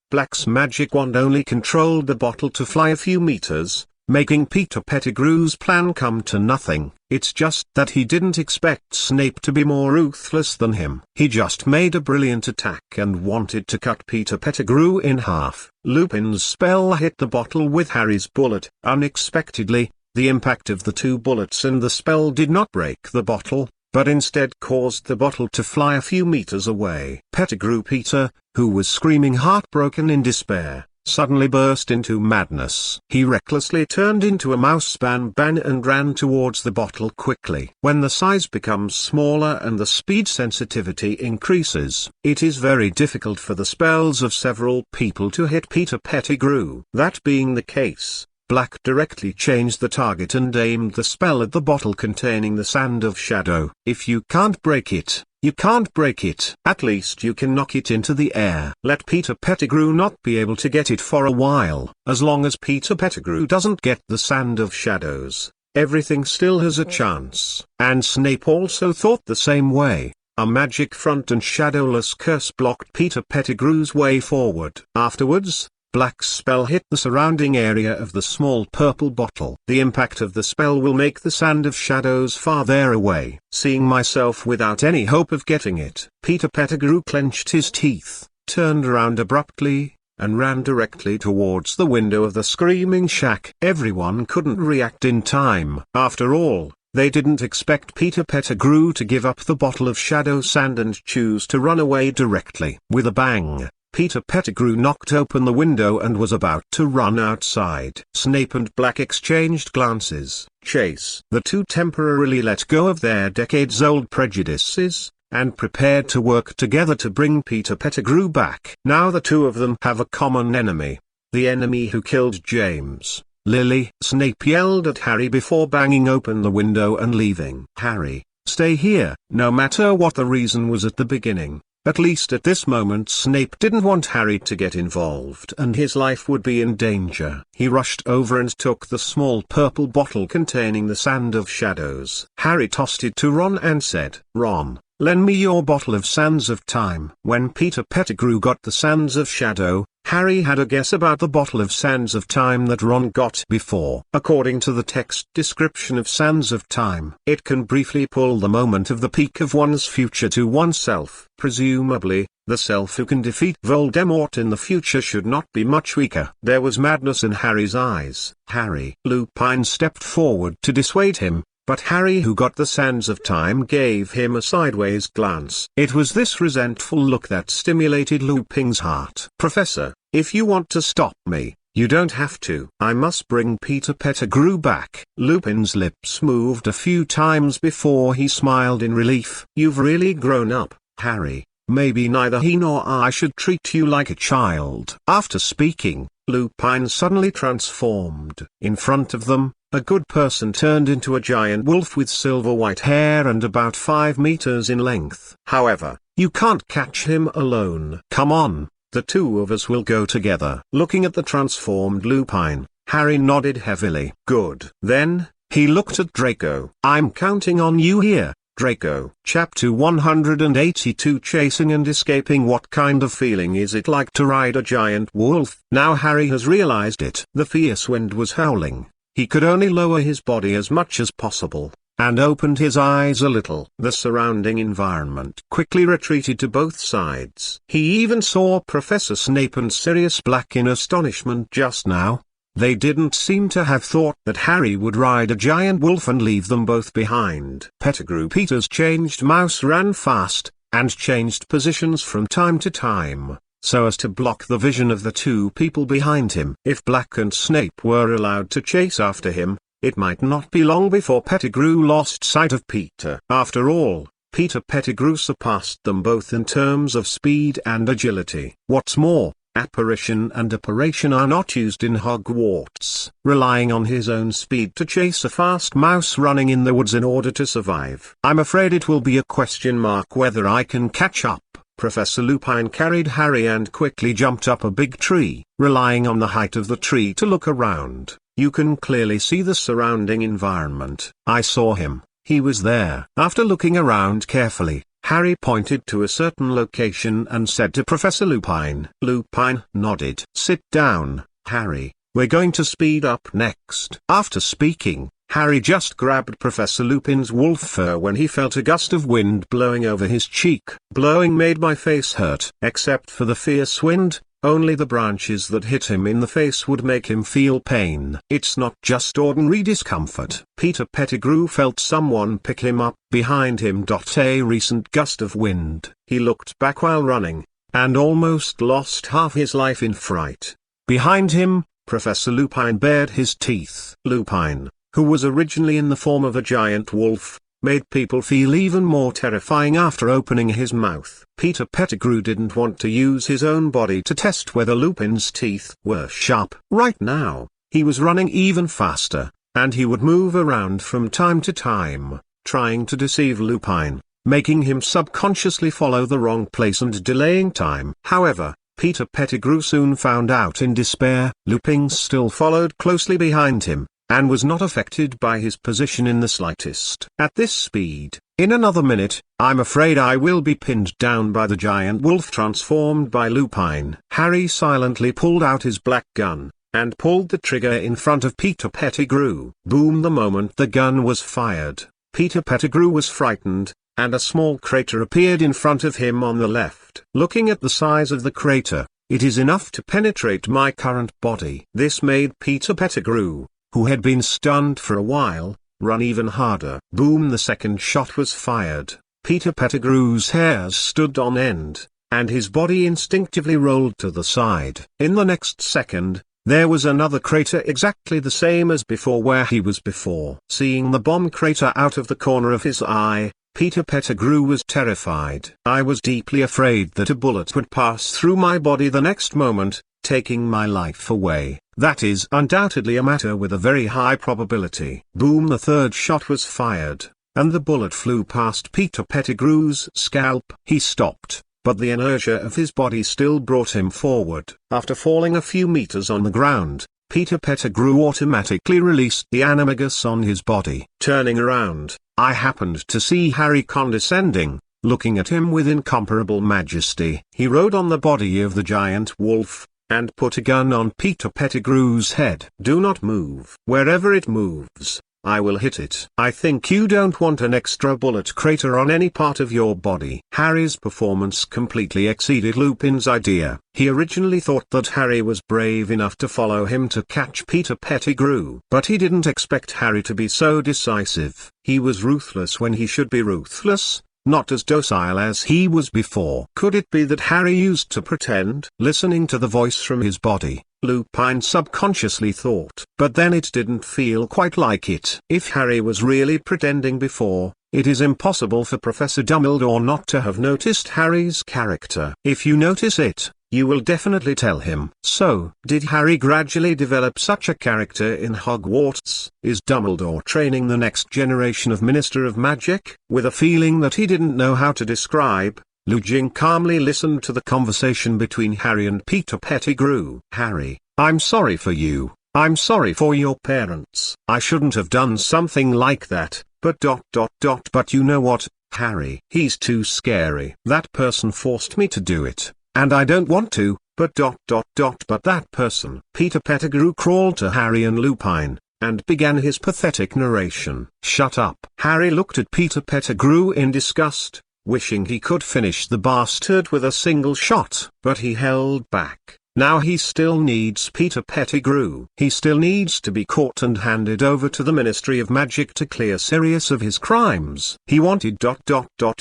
Black's magic wand only controlled the bottle to fly a few meters, making Peter Pettigrew's plan come to nothing. It's just that he didn't expect Snape to be more ruthless than him. He just made a brilliant attack and wanted to cut Peter Pettigrew in half. Lupin's spell hit the bottle with Harry's bullet. Unexpectedly, the impact of the 2 bullets and the spell did not break the bottle, but instead caused the bottle to fly a few meters away. Pettigrew Peter, who was screaming heartbroken in despair, suddenly burst into madness. He recklessly turned into a mouse ban and ran towards the bottle quickly. When the size becomes smaller and the speed sensitivity increases, it is very difficult for the spells of several people to hit Peter Pettigrew. That being the case, Black directly changed the target and aimed the spell at the bottle containing the sand of shadow. If you can't break it, you can't break it. At least you can knock it into the air. Let Peter Pettigrew not be able to get it for a while. As long as Peter Pettigrew doesn't get the sand of shadows, everything still has a chance. And Snape also thought the same way. A magic front and shadowless curse blocked Peter Pettigrew's way forward. Afterwards, Black's spell hit the surrounding area of the small purple bottle. The impact of the spell will make the sand of shadows farther away. Seeing myself without any hope of getting it, Peter Pettigrew clenched his teeth, turned around abruptly, and ran directly towards the window of the Screaming Shack. Everyone couldn't react in time. After all, they didn't expect Peter Pettigrew to give up the bottle of shadow sand and choose to run away directly. With a bang, Peter Pettigrew knocked open the window and was about to run outside. Snape and Black exchanged glances. Chase. The two temporarily let go of their decades-old prejudices, and prepared to work together to bring Peter Pettigrew back. Now the two of them have a common enemy. The enemy who killed James. Lily! Snape yelled at Harry before banging open the window and leaving. Harry, stay here. No matter what the reason was at the beginning, at least at this moment Snape didn't want Harry to get involved and his life would be in danger. He rushed over and took the small purple bottle containing the Sand of Shadows. Harry tossed it to Ron and said, "Ron, lend me your bottle of Sands of Time." When Peter Pettigrew got the Sands of Shadow, Harry had a guess about the bottle of Sands of Time that Ron got before. According to the text description of Sands of Time, it can briefly pull the moment of the peak of one's future to oneself. Presumably, the self who can defeat Voldemort in the future should not be much weaker. There was madness in Harry's eyes. Harry! Lupin stepped forward to dissuade him, but Harry, who got the Sands of Time, gave him a sideways glance. It was this resentful look that stimulated Lupin's heart. "Professor, if you want to stop me, you don't have to. I must bring Peter Pettigrew back." Lupin's lips moved a few times before he smiled in relief. "You've really grown up, Harry. Maybe neither he nor I should treat you like a child." After speaking, Lupin suddenly transformed. In front of them, a good person turned into a giant wolf with silver-white hair and about 5 meters in length. "However, you can't catch him alone. Come on, the two of us will go together." Looking at the transformed Lupin, Harry nodded heavily. "Good." Then, he looked at Draco. "I'm counting on you here, Draco." Chapter 182 Chasing and Escaping. What kind of feeling is it like to ride a giant wolf? Now Harry has realized it. The fierce wind was howling. He could only lower his body as much as possible, and opened his eyes a little. The surrounding environment quickly retreated to both sides. He even saw Professor Snape and Sirius Black in astonishment just now. They didn't seem to have thought that Harry would ride a giant wolf and leave them both behind. Peter's changed mouse ran fast, and changed positions from time to time, so as to block the vision of the two people behind him. If Black and Snape were allowed to chase after him, it might not be long before Pettigrew lost sight of Peter. After all, Peter Pettigrew surpassed them both in terms of speed and agility. What's more, apparition and apparition are not used in Hogwarts. Relying on his own speed to chase a fast mouse running in the woods in order to survive. "I'm afraid it will be a question mark whether I can catch up." Professor Lupin carried Harry and quickly jumped up a big tree. Relying on the height of the tree to look around, you can clearly see the surrounding environment. "I saw him, he was there." After looking around carefully, Harry pointed to a certain location and said to Professor Lupin. Lupin nodded. "Sit down, Harry, we're going to speed up next." After speaking, Harry just grabbed Professor Lupin's wolf fur when he felt a gust of wind blowing over his cheek. "Blowing made my face hurt." Except for the fierce wind, only the branches that hit him in the face would make him feel pain. It's not just ordinary discomfort. Peter Pettigrew felt someone pick him up behind him. A recent gust of wind. He looked back while running, and almost lost half his life in fright. Behind him, Professor Lupin bared his teeth. Lupin, who was originally in the form of a giant wolf, made people feel even more terrifying after opening his mouth. Peter Pettigrew didn't want to use his own body to test whether Lupin's teeth were sharp. Right now, he was running even faster, and he would move around from time to time, trying to deceive Lupin, making him subconsciously follow the wrong place and delaying time. However, Peter Pettigrew soon found out in despair. Lupin still followed closely behind him, and was not affected by his position in the slightest. At this speed, in another minute, I'm afraid I will be pinned down by the giant wolf transformed by Lupin. Harry silently pulled out his black gun, and pulled the trigger in front of Peter Pettigrew. Boom! The moment the gun was fired, Peter Pettigrew was frightened, and a small crater appeared in front of him on the left. Looking at the size of the crater, it is enough to penetrate my current body. This made Peter Pettigrew, who had been stunned for a while, run even harder. Boom! The second shot was fired. Peter Pettigrew's hairs stood on end, and his body instinctively rolled to the side. In the next second, there was another crater exactly the same as before where he was before. Seeing the bomb crater out of the corner of his eye, Peter Pettigrew was terrified. I was deeply afraid that a bullet would pass through my body the next moment, taking my life away. That is undoubtedly a matter with a very high probability. Boom! The third shot was fired, and the bullet flew past Peter Pettigrew's scalp. He stopped, but the inertia of his body still brought him forward. After falling a few meters on the ground, Peter Pettigrew automatically released the animagus on his body. Turning around, I happened to see Harry condescending, looking at him with incomparable majesty. He rode on the body of the giant wolf, and put a gun on Peter Pettigrew's head. Do not move. Wherever it moves, I will hit it. I think you don't want an extra bullet crater on any part of your body. Harry's performance completely exceeded Lupin's idea. He originally thought that Harry was brave enough to follow him to catch Peter Pettigrew. But he didn't expect Harry to be so decisive. He was ruthless when he should be ruthless, not as docile as he was before. Could it be that Harry used to pretend? Listening to the voice from his body, Lupin subconsciously thought. But then it didn't feel quite like it. If Harry was really pretending before, it is impossible for Professor Dumbledore not to have noticed Harry's character. If you notice it, you will definitely tell him. So, did Harry gradually develop such a character in Hogwarts? Is Dumbledore training the next generation of Minister of Magic? With a feeling that he didn't know how to describe, Lu Jing calmly listened to the conversation between Harry and Peter Pettigrew. Harry, I'm sorry for you. I'm sorry for your parents. I shouldn't have done something like that, but ... But you know what, Harry? He's too scary. That person forced me to do it. And I don't want to, but ... But that person. Peter Pettigrew crawled to Harry and Lupin, and began his pathetic narration. Shut up. Harry looked at Peter Pettigrew in disgust, wishing he could finish the bastard with a single shot. But he held back. Now he still needs Peter Pettigrew. He still needs to be caught and handed over to the Ministry of Magic to clear Sirius of his crimes. He wanted ...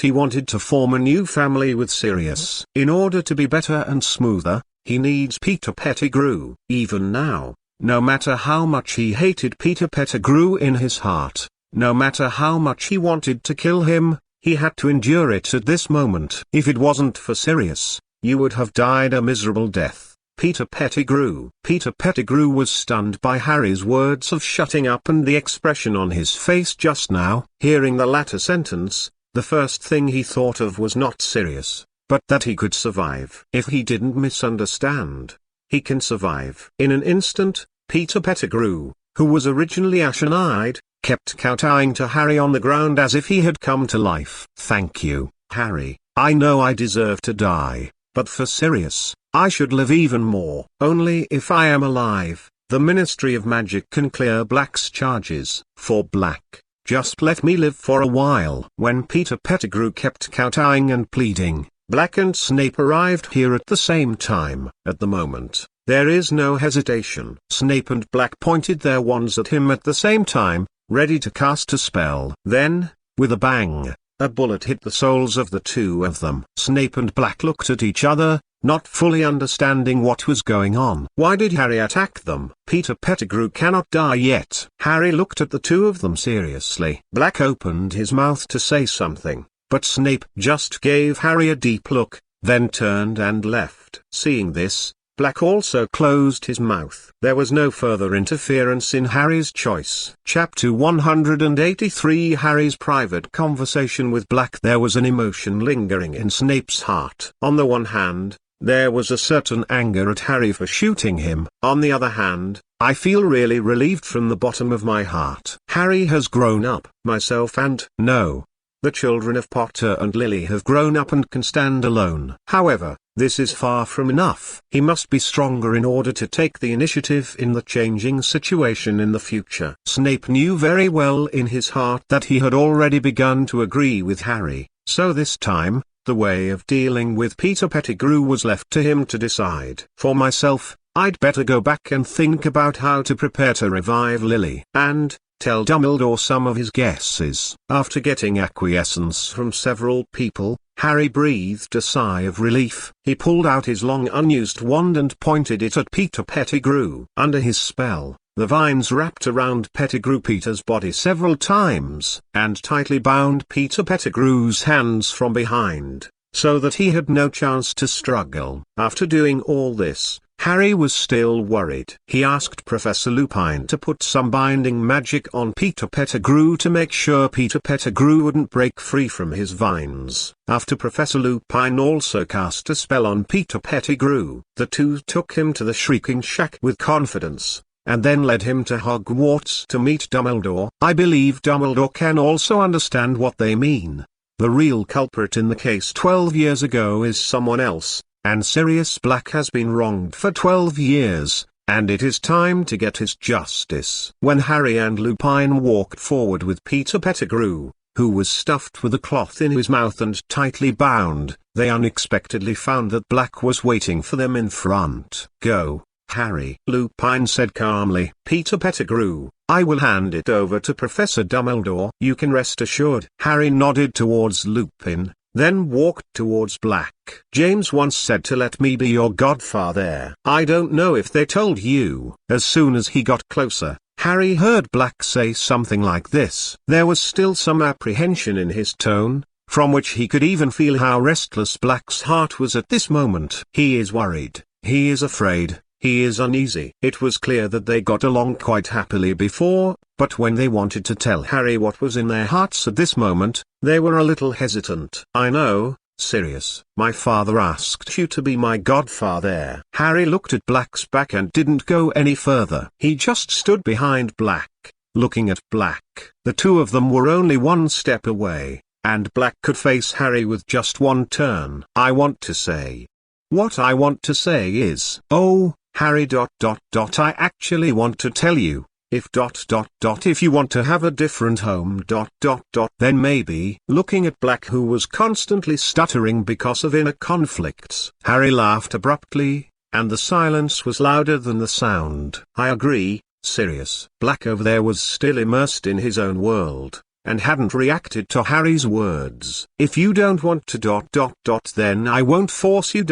He wanted to form a new family with Sirius. In order to be better and smoother, he needs Peter Pettigrew. Even now, no matter how much he hated Peter Pettigrew in his heart, no matter how much he wanted to kill him, he had to endure it at this moment. If it wasn't for Sirius, you would have died a miserable death. Peter Pettigrew. Peter Pettigrew was stunned by Harry's words of shutting up and the expression on his face just now. Hearing the latter sentence, the first thing he thought of was not Sirius, but that he could survive. If he didn't misunderstand, he can survive. In an instant, Peter Pettigrew, who was originally ashen-eyed, kept kowtowing to Harry on the ground as if he had come to life. Thank you, Harry. I know I deserve to die, but for Sirius, I should live even more. Only if I am alive, the Ministry of Magic can clear Black's charges. For Black, just let me live for a while. When Peter Pettigrew kept kowtowing and pleading, Black and Snape arrived here at the same time. At the moment, there is no hesitation. Snape and Black pointed their wands at him at the same time, ready to cast a spell. Then, with a bang, a bullet hit the souls of the two of them. Snape and Black looked at each other, not fully understanding what was going on. Why did Harry attack them? Peter Pettigrew cannot die yet. Harry looked at the two of them seriously. Black opened his mouth to say something, but Snape just gave Harry a deep look, then turned and left. Seeing this, Black also closed his mouth. There was no further interference in Harry's choice. Chapter 183 Harry's private conversation with Black. There was an emotion lingering in Snape's heart. On the one hand, there was a certain anger at Harry for shooting him. On the other hand, I feel really relieved from the bottom of my heart. Harry has grown up. Myself and the children of Potter and Lily have grown up and can stand alone. However, this is far from enough. He must be stronger in order to take the initiative in the changing situation in the future. Snape knew very well in his heart that he had already begun to agree with Harry, so this time, the way of dealing with Peter Pettigrew was left to him to decide. For myself, I'd better go back and think about how to prepare to revive Lily, and tell Dumbledore some of his guesses. After getting acquiescence from several people, Harry breathed a sigh of relief. He pulled out his long unused wand and pointed it at Peter Pettigrew. Under his spell, the vines wrapped around Peter's body several times, and tightly bound Peter Pettigrew's hands from behind, so that he had no chance to struggle. After doing all this, Harry was still worried. He asked Professor Lupin to put some binding magic on Peter Pettigrew to make sure Peter Pettigrew wouldn't break free from his vines. After Professor Lupin also cast a spell on Peter Pettigrew, the two took him to the Shrieking Shack with confidence, and then led him to Hogwarts to meet Dumbledore. I believe Dumbledore can also understand what they mean. The real culprit in the case 12 years ago is someone else, and Sirius Black has been wronged for 12 years, and it is time to get his justice. When Harry and Lupin walked forward with Peter Pettigrew, who was stuffed with a cloth in his mouth and tightly bound, they unexpectedly found that Black was waiting for them in front. "Go, Harry," Lupin said calmly. "Peter Pettigrew, I will hand it over to Professor Dumbledore. You can rest assured." Harry nodded towards Lupin, then walked towards Black. "James once said to let me be your godfather. I don't know if they told you." As soon as he got closer, Harry heard Black say something like this. There was still some apprehension in his tone, from which he could even feel how restless Black's heart was at this moment. He is worried, he is afraid, he is uneasy. It was clear that they got along quite happily before, but when they wanted to tell Harry what was in their hearts at this moment, they were a little hesitant. "I know, Sirius. My father asked you to be my godfather." Harry looked at Black's back and didn't go any further. He just stood behind Black, looking at Black. The two of them were only one step away, and Black could face Harry with just one turn. What I want to say is, oh, Harry ... I actually want to tell you, if ... if you want to have a different home ... then maybe. Looking at Black, who was constantly stuttering because of inner conflicts, Harry laughed abruptly, and the silence was louder than the sound. "I agree, Sirius." Black over there was still immersed in his own world, and hadn't reacted to Harry's words. "If you don't want to ... then I won't force you ...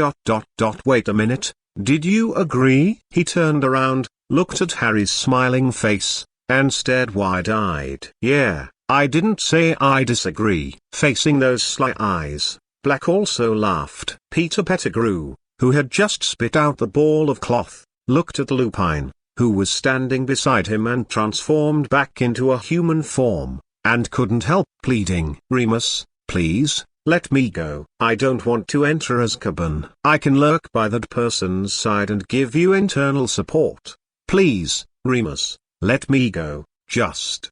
Wait a minute, did you agree?" He turned around, looked at Harry's smiling face, and stared wide-eyed. "Yeah, I didn't say I disagree." Facing those sly eyes, Black also laughed. Peter Pettigrew, who had just spit out the ball of cloth, looked at Lupin, who was standing beside him and transformed back into a human form, and couldn't help pleading. "Remus, please, let me go. I don't want to enter Azkaban. I can lurk by that person's side and give you internal support. Please, Remus, let me go, just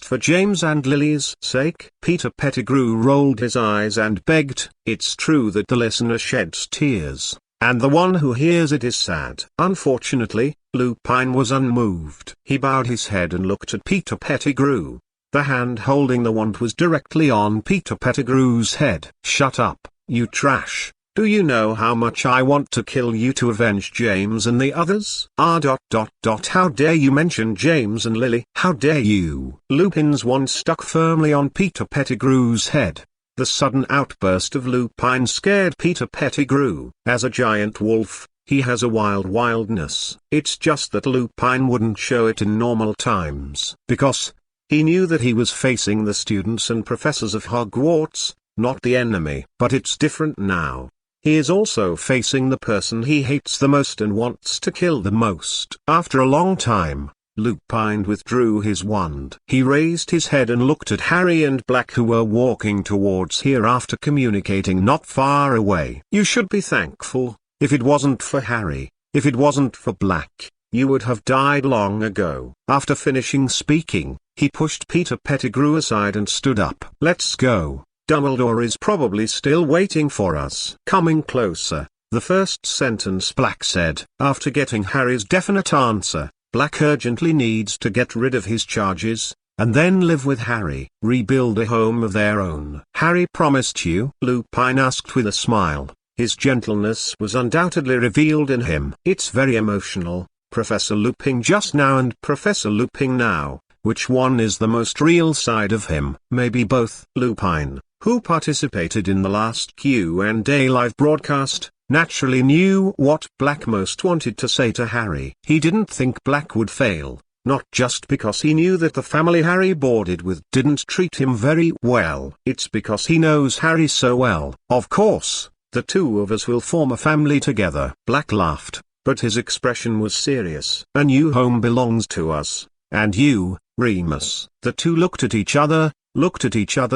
for James and Lily's sake." Peter Pettigrew rolled his eyes and begged. It's true that the listener sheds tears, and the one who hears it is sad. Unfortunately, Lupin was unmoved. He bowed his head and looked at Peter Pettigrew. The hand holding the wand was directly on Peter Pettigrew's head. "Shut up, you trash. Do you know how much I want to kill you to avenge James and the others?" How dare you mention James and Lily? How dare you?" Lupin's wand stuck firmly on Peter Pettigrew's head. The sudden outburst of Lupin scared Peter Pettigrew. As a giant wolf, he has a wildness. It's just that Lupin wouldn't show it in normal times, because he knew that he was facing the students and professors of Hogwarts, not the enemy. But it's different now. He is also facing the person he hates the most and wants to kill the most. After a long time, Lupin withdrew his wand. He raised his head and looked at Harry and Black, who were walking towards here after communicating not far away. "You should be thankful. If it wasn't for Harry, if it wasn't for Black, you would have died long ago." After finishing speaking, he pushed Peter Pettigrew aside and stood up. "Let's go. Dumbledore is probably still waiting for us." Coming closer, the first sentence Black said. After getting Harry's definite answer, Black urgently needs to get rid of his charges, and then live with Harry. Rebuild a home of their own. "Harry promised you?" Lupin asked with a smile. His gentleness was undoubtedly revealed in him. "It's very emotional, Professor Lupin just now and Professor Lupin now. Which one is the most real side of him?" "Maybe both." Lupin, who participated in the last Q and A live broadcast, naturally knew what Black most wanted to say to Harry. He didn't think Black would fail, not just because he knew that the family Harry boarded with didn't treat him very well. It's because he knows Harry so well. "Of course, the two of us will form a family together." Black laughed. but his expression was serious. "A new home belongs to us, and you, Remus." The two looked at each other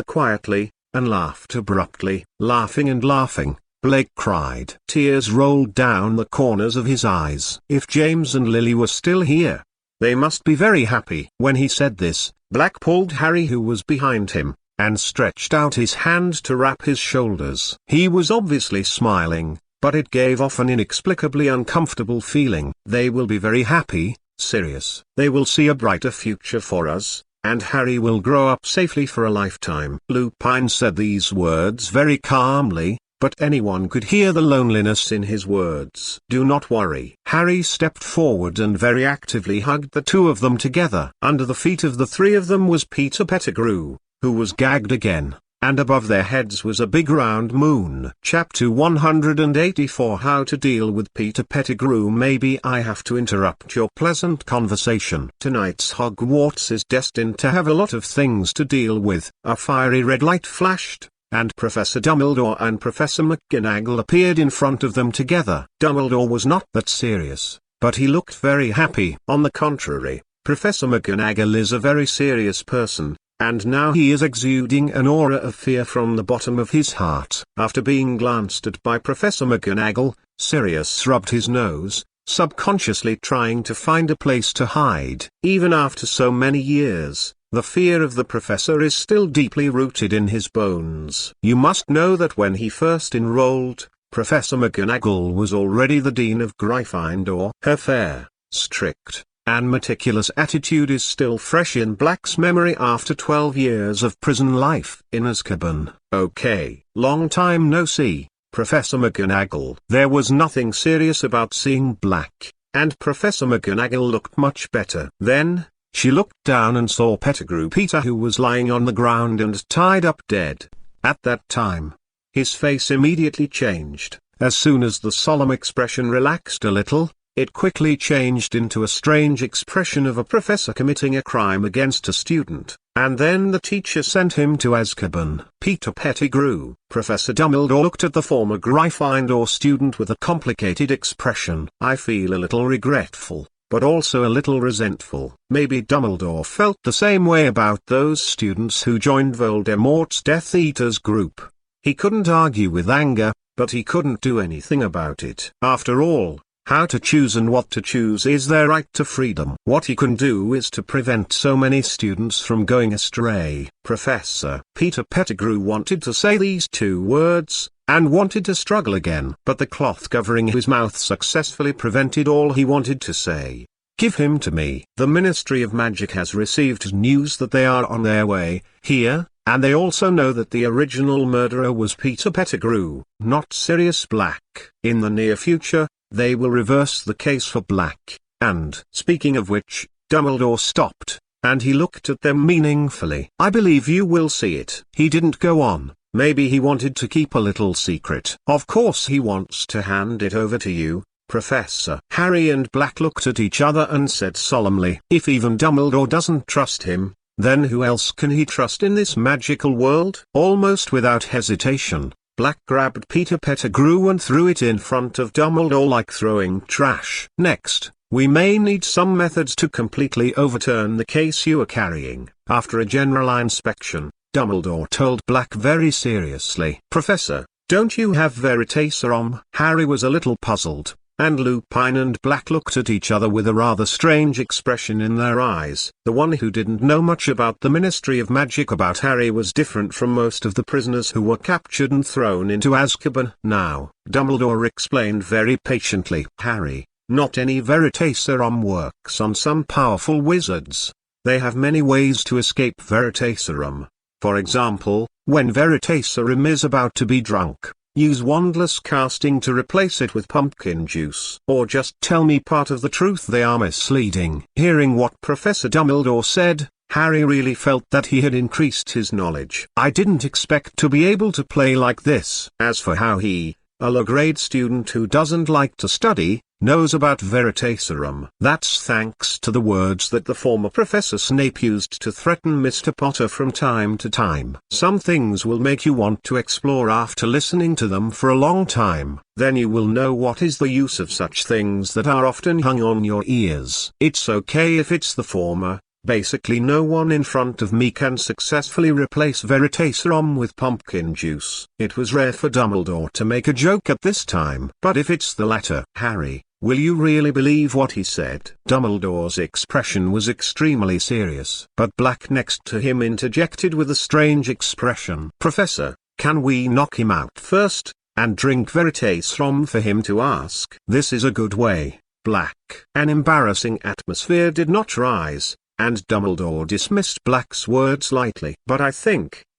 quietly, and laughed abruptly. Laughing and laughing, Blake cried. Tears rolled down the corners of his eyes. If James and Lily were still here, they must be very happy. When he said this, Black pulled Harry, who was behind him, and stretched out his hand to wrap his shoulders. He was obviously smiling, but it gave off an inexplicably uncomfortable feeling. "They will be very happy, Sirius. They will see a brighter future for us, and Harry will grow up safely for a lifetime." Lupin said these words very calmly, but anyone could hear the loneliness in his words. "Do not worry." Harry stepped forward and very actively hugged the two of them together. Under the feet of the three of them was Peter Pettigrew, who was gagged again, and above their heads was a big round moon. Chapter 184 How to Deal with Peter Pettigrew. Maybe I have to interrupt your pleasant conversation. Tonight's Hogwarts is destined to have a lot of things to deal with. A fiery red light flashed, and Professor Dumbledore and Professor McGonagall appeared in front of them together. Dumbledore was not that serious, but he looked very happy. On the contrary, Professor McGonagall is a very serious person, and now he is exuding an aura of fear from the bottom of his heart. After being glanced at by Professor McGonagall, Sirius rubbed his nose, subconsciously trying to find a place to hide. Even after so many years, the fear of the professor is still deeply rooted in his bones. You must know that when he first enrolled, Professor McGonagall was already the Dean of Gryffindor. Her fair, strict, and meticulous attitude is still fresh in Black's memory after 12 years of prison life in Azkaban. "Okay, long time no see, Professor McGonagall." There was nothing serious about seeing Black, and Professor McGonagall looked much better. Then, she looked down and saw Pettigrew Peter, who was lying on the ground and tied up dead. At that time, his face immediately changed. As soon as the solemn expression relaxed a little, it quickly changed into a strange expression of a professor committing a crime against a student, and then the teacher sent him to Azkaban. Peter Pettigrew. Professor Dumbledore looked at the former Gryffindor student with a complicated expression. "I feel a little regretful, but also a little resentful." Maybe Dumbledore felt the same way about those students who joined Voldemort's Death Eaters group. He couldn't argue with anger, but he couldn't do anything about it. After all, how to choose and what to choose is their right to freedom. What he can do is to prevent so many students from going astray. Professor Peter Pettigrew wanted to say these two words, and wanted to struggle again, but the cloth covering his mouth successfully prevented all he wanted to say. "Give him to me." The Ministry of Magic has received news that they are on their way here, and they also know that the original murderer was Peter Pettigrew, not Sirius Black. In the near future, they will reverse the case for Black, and speaking of which, Dumbledore stopped, and he looked at them meaningfully. "I believe you will see it." He didn't go on. Maybe he wanted to keep a little secret. "Of course he wants to hand it over to you, Professor." Harry and Black looked at each other and said solemnly, "If even Dumbledore doesn't trust him, then who else can he trust in this magical world?" Almost without hesitation, Black grabbed Peter Pettigrew and threw it in front of Dumbledore like throwing trash. "Next, we may need some methods to completely overturn the case you are carrying." After a general inspection, Dumbledore told Black very seriously, "Professor, don't you have Veritaserum?" Harry was a little puzzled, and Lupin and Black looked at each other with a rather strange expression in their eyes. The one who didn't know much about the Ministry of Magic about Harry was different from most of the prisoners who were captured and thrown into Azkaban. Now, Dumbledore explained very patiently, "Harry, not any Veritaserum works on some powerful wizards. They have many ways to escape Veritaserum. For example, when Veritaserum is about to be drunk, use wandless casting to replace it with pumpkin juice. Or just tell me part of the truth they are misleading." Hearing what Professor Dumbledore said, Harry really felt that he had increased his knowledge. "I didn't expect to be able to play like this." As for how he, A low-grade student who doesn't like to study, knows about Veritaserum. That's thanks to the words that the former Professor Snape used to threaten Mr. Potter from time to time. Some things will make you want to explore after listening to them for a long time. Then you will know what is the use of such things that are often hung on your ears. It's okay if it's the former. Basically no one in front of me can successfully replace Veritaserum with pumpkin juice. It was rare for Dumbledore to make a joke at this time. But if it's the latter, Harry, will you really believe what he said? Dumbledore's expression was extremely serious. But Black next to him interjected with a strange expression. Professor, can we knock him out first, and drink Veritaserum for him to ask? This is a good way, Black. An embarrassing atmosphere did not rise, and Dumbledore dismissed Black's words lightly. But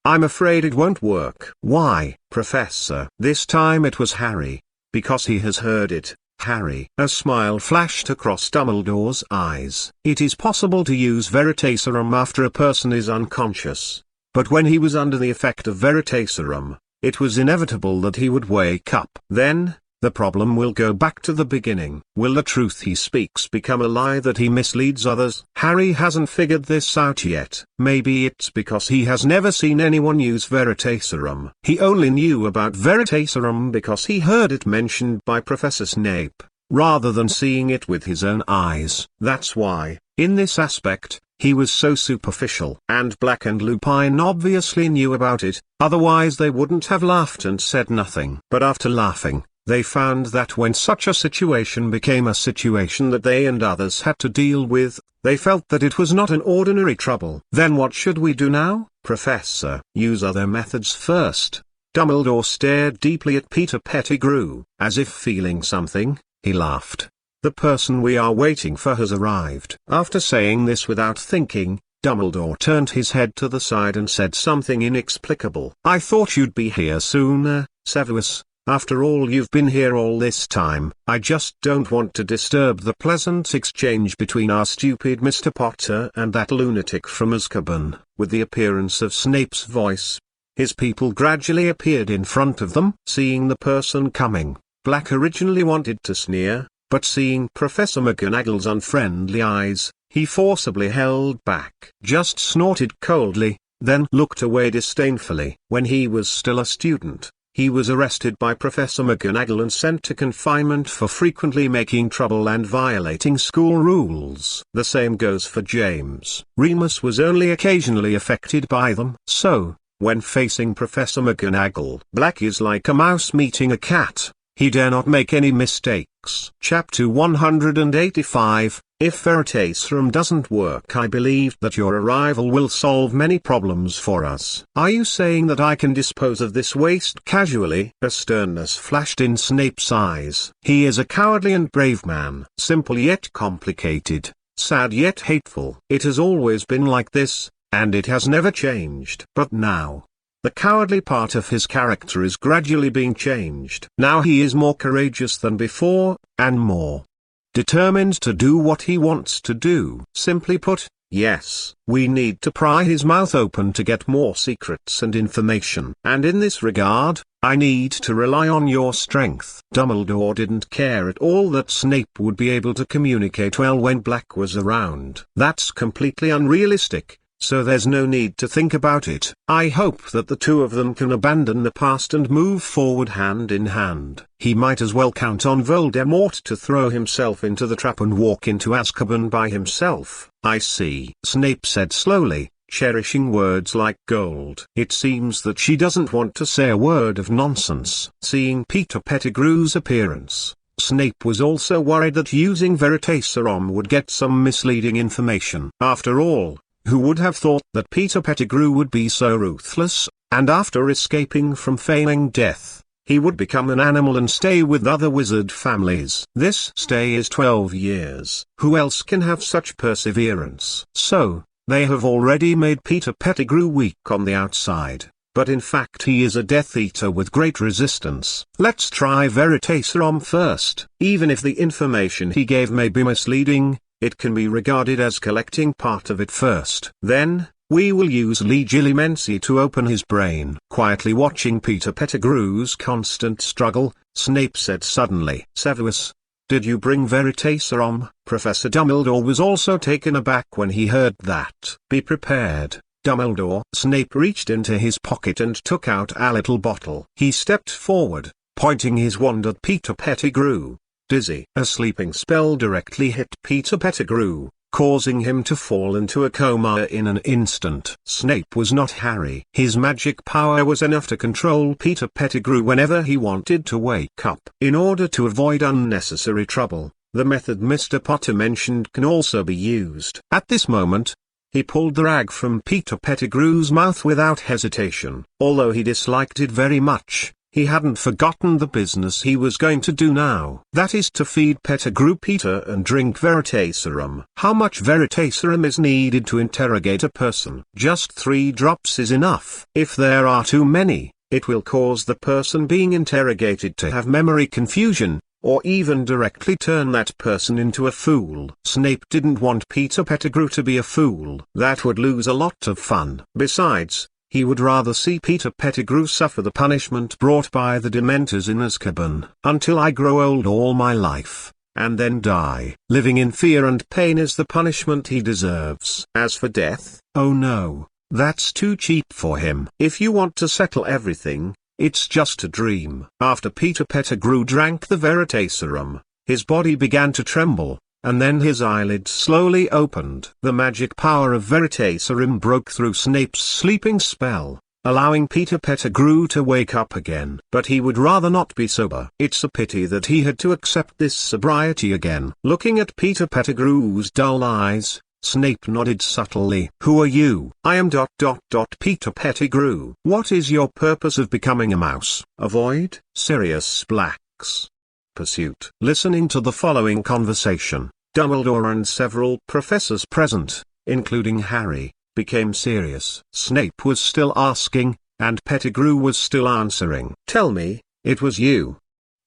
I'm afraid it won't work. Why, Professor? This time it was Harry. Because he has heard it, Harry. A smile flashed across Dumbledore's eyes. It is possible to use Veritaserum after a person is unconscious. But when he was under the effect of Veritaserum, it was inevitable that he would wake up. Then, the problem will go back to the beginning. Will the truth he speaks become a lie that he misleads others? Harry hasn't figured this out yet. Maybe it's because he has never seen anyone use Veritaserum. He only knew about Veritaserum because he heard it mentioned by Professor Snape, rather than seeing it with his own eyes. That's why, in this aspect, he was so superficial. And Black and Lupin obviously knew about it, otherwise they wouldn't have laughed and said nothing. But after laughing, they found that when such a situation became a situation that they and others had to deal with, they felt that it was not an ordinary trouble. Then what should we do now, Professor? Use other methods first. Dumbledore stared deeply at Peter Pettigrew. As if feeling something, he laughed. The person we are waiting for has arrived. After saying this without thinking, Dumbledore turned his head to the side and said something inexplicable. I thought you'd be here sooner, Severus. After all, you've been here all this time. I just don't want to disturb the pleasant exchange between our stupid Mr. Potter and that lunatic from Azkaban. With the appearance of Snape's voice, his people gradually appeared in front of them. Seeing the person coming, Black originally wanted to sneer, but seeing Professor McGonagall's unfriendly eyes, he forcibly held back. Just snorted coldly, then looked away disdainfully. When he was still a student, he was arrested by Professor McGonagall and sent to confinement for frequently making trouble and violating school rules. The same goes for James. Remus was only occasionally affected by them. So, when facing Professor McGonagall, Black is like a mouse meeting a cat. He dare not make any mistakes. Chapter 185, If Veritaserum doesn't work, I believe that your arrival will solve many problems for us. Are you saying that I can dispose of this waste casually? A sternness flashed in Snape's eyes. He is a cowardly and brave man. Simple yet complicated, sad yet hateful. It has always been like this, and it has never changed. But now, the cowardly part of his character is gradually being changed. Now he is more courageous than before, and more determined to do what he wants to do. Simply put, yes, we need to pry his mouth open to get more secrets and information. And in this regard, I need to rely on your strength. Dumbledore didn't care at all that Snape would be able to communicate well when Black was around. That's completely unrealistic. So there's no need to think about it. I hope that the two of them can abandon the past and move forward hand in hand. He might as well count on Voldemort to throw himself into the trap and walk into Azkaban by himself. I see, Snape said slowly, cherishing words like gold. It seems that she doesn't want to say a word of nonsense. Seeing Peter Pettigrew's appearance, Snape was also worried that using Veritaserum would get some misleading information. After all, who would have thought that Peter Pettigrew would be so ruthless, and after escaping from failing death, he would become an animal and stay with other wizard families. This stay is 12 years. Who else can have such perseverance? So, they have already made Peter Pettigrew weak on the outside, but in fact he is a Death Eater with great resistance. Let's try Veritaserum first. Even if the information he gave may be misleading, it can be regarded as collecting part of it first. Then, We will use Legilimency to open his brain. Quietly watching Peter Pettigrew's constant struggle, Snape said suddenly, "Severus, did you bring Veritaserum?" Professor Dumbledore was also taken aback when he heard that. "Be prepared, Dumbledore." Snape reached into his pocket and took out a little bottle. He stepped forward, pointing his wand at Peter Pettigrew. Dizzy. A sleeping spell directly hit Peter Pettigrew, causing him to fall into a coma in an instant. Snape was not Harry. His magic power was enough to control Peter Pettigrew whenever he wanted to wake up. In order to avoid unnecessary trouble, the method Mr. Potter mentioned can also be used. At this moment, he pulled the rag from Peter Pettigrew's mouth without hesitation. Although he disliked it very much, he hadn't forgotten the business he was going to do now. That is to feed Pettigrew Peter and drink Veritaserum. How much Veritaserum is needed to interrogate a person? Just 3 drops is enough. If there are too many, it will cause the person being interrogated to have memory confusion, or even directly turn that person into a fool. Snape didn't want Peter Pettigrew to be a fool. That would lose a lot of fun. Besides, he would rather see Peter Pettigrew suffer the punishment brought by the Dementors in Azkaban. Until I grow old all my life, and then die. Living in fear and pain is the punishment he deserves. As for death, oh no, that's too cheap for him. If you want to settle everything, it's just a dream. After Peter Pettigrew drank the Veritaserum, his body began to tremble, and then his eyelids slowly opened. The magic power of Veritaserum broke through Snape's sleeping spell, allowing Peter Pettigrew to wake up again. But he would rather not be sober. It's a pity that he had to accept this sobriety again. Looking at Peter Pettigrew's dull eyes, Snape nodded subtly. "Who are you?" "I am Peter Pettigrew." "What is your purpose of becoming a mouse?" "Avoid Sirius Black's pursuit." Listening to the following conversation, Dumbledore and several professors present, including Harry, became serious. Snape was still asking, and Pettigrew was still answering. "Tell me, it was you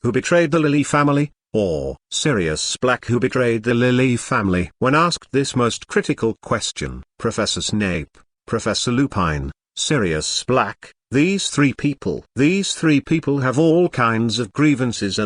who betrayed the Lily family, or Sirius Black who betrayed the Lily family?" When asked this most critical question, Professor Snape, Professor Lupin, Sirius Black, these three people have all kinds of grievances.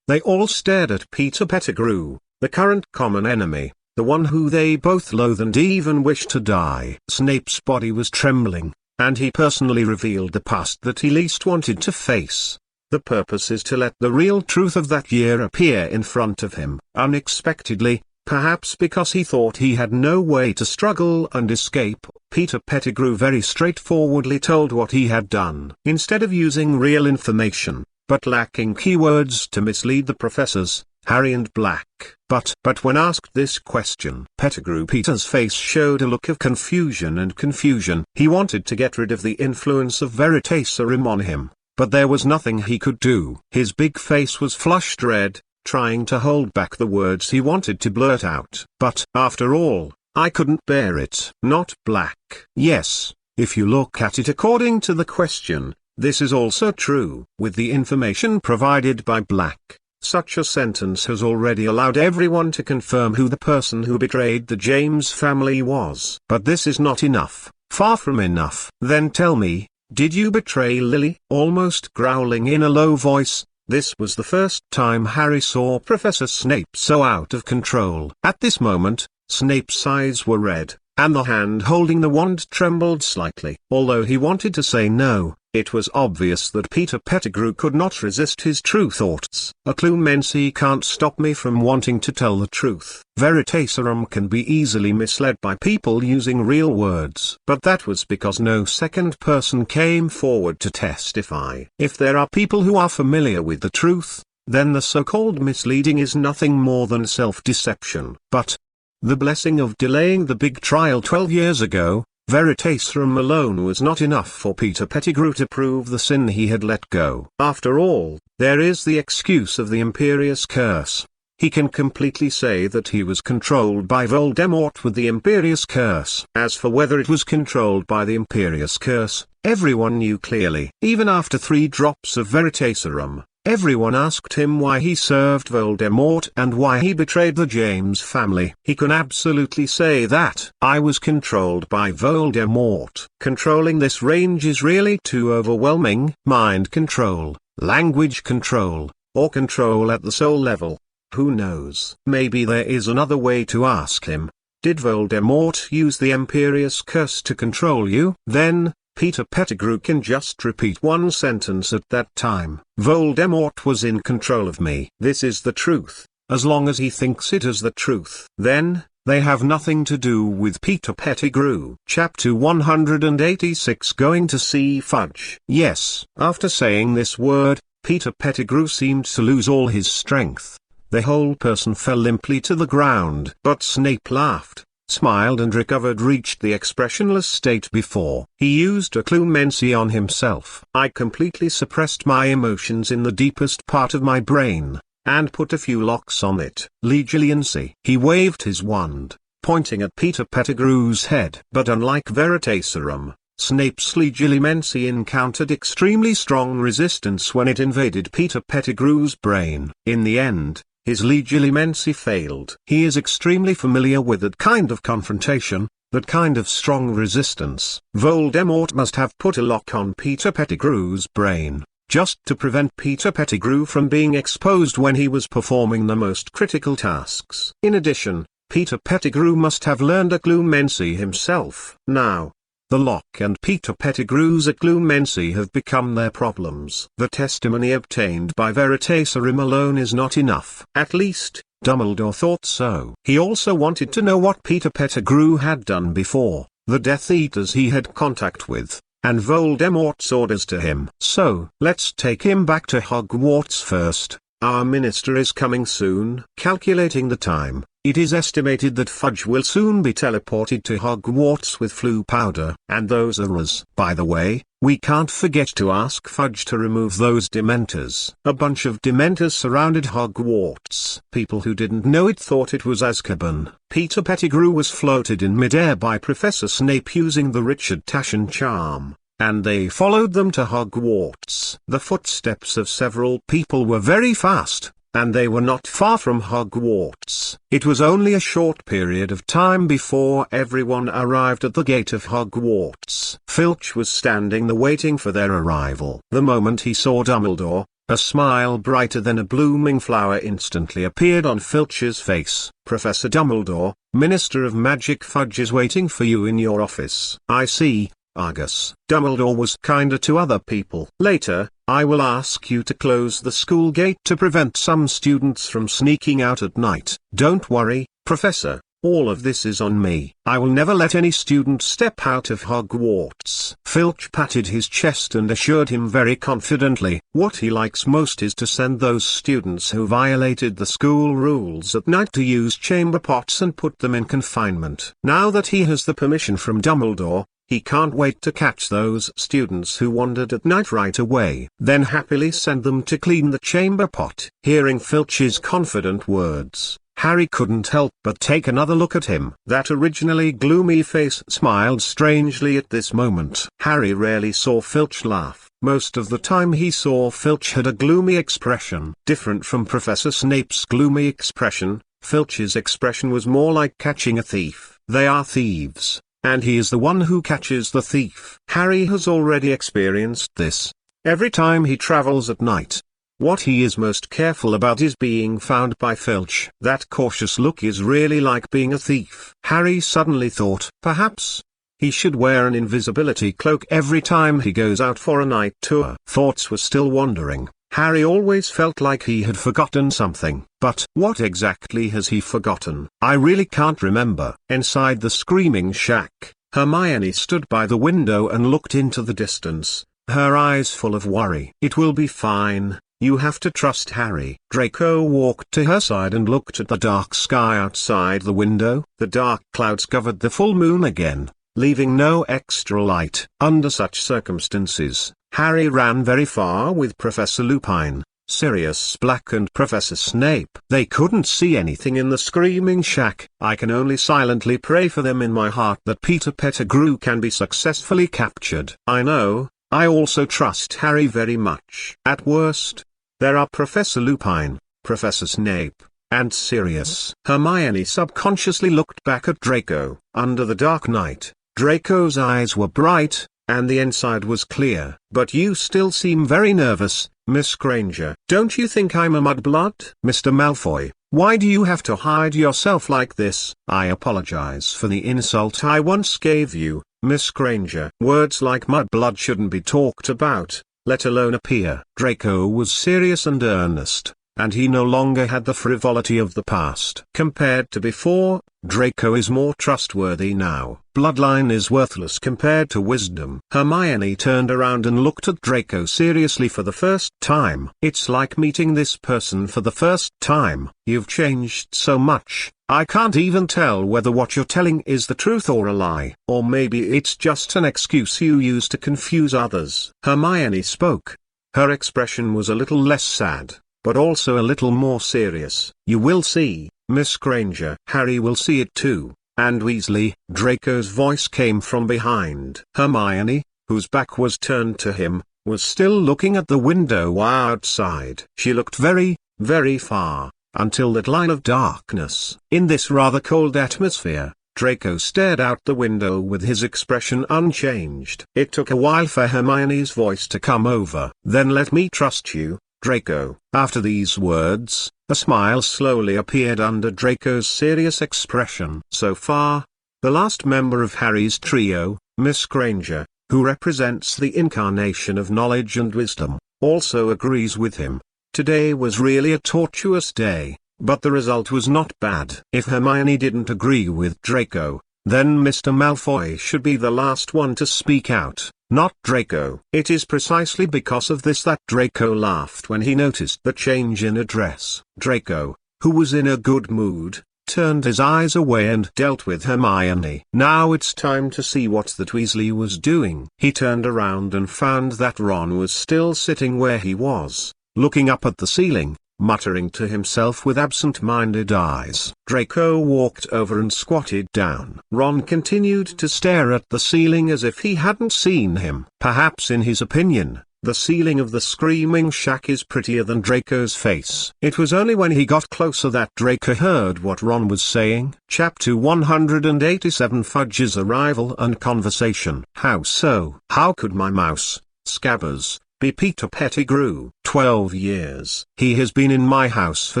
They all stared at Peter Pettigrew, the current common enemy, the one who they both loathe and even wish to die. Snape's body was trembling, and he personally revealed the past that he least wanted to face. The purpose is to let the real truth of that year appear in front of him, unexpectedly, perhaps because he thought he had no way to struggle and escape. Peter Pettigrew very straightforwardly told what he had done. Instead of using real information, but lacking keywords to mislead the professors, Harry and Black. But when asked this question, Pettigrew Peter's face showed a look of confusion. He wanted to get rid of the influence of Veritaserum on him, but there was nothing he could do. His big face was flushed red, trying to hold back the words he wanted to blurt out. "But after all, I couldn't bear it." Not Black. Yes, if you look at it according to the question, this is also true. With the information provided by Black, such a sentence has already allowed everyone to confirm who the person who betrayed the James family was. But this is not enough, far from enough. "Then tell me, did you betray Lily?" Almost growling in a low voice. This was the first time Harry saw Professor Snape so out of control. At this moment, Snape's eyes were red, and the hand holding the wand trembled slightly. Although he wanted to say no, it was obvious that Peter Pettigrew could not resist his true thoughts. Occlumency can't stop me from wanting to tell the truth. Veritaserum can be easily misled by people using real words. But that was because no second person came forward to testify. If there are people who are familiar with the truth, then the so-called misleading is nothing more than self-deception. But the blessing of delaying the big trial 12 years ago, Veritaserum alone was not enough for Peter Pettigrew to prove the sin he had let go. After all, there is the excuse of the Imperious Curse. He can completely say that he was controlled by Voldemort with the Imperious Curse. As for whether it was controlled by the Imperious Curse, everyone knew clearly. Even after 3 drops of Veritaserum, Everyone asked him why he served Voldemort and why he betrayed the James family. He can absolutely say that I was controlled by Voldemort. Controlling this range is really too overwhelming. Mind control, language control, or control at the soul level. Who knows? Maybe there is another way to ask him. Did Voldemort use the Imperious Curse to control you? Then, Peter Pettigrew can just repeat one sentence at that time. Voldemort was in control of me. This is the truth, as long as he thinks it is the truth. Then, they have nothing to do with Peter Pettigrew. Chapter 186 Going to see Fudge. Yes. After saying this word, Peter Pettigrew seemed to lose all his strength. The whole person fell limply to the ground. But Snape laughed, smiled and recovered, reached the expressionless state before. He used a Clumency on himself. I completely suppressed my emotions in the deepest part of my brain, and put a few locks on it. Legiliancy. He waved his wand, pointing at Peter Pettigrew's head. But unlike Veritaserum, Snape's Legilimency encountered extremely strong resistance when it invaded Peter Pettigrew's brain. In the end, his Legilimency failed. He is extremely familiar with that kind of confrontation, that kind of strong resistance. Voldemort must have put a lock on Peter Pettigrew's brain, just to prevent Peter Pettigrew from being exposed when he was performing the most critical tasks. In addition, Peter Pettigrew must have learned Occlumency himself. Now, the lock and Peter Pettigrew's Occlumency have become their problems. The testimony obtained by Veritaserum alone is not enough. At least, Dumbledore thought so. He also wanted to know what Peter Pettigrew had done before, the Death Eaters he had contact with, and Voldemort's orders to him. So, let's take him back to Hogwarts first. Our minister is coming soon. Calculating the time, it is estimated that Fudge will soon be teleported to Hogwarts with flu powder and those auras. By the way, we can't forget to ask Fudge to remove those Dementors. A bunch of Dementors surrounded Hogwarts. People who didn't know it thought it was Azkaban. Peter Pettigrew was floated in midair by Professor Snape using the Richard Taschen charm, and they followed them to Hogwarts. The footsteps of several people were very fast, and they were not far from Hogwarts. It was only a short period of time before everyone arrived at the gate of Hogwarts. Filch was standing there waiting for their arrival. The moment he saw Dumbledore, a smile brighter than a blooming flower instantly appeared on Filch's face. Professor Dumbledore, Minister of Magic, Fudge is waiting for you in your office. I see, Argus. Dumbledore was kinder to other people. Later, I will ask you to close the school gate to prevent some students from sneaking out at night. Don't worry, Professor, all of this is on me. I will never let any student step out of Hogwarts. Filch patted his chest and assured him very confidently, what he likes most is to send those students who violated the school rules at night to use chamber pots and put them in confinement. Now that he has the permission from Dumbledore, he can't wait to catch those students who wandered at night right away, then happily send them to clean the chamber pot. Hearing Filch's confident words, Harry couldn't help but take another look at him. That originally gloomy face smiled strangely at this moment. Harry rarely saw Filch laugh. Most of the time he saw Filch had a gloomy expression. Different from Professor Snape's gloomy expression, Filch's expression was more like catching a thief. They are thieves, and he is the one who catches the thief. Harry has already experienced this. Every time he travels at night, what he is most careful about is being found by Filch. That cautious look is really like being a thief. Harry suddenly thought, perhaps he should wear an invisibility cloak every time he goes out for a night tour. Thoughts were still wandering. Harry always felt like he had forgotten something. But what exactly has he forgotten? I really can't remember. Inside the screaming shack, Hermione stood by the window and looked into the distance, her eyes full of worry. It will be fine. You have to trust Harry. Draco walked to her side and looked at the dark sky outside the window. The dark clouds covered the full moon again, leaving no extra light. Under such circumstances, Harry ran very far with Professor Lupin, Sirius Black and Professor Snape. They couldn't see anything in the screaming shack. I can only silently pray for them in my heart that Peter Pettigrew can be successfully captured. I know, I also trust Harry very much. At worst, There are Professor Lupin, Professor Snape, and Sirius. Hermione subconsciously looked back at Draco. Under the dark night, Draco's eyes were bright, and the inside was clear. But you still seem very nervous, Miss Granger. Don't you think I'm a mudblood? Mr. Malfoy, why do you have to hide yourself like this? I apologize for the insult I once gave you, Miss Granger. Words like mudblood shouldn't be talked about, let alone appear. Draco was serious and earnest, and he no longer had the frivolity of the past. Compared to before, Draco is more trustworthy now. Bloodline is worthless compared to wisdom. Hermione turned around and looked at Draco seriously for the first time. It's like meeting this person for the first time. You've changed so much, I can't even tell whether what you're telling is the truth or a lie. Or maybe it's just an excuse you use to confuse others. Hermione spoke. Her expression was a little less sad, but also a little more serious. You will see, Miss Granger. Harry will see it too. And Weasley. Draco's voice came from behind. Hermione, whose back was turned to him, was still looking at the window outside. She looked very, very far, until that line of darkness. In this rather cold atmosphere, Draco stared out the window with his expression unchanged. It took a while for Hermione's voice to come over. Then let me trust you, Draco. After these words, a smile slowly appeared under Draco's serious expression. So far, the last member of Harry's trio, Miss Granger, who represents the incarnation of knowledge and wisdom, also agrees with him. Today was really a tortuous day, but the result was not bad. If Hermione didn't agree with Draco, then Mr. Malfoy should be the last one to speak out, not Draco. It is precisely because of this that Draco laughed when he noticed the change in address. Draco, who was in a good mood, turned his eyes away and dealt with Hermione. Now it's time to see what that Weasley was doing. He turned around and found that Ron was still sitting where he was, looking up at the ceiling, muttering to himself with absent-minded eyes. Draco walked over and squatted down. Ron continued to stare at the ceiling as if he hadn't seen him. Perhaps in his opinion, the ceiling of the Screaming Shack is prettier than Draco's face. It was only when he got closer that Draco heard what Ron was saying. Chapter 187: Fudge's Arrival and Conversation. How so? How could my mouse, Scabbers, be Peter Pettigrew? 12 years. He has been in my house for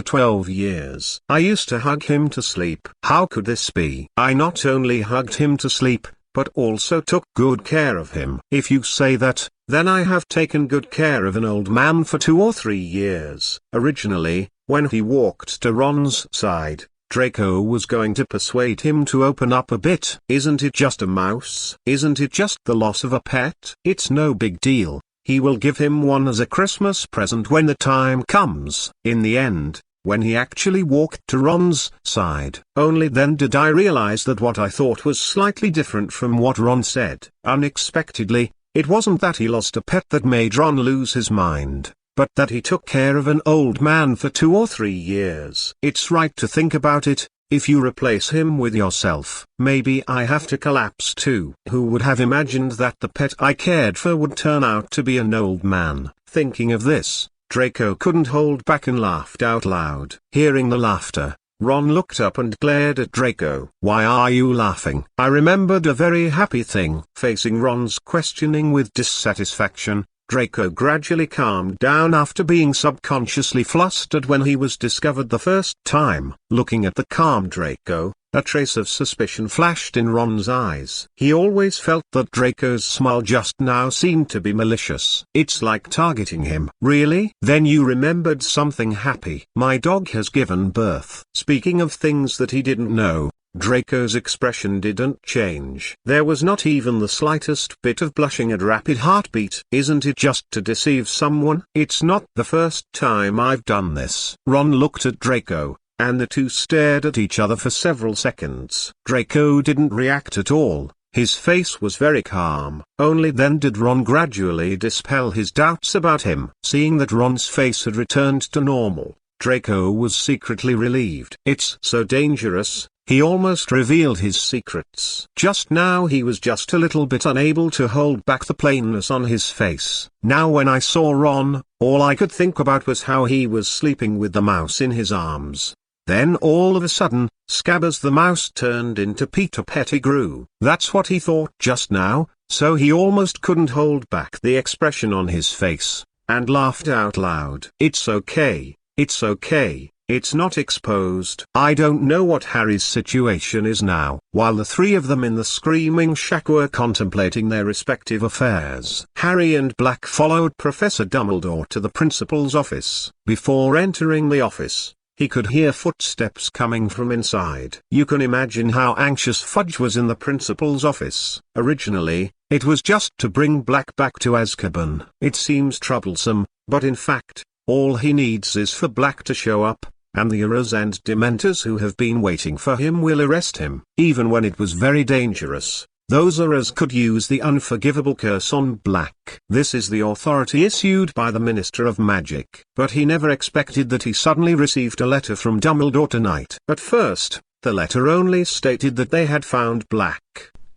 12 years. I used to hug him to sleep. How could this be? I not only hugged him to sleep, but also took good care of him. If you say that, then I have taken good care of an old man for 2 or 3 years. Originally, when he walked to Ron's side, Draco was going to persuade him to open up a bit. Isn't it just a mouse? Isn't it just the loss of a pet? It's no big deal. He will give him one as a Christmas present when the time comes. In the end, when he actually walked to Ron's side, only then did I realize that what I thought was slightly different from what Ron said. Unexpectedly, it wasn't that he lost a pet that made Ron lose his mind, but that he took care of an old man for 2 or 3 years. It's right to think about it. If you replace him with yourself, maybe I have to collapse too. Who would have imagined that the pet I cared for would turn out to be an old man? Thinking of this, Draco couldn't hold back and laughed out loud. Hearing the laughter, Ron looked up and glared at Draco. Why are you laughing? I remembered a very happy thing. Facing Ron's questioning with dissatisfaction, Draco gradually calmed down after being subconsciously flustered when he was discovered the first time. Looking at the calm Draco, a trace of suspicion flashed in Ron's eyes. He always felt that Draco's smile just now seemed to be malicious. It's like targeting him. Really? Then you remembered something happy. My dog has given birth. Speaking of things that he didn't know, Draco's expression didn't change. There was not even the slightest bit of blushing and rapid heartbeat. Isn't it just to deceive someone? It's not the first time I've done this. Ron looked at Draco, and the two stared at each other for several seconds. Draco didn't react at all. His face was very calm. Only then did Ron gradually dispel his doubts about him. Seeing that Ron's face had returned to normal, Draco was secretly relieved. It's so dangerous, He almost revealed his secrets. Just now he was just a little bit unable to hold back the plainness on his face. Now when I saw Ron, all I could think about was how he was sleeping with the mouse in his arms. Then all of a sudden, Scabbers the mouse turned into Peter Pettigrew. That's what he thought just now, so he almost couldn't hold back the expression on his face, and laughed out loud. It's okay, it's okay, it's not exposed. I don't know what Harry's situation is now. While the three of them in the Screaming Shack were contemplating their respective affairs, Harry and Black followed Professor Dumbledore to the principal's office. Before entering the office, he could hear footsteps coming from inside. You can imagine how anxious Fudge was in the principal's office. Originally, it was just to bring Black back to Azkaban. It seems troublesome, but in fact, all he needs is for Black to show up, and the Aurors and Dementors who have been waiting for him will arrest him. Even when it was very dangerous, those Aurors could use the unforgivable curse on Black. This is the authority issued by the Minister of Magic. But he never expected that he suddenly received a letter from Dumbledore tonight. At first, the letter only stated that they had found Black.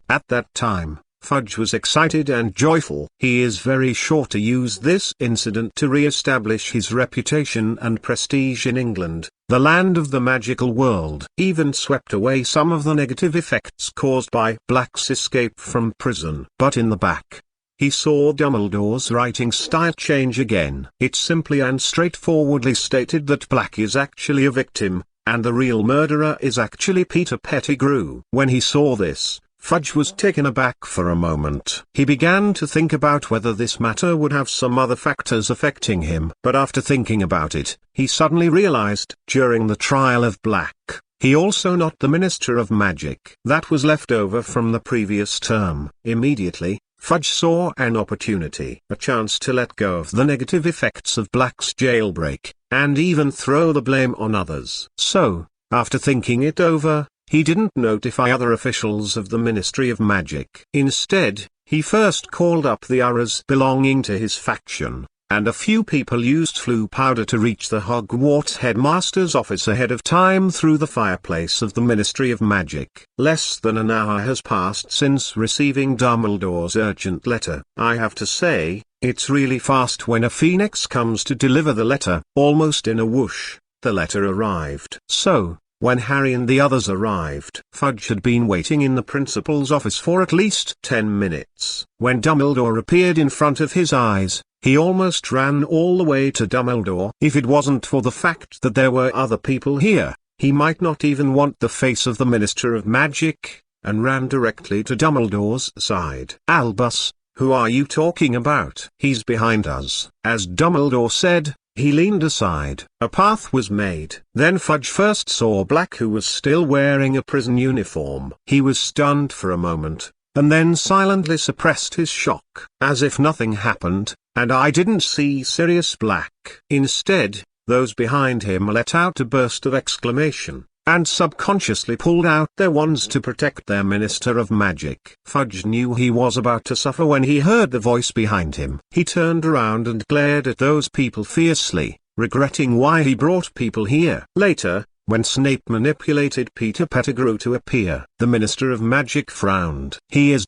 At that time, Fudge was excited and joyful. He is very sure to use this incident to re-establish his reputation and prestige in England, the land of the magical world. Even swept away some of the negative effects caused by Black's escape from prison. But in the back, he saw Dumbledore's writing style change again. It simply and straightforwardly stated that Black is actually a victim, and the real murderer is actually Peter Pettigrew. When he saw this, Fudge was taken aback for a moment. He began to think about whether this matter would have some other factors affecting him. But after thinking about it, he suddenly realized, during the trial of Black, he also not the Minister of Magic. That was left over from the previous term. Immediately, Fudge saw an opportunity, a chance to let go of the negative effects of Black's jailbreak, and even throw the blame on others. So, after thinking it over, he didn't notify other officials of the Ministry of Magic. Instead, he first called up the Aurors belonging to his faction, and a few people used flu powder to reach the Hogwarts headmaster's office ahead of time through the fireplace of the Ministry of Magic. Less than an hour has passed since receiving Dumbledore's urgent letter. I have to say, it's really fast when a phoenix comes to deliver the letter. Almost in a whoosh, the letter arrived. So, when Harry and the others arrived, Fudge had been waiting in the principal's office for at least 10 minutes. When Dumbledore appeared in front of his eyes, he almost ran all the way to Dumbledore. If it wasn't for the fact that there were other people here, he might not even want the face of the Minister of Magic, and ran directly to Dumbledore's side. Albus, who are you talking about? He's behind us. As Dumbledore said, he leaned aside. A path was made. Then Fudge first saw Black, who was still wearing a prison uniform. He was stunned for a moment, and then silently suppressed his shock. As if nothing happened, and I didn't see Sirius Black. Instead, those behind him let out a burst of exclamation, and subconsciously pulled out their wands to protect their Minister of Magic. Fudge knew he was about to suffer when he heard the voice behind him. He turned around and glared at those people fiercely, regretting why he brought people here. Later, when Snape manipulated Peter Pettigrew to appear, the Minister of Magic frowned. He is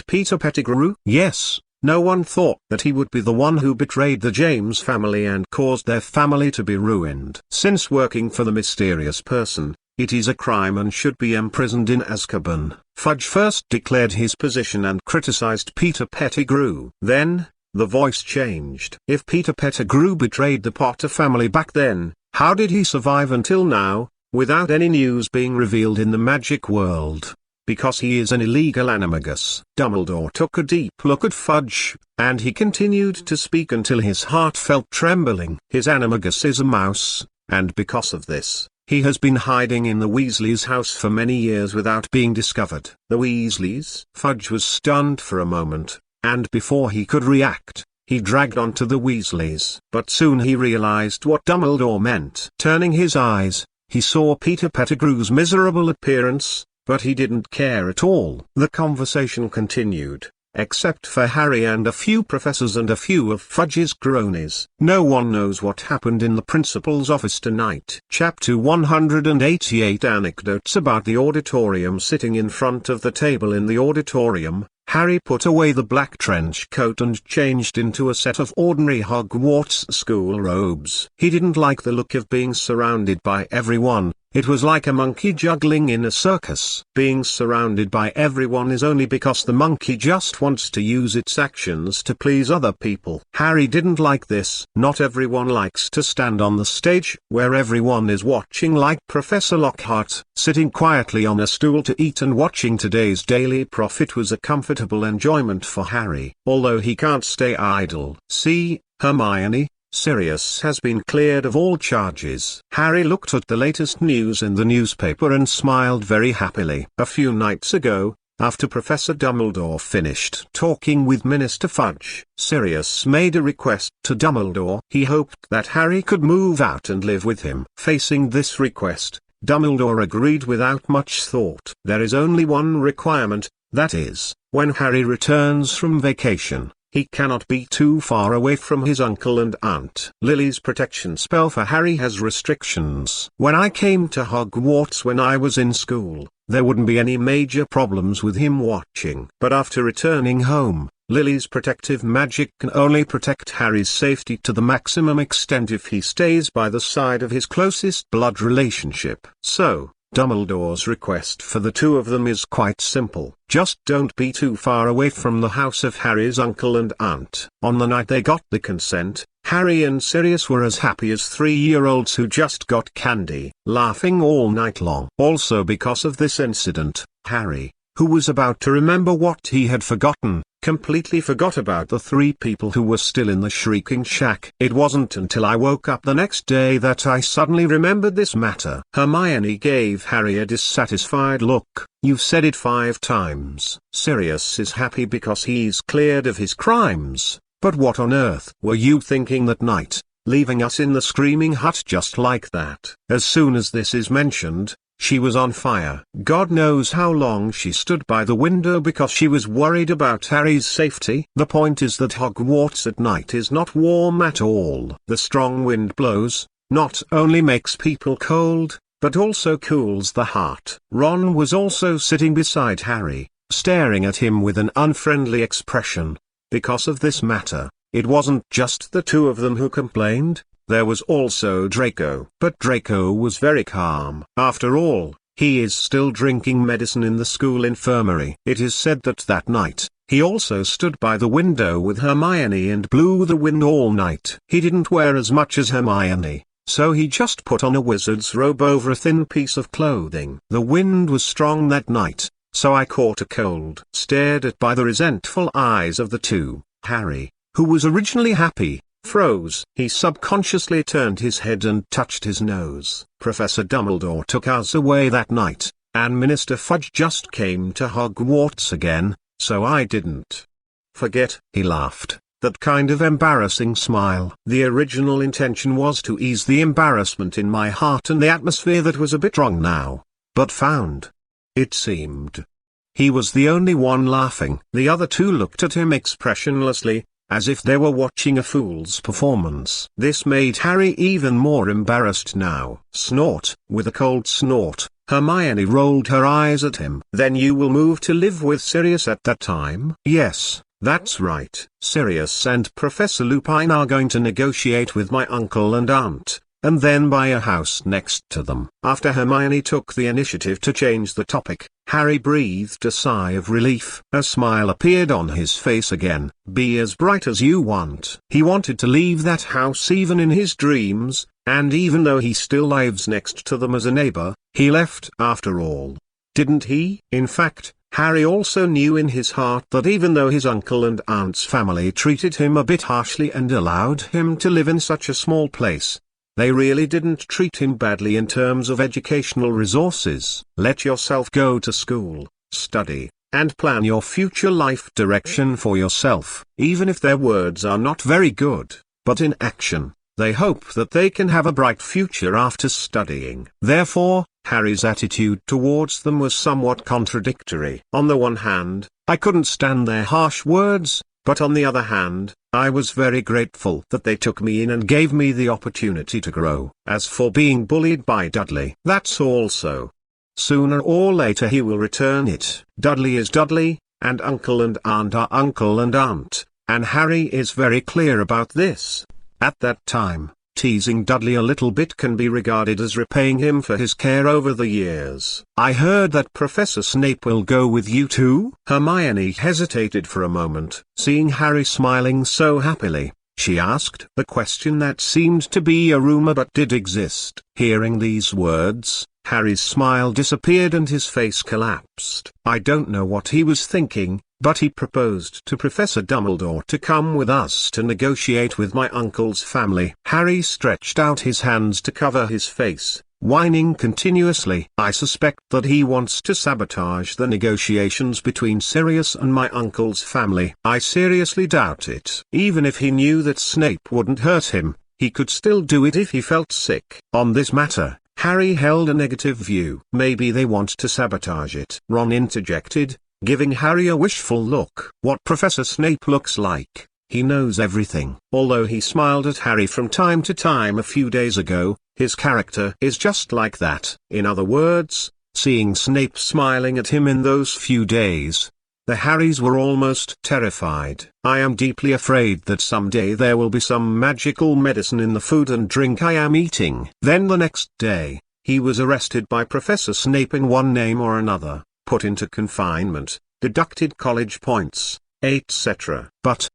Peter Pettigrew? Yes. No one thought that he would be the one who betrayed the James family and caused their family to be ruined. Since working for the mysterious person, it is a crime and should be imprisoned in Azkaban. Fudge first declared his position and criticized Peter Pettigrew. Then, the voice changed. If Peter Pettigrew betrayed the Potter family back then, how did he survive until now, without any news being revealed in the magic world? Because he is an illegal animagus. Dumbledore took a deep look at Fudge, and he continued to speak until his heart felt trembling. His animagus is a mouse, and because of this, he has been hiding in the Weasleys' house for many years without being discovered. The Weasleys? Fudge was stunned for a moment, and before he could react, he dragged on to the Weasleys. But soon he realized what Dumbledore meant. Turning his eyes, he saw Peter Pettigrew's miserable appearance, but he didn't care at all. The conversation continued. except for Harry and a few professors and a few of Fudge's cronies. No one knows what happened in the principal's office tonight. Chapter 188 Anecdotes about the auditorium. Sitting in front of the table in the auditorium, Harry put away the black trench coat and changed into a set of ordinary Hogwarts school robes. He didn't like the look of being surrounded by everyone. It was like a monkey juggling in a circus. Being surrounded by everyone is only because the monkey just wants to use its actions to please other people. Harry didn't like this. Not everyone likes to stand on the stage where everyone is watching, like Professor Lockhart. Sitting quietly on a stool to eat and watching today's Daily Prophet was a comfortable enjoyment for Harry. Although he can't stay idle. See, Hermione, Sirius has been cleared of all charges. Harry looked at the latest news in the newspaper and smiled very happily. A few nights ago, after Professor Dumbledore finished talking with Minister Fudge, Sirius made a request to Dumbledore. He hoped that Harry could move out and live with him. Facing this request, Dumbledore agreed without much thought. There is only one requirement, that is, when Harry returns from vacation, he cannot be too far away from his uncle and aunt. Lily's protection spell for Harry has restrictions. When I came to Hogwarts when I was in school, there wouldn't be any major problems with him watching. But after returning home, Lily's protective magic can only protect Harry's safety to the maximum extent if he stays by the side of his closest blood relationship. So, Dumbledore's request for the two of them is quite simple. Just don't be too far away from the house of Harry's uncle and aunt. On the night they got the consent, Harry and Sirius were as happy as 3-year-olds who just got candy, laughing all night long. Also because of this incident, Harry, who was about to remember what he had forgotten, completely forgot about the 3 people who were still in the Shrieking Shack. It wasn't until I woke up the next day that I suddenly remembered this matter. Hermione gave Harry a dissatisfied look. You've said it 5 times. Sirius is happy because he's cleared of his crimes. But what on earth were you thinking that night, leaving us in the Screaming Hut just like that? As soon as this is mentioned, she was on fire. God knows how long she stood by the window because she was worried about Harry's safety. The point is that Hogwarts at night is not warm at all. The strong wind blows, not only makes people cold, but also cools the heart. Ron was also sitting beside Harry, staring at him with an unfriendly expression. Because of this matter, it wasn't just the two of them who complained. There was also Draco. But Draco was very calm. After all, he is still drinking medicine in the school infirmary. It is said that that night, he also stood by the window with Hermione and blew the wind all night. He didn't wear as much as Hermione, so he just put on a wizard's robe over a thin piece of clothing. The wind was strong that night, so I caught a cold. Stared at by the resentful eyes of the two, Harry, who was originally happy, froze. He subconsciously turned his head and touched his nose. Professor Dumbledore took us away that night, and Minister Fudge just came to Hogwarts again, so I didn't forget. He laughed, that kind of embarrassing smile. The original intention was to ease the embarrassment in my heart and the atmosphere that was a bit wrong now, but found, it seemed, he was the only one laughing. The other two looked at him expressionlessly, as if they were watching a fool's performance. This made Harry even more embarrassed now. Snort. With a cold snort, Hermione rolled her eyes at him. Then you will move to live with Sirius at that time? Yes, that's right. Sirius and Professor Lupin are going to negotiate with my uncle and aunt, and then buy a house next to them. After Hermione took the initiative to change the topic, Harry breathed a sigh of relief. A smile appeared on his face again. Be as bright as you want. He wanted to leave that house even in his dreams, and even though he still lives next to them as a neighbor, he left after all. Didn't he? In fact, Harry also knew in his heart that even though his uncle and aunt's family treated him a bit harshly and allowed him to live in such a small place, they really didn't treat him badly in terms of educational resources. Let yourself go to school, study, and plan your future life direction for yourself. Even if their words are not very good, but in action, they hope that they can have a bright future after studying. Therefore, Harry's attitude towards them was somewhat contradictory. On the one hand, I couldn't stand their harsh words, but on the other hand, I was very grateful that they took me in and gave me the opportunity to grow. As for being bullied by Dudley, that's also. Sooner or later he will return it. Dudley is Dudley, and uncle and aunt are uncle and aunt, and Harry is very clear about this. At that time, teasing Dudley a little bit can be regarded as repaying him for his care over the years. I heard that Professor Snape will go with you too? Hermione hesitated for a moment. Seeing Harry smiling so happily, she asked the question that seemed to be a rumor but did exist. Hearing these words, Harry's smile disappeared and his face collapsed. I don't know what he was thinking, but he proposed to Professor Dumbledore to come with us to negotiate with my uncle's family. Harry stretched out his hands to cover his face, whining continuously. I suspect that he wants to sabotage the negotiations between Sirius and my uncle's family. I seriously doubt it. Even if he knew that Snape wouldn't hurt him, he could still do it if he felt sick. On this matter, Harry held a negative view. Maybe they want to sabotage it, Ron interjected, giving Harry a wishful look. What Professor Snape looks like, he knows everything. Although he smiled at Harry from time to time a few days ago, his character is just like that. In other words, seeing Snape smiling at him in those few days, the Harrys were almost terrified. I am deeply afraid that someday there will be some magical medicine in the food and drink I am eating. Then the next day, he was arrested by Professor Snape in one name or another, put into confinement, deducted college points, etc. But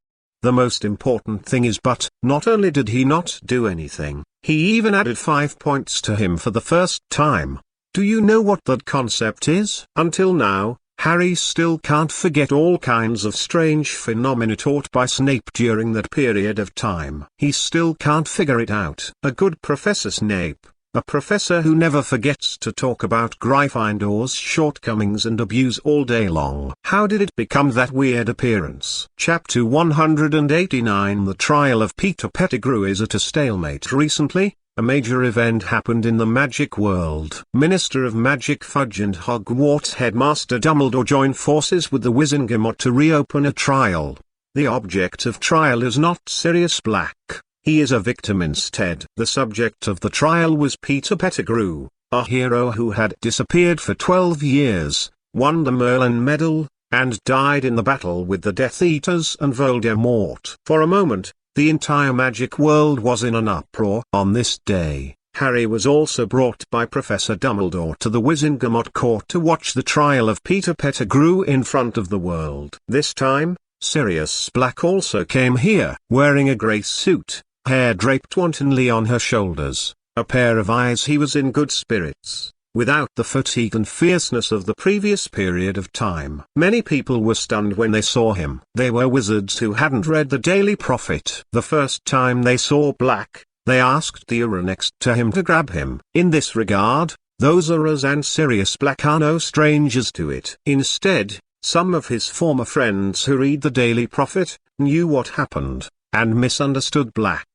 the most important thing is not only did he not do anything, he even added 5 points to him for the first time. Do you know what that concept is? Until now, Harry still can't forget all kinds of strange phenomena taught by Snape during that period of time. He still can't figure it out. A good Professor Snape, a professor who never forgets to talk about Gryffindor's shortcomings and abuse all day long. How did it become that weird appearance? Chapter 189. The trial of Peter Pettigrew is at a stalemate. Recently, a major event happened in the magic world. Minister of Magic Fudge and Hogwarts Headmaster Dumbledore join forces with the Wizengamot to reopen a trial. The object of trial is not Sirius Black. He is a victim instead. The subject of the trial was Peter Pettigrew, a hero who had disappeared for 12 years, won the Merlin Medal, and died in the battle with the Death Eaters and Voldemort. For a moment, the entire magic world was in an uproar. On this day, Harry was also brought by Professor Dumbledore to the Wizengamot court to watch the trial of Peter Pettigrew in front of the world. This time, Sirius Black also came here, wearing a grey suit, hair draped wantonly on her shoulders, a pair of eyes. He was in good spirits, without the fatigue and fierceness of the previous period of time. Many people were stunned when they saw him. They were wizards who hadn't read the Daily Prophet. The first time they saw Black, they asked the Auror next to him to grab him. In this regard, those Aurors and Sirius Black are no strangers to it. Instead, some of his former friends who read the Daily Prophet, knew what happened, and misunderstood Black,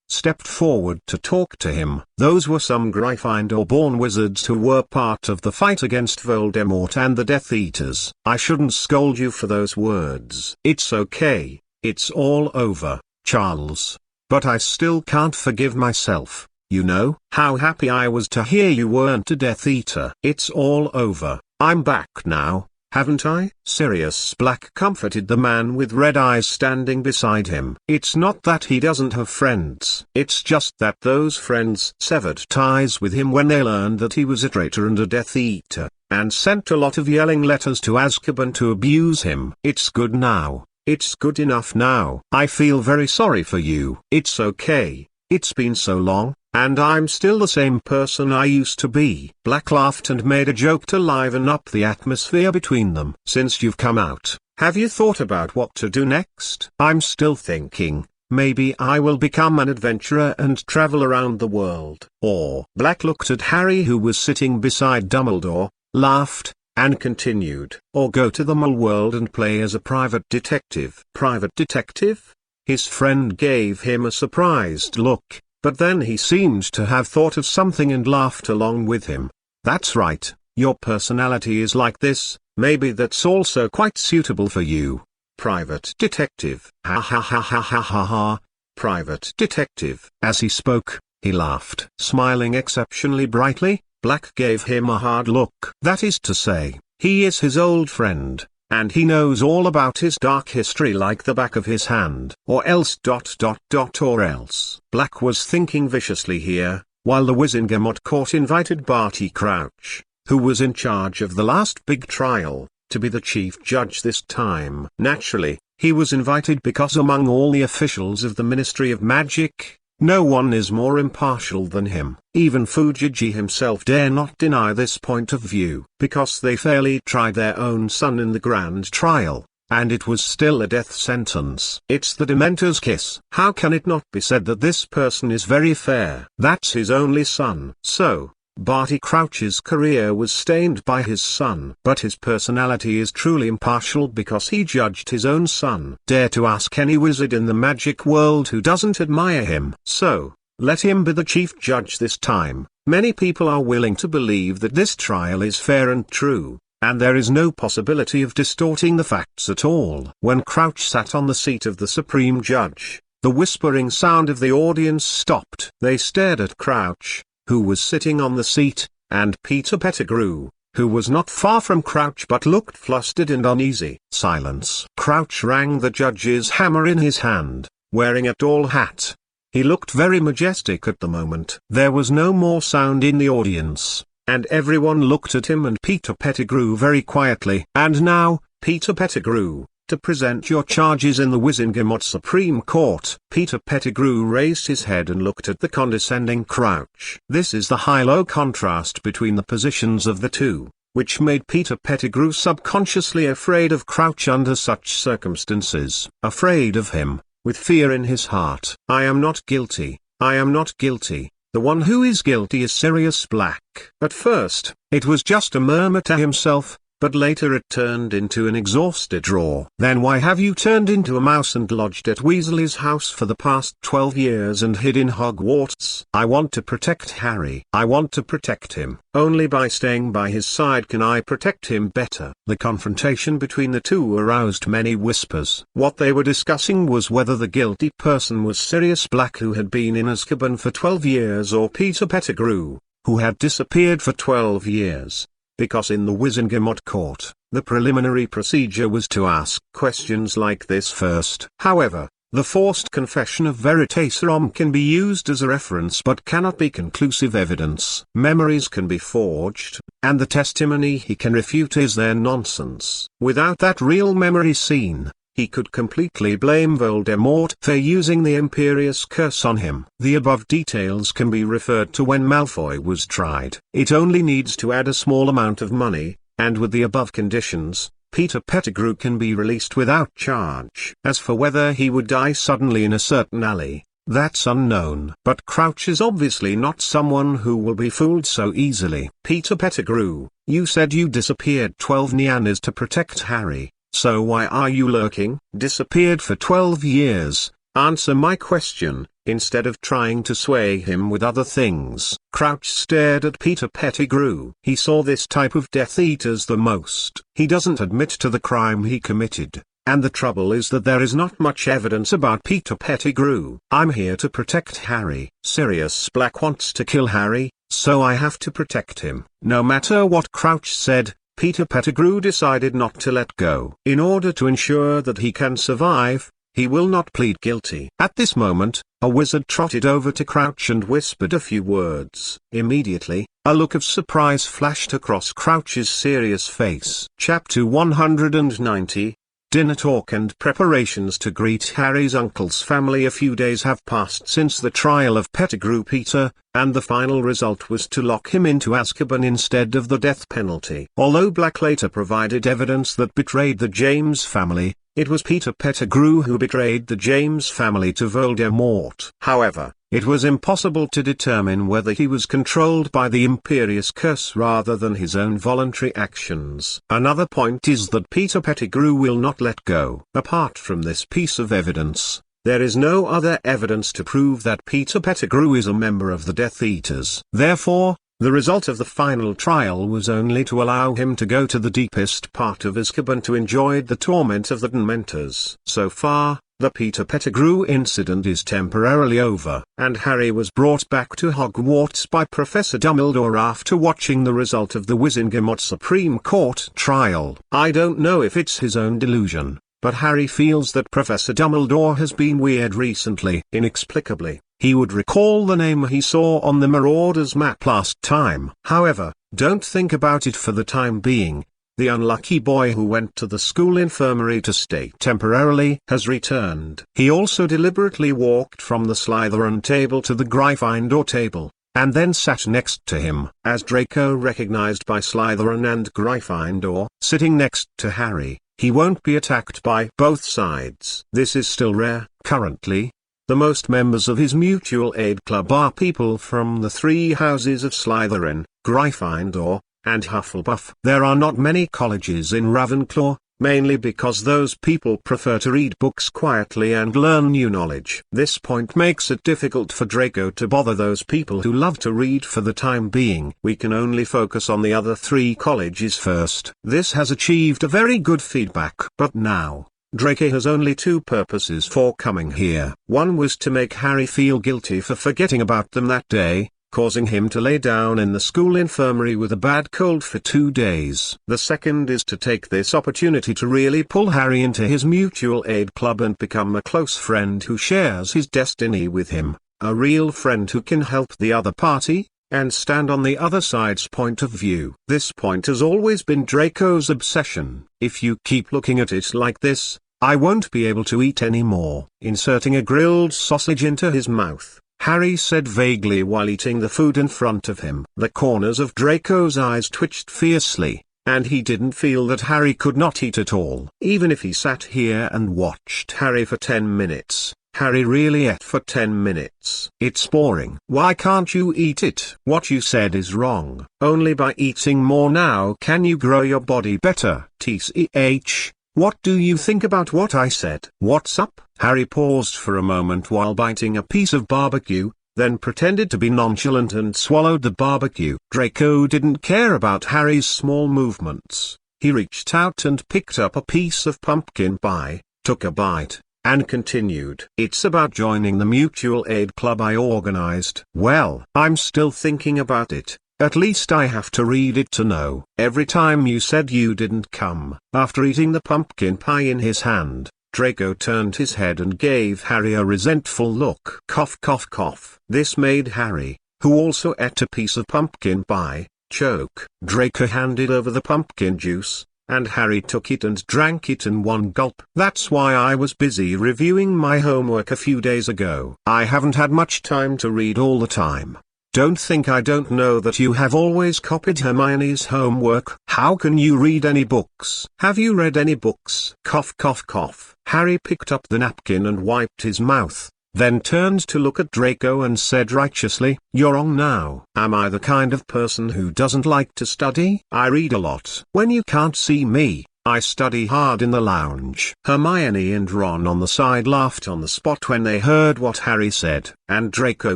stepped forward to talk to him. Those were some Gryffindor-born wizards who were part of the fight against Voldemort and the Death Eaters. I shouldn't scold you for those words. It's okay, it's all over, Charles. But I still can't forgive myself, you know. How happy I was to hear you weren't a Death Eater. It's all over, I'm back now, haven't I? Sirius Black comforted the man with red eyes standing beside him. It's not that he doesn't have friends. It's just that those friends severed ties with him when they learned that he was a traitor and a Death Eater, and sent a lot of yelling letters to Azkaban to abuse him. It's good now. It's good enough now. I feel very sorry for you. It's okay. It's been so long, and I'm still the same person I used to be. Black laughed and made a joke to liven up the atmosphere between them. Since you've come out, have you thought about what to do next? I'm still thinking, maybe I will become an adventurer and travel around the world. Or Black looked at Harry, who was sitting beside Dumbledore, laughed, and continued. Or go to the Mole world and play as a private detective. Private detective? His friend gave him a surprised look, but then he seemed to have thought of something and laughed along with him. That's right, Your personality is like this, maybe that's also quite suitable for you. Private detective. Ha ha ha ha ha ha ha. Private detective. As he spoke, he laughed. Smiling exceptionally brightly, Black gave him a hard look. That is to say, he is his old friend, and he knows all about his dark history like the back of his hand. Or else ... or else. Black was thinking viciously here, while the Wizengamot court invited Barty Crouch, who was in charge of the last big trial, to be the chief judge this time. Naturally, he was invited because among all the officials of the Ministry of Magic, no one is more impartial than him. Even Fujiji himself dare not deny this point of view. Because they fairly tried their own son in the grand trial, and it was still a death sentence. It's the Dementor's kiss. How can it not be said that this person is very fair? That's his only son. So, Barty Crouch's career was stained by his son. But his personality is truly impartial because he judged his own son. Dare to ask any wizard in the magic world who doesn't admire him. So, let him be the chief judge this time. Many people are willing to believe that this trial is fair and true, and there is no possibility of distorting the facts at all. When Crouch sat on the seat of the supreme judge, the whispering sound of the audience stopped. They stared at Crouch, who was sitting on the seat, and Peter Pettigrew, who was not far from Crouch but looked flustered and uneasy. Silence. Crouch rang the judge's hammer in his hand, wearing a tall hat. He looked very majestic at the moment. There was no more sound in the audience, and everyone looked at him and Peter Pettigrew very quietly. And now, Peter Pettigrew, to present your charges in the Wizengamot Supreme Court. Peter Pettigrew raised his head and looked at the condescending Crouch. This is the high-low contrast between the positions of the two, which made Peter Pettigrew subconsciously afraid of Crouch under such circumstances. Afraid of him, with fear in his heart. I am not guilty, I am not guilty. The one who is guilty is Sirius Black. At first, it was just a murmur to himself, but later it turned into an exhausted roar. Then why have you turned into a mouse and lodged at Weasley's house for the past 12 years and hid in Hogwarts? I want to protect Harry. I want to protect him. Only by staying by his side can I protect him better. The confrontation between the two aroused many whispers. What they were discussing was whether the guilty person was Sirius Black, who had been in Azkaban for 12 years, or Peter Pettigrew, who had disappeared for 12 years. Because in the Wizengamot court, the preliminary procedure was to ask questions like this first. However, the forced confession of Veritaserum can be used as a reference but cannot be conclusive evidence. Memories can be forged, and the testimony he can refute is their nonsense. Without that real memory scene, he could completely blame Voldemort for using the Imperious Curse on him. The above details can be referred to when Malfoy was tried. It only needs to add a small amount of money, and with the above conditions, Peter Pettigrew can be released without charge. As for whether he would die suddenly in a certain alley, that's unknown. But Crouch is obviously not someone who will be fooled so easily. Peter Pettigrew, you said you disappeared 12 Nyanas to protect Harry. So why are you lurking? Disappeared for 12 years, answer my question, instead of trying to sway him with other things. Crouch stared at Peter Pettigrew. He saw this type of Death Eaters the most. He doesn't admit to the crime he committed, and the trouble is that there is not much evidence about Peter Pettigrew. I'm here to protect Harry. Sirius Black wants to kill Harry, so I have to protect him. No matter what Crouch said, Peter Pettigrew decided not to let go. In order to ensure that he can survive, he will not plead guilty. At this moment, a wizard trotted over to Crouch and whispered a few words. Immediately, a look of surprise flashed across Crouch's serious face. Chapter 190, Dinner Talk and Preparations to Greet Harry's uncle's family. A few days have passed since the trial of Pettigrew Peter, and the final result was to lock him into Azkaban instead of the death penalty. Although Black later provided evidence that betrayed the James family, it was Peter Pettigrew who betrayed the James family to Voldemort. However, it was impossible to determine whether he was controlled by the Imperious Curse rather than his own voluntary actions. Another point is that Peter Pettigrew will not let go. Apart from this piece of evidence, there is no other evidence to prove that Peter Pettigrew is a member of the Death Eaters. Therefore, The result of the final trial was only to allow him to go to the deepest part of Azkaban to enjoy the torment of the Dementors. So far, the Peter Pettigrew incident is temporarily over, and Harry was brought back to Hogwarts by Professor Dumbledore after watching the result of the Wizengamot Supreme Court trial. I don't know if it's his own delusion, but Harry feels that Professor Dumbledore has been weird recently. Inexplicably, he would recall the name he saw on the Marauders map last time. However, don't think about it for the time being. The unlucky boy who went to the school infirmary to stay temporarily has returned. He also deliberately walked from the Slytherin table to the Gryffindor table, and then sat next to him. As Draco recognized by Slytherin and Gryffindor, sitting next to Harry, he won't be attacked by both sides. This is still rare. Currently, the most members of his mutual aid club are people from the three houses of Slytherin, Gryffindor, and Hufflepuff. There are not many colleges in Ravenclaw, mainly because those people prefer to read books quietly and learn new knowledge. This point makes it difficult for Draco to bother those people who love to read for the time being. We can only focus on the other three colleges first. This has achieved a very good feedback. But now, Draco has only two purposes for coming here. One was to make Harry feel guilty for forgetting about them that day, causing him to lay down in the school infirmary with a bad cold for 2 days. The second is to take this opportunity to really pull Harry into his mutual aid club and become a close friend who shares his destiny with him, a real friend who can help the other party, and stand on the other side's point of view. This point has always been Draco's obsession. If you keep looking at it like this, I won't be able to eat anymore. Inserting a grilled sausage into his mouth, Harry said vaguely while eating the food in front of him. The corners of Draco's eyes twitched fiercely, and he didn't feel that Harry could not eat at all. Even if he sat here and watched Harry for 10 minutes, Harry really ate for 10 minutes. It's boring. Why can't you eat it? What you said is wrong. Only by eating more now can you grow your body better. TCH. What do you think about what I said? What's up? Harry paused for a moment while biting a piece of barbecue, then pretended to be nonchalant and swallowed the barbecue. Draco didn't care about Harry's small movements. He reached out and picked up a piece of pumpkin pie, took a bite, and continued. It's about joining the mutual aid club I organized. Well, I'm still thinking about it. At least I have to read it to know. Every time you said you didn't come. After eating the pumpkin pie in his hand, Draco turned his head and gave Harry a resentful look. Cough cough cough. This made Harry, who also ate a piece of pumpkin pie, choke. Draco handed over the pumpkin juice, and Harry took it and drank it in one gulp. That's why I was busy reviewing my homework a few days ago. I haven't had much time to read all the time. Don't think I don't know that you have always copied Hermione's homework. How can you read any books? Have you read any books? Cough cough cough. Harry picked up the napkin and wiped his mouth, then turned to look at Draco and said righteously, "You're wrong now. Am I the kind of person who doesn't like to study? I read a lot. When you can't see me, I study hard in the lounge." Hermione and Ron on the side laughed on the spot when they heard what Harry said, and Draco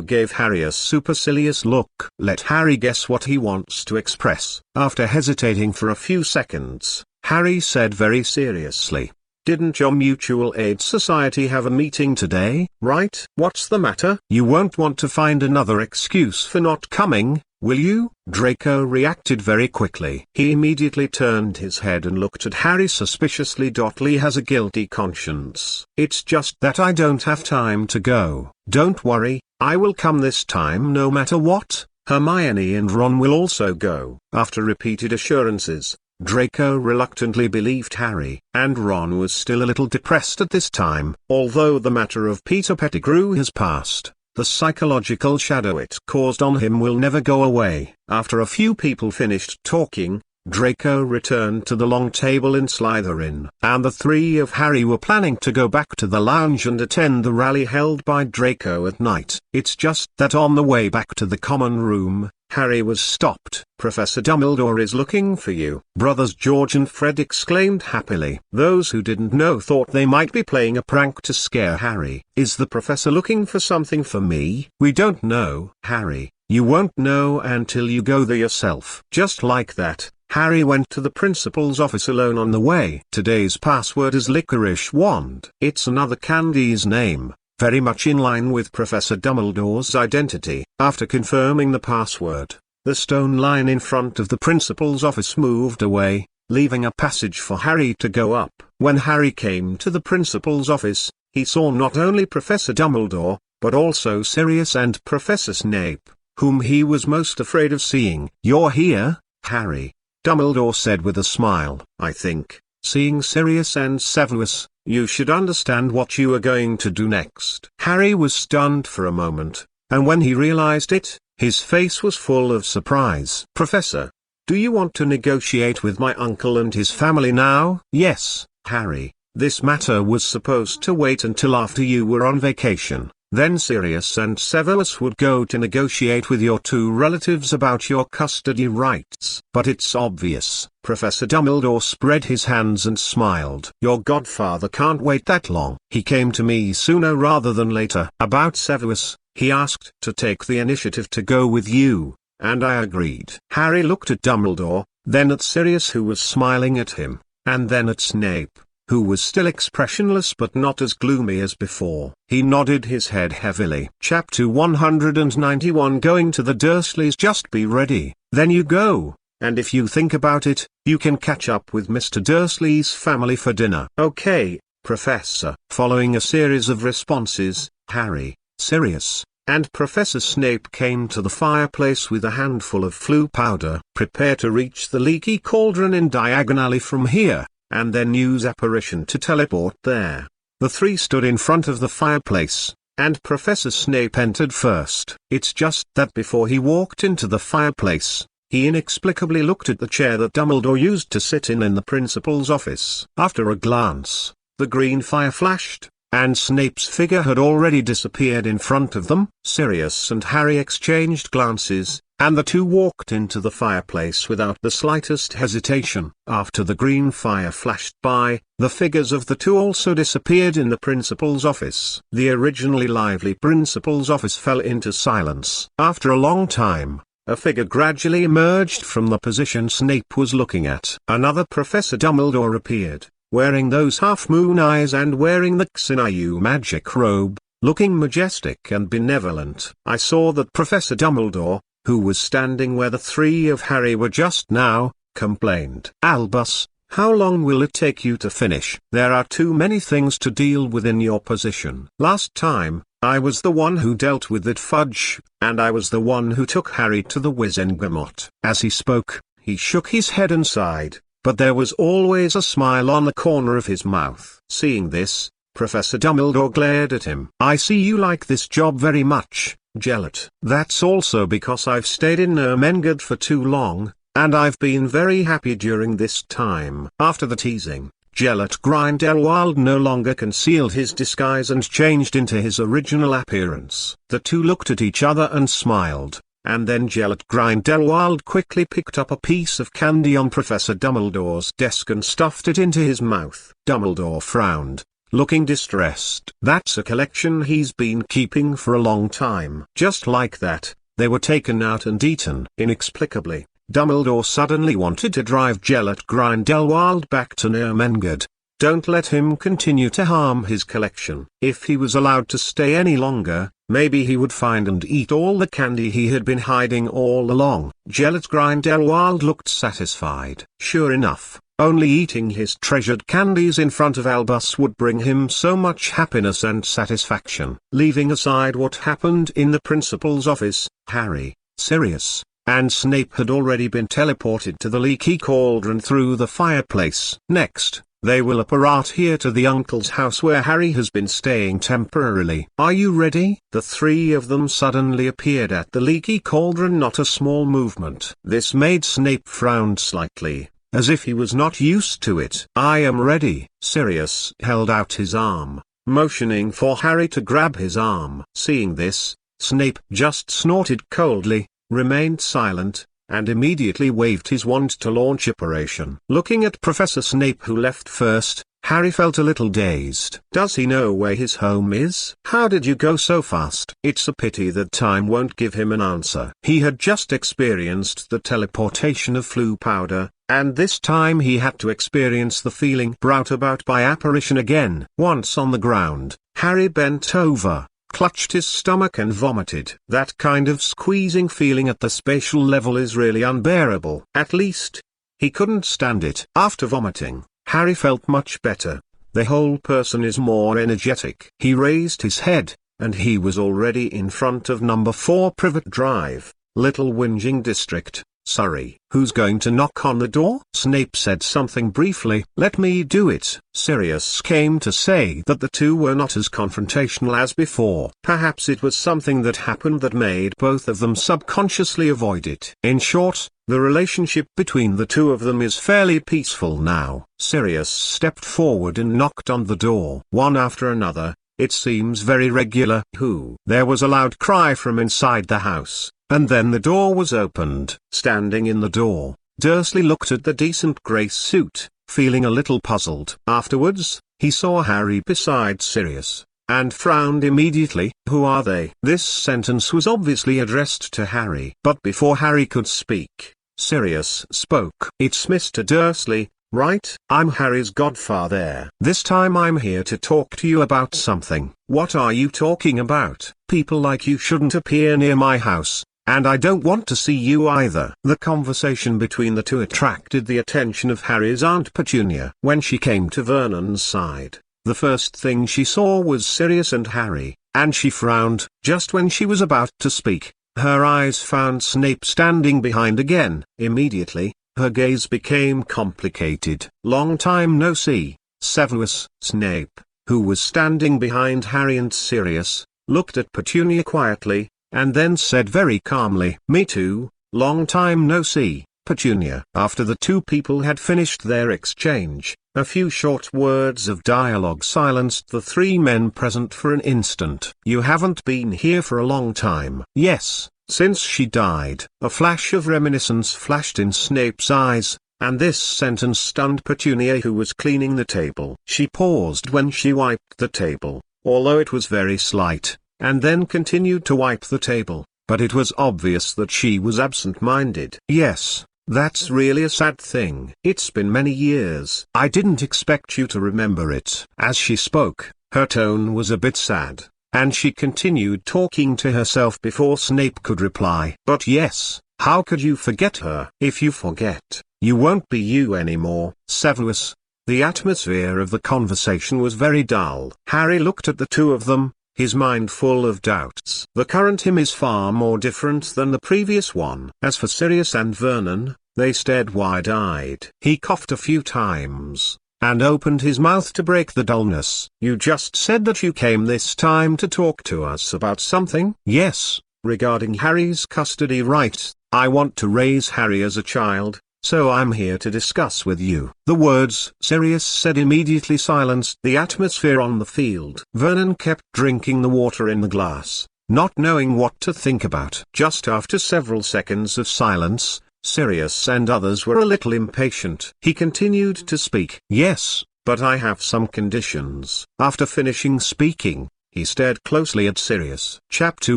gave Harry a supercilious look. Let Harry guess what he wants to express. After hesitating for a few seconds, Harry said very seriously, "Didn't your mutual aid society have a meeting today, right? What's the matter? You won't want to find another excuse for not coming, will you?" Draco reacted very quickly. He immediately turned his head and looked at Harry suspiciously. Lee has a guilty conscience. It's just that I don't have time to go. Don't worry, I will come this time no matter what. Hermione and Ron will also go. After repeated assurances, Draco reluctantly believed Harry, and Ron was still a little depressed at this time. Although the matter of Peter Pettigrew has passed, the psychological shadow it caused on him will never go away. After a few people finished talking, Draco returned to the long table in Slytherin, and the three of Harry were planning to go back to the lounge and attend the rally held by Draco at night. It's just that on the way back to the common room, Harry was stopped. "Professor Dumbledore is looking for you," brothers George and Fred exclaimed happily. Those who didn't know thought they might be playing a prank to scare Harry. "Is the professor looking for something for me?" "We don't know, Harry. You won't know until you go there yourself." Just like that, Harry went to the principal's office alone on the way. Today's password is Licorice Wand. It's another candy's name, very much in line with Professor Dumbledore's identity. After confirming the password, the stone line in front of the principal's office moved away, leaving a passage for Harry to go up. When Harry came to the principal's office, he saw not only Professor Dumbledore, but also Sirius and Professor Snape, whom he was most afraid of seeing. "You're here, Harry," Dumbledore said with a smile. "I think, seeing Sirius and Severus, you should understand what you are going to do next." Harry was stunned for a moment, and when he realized it, his face was full of surprise. "Professor, do you want to negotiate with my uncle and his family now?" "Yes, Harry, this matter was supposed to wait until after you were on vacation. Then Sirius and Severus would go to negotiate with your two relatives about your custody rights." "But it's obvious." Professor Dumbledore spread his hands and smiled. "Your godfather can't wait that long. He came to me sooner rather than later about Severus. He asked to take the initiative to go with you, and I agreed." Harry looked at Dumbledore, then at Sirius, who was smiling at him, and then at Snape, who was still expressionless but not as gloomy as before. He nodded his head heavily. Chapter 191. Going to the Dursleys. Just be ready, then you go, and if you think about it, you can catch up with Mr. Dursley's family for dinner. "Okay, Professor." Following a series of responses, Harry, Sirius, and Professor Snape came to the fireplace with a handful of flue powder. "Prepare to reach the leaky cauldron in diagonally from here, and then use apparition to teleport there." The three stood in front of the fireplace, and Professor Snape entered first. It's just that before he walked into the fireplace, he inexplicably looked at the chair that Dumbledore used to sit in the principal's office. After a glance, the green fire flashed, and Snape's figure had already disappeared in front of them. Sirius and Harry exchanged glances, and the two walked into the fireplace without the slightest hesitation. After the green fire flashed by, the figures of the two also disappeared in the principal's office. The originally lively principal's office fell into silence. After a long time, a figure gradually emerged from the position Snape was looking at. Another Professor Dumbledore appeared, wearing those half-moon eyes and wearing the Xinayu magic robe, looking majestic and benevolent. I saw that Professor Dumbledore, who was standing where the three of Harry were just now, complained. "Albus, how long will it take you to finish? There are too many things to deal with in your position. Last time, I was the one who dealt with that fudge, and I was the one who took Harry to the Wizengamot." As he spoke, he shook his head and sighed, but there was always a smile on the corner of his mouth. Seeing this, Professor Dumbledore glared at him. "I see you like this job very much, Gellert." "That's also because I've stayed in Ermengarde for too long, and I've been very happy during this time." After the teasing, Gellert Grindelwald no longer concealed his disguise and changed into his original appearance. The two looked at each other and smiled, and then Gellert Grindelwald quickly picked up a piece of candy on Professor Dumbledore's desk and stuffed it into his mouth. Dumbledore frowned, looking distressed. "That's a collection he's been keeping for a long time." Just like that, they were taken out and eaten. Inexplicably, Dumbledore suddenly wanted to drive Gellert Grindelwald back to Ermengarde. Don't let him continue to harm his collection. If he was allowed to stay any longer, maybe he would find and eat all the candy he had been hiding all along. Gellert Grindelwald looked satisfied. Sure enough, only eating his treasured candies in front of Albus would bring him so much happiness and satisfaction. Leaving aside what happened in the principal's office, Harry, Sirius, and Snape had already been teleported to the leaky cauldron through the fireplace. Next, they will apparat here to the uncle's house where Harry has been staying temporarily. "Are you ready?" The three of them suddenly appeared at the leaky cauldron, not a small movement. This made Snape frown slightly, as if he was not used to it. "I am ready." Sirius held out his arm, motioning for Harry to grab his arm. Seeing this, Snape just snorted coldly, remained silent, and immediately waved his wand to launch apparition. Looking at Professor Snape, who left first, Harry felt a little dazed. Does he know where his home is? How did you go so fast? It's a pity that time won't give him an answer. He had just experienced the teleportation of Floo powder, and this time he had to experience the feeling brought about by apparition again. Once on the ground, Harry bent over, clutched his stomach and vomited. That kind of squeezing feeling at the spatial level is really unbearable. At least, he couldn't stand it. After vomiting, Harry felt much better. The whole person is more energetic. He raised his head, and he was already in front of number 4 Privet Drive, Little Whinging District, Surrey. Who's going to knock on the door? Snape said something briefly. Let me do it. Sirius came to say that the two were not as confrontational as before. Perhaps it was something that happened that made both of them subconsciously avoid it. In short, the relationship between the two of them is fairly peaceful now. Sirius stepped forward and knocked on the door. One after another, it seems very regular. Who? There was a loud cry from inside the house, and then the door was opened. Standing in the door, Dursley looked at the decent grey suit, feeling a little puzzled. Afterwards, he saw Harry beside Sirius, and frowned immediately. Who are they? This sentence was obviously addressed to Harry. But before Harry could speak, Sirius spoke. It's Mr. Dursley, right? I'm Harry's godfather. This time I'm here to talk to you about something. What are you talking about? People like you shouldn't appear near my house, and I don't want to see you either. The conversation between the two attracted the attention of Harry's Aunt Petunia. When she came to Vernon's side, the first thing she saw was Sirius and Harry, and she frowned. Just when she was about to speak, her eyes found Snape standing behind again. Immediately, her gaze became complicated. Long time no see, Severus. Snape, who was standing behind Harry and Sirius, looked at Petunia quietly, and then said very calmly, Me too, long time no see, Petunia. After the two people had finished their exchange, a few short words of dialogue silenced the three men present for an instant. You haven't been here for a long time. Yes, since she died. A flash of reminiscence flashed in Snape's eyes, and this sentence stunned Petunia, who was cleaning the table. She paused when she wiped the table, although it was very slight, and then continued to wipe the table, but it was obvious that she was absent-minded. Yes, that's really a sad thing. It's been many years. I didn't expect you to remember it. As she spoke, her tone was a bit sad, and she continued talking to herself before Snape could reply. But yes, how could you forget her? If you forget, you won't be you anymore. Severus. The atmosphere of the conversation was very dull. Harry looked at the two of them, his mind full of doubts. The current him is far more different than the previous one. As for Sirius and Vernon, they stared wide-eyed. He coughed a few times, and opened his mouth to break the dullness. You just said that you came this time to talk to us about something? Yes, regarding Harry's custody rights. I want to raise Harry as a child, so I'm here to discuss with you. The words Sirius said immediately silenced the atmosphere on the field. Vernon kept drinking the water in the glass, not knowing what to think about. Just after several seconds of silence, Sirius and others were a little impatient. He continued to speak. Yes, but I have some conditions. After finishing speaking, he stared closely at Sirius. Chapter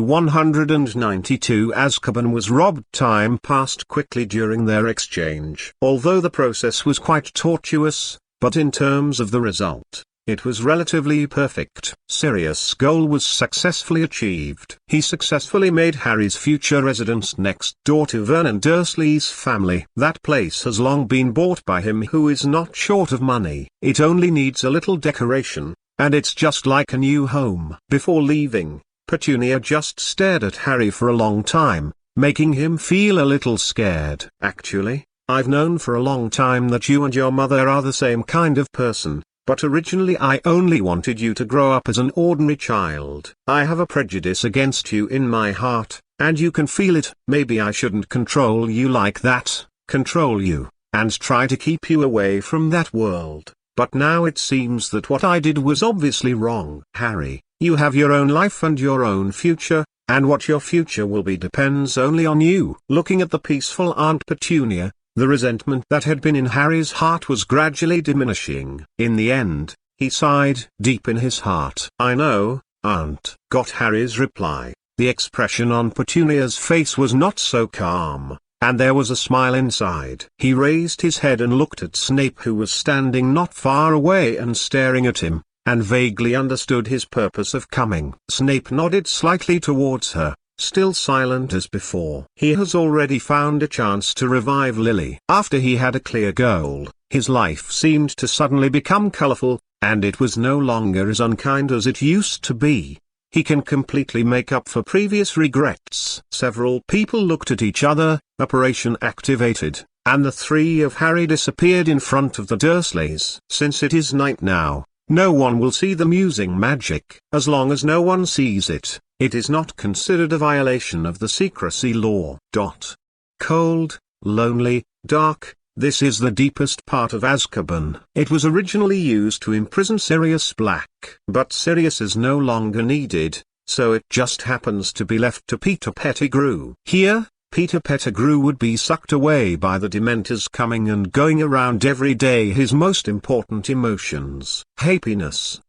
192 Azkaban was robbed. Time passed quickly during their exchange. Although the process was quite tortuous, but in terms of the result, it was relatively perfect. Sirius' goal was successfully achieved. He successfully made Harry's future residence next door to Vernon Dursley's family. That place has long been bought by him, who is not short of money. It only needs a little decoration, and it's just like a new home. Before leaving, Petunia just stared at Harry for a long time, making him feel a little scared. Actually, I've known for a long time that you and your mother are the same kind of person, but originally I only wanted you to grow up as an ordinary child. I have a prejudice against you in my heart, and you can feel it. Maybe I shouldn't control you like that, control you, and try to keep you away from that world. But now it seems that what I did was obviously wrong. Harry, you have your own life and your own future, and what your future will be depends only on you. Looking at the peaceful Aunt Petunia, The resentment that had been in Harry's heart was gradually diminishing. In the end, he sighed deep in his heart. "I know, Aunt," got Harry's reply. The expression on Petunia's face was not so calm, and there was a smile inside. He raised his head and looked at Snape, who was standing not far away and staring at him, and vaguely understood his purpose of coming. Snape nodded slightly towards her, still silent as before. "He has already found a chance to revive Lily." After he had a clear goal, his life seemed to suddenly become colorful, and it was no longer as unkind as it used to be. He can completely make up for previous regrets. Several people looked at each other, operation activated, and the three of Harry disappeared in front of the Dursleys. Since it is night now, no one will see them using magic. As long as no one sees it, it is not considered a violation of the secrecy law. Cold, lonely, dark, this is the deepest part of Azkaban. It was originally used to imprison Sirius Black, but Sirius is no longer needed, so it just happens to be left to Peter Pettigrew. Here, Peter Pettigrew would be sucked away by the Dementors coming and going around every day. His most important emotions, happiness!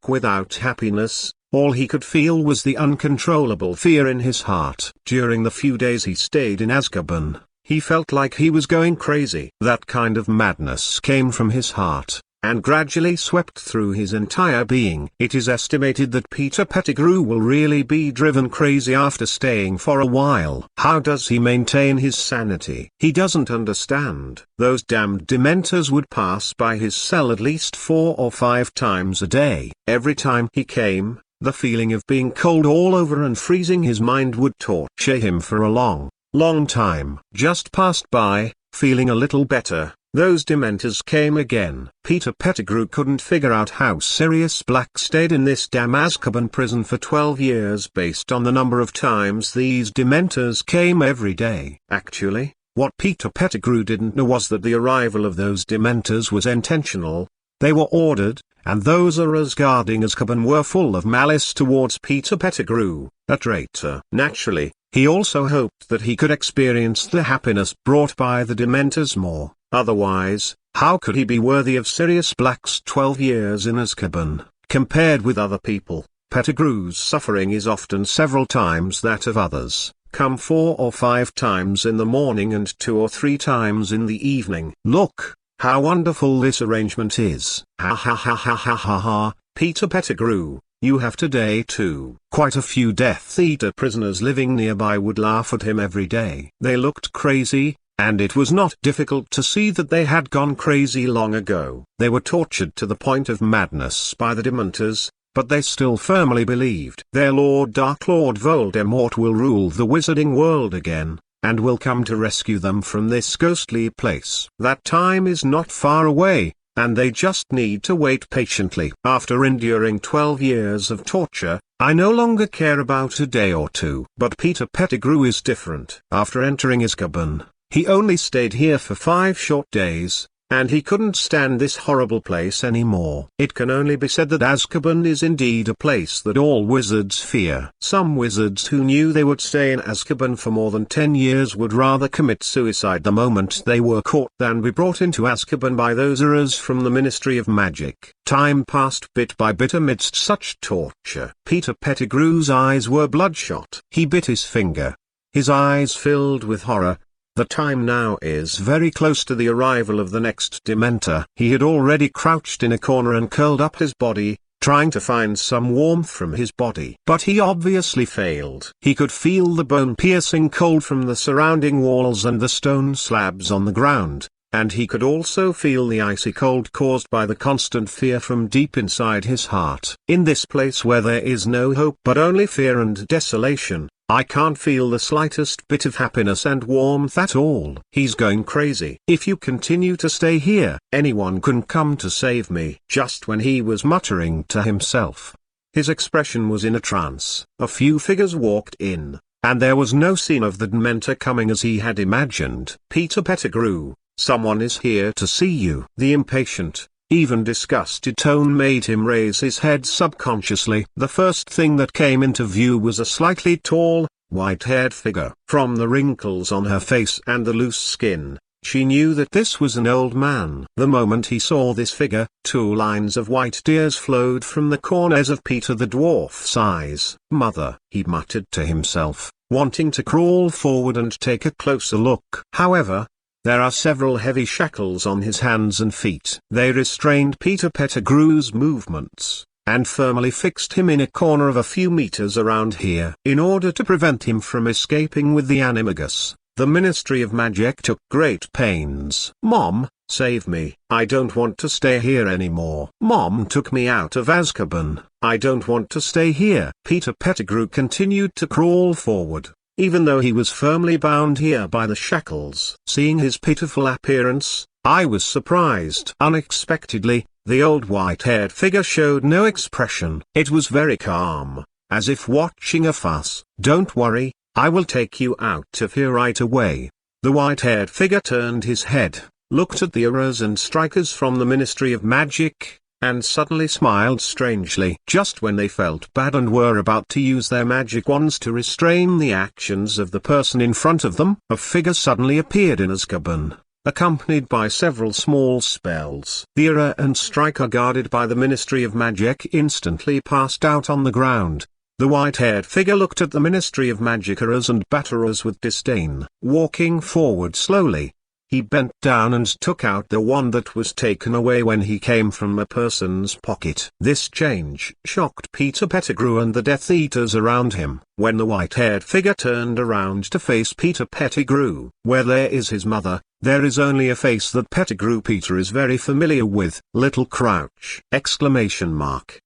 Without happiness, all he could feel was the uncontrollable fear in his heart. During the few days he stayed in Azkaban, he felt like he was going crazy. That kind of madness came from his heart, and gradually swept through his entire being. It is estimated that Peter Pettigrew will really be driven crazy after staying for a while. How does he maintain his sanity? He doesn't understand. Those damned Dementors would pass by his cell at least 4 or 5 times a day. Every time he came, the feeling of being cold all over and freezing his mind would torture him for a long time. Just passed by, feeling a little better, those Dementors came again. Peter Pettigrew couldn't figure out how Sirius Black stayed in this damn Azkaban prison for 12 years based on the number of times these Dementors came every day. Actually, what Peter Pettigrew didn't know was that the arrival of those Dementors was intentional. They were ordered, and those Auras guarding Azkaban were full of malice towards Peter Pettigrew, a traitor. Naturally, he also hoped that he could experience the happiness brought by the Dementors more. Otherwise, how could he be worthy of Sirius Black's 12 years in Azkaban? Compared with other people, Pettigrew's suffering is often several times that of others, come 4 or 5 times in the morning and 2 or 3 times in the evening. Look, how wonderful this arrangement is. Ha ha ha ha ha ha ha, Peter Pettigrew, you have today too. Quite a few Death Eater prisoners living nearby would laugh at him every day. They looked crazy, and it was not difficult to see that they had gone crazy long ago. They were tortured to the point of madness by the Dementors, but they still firmly believed their Lord Dark Lord Voldemort will rule the wizarding world again, and will come to rescue them from this ghostly place. That time is not far away, and they just need to wait patiently. After enduring 12 years of torture, I no longer care about a day or two. But Peter Pettigrew is different. After entering Azkaban, he only stayed here for 5 short days, and he couldn't stand this horrible place anymore. It can only be said that Azkaban is indeed a place that all wizards fear. Some wizards who knew they would stay in Azkaban for more than 10 years would rather commit suicide the moment they were caught than be brought into Azkaban by those Auras from the Ministry of Magic. Time passed bit by bit amidst such torture. Peter Pettigrew's eyes were bloodshot. He bit his finger. His eyes filled with horror. The time now is very close to the arrival of the next Dementor. He had already crouched in a corner and curled up his body, trying to find some warmth from his body. But he obviously failed. He could feel the bone-piercing cold from the surrounding walls and the stone slabs on the ground, and he could also feel the icy cold caused by the constant fear from deep inside his heart. In this place where there is no hope but only fear and desolation, I can't feel the slightest bit of happiness and warmth at all. He's going crazy. If you continue to stay here, anyone can come to save me. Just when he was muttering to himself, his expression was in a trance. A few figures walked in, and there was no scene of the Dementor coming as he had imagined. Peter Pettigrew, someone is here to see you. The impatient, even disgusted tone made him raise his head subconsciously. The first thing that came into view was a slightly tall, white-haired figure. From the wrinkles on her face and the loose skin, she knew that this was an old man. The moment he saw this figure, 2 lines of white tears flowed from the corners of Peter the dwarf's eyes. "Mother," he muttered to himself, wanting to crawl forward and take a closer look. However, there are several heavy shackles on his hands and feet. They restrained Peter Pettigrew's movements, and firmly fixed him in a corner of a few meters around here. In order to prevent him from escaping with the animagus, the Ministry of Magic took great pains. "Mom, save me. I don't want to stay here anymore. Mom took me out of Azkaban. I don't want to stay here." Peter Pettigrew continued to crawl forward, even though he was firmly bound here by the shackles. Seeing his pitiful appearance, I was surprised. Unexpectedly, the old white-haired figure showed no expression. It was very calm, as if watching a fuss. "Don't worry, I will take you out of here right away." The white-haired figure turned his head, looked at the arrows and strikers from the Ministry of Magic, and suddenly smiled strangely. Just when they felt bad and were about to use their magic wands to restrain the actions of the person in front of them, a figure suddenly appeared in Azkaban, accompanied by several small spells. The arrow and striker guarded by the Ministry of Magic instantly passed out on the ground. The white-haired figure looked at the Ministry of Magic arrows and batterers with disdain. Walking forward slowly, he bent down and took out the wand that was taken away when he came from a person's pocket. This change shocked Peter Pettigrew and the Death Eaters around him. When the white-haired figure turned around to face Peter Pettigrew, where there is his mother, there is only a face that Pettigrew Peter is very familiar with. Little Crouch! Exclamation mark.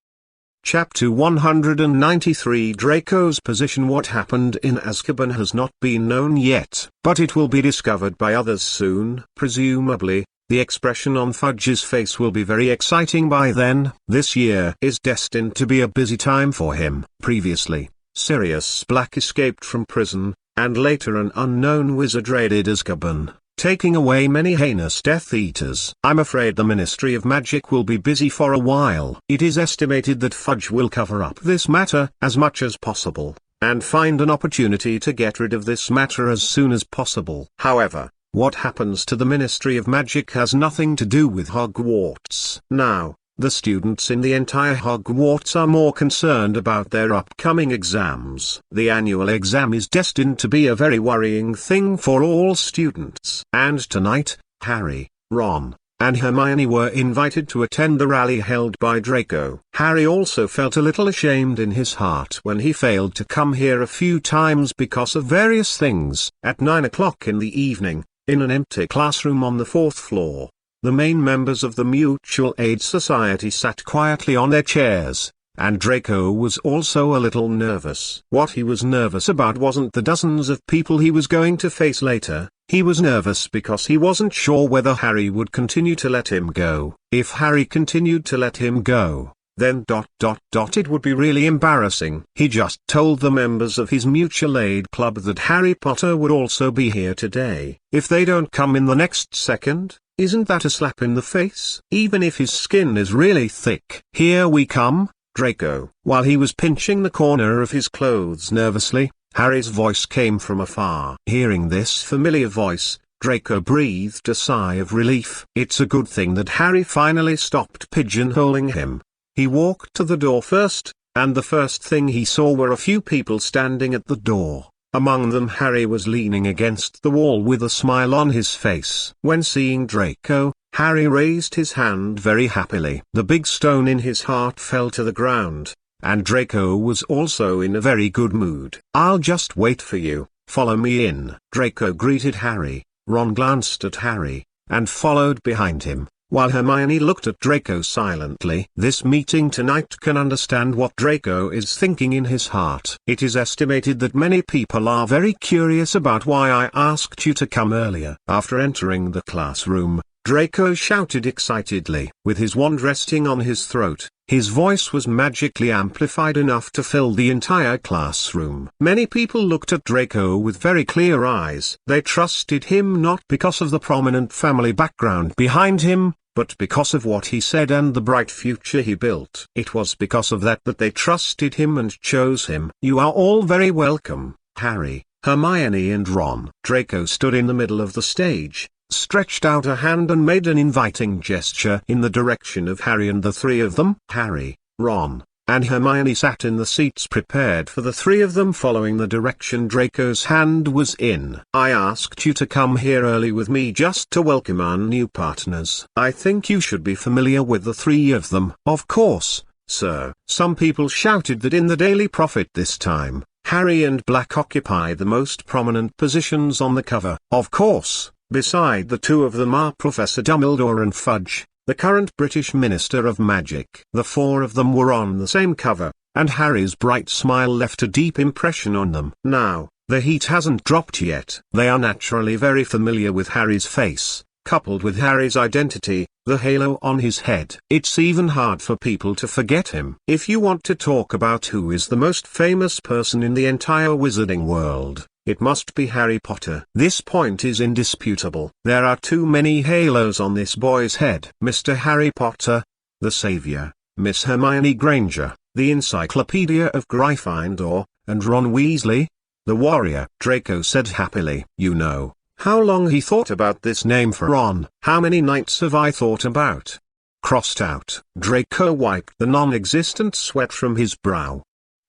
Chapter 193 Draco's position. What happened in Azkaban has not been known yet, but it will be discovered by others soon. Presumably, the expression on Fudge's face will be very exciting by then. This year is destined to be a busy time for him. Previously, Sirius Black escaped from prison, and later an unknown wizard raided Azkaban, taking away many heinous Death Eaters. I'm afraid the Ministry of Magic will be busy for a while. It is estimated that Fudge will cover up this matter as much as possible, and find an opportunity to get rid of this matter as soon as possible. However, what happens to the Ministry of Magic has nothing to do with Hogwarts. Now, the students in the entire Hogwarts are more concerned about their upcoming exams. The annual exam is destined to be a very worrying thing for all students. And tonight, Harry, Ron, and Hermione were invited to attend the rally held by Draco. Harry also felt a little ashamed in his heart when he failed to come here a few times because of various things. At 9 o'clock in the evening, in an empty classroom on the 4th floor, the main members of the Mutual Aid Society sat quietly on their chairs, and Draco was also a little nervous. What he was nervous about wasn't the dozens of people he was going to face later. He was nervous because he wasn't sure whether Harry would continue to let him go. If Harry continued to let him go, then it would be really embarrassing. He just told the members of his mutual aid club that Harry Potter would also be here today. If they don't come in the next second, isn't that a slap in the face? Even if his skin is really thick. "Here we come, Draco." While he was pinching the corner of his clothes nervously, Harry's voice came from afar. Hearing this familiar voice, Draco breathed a sigh of relief. It's a good thing that Harry finally stopped pigeonholing him. He walked to the door first, and the first thing he saw were a few people standing at the door. Among them Harry was leaning against the wall with a smile on his face. When seeing Draco, Harry raised his hand very happily. The big stone in his heart fell to the ground, and Draco was also in a very good mood. "I'll just wait for you, follow me in." Draco greeted Harry, Ron glanced at Harry, and followed behind him, while Hermione looked at Draco silently. This meeting tonight can understand what Draco is thinking in his heart. It is estimated that many people are very curious about why I asked you to come earlier. After entering the classroom, Draco shouted excitedly. With his wand resting on his throat, his voice was magically amplified enough to fill the entire classroom. Many people looked at Draco with very clear eyes. They trusted him not because of the prominent family background behind him, but because of what he said and the bright future he built. It was because of that that they trusted him and chose him. "You are all very welcome," Harry, Hermione and Ron. Draco stood in the middle of the stage, stretched out a hand and made an inviting gesture in the direction of Harry and the three of them. Harry, Ron, and Hermione sat in the seats prepared for the three of them following the direction Draco's hand was in. I asked you to come here early with me just to welcome our new partners. I think you should be familiar with the three of them. Of course, sir. Some people shouted that in the Daily Prophet this time, Harry and Black occupy the most prominent positions on the cover. Of course, beside the two of them are Professor Dumbledore and Fudge, the current British Minister of Magic. The four of them were on the same cover, and Harry's bright smile left a deep impression on them. Now, the heat hasn't dropped yet. They are naturally very familiar with Harry's face, coupled with Harry's identity, the halo on his head. It's even hard for people to forget him. If you want to talk about who is the most famous person in the entire wizarding world, it must be Harry Potter. This point is indisputable. There are too many halos on this boy's head. Mr. Harry Potter, the Savior, Miss Hermione Granger, the Encyclopedia of Gryffindor, and Ron Weasley, the Warrior. Draco said happily. You know how long he thought about this name for Ron. How many nights have I thought about? Crossed out. Draco wiped the non-existent sweat from his brow.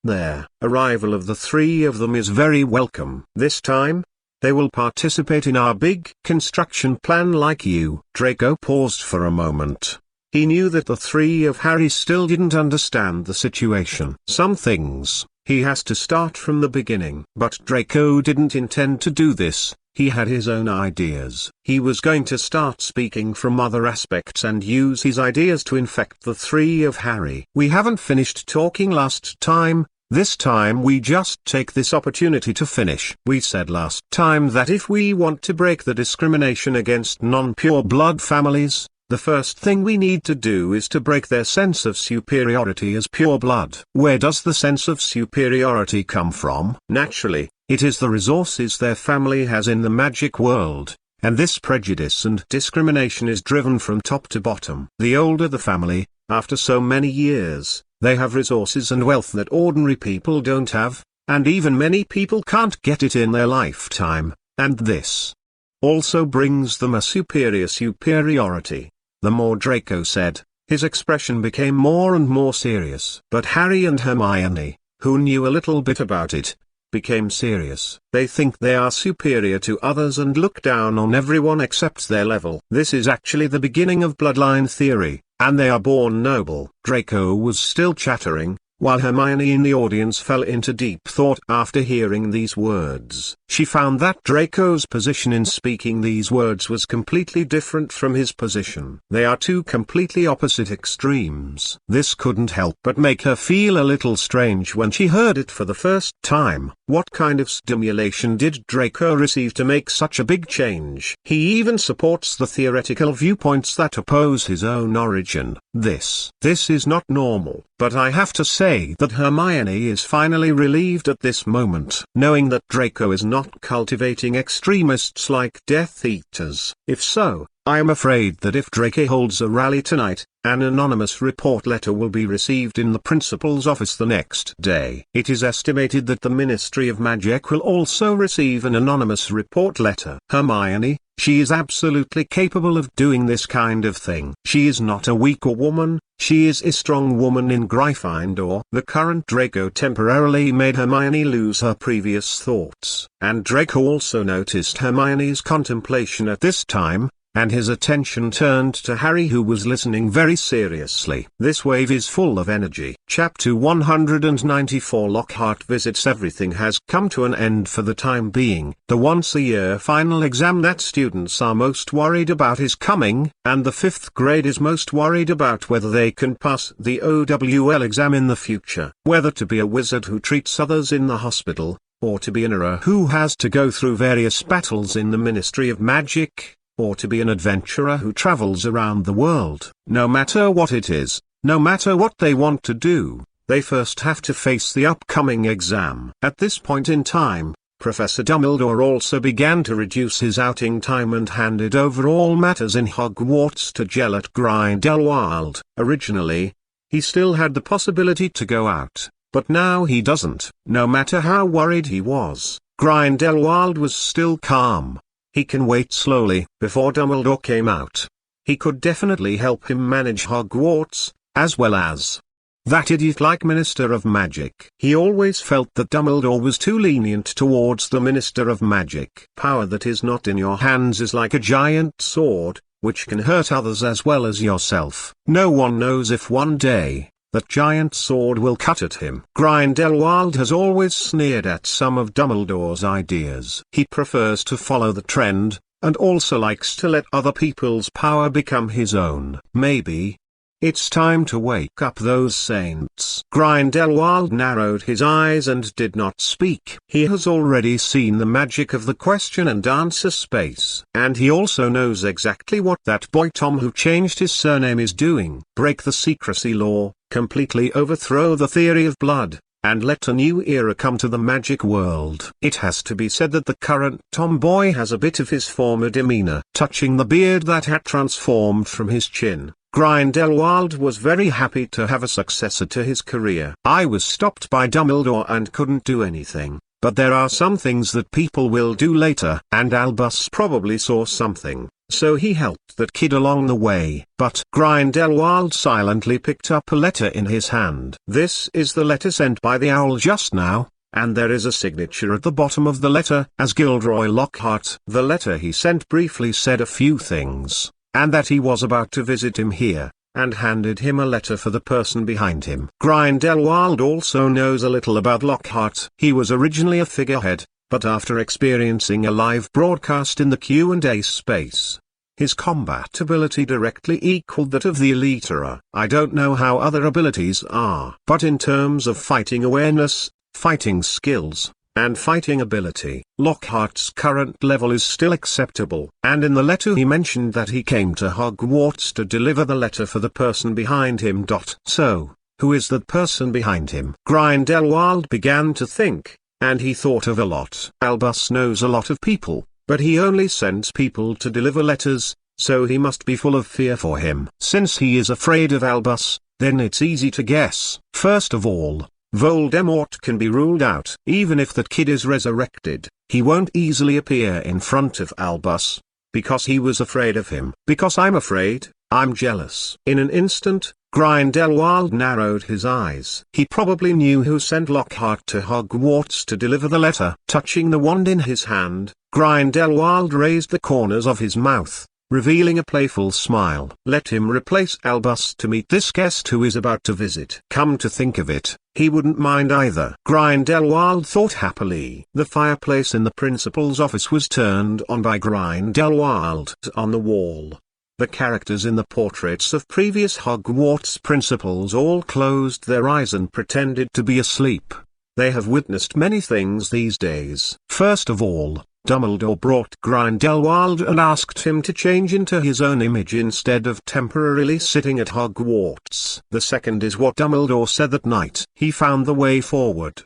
Their arrival of the three of them is very welcome. This time, they will participate in our big construction plan like you. Draco paused for a moment. He knew that the three of Harry still didn't understand the situation. Some things, he has to start from the beginning. But Draco didn't intend to do this. He had his own ideas. He was going to start speaking from other aspects and use his ideas to infect the three of Harry. We haven't finished talking last time. This time we just take this opportunity to finish. We said last time that if we want to break the discrimination against non-pure blood families, the first thing we need to do is to break their sense of superiority as pure blood. Where does the sense of superiority come from? Naturally, it is the resources their family has in the magic world, and this prejudice and discrimination is driven from top to bottom. The older the family, after so many years, they have resources and wealth that ordinary people don't have, and even many people can't get it in their lifetime, and this also brings them a superiority. The more Draco said, his expression became more and more serious. But Harry and Hermione, who knew a little bit about it, became serious. They think they are superior to others and look down on everyone except their level. This is actually the beginning of bloodline theory, and they are born noble. Draco was still chattering, while Hermione in the audience fell into deep thought after hearing these words. She found that Draco's position in speaking these words was completely different from his position. They are two completely opposite extremes. This couldn't help but make her feel a little strange when she heard it for the first time. What kind of stimulation did Draco receive to make such a big change? He even supports the theoretical viewpoints that oppose his own origin. This is not normal. But I have to say that Hermione is finally relieved at this moment, knowing that Draco is not cultivating extremists like Death Eaters. If so, I am afraid that if Draco holds a rally tonight, an anonymous report letter will be received in the principal's office the next day. It is estimated that the Ministry of Magic will also receive an anonymous report letter. Hermione, she is absolutely capable of doing this kind of thing. She is not a weak woman, she is a strong woman in Gryffindor. The current Draco temporarily made Hermione lose her previous thoughts. And Draco also noticed Hermione's contemplation at this time, and his attention turned to Harry, who was listening very seriously. This wave is full of energy. Chapter 194 Lockhart visits. Everything has come to an end for the time being. The once-a-year final exam that students are most worried about is coming, and the 5th grade is most worried about whether they can pass the OWL exam in the future. Whether to be a wizard who treats others in the hospital, or to be an hero who has to go through various battles in the Ministry of Magic, or to be an adventurer who travels around the world. No matter what it is, no matter what they want to do, they first have to face the upcoming exam. At this point in time, Professor Dumbledore also began to reduce his outing time and handed over all matters in Hogwarts to Gellert Grindelwald. Originally, he still had the possibility to go out, But now he doesn't. No matter how worried he was, Grindelwald was still calm. He can wait slowly. Before Dumbledore came out, he could definitely help him manage Hogwarts, as well as that idiot-like Minister of Magic. He always felt that Dumbledore was too lenient towards the Minister of Magic. Power that is not in your hands is like a giant sword, which can hurt others as well as yourself. No one knows if one day, that giant sword will cut at him. Grindelwald has always sneered at some of Dumbledore's ideas. He prefers to follow the trend, and also likes to let other people's power become his own. Maybe it's time to wake up those saints. Grindelwald narrowed his eyes and did not speak. He has already seen the magic of the question and answer space. And he also knows exactly what that boy Tom who changed his surname is doing. Break the secrecy law, completely overthrow the theory of blood, and let a new era come to the magic world. It has to be said that the current tomboy has a bit of his former demeanor. Touching the beard that had transformed from his chin, Grindelwald was very happy to have a successor to his career. I was stopped by Dumbledore and couldn't do anything, but there are some things that people will do later. And Albus probably saw something, so he helped that kid along the way. But Grindelwald silently picked up a letter in his hand. This is the letter sent by the owl just now, and there is a signature at the bottom of the letter as Gilderoy Lockhart. The letter he sent briefly said a few things, and that he was about to visit him here, and handed him a letter for the person behind him. Grindelwald also knows a little about Lockhart. He was originally a figurehead, but after experiencing a live broadcast in the Q and A space, his combat ability directly equaled that of the Elite Era. I don't know how other abilities are, but in terms of fighting awareness, fighting skills, and fighting ability, Lockhart's current level is still acceptable. And in the letter he mentioned that he came to Hogwarts to deliver the letter for the person behind him. So, who is that person behind him? Grindelwald began to think, and he thought of a lot. Albus knows a lot of people, but he only sends people to deliver letters, so he must be full of fear for him. Since he is afraid of Albus, then it's easy to guess. First of all, Voldemort can be ruled out. Even if that kid is resurrected, he won't easily appear in front of Albus, because he was afraid of him. Because I'm afraid, I'm jealous. In an instant, Grindelwald narrowed his eyes. He probably knew who sent Lockhart to Hogwarts to deliver the letter. Touching the wand in his hand, Grindelwald raised the corners of his mouth, revealing a playful smile. Let him replace Albus to meet this guest who is about to visit. Come to think of it, he wouldn't mind either. Grindelwald thought happily. The fireplace in the principal's office was turned on by Grindelwald. On the wall, the characters in the portraits of previous Hogwarts principals all closed their eyes and pretended to be asleep. They have witnessed many things these days. First of all, Dumbledore brought Grindelwald and asked him to change into his own image instead of temporarily sitting at Hogwarts. The second is what Dumbledore said that night. He found the way forward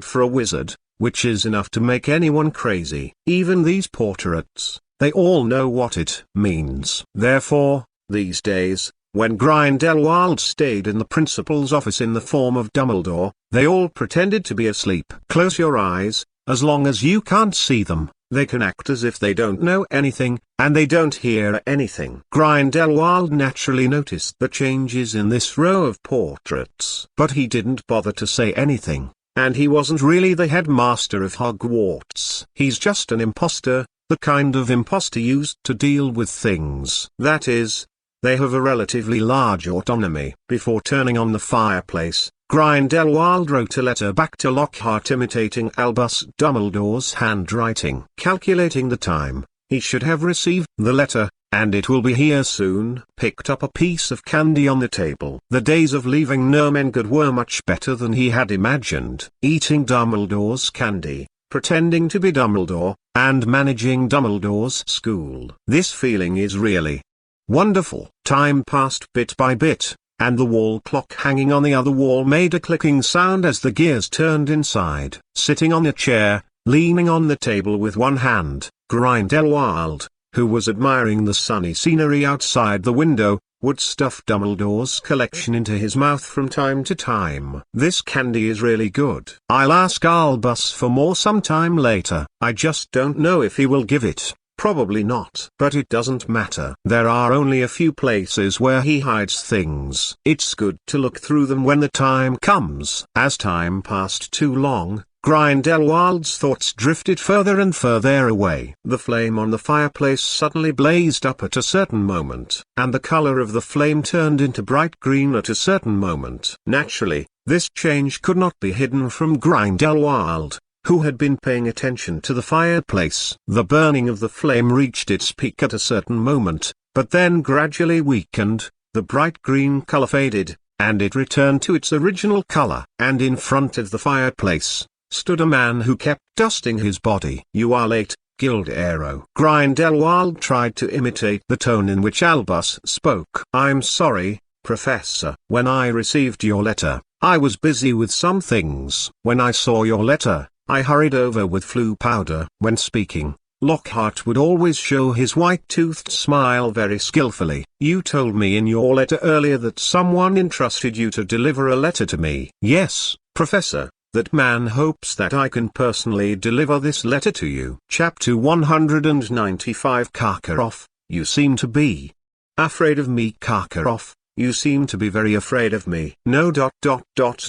for a wizard, which is enough to make anyone crazy. Even these portraits, they all know what it means. Therefore, these days, when Grindelwald stayed in the principal's office in the form of Dumbledore, they all pretended to be asleep. Close your eyes. As long as you can't see them, they can act as if they don't know anything, and they don't hear anything. Grindelwald naturally noticed the changes in this row of portraits, but he didn't bother to say anything, and he wasn't really the headmaster of Hogwarts. He's just an imposter, the kind of imposter used to deal with things. That is, they have a relatively large autonomy. Before turning on the fireplace, Grindelwald wrote a letter back to Lockhart imitating Albus Dumbledore's handwriting. Calculating the time, he should have received the letter, and it will be here soon. Picked up a piece of candy on the table. The days of leaving Ermengarde were much better than he had imagined. Eating Dumbledore's candy, pretending to be Dumbledore, and managing Dumbledore's school. This feeling is really wonderful. Time passed bit by bit, and the wall clock hanging on the other wall made a clicking sound as the gears turned inside. Sitting on a chair, leaning on the table with one hand, Grindelwald, who was admiring the sunny scenery outside the window, would stuff Dumbledore's collection into his mouth from time to time. This candy is really good. I'll ask Albus for more sometime later. I just don't know if he will give it. Probably not. But it doesn't matter. There are only a few places where he hides things. It's good to look through them when the time comes. As time passed too long, Grindelwald's thoughts drifted further and further away. The flame on the fireplace suddenly blazed up at a certain moment, and the color of the flame turned into bright green at a certain moment. Naturally, this change could not be hidden from Grindelwald, who had been paying attention to the fireplace. The burning of the flame reached its peak at a certain moment, but then gradually weakened, the bright green color faded, and it returned to its original color. And in front of the fireplace stood a man who kept dusting his body. "You are late, Gilderoy." Grindelwald tried to imitate the tone in which Albus spoke. "I'm sorry, Professor. When I received your letter, I was busy with some things. When I saw your letter, I hurried over with flu powder." When speaking, Lockhart would always show his white-toothed smile very skillfully. "You told me in your letter earlier that someone entrusted you to deliver a letter to me." "Yes, Professor. That man hopes that I can personally deliver this letter to you." Chapter 195. Karkaroff, you seem to be afraid of me. Karkaroff, you seem to be very afraid of me. No.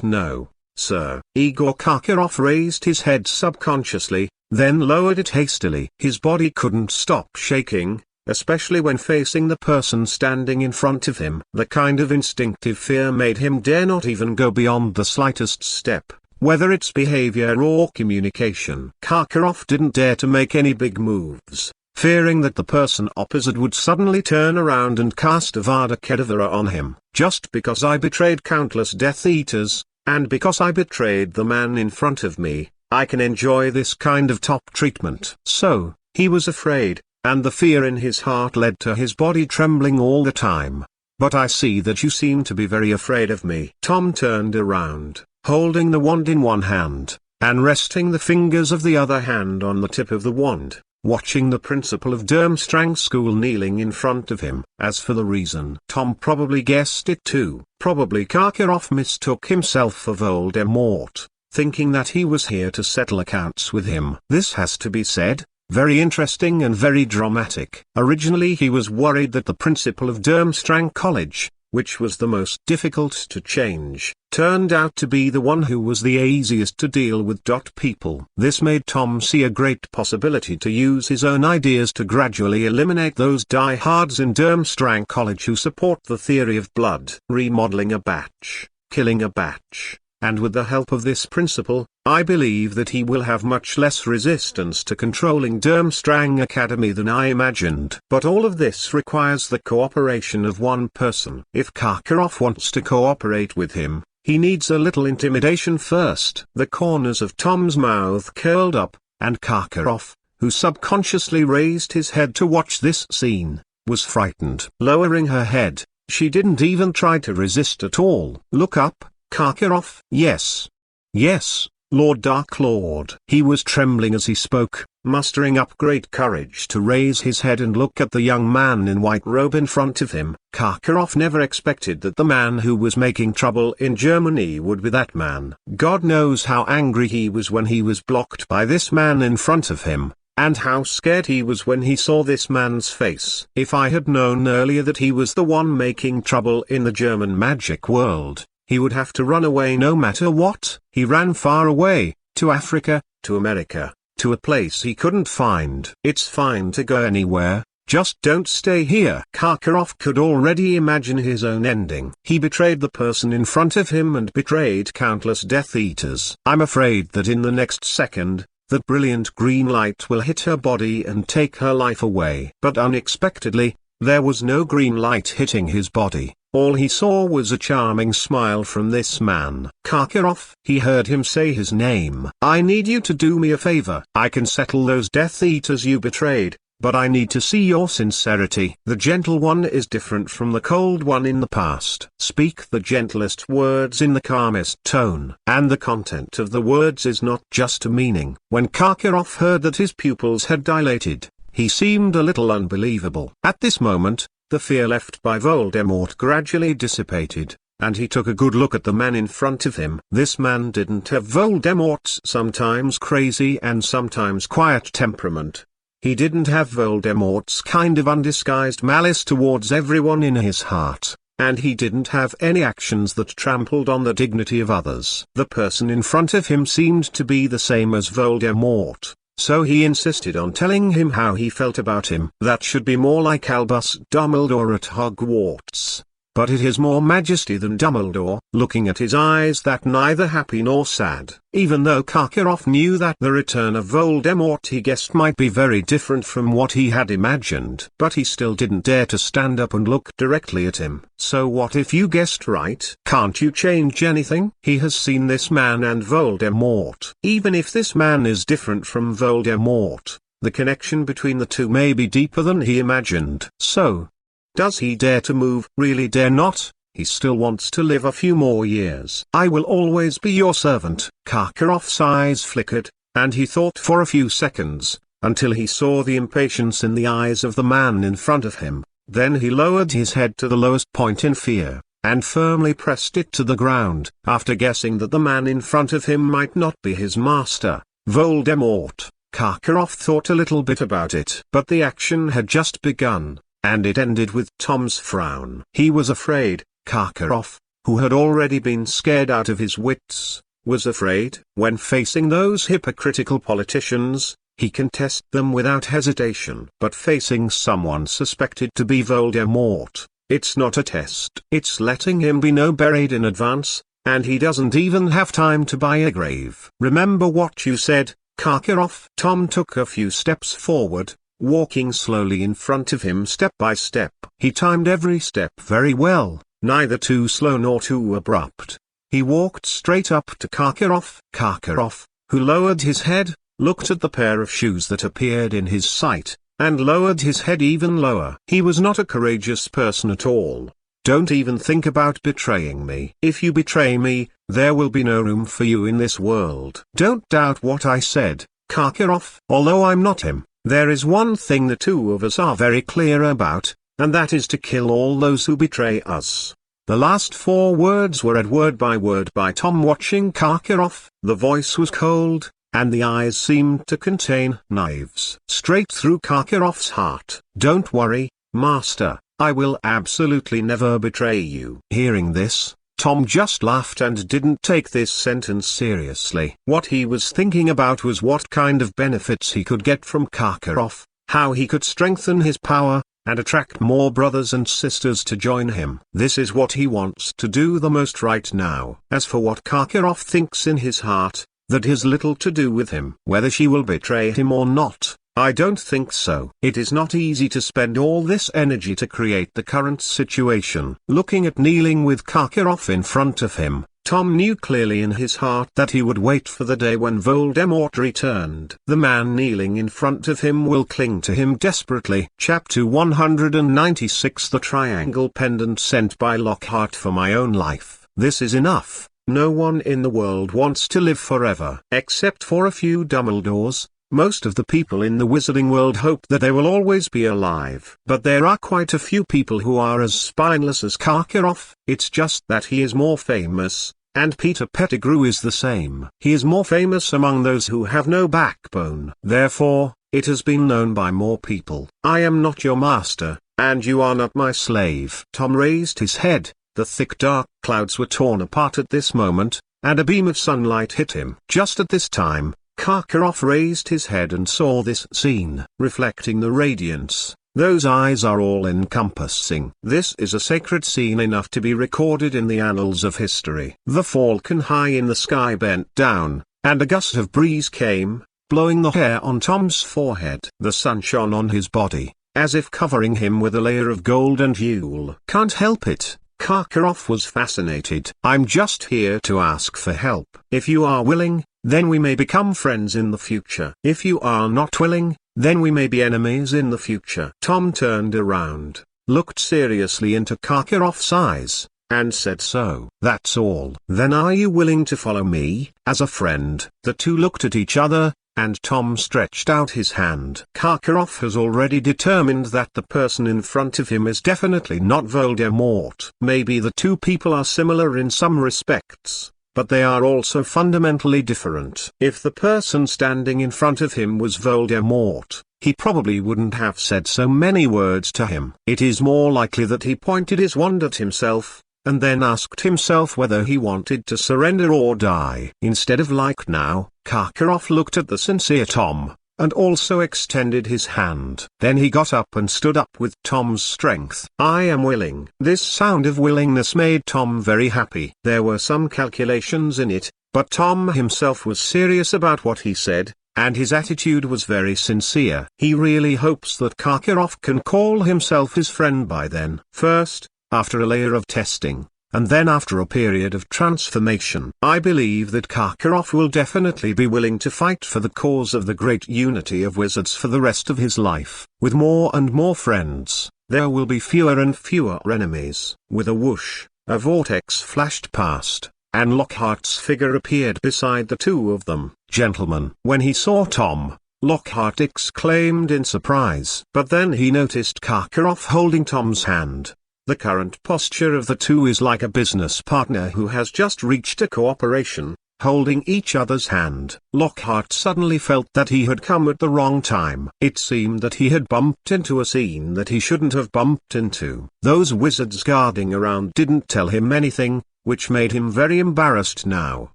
No, sir. Igor Karkaroff raised his head subconsciously, then lowered it hastily. His body couldn't stop shaking, especially when facing the person standing in front of him. The kind of instinctive fear made him dare not even go beyond the slightest step, whether it's behavior or communication. Karkaroff didn't dare to make any big moves, fearing that the person opposite would suddenly turn around and cast Avada Kedavra on him. "Just because I betrayed countless Death Eaters, and because I betrayed the man in front of me, I can enjoy this kind of top treatment." So, he was afraid, and the fear in his heart led to his body trembling all the time. "But I see that you seem to be very afraid of me." Tom turned around, holding the wand in one hand, and resting the fingers of the other hand on the tip of the wand, watching the principal of Durmstrang School kneeling in front of him. As for the reason, Tom probably guessed it too. Probably Karkaroff mistook himself for Voldemort, thinking that he was here to settle accounts with him. This has to be said, very interesting and very dramatic. Originally he was worried that the principal of Durmstrang College, which was the most difficult to change, turned out to be the one who was the easiest to deal with. People. This made Tom see a great possibility to use his own ideas to gradually eliminate those diehards in Durmstrang College who support the theory of blood remodeling a batch, killing a batch. And with the help of this principle, I believe that he will have much less resistance to controlling Durmstrang Academy than I imagined. But all of this requires the cooperation of one person. If Karkaroff wants to cooperate with him, he needs a little intimidation first. The corners of Tom's mouth curled up, and Karkaroff, who subconsciously raised his head to watch this scene, was frightened. Lowering her head, she didn't even try to resist at all. "Look up, Karkaroff." "Yes. Yes, Lord Dark Lord." He was trembling as he spoke, mustering up great courage to raise his head and look at the young man in white robe in front of him. Karkaroff never expected that the man who was making trouble in Germany would be that man. God knows how angry he was when he was blocked by this man in front of him, and how scared he was when he saw this man's face. If I had known earlier that he was the one making trouble in the German magic world, he would have to run away no matter what. He ran far away, to Africa, to America, to a place he couldn't find. "It's fine to go anywhere, just don't stay here." Karkaroff could already imagine his own ending. He betrayed the person in front of him and betrayed countless Death Eaters. "I'm afraid that in the next second, that brilliant green light will hit her body and take her life away." But unexpectedly, there was no green light hitting his body. All he saw was a charming smile from this man. "Karkaroff." He heard him say his name. "I need you to do me a favor. I can settle those Death Eaters you betrayed, but I need to see your sincerity. The gentle one is different from the cold one in the past. Speak the gentlest words in the calmest tone. And the content of the words is not just a meaning." When Karkaroff heard that his pupils had dilated, he seemed a little unbelievable. At this moment, The fear left by Voldemort gradually dissipated, and he took a good look at the man in front of him. This man didn't have Voldemort's sometimes crazy and sometimes quiet temperament. He didn't have Voldemort's kind of undisguised malice towards everyone in his heart, and he didn't have any actions that trampled on the dignity of others. The person in front of him seemed to be the same as Voldemort, so he insisted on telling him how he felt about him. That should be more like Albus Dumbledore at Hogwarts. But it is more majesty than Dumbledore, looking at his eyes that neither happy nor sad. Even though Karkaroff knew that the return of Voldemort he guessed might be very different from what he had imagined. But he still didn't dare to stand up and look directly at him. So what if you guessed right? Can't you change anything? He has seen this man and Voldemort. Even if this man is different from Voldemort, the connection between the two may be deeper than he imagined. So, does he dare to move? Really dare not? He still wants to live a few more years. I will always be your servant. Karkaroff's eyes flickered, and he thought for a few seconds, until he saw the impatience in the eyes of the man in front of him. Then he lowered his head to the lowest point in fear, and firmly pressed it to the ground, after guessing that the man in front of him might not be his master, Voldemort. Karkaroff thought a little bit about it. But the action had just begun, and it ended with Tom's frown. He was afraid. Karkaroff, who had already been scared out of his wits, was afraid. When facing those hypocritical politicians, he can test them without hesitation. But facing someone suspected to be Voldemort, it's not a test. It's letting him be buried in advance, and he doesn't even have time to buy a grave. Remember what you said, Karkaroff. Tom took a few steps forward, walking slowly in front of him step by step. He timed every step very well, neither too slow nor too abrupt. He walked straight up to Karkaroff. Karkaroff, who lowered his head, looked at the pair of shoes that appeared in his sight, and lowered his head even lower. He was not a courageous person at all. Don't even think about betraying me. If you betray me, there will be no room for you in this world. Don't doubt what I said, Karkaroff. Although I'm not him, there is one thing the two of us are very clear about, and that is to kill all those who betray us. The last 4 words were read word by Tom, watching Karkaroff. The voice was cold, and the eyes seemed to contain knives straight through Karkaroff's heart. Don't worry, Master, I will absolutely never betray you. Hearing this, Tom just laughed and didn't take this sentence seriously. What he was thinking about was what kind of benefits he could get from Karkaroff, how he could strengthen his power, and attract more brothers and sisters to join him. This is what he wants to do the most right now. As for what Karkaroff thinks in his heart, that has little to do with him. Whether she will betray him or not, I don't think so. It is not easy to spend all this energy to create the current situation. Looking at kneeling with Karkaroff in front of him, Tom knew clearly in his heart that he would wait for the day when Voldemort returned. The man kneeling in front of him will cling to him desperately. Chapter 196, The Triangle Pendant Sent by Lockhart for my own life. This is enough. No one in the world wants to live forever. Except for a few Dumbledores, most of the people in the wizarding world hope that they will always be alive. But there are quite a few people who are as spineless as Karkaroff. It's just that he is more famous, and Peter Pettigrew is the same. He is more famous among those who have no backbone. Therefore, it has been known by more people. I am not your master, and you are not my slave. Tom raised his head. The thick dark clouds were torn apart at this moment, and a beam of sunlight hit him. Just at this time, Karkaroff raised his head and saw this scene, reflecting the radiance. Those eyes are all-encompassing. This is a sacred scene enough to be recorded in the annals of history. The falcon high in the sky bent down, and a gust of breeze came, blowing the hair on Tom's forehead. The sun shone on his body, as if covering him with a layer of gold and Yule. Can't help it. Karkaroff was fascinated. I'm just here to ask for help. If you are willing, then we may become friends in the future. If you are not willing, then we may be enemies in the future. Tom turned around, looked seriously into Karkaroff's eyes, and said, so that's all. Then are you willing to follow me, as a friend? The two looked at each other, and Tom stretched out his hand. Karkaroff has already determined that the person in front of him is definitely not Voldemort. Maybe the two people are similar in some respects, but they are also fundamentally different. If the person standing in front of him was Voldemort, he probably wouldn't have said so many words to him. It is more likely that he pointed his wand at himself, and then asked himself whether he wanted to surrender or die. Instead of like now, Karkaroff looked at the sincere Tom, and also extended his hand. Then he got up and stood up with Tom's strength. "I am willing." This sound of willingness made Tom very happy. There were some calculations in it, but Tom himself was serious about what he said, and his attitude was very sincere. He really hopes that Karkaroff can call himself his friend by then. First, after a layer of testing, and then after a period of transformation. I believe that Karkaroff will definitely be willing to fight for the cause of the great unity of wizards for the rest of his life. With more and more friends, there will be fewer and fewer enemies. With a whoosh, a vortex flashed past, and Lockhart's figure appeared beside the two of them. "Gentlemen." When he saw Tom, Lockhart exclaimed in surprise. But then he noticed Karkaroff holding Tom's hand. The current posture of the two is like a business partner who has just reached a cooperation, holding each other's hand. Lockhart suddenly felt that he had come at the wrong time. It seemed that he had bumped into a scene that he shouldn't have bumped into. Those wizards guarding around didn't tell him anything, which made him very embarrassed now.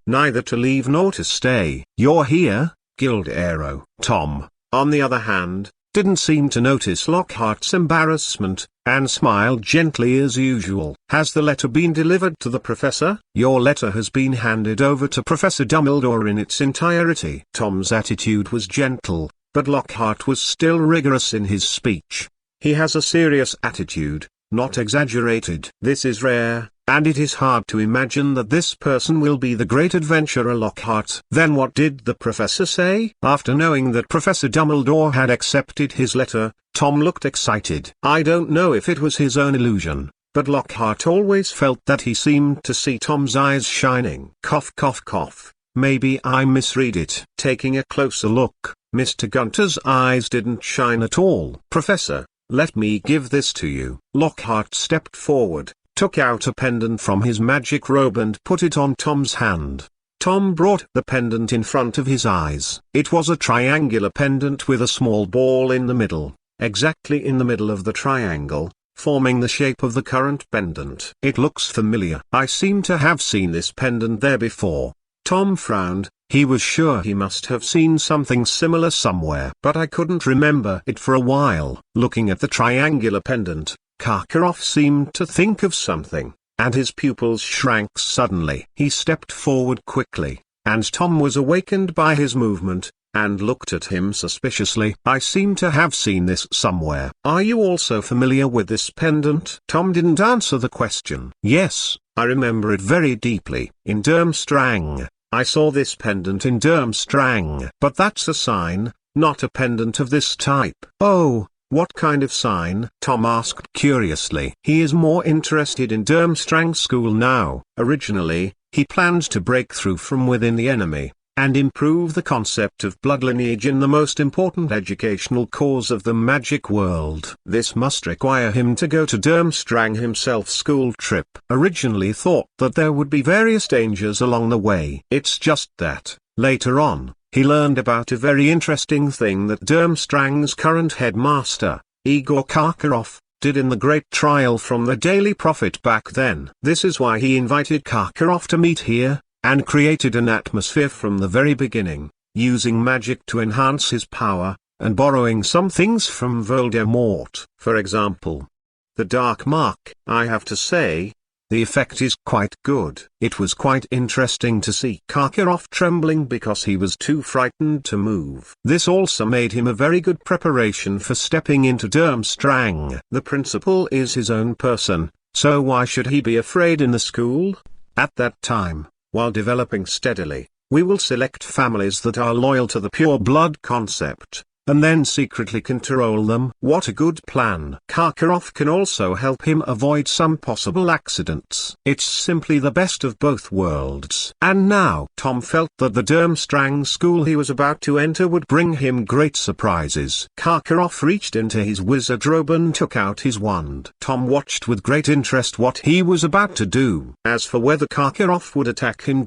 Neither to leave nor to stay. "You're here, Guildero." Tom, on the other hand, didn't seem to notice Lockhart's embarrassment, and smiled gently as usual. "Has the letter been delivered to the professor?" "Your letter has been handed over to Professor Dumbledore in its entirety." Tom's attitude was gentle, but Lockhart was still rigorous in his speech. "He has a serious attitude, not exaggerated. This is rare, and it is hard to imagine that this person will be the great adventurer Lockhart." "Then what did the professor say?" After knowing that Professor Dumbledore had accepted his letter, Tom looked excited. I don't know if it was his own illusion, but Lockhart always felt that he seemed to see Tom's eyes shining. Cough cough cough. Maybe I misread it. Taking a closer look, Mr. Gunter's eyes didn't shine at all. "Professor, let me give this to you." Lockhart stepped forward, took out a pendant from his magic robe and put it on Tom's hand. Tom brought the pendant in front of his eyes. It was a triangular pendant with a small ball in the middle, exactly in the middle of the triangle, forming the shape of the current pendant. "It looks familiar. I seem to have seen this pendant there before." Tom frowned. He was sure he must have seen something similar somewhere, but I couldn't remember it for a while. Looking at the triangular pendant, Karkaroff seemed to think of something, and his pupils shrank suddenly. He stepped forward quickly, and Tom was awakened by his movement, and looked at him suspiciously. "I seem to have seen this somewhere. Are you also familiar with this pendant?" Tom didn't answer the question. "Yes, I remember it very deeply. In Durmstrang, I saw this pendant in Durmstrang." "But that's a sign, not a pendant of this type." "Oh, what kind of sign?" Tom asked curiously. He is more interested in Durmstrang School now. Originally, he planned to break through from within the enemy, and improve the concept of blood lineage in the most important educational cause of the magic world. This must require him to go to Durmstrang himself school trip. Originally thought that there would be various dangers along the way. It's just that, later on, he learned about a very interesting thing that Durmstrang's current headmaster, Igor Karkaroff, did in the great trial from the Daily Prophet back then. This is why he invited Karkaroff to meet here, and created an atmosphere from the very beginning, using magic to enhance his power, and borrowing some things from Voldemort. For example, the Dark Mark. I have to say, the effect is quite good. It was quite interesting to see Karkaroff trembling because he was too frightened to move. This also made him a very good preparation for stepping into Durmstrang. The principal is his own person, so why should he be afraid in the school? At that time, while developing steadily, we will select families that are loyal to the pure blood concept, and then secretly control them. What a good plan. Karkaroff can also help him avoid some possible accidents. It's simply the best of both worlds. And now Tom felt that the Durmstrang school he was about to enter would bring him great surprises. Karkaroff reached into his wizard robe and took out his wand. Tom watched with great interest what he was about to do. As for whether Karkaroff would attack him,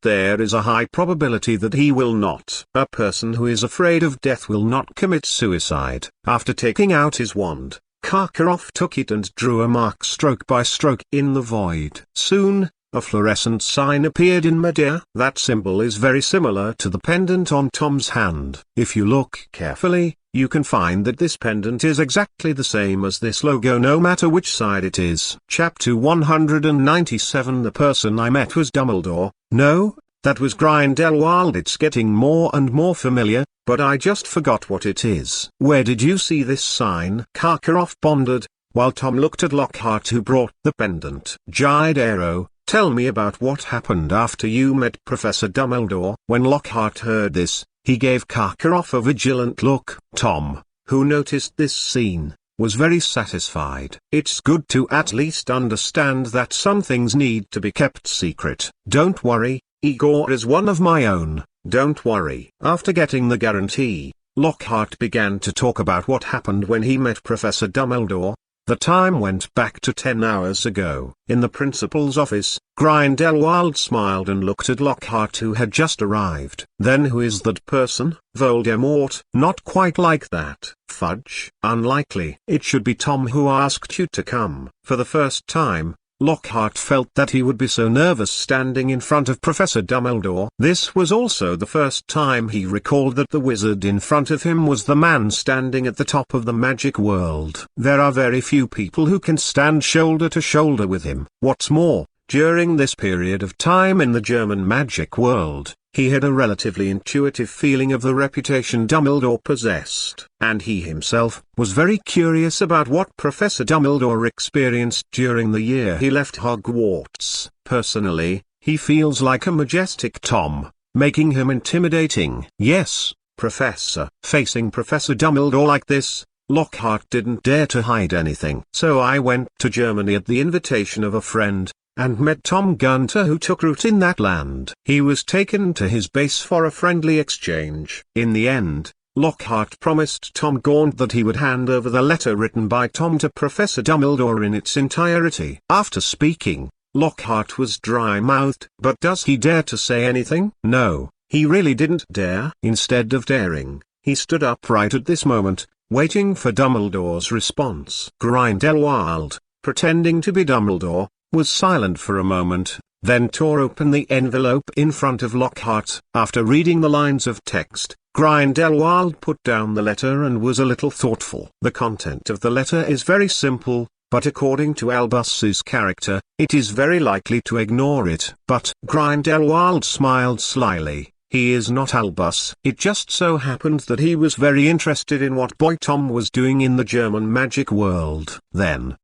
there is a high probability that he will not. A person who is afraid of death will not commit suicide. After taking out his wand, Karkaroff took it and drew a mark stroke by stroke in the void. Soon, a fluorescent sign appeared in midair. That symbol is very similar to the pendant on Tom's hand. If you look carefully, you can find that this pendant is exactly the same as this logo no matter which side it is. Chapter 197. The person I met was Dumbledore. No, that was Grindelwald. It's getting more and more familiar, but I just forgot what it is. Where did you see this sign? Karkaroff pondered, while Tom looked at Lockhart, who brought the pendant. Jidero, tell me about what happened after you met Professor Dumbledore. When Lockhart heard this, he gave Karkaroff a vigilant look. Tom, who noticed this scene, was very satisfied. It's good to at least understand that some things need to be kept secret. Don't worry, Igor is one of my own, don't worry. After getting the guarantee, Lockhart began to talk about what happened when he met Professor Dumbledore. The time went back to 10 hours ago. In the principal's office, Grindelwald smiled and looked at Lockhart, who had just arrived. Then who is that person? Voldemort? Not quite like that. Fudge. Unlikely. It should be Tom who asked you to come. For the first time, Lockhart felt that he would be so nervous standing in front of Professor Dumbledore. This was also the first time he recalled that the wizard in front of him was the man standing at the top of the magic world. There are very few people who can stand shoulder to shoulder with him. What's more, during this period of time in the German magic world, he had a relatively intuitive feeling of the reputation Dumbledore possessed, and he himself was very curious about what Professor Dumbledore experienced during the year he left Hogwarts. Personally, he feels like a majestic Tom, making him intimidating. Yes, Professor. Facing Professor Dumbledore like this, Lockhart didn't dare to hide anything. So I went to Germany at the invitation of a friend, and met Tom Gunter, who took root in that land. He was taken to his base for a friendly exchange. In the end, Lockhart promised Tom Gaunt that he would hand over the letter written by Tom to Professor Dumbledore in its entirety. After speaking, Lockhart was dry-mouthed. But does he dare to say anything? No, he really didn't dare. Instead of daring, he stood upright at this moment, waiting for Dumbledore's response. Grindelwald, pretending to be Dumbledore, was silent for a moment, then tore open the envelope in front of Lockhart. After reading the lines of text, Grindelwald put down the letter and was a little thoughtful. The content of the letter is very simple, but according to Albus's character, it is very likely to ignore it. But Grindelwald smiled slyly. He is not Albus. It just so happened that he was very interested in what boy Tom was doing in the German magic world. Then,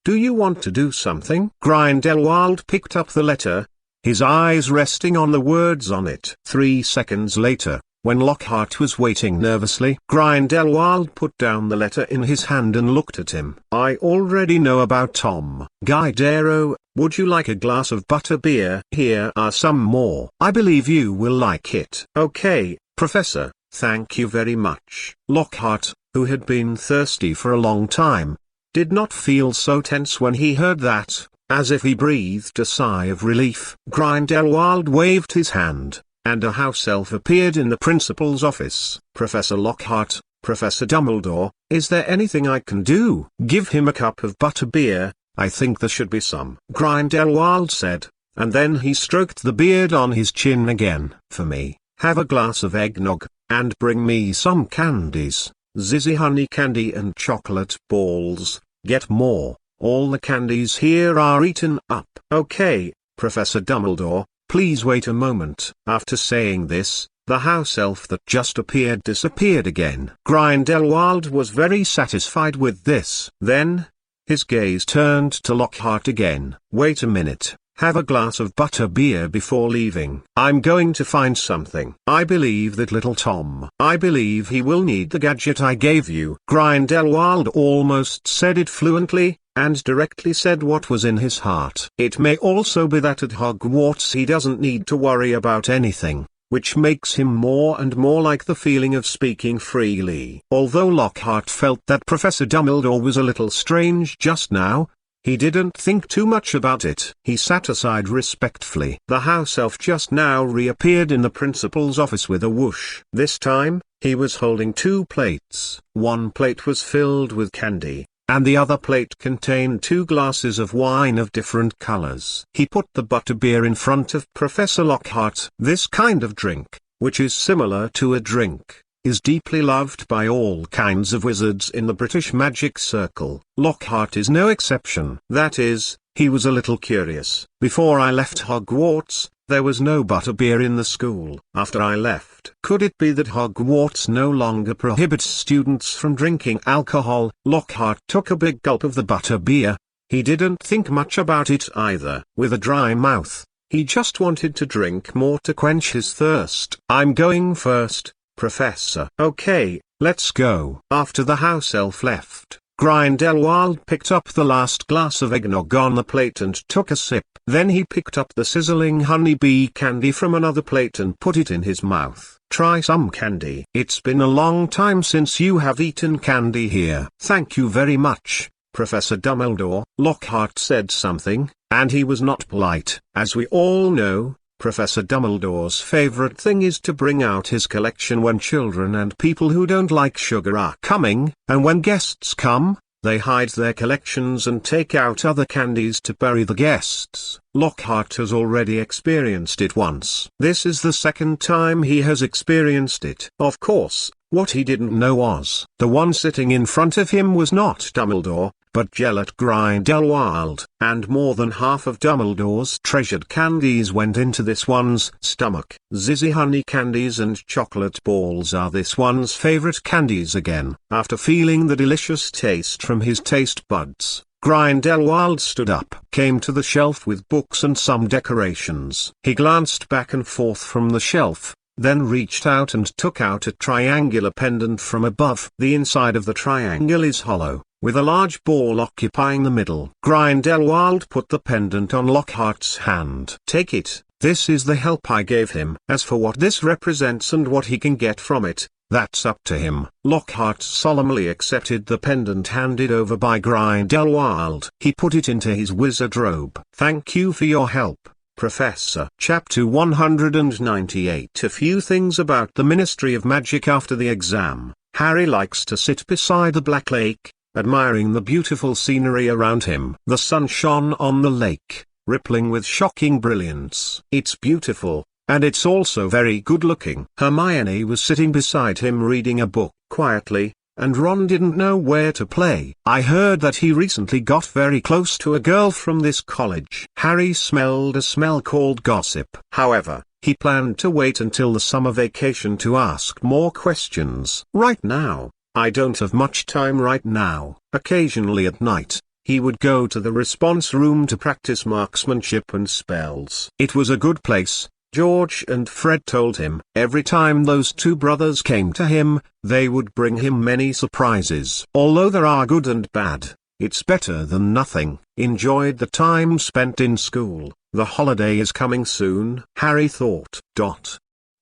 do you want to do something? Grindelwald picked up the letter, his eyes resting on the words on it. 3 seconds later, when Lockhart was waiting nervously, Grindelwald put down the letter in his hand and looked at him. I already know about Tom. Guidero, would you like a glass of butterbeer? Here are some more. I believe you will like it. Okay, Professor, thank you very much. Lockhart, who had been thirsty for a long time, did not feel so tense when he heard that. As if he breathed a sigh of relief. Grindelwald waved his hand, and a house elf appeared in the principal's office. Professor Lockhart, Professor Dumbledore, is there anything I can do? Give him a cup of butterbeer, I think there should be some. Grindelwald said, and then he stroked the beard on his chin again. For me, have a glass of eggnog, and bring me some candies. Zizzy honey candy and chocolate balls, get more, all the candies here are eaten up. Okay, Professor Dumbledore, please wait a moment. After saying this, the house elf that just appeared disappeared again. Grindelwald was very satisfied with this. Then, his gaze turned to Lockhart again. Wait a minute, have a glass of butterbeer before leaving. I'm going to find something. I believe that little Tom. I believe he will need the gadget I gave you." Grindelwald almost said it fluently, and directly said what was in his heart. It may also be that at Hogwarts he doesn't need to worry about anything, which makes him more and more like the feeling of speaking freely. Although Lockhart felt that Professor Dumbledore was a little strange just now, he didn't think too much about it. He sat aside respectfully. The house elf just now reappeared in the principal's office with a whoosh. This time, he was holding 2 plates. One plate was filled with candy, and the other plate contained 2 glasses of wine of different colors. He put the butterbeer in front of Professor Lockhart. This kind of drink, which is similar to a drink, is deeply loved by all kinds of wizards in the British magic circle. Lockhart is no exception. That is, he was a little curious. "Before I left Hogwarts, there was no butterbeer in the school. After I left, could it be that Hogwarts no longer prohibits students from drinking alcohol?" Lockhart took a big gulp of the butterbeer. He didn't think much about it either. With a dry mouth, he just wanted to drink more to quench his thirst. "I'm going first, Professor." "Okay, let's go." After the house elf left, Grindelwald picked up the last glass of eggnog on the plate and took a sip. Then he picked up the sizzling honeybee candy from another plate and put it in his mouth. "Try some candy. It's been a long time since you have eaten candy here." "Thank you very much, Professor Dumbledore." Lockhart said something, and he was not polite. As we all know, Professor Dumbledore's favorite thing is to bring out his collection when children and people who don't like sugar are coming, and when guests come, they hide their collections and take out other candies to bury the guests. Lockhart has already experienced it once. This is the second time he has experienced it. Of course, what he didn't know was, the one sitting in front of him was not Dumbledore, but Gellert Grindelwald, and more than half of Dumbledore's treasured candies went into this one's stomach. Zizzy honey candies and chocolate balls are this one's favorite candies again. After feeling the delicious taste from his taste buds, Grindelwald stood up, came to the shelf with books and some decorations. He glanced back and forth from the shelf, then reached out and took out a triangular pendant from above. The inside of the triangle is hollow, with a large ball occupying the middle. Grindelwald put the pendant on Lockhart's hand. "Take it, this is the help I gave him. As for what this represents and what he can get from it, that's up to him." Lockhart solemnly accepted the pendant handed over by Grindelwald. He put it into his wizard robe. "Thank you for your help, Professor." Chapter 198. A few things about the Ministry of Magic after the exam. Harry likes to sit beside the Black Lake, admiring the beautiful scenery around him. The sun shone on the lake, rippling with shocking brilliance. It's beautiful, and it's also very good-looking. Hermione was sitting beside him reading a book quietly, and Ron didn't know where to play. "I heard that he recently got very close to a girl from this college." Harry smelled a smell called gossip. However, he planned to wait until the summer vacation to ask more questions. "Right now, I don't have much time right now." Occasionally at night, he would go to the response room to practice marksmanship and spells. It was a good place, George and Fred told him. Every time those two brothers came to him, they would bring him many surprises. Although there are good and bad, it's better than nothing. Enjoyed the time spent in school. The holiday is coming soon, Harry thought.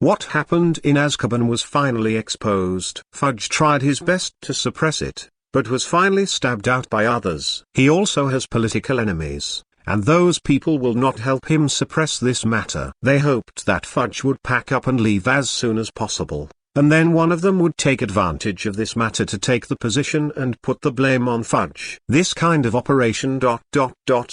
What happened in Azkaban was finally exposed. Fudge tried his best to suppress it, but was finally stabbed out by others. He also has political enemies, and those people will not help him suppress this matter. They hoped that Fudge would pack up and leave as soon as possible, and then one of them would take advantage of this matter to take the position and put the blame on Fudge. This kind of operation ...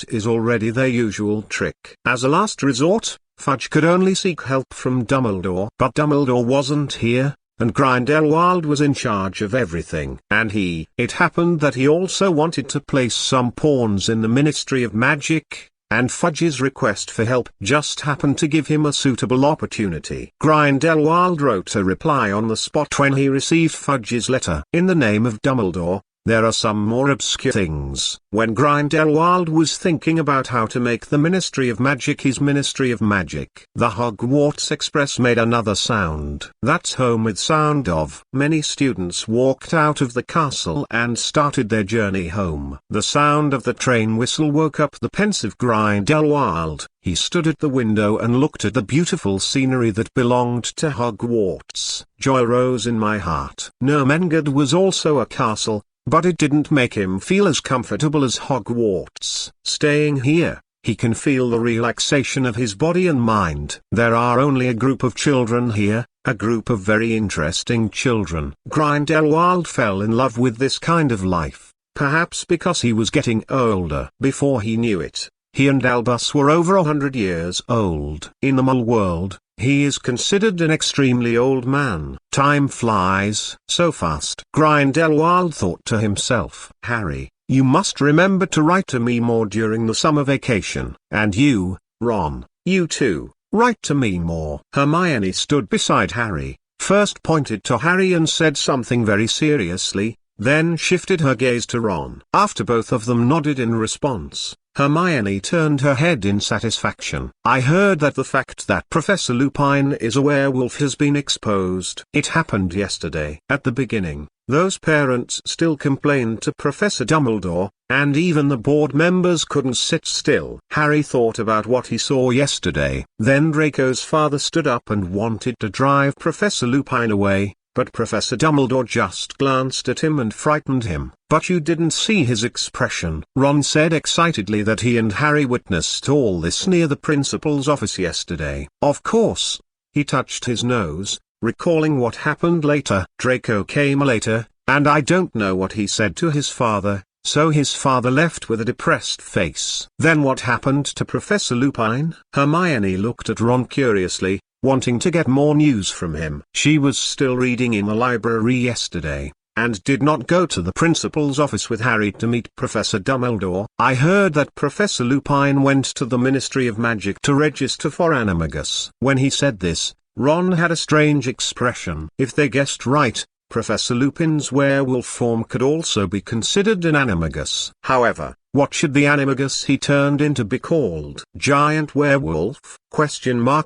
is already their usual trick. As a last resort, Fudge could only seek help from Dumbledore. But Dumbledore wasn't here, and Grindelwald was in charge of everything. And it happened that he also wanted to place some pawns in the Ministry of Magic, and Fudge's request for help just happened to give him a suitable opportunity. Grindelwald wrote a reply on the spot when he received Fudge's letter. In the name of Dumbledore, There are some more obscure things. When Grindelwald was thinking about how to make the Ministry of Magic his Ministry of Magic, the Hogwarts Express made another sound. That's home with sound of. Many students walked out of the castle and started their journey home. The sound of the train whistle woke up the pensive Grindelwald. He stood at the window and looked at the beautiful scenery that belonged to Hogwarts. Joy rose in my heart. Nurmengard was also a castle, but it didn't make him feel as comfortable as Hogwarts. Staying here, he can feel the relaxation of his body and mind. There are only a group of children here, a group of very interesting children. Grindelwald fell in love with this kind of life, perhaps because he was getting older. Before he knew it, he and Albus were over 100 years old. In the Mole world, he is considered an extremely old man. Time flies so fast. Grindelwald thought to himself, Harry, you must remember to write to me more during the summer vacation. And you, Ron, you too, write to me more. Hermione stood beside Harry, first pointed to Harry and said something very seriously, then shifted her gaze to Ron. After both of them nodded in response, Hermione turned her head in satisfaction. I heard that the fact that Professor Lupin is a werewolf has been exposed. It happened yesterday. At the beginning, those parents still complained to Professor Dumbledore, and even the board members couldn't sit still. Harry thought about what he saw yesterday. Then Draco's father stood up and wanted to drive Professor Lupin away, but Professor Dumbledore just glanced at him and frightened him. But you didn't see his expression. Ron said excitedly that he and Harry witnessed all this near the principal's office yesterday. Of course. He touched his nose, recalling what happened later. Draco came later, and I don't know what he said to his father, so his father left with a depressed face. Then what happened to Professor Lupin? Hermione looked at Ron curiously, wanting to get more news from him. She was still reading in the library yesterday, and did not go to the principal's office with Harry to meet Professor Dumbledore. I heard that Professor Lupin went to the Ministry of Magic to register for Animagus. When he said this, Ron had a strange expression. If they guessed right, Professor Lupin's werewolf form could also be considered an animagus. However, what should the animagus he turned into be called? Giant werewolf?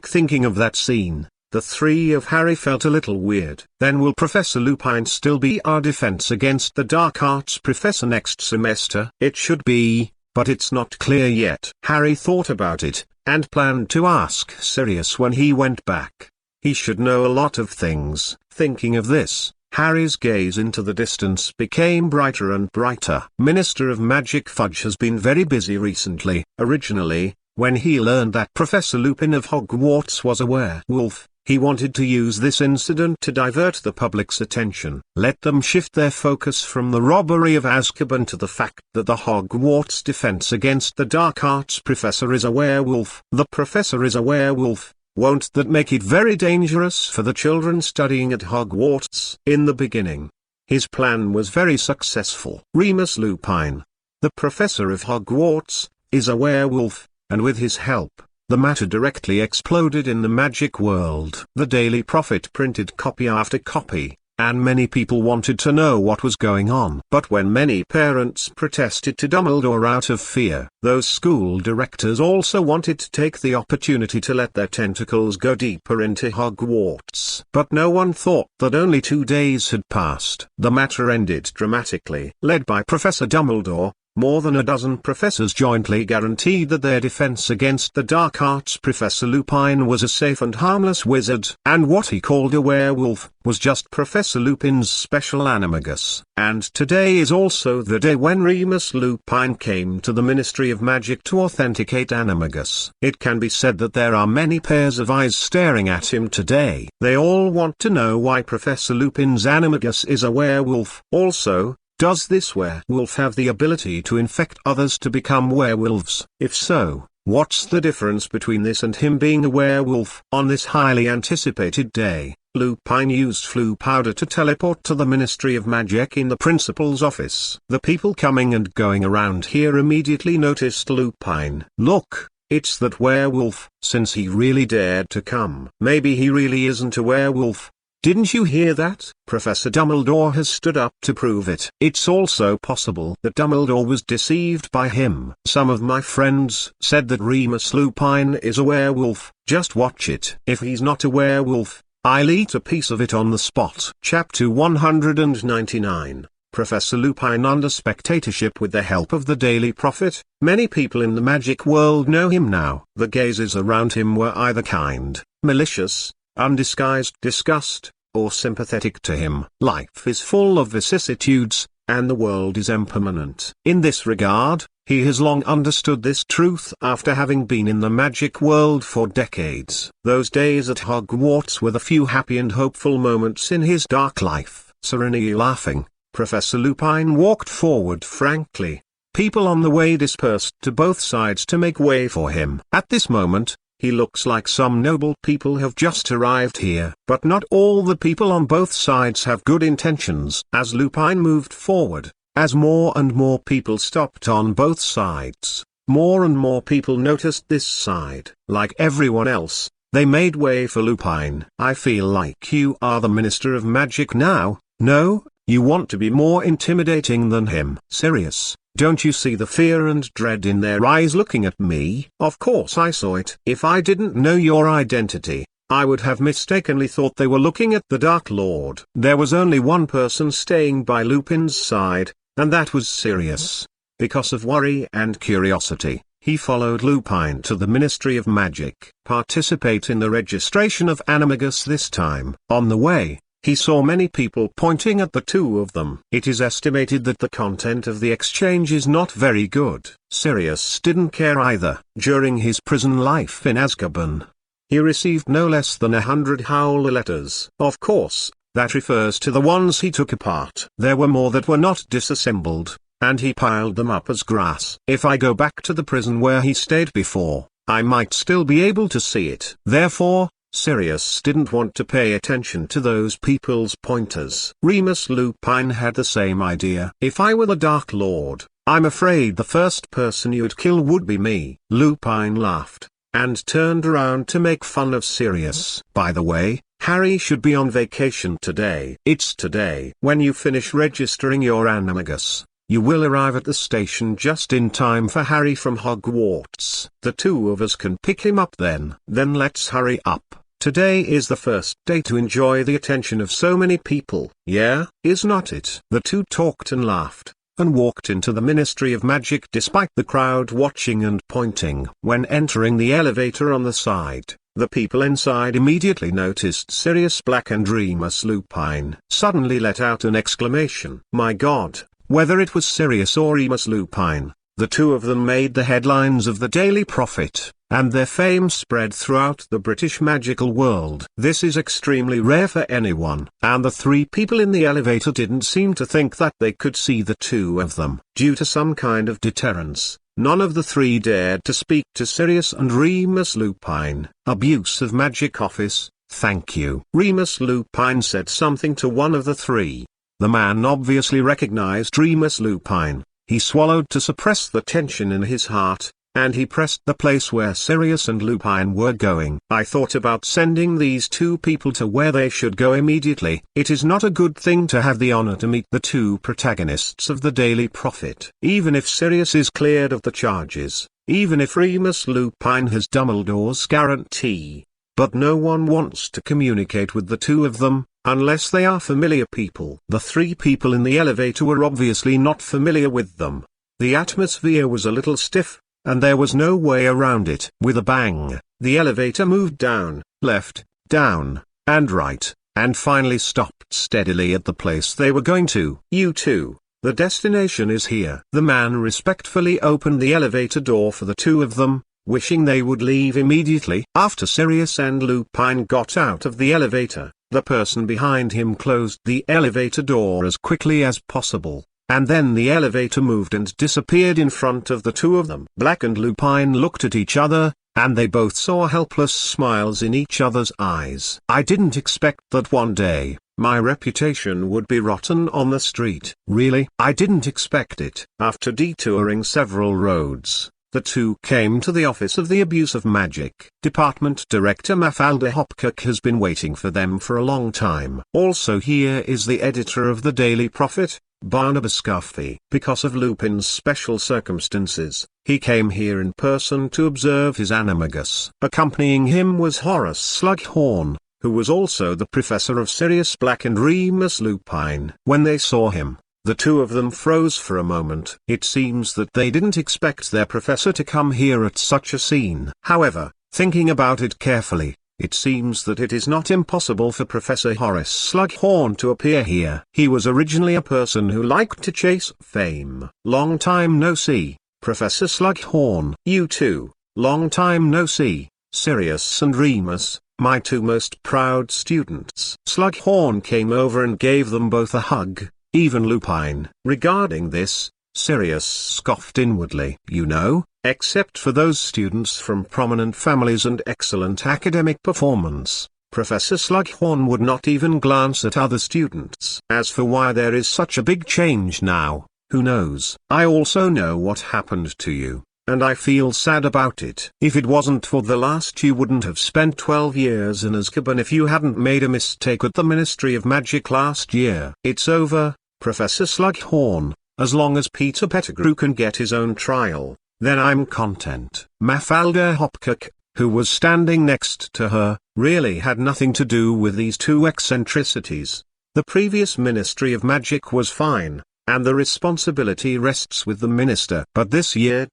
Thinking of that scene, the three of Harry felt a little weird. Then will Professor Lupin still be our defense against the dark arts professor next semester? It should be, but it's not clear yet. Harry thought about it, and planned to ask Sirius when he went back. He should know a lot of things. Thinking of this, Harry's gaze into the distance became brighter and brighter. Minister of Magic Fudge has been very busy recently. Originally, when he learned that Professor Lupin of Hogwarts was a werewolf, he wanted to use this incident to divert the public's attention. Let them shift their focus from the robbery of Azkaban to the fact that the Hogwarts defense against the dark arts professor is a werewolf. The professor is a werewolf. Won't that make it very dangerous for the children studying at Hogwarts? In the beginning, his plan was very successful. Remus Lupin, the professor of Hogwarts, is a werewolf, and with his help, the matter directly exploded in the magic world. The Daily Prophet printed copy after copy, and many people wanted to know what was going on. But when many parents protested to Dumbledore out of fear, those school directors also wanted to take the opportunity to let their tentacles go deeper into Hogwarts. But no one thought that only 2 days had passed. The matter ended dramatically. Led by Professor Dumbledore, more than a dozen professors jointly guaranteed that their defense against the dark arts Professor Lupin was a safe and harmless wizard, and what he called a werewolf was just Professor Lupin's special animagus. And today is also the day when Remus Lupin came to the Ministry of Magic to authenticate animagus. It can be said that there are many pairs of eyes staring at him today. They all want to know why Professor Lupin's animagus is a werewolf. Also, does this werewolf have the ability to infect others to become werewolves? If so, what's the difference between this and him being a werewolf? On this highly anticipated day, Lupin used Floo powder to teleport to the Ministry of Magic in the principal's office. The people coming and going around here immediately noticed Lupin. Look, it's that werewolf. Since he really dared to come. Maybe he really isn't a werewolf. Didn't you hear that? Professor Dumbledore has stood up to prove it. It's also possible that Dumbledore was deceived by him. Some of my friends said that Remus Lupin is a werewolf. Just watch it. If he's not a werewolf, I'll eat a piece of it on the spot. Chapter 199. Professor Lupin under spectatorship with the help of the Daily Prophet. Many people in the magic world know him now. The gazes around him were either kind, malicious, undisguised disgust, or sympathetic to him. Life is full of vicissitudes, and the world is impermanent. In this regard, he has long understood this truth after having been in the magic world for decades. Those days at Hogwarts were the few happy and hopeful moments in his dark life. Serenely laughing, Professor Lupin walked forward frankly. People on the way dispersed to both sides to make way for him. At this moment, he looks like some noble people have just arrived here. But not all the people on both sides have good intentions. As Lupin moved forward, as more and more people stopped on both sides, more and more people noticed this side. Like everyone else, they made way for Lupin. I feel like you are the Minister of Magic now. No, you want to be more intimidating than him. Sirius, don't you see the fear and dread in their eyes looking at me? Of course I saw it. If I didn't know your identity, I would have mistakenly thought they were looking at the Dark Lord. There was only one person staying by Lupin's side, and that was Sirius. Because of worry and curiosity, he followed Lupin to the Ministry of Magic. Participate in the registration of animagus this time. On the way, he saw many people pointing at the two of them. It is estimated that the content of the exchange is not very good. Sirius didn't care either. During his prison life in Azkaban, he received no less than 100 Howler letters. Of course, that refers to the ones he took apart. There were more that were not disassembled, and he piled them up as grass. If I go back to the prison where he stayed before, I might still be able to see it. Therefore, Sirius didn't want to pay attention to those people's pointers. Remus Lupin had the same idea. If I were the Dark Lord, I'm afraid the first person you'd kill would be me. Lupin laughed, and turned around to make fun of Sirius. By the way, Harry should be on vacation today. It's today. When you finish registering your animagus, you will arrive at the station just in time for Harry from Hogwarts. The two of us can pick him up then. Then let's hurry up. Today is the first day to enjoy the attention of so many people. Yeah, is not it? The two talked and laughed, and walked into the Ministry of Magic despite the crowd watching and pointing. When entering the elevator on the side, the people inside immediately noticed Sirius Black and Remus Lupin. Suddenly let out an exclamation. My God! Whether it was Sirius or Remus Lupin, the two of them made the headlines of the Daily Prophet, and their fame spread throughout the British magical world. This is extremely rare for anyone, and the three people in the elevator didn't seem to think that they could see the two of them. Due to some kind of deterrence, none of the three dared to speak to Sirius and Remus Lupin. Abuse of magic office, thank you. Remus Lupin said something to one of the three. The man obviously recognized Remus Lupin. He swallowed to suppress the tension in his heart, and he pressed the place where Sirius and Lupin were going. I thought about sending these two people to where they should go immediately. It is not a good thing to have the honor to meet the two protagonists of the Daily Prophet. Even if Sirius is cleared of the charges, even if Remus Lupin has Dumbledore's guarantee, but no one wants to communicate with the two of them, unless they are familiar people. The three people in the elevator were obviously not familiar with them. The atmosphere was a little stiff, and there was no way around it. With a bang, the elevator moved down, left, down, and right, and finally stopped steadily at the place they were going to. You two, the destination is here. The man respectfully opened the elevator door for the two of them, wishing they would leave immediately. After Sirius and Lupin got out of the elevator, the person behind him closed the elevator door as quickly as possible, and then the elevator moved and disappeared in front of the two of them. Black and Lupin looked at each other, and they both saw helpless smiles in each other's eyes. I didn't expect that one day, my reputation would be rotten on the street. Really, I didn't expect it. After detouring several roads, The two came to the Office of the Abuse of Magic. Department Director Mafalda Hopkirk has been waiting for them for a long time. Also here is the editor of the Daily Prophet, Barnabas Scuffy. Because of Lupin's special circumstances, he came here in person to observe his animagus. Accompanying him was Horace Slughorn, who was also the professor of Sirius Black and Remus Lupin. When they saw him, the two of them froze for a moment. It seems that they didn't expect their professor to come here at such a scene. However, thinking about it carefully, it seems that it is not impossible for Professor Horace Slughorn to appear here. He was originally a person who liked to chase fame. Long time no see, Professor Slughorn. You too, long time no see, Sirius and Remus, my two most proud students. Slughorn came over and gave them both a hug, even Lupin. Regarding this, Sirius scoffed inwardly. You know, except for those students from prominent families and excellent academic performance, Professor Slughorn would not even glance at other students. As for why there is such a big change now, who knows? I also know what happened to you, and I feel sad about it. If it wasn't for the last, you wouldn't have spent 12 years in Azkaban if you hadn't made a mistake at the Ministry of Magic last year. It's over, Professor Slughorn. As long as Peter Pettigrew can get his own trial, then I'm content. Mafalda Hopkirk, who was standing next to her, really had nothing to do with these two eccentricities. The previous Ministry of Magic was fine, and the responsibility rests with the minister. But this year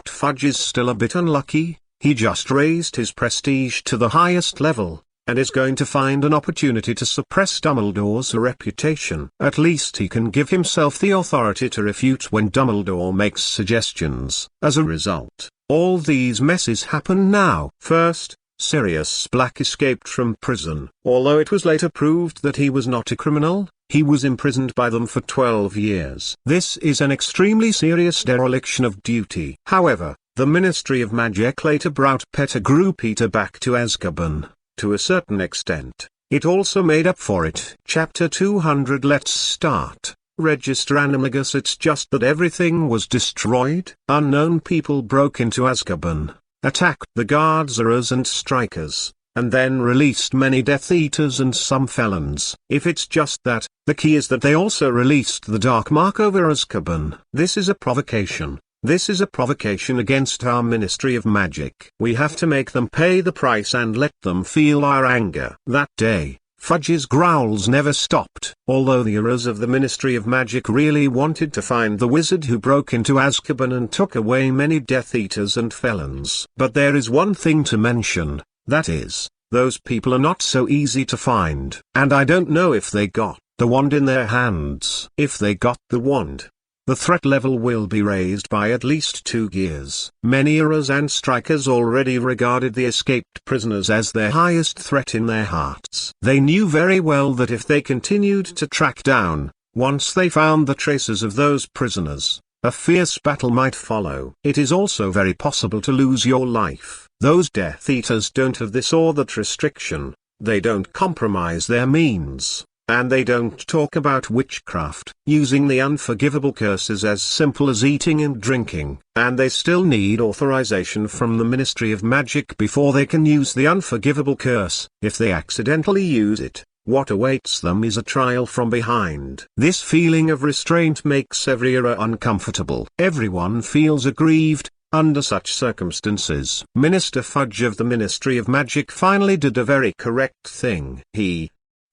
Fudge is still a bit unlucky. He just raised his prestige to the highest level, and is going to find an opportunity to suppress Dumbledore's reputation. At least he can give himself the authority to refute when Dumbledore makes suggestions. As a result, all these messes happen now. First, Sirius Black escaped from prison. Although it was later proved that he was not a criminal, he was imprisoned by them for 12 years. This is an extremely serious dereliction of duty. However, the Ministry of Magic later brought Pettigrew Peter back to Azkaban. To a certain extent, it also made up for it. Chapter 200. Let's start. Register Animagus. It's just that everything was destroyed. Unknown people broke into Azkaban, attacked the guards and strikers, and then released many Death Eaters and some felons. If it's just that, the key is that they also released the Dark Mark over Azkaban. This is a provocation. This is a provocation against our Ministry of Magic. We have to make them pay the price and let them feel our anger. That day, Fudge's growls never stopped. Although the heroes of the Ministry of Magic really wanted to find the wizard who broke into Azkaban and took away many Death Eaters and felons. But there is one thing to mention, that is, those people are not so easy to find. And I don't know if they got the wand in their hands. If they got the wand, the threat level will be raised by at least 2 gears. Many heroes and strikers already regarded the escaped prisoners as their highest threat in their hearts. They knew very well that if they continued to track down, once they found the traces of those prisoners, a fierce battle might follow. It is also very possible to lose your life. Those Death Eaters don't have this or that restriction, they don't compromise their means. And they don't talk about witchcraft. Using the unforgivable curse is as simple as eating and drinking, and they still need authorization from the Ministry of Magic before they can use the unforgivable curse. If they accidentally use it, what awaits them is a trial from behind. This feeling of restraint makes every hero uncomfortable. Everyone feels aggrieved under such circumstances. Minister Fudge of the Ministry of Magic finally did a very correct thing. He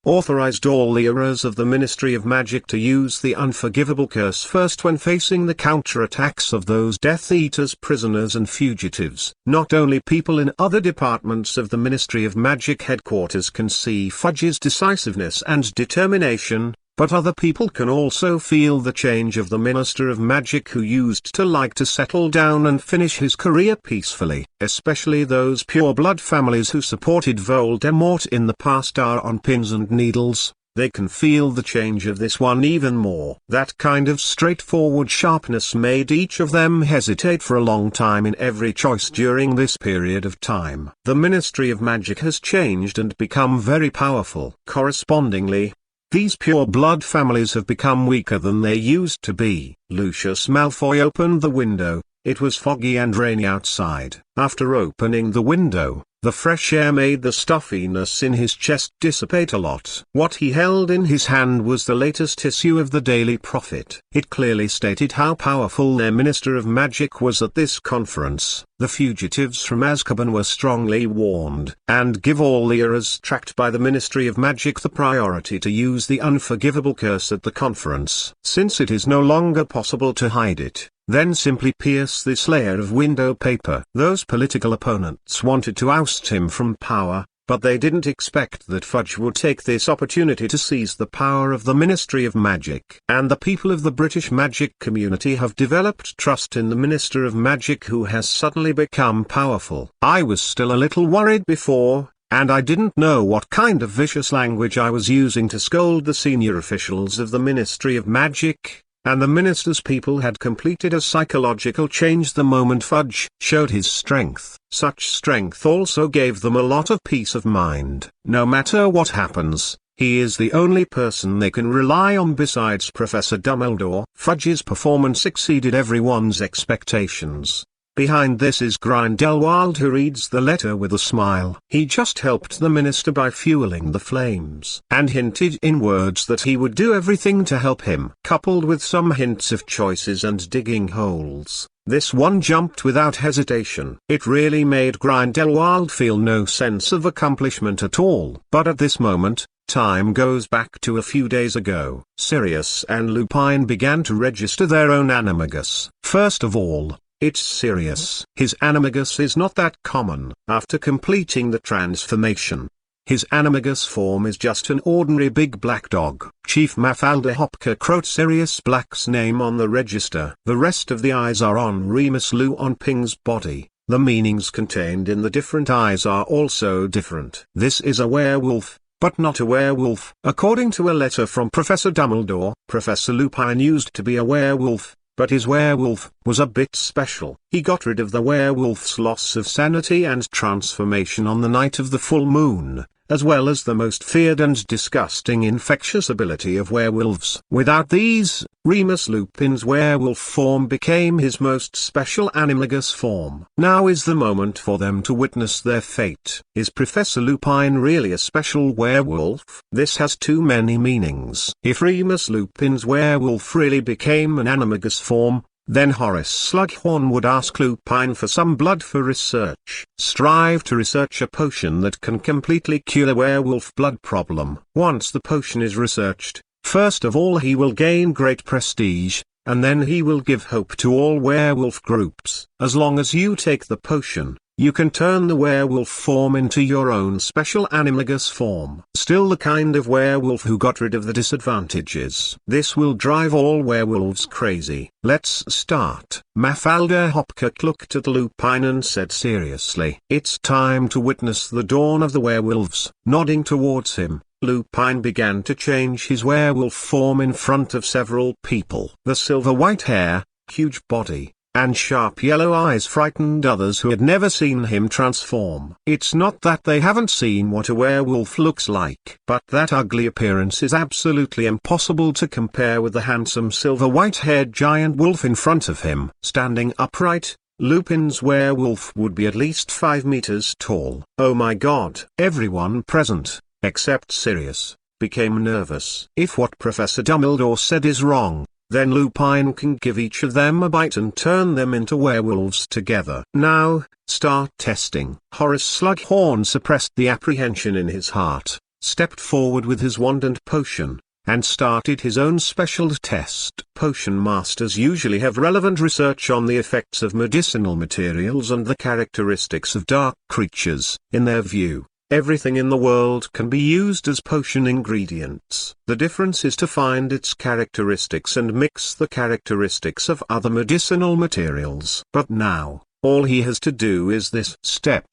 authorized all the heroes of the Ministry of Magic to use the unforgivable curse first when facing the counterattacks of those Death Eaters, prisoners and fugitives. Not only people in other departments of the Ministry of Magic headquarters can see Fudge's decisiveness and determination, but other people can also feel the change of the Minister of Magic who used to like to settle down and finish his career peacefully. Especially those pure-blood families who supported Voldemort in the past are on pins and needles. They can feel the change of this one even more. That kind of straightforward sharpness made each of them hesitate for a long time in every choice during this period of time. The Ministry of Magic has changed and become very powerful. Correspondingly, these pure-blood families have become weaker than they used to be. Lucius Malfoy opened the window, It was foggy and rainy outside. After opening the window, the fresh air made the stuffiness in his chest dissipate a lot. What he held in his hand was the latest issue of the Daily Prophet. It clearly stated how powerful their Minister of Magic was at this conference. The fugitives from Azkaban were strongly warned, and give all the errors tracked by the Ministry of Magic the priority to use the unforgivable curse at the conference. Since it is no longer possible to hide it, then simply pierce this layer of window paper. Those political opponents wanted to oust him from power, but they didn't expect that Fudge would take this opportunity to seize the power of the Ministry of Magic. And the people of the British magic community have developed trust in the Minister of Magic, who has suddenly become powerful. I was still a little worried before, and I didn't know what kind of vicious language I was using to scold the senior officials of the Ministry of Magic. And the minister's people had completed a psychological change the moment Fudge showed his strength. Such strength also gave them a lot of peace of mind. No matter what happens, he is the only person they can rely on besides Professor Dumbledore. Fudge's performance exceeded everyone's expectations. Behind this is Grindelwald, who reads the letter with a smile. He just helped the minister by fueling the flames, and hinted in words that he would do everything to help him. Coupled with some hints of choices and digging holes, this one jumped without hesitation. It really made Grindelwald feel no sense of accomplishment at all. But at this moment, time goes back to a few days ago. Sirius and Lupin began to register their own animagus. First of all, it's Sirius. His animagus is not that common. After completing the transformation, his animagus form is just an ordinary big black dog. Chief Mafalda Hopker wrote Sirius Black's name on the register. The rest of the eyes are on Remus Lupin's body. The meanings contained in the different eyes are also different. This is a werewolf, but not a werewolf. According to a letter from Professor Dumbledore, Professor Lupin used to be a werewolf, but his werewolf was a bit special. He got rid of the werewolf's loss of sanity and transformation on the night of the full moon, as well as the most feared and disgusting infectious ability of werewolves. Without these, Remus Lupin's werewolf form became his most special animagus form. Now is the moment for them to witness their fate. Is Professor Lupin really a special werewolf? This has too many meanings. If Remus Lupin's werewolf really became an animagus form, then Horace Slughorn would ask Lupin for some blood for research. Strive to research a potion that can completely cure the werewolf blood problem. Once the potion is researched, first of all he will gain great prestige, and then he will give hope to all werewolf groups. As long as you take the potion, you can turn the werewolf form into your own special animagus form. Still the kind of werewolf who got rid of the disadvantages. This will drive all werewolves crazy. Let's start. Mafalda Hopkirk looked at Lupin and said seriously, "It's time to witness the dawn of the werewolves." Nodding towards him, Lupin began to change his werewolf form in front of several people. The silver white hair, huge body, and sharp yellow eyes frightened others who had never seen him transform. It's not that they haven't seen what a werewolf looks like, but that ugly appearance is absolutely impossible to compare with the handsome silver white-haired giant wolf in front of him. Standing upright, Lupin's werewolf would be at least 5 meters tall. Oh my god! Everyone present, except Sirius, became nervous. If what Professor Dumbledore said is wrong, then Lupin can give each of them a bite and turn them into werewolves together. Now, start testing. Horace Slughorn suppressed the apprehension in his heart, stepped forward with his wand and potion, and started his own special test. Potion masters usually have relevant research on the effects of medicinal materials and the characteristics of dark creatures. In their view, everything in the world can be used as potion ingredients. The difference is to find its characteristics and mix the characteristics of other medicinal materials. But now, all he has to do is this. Step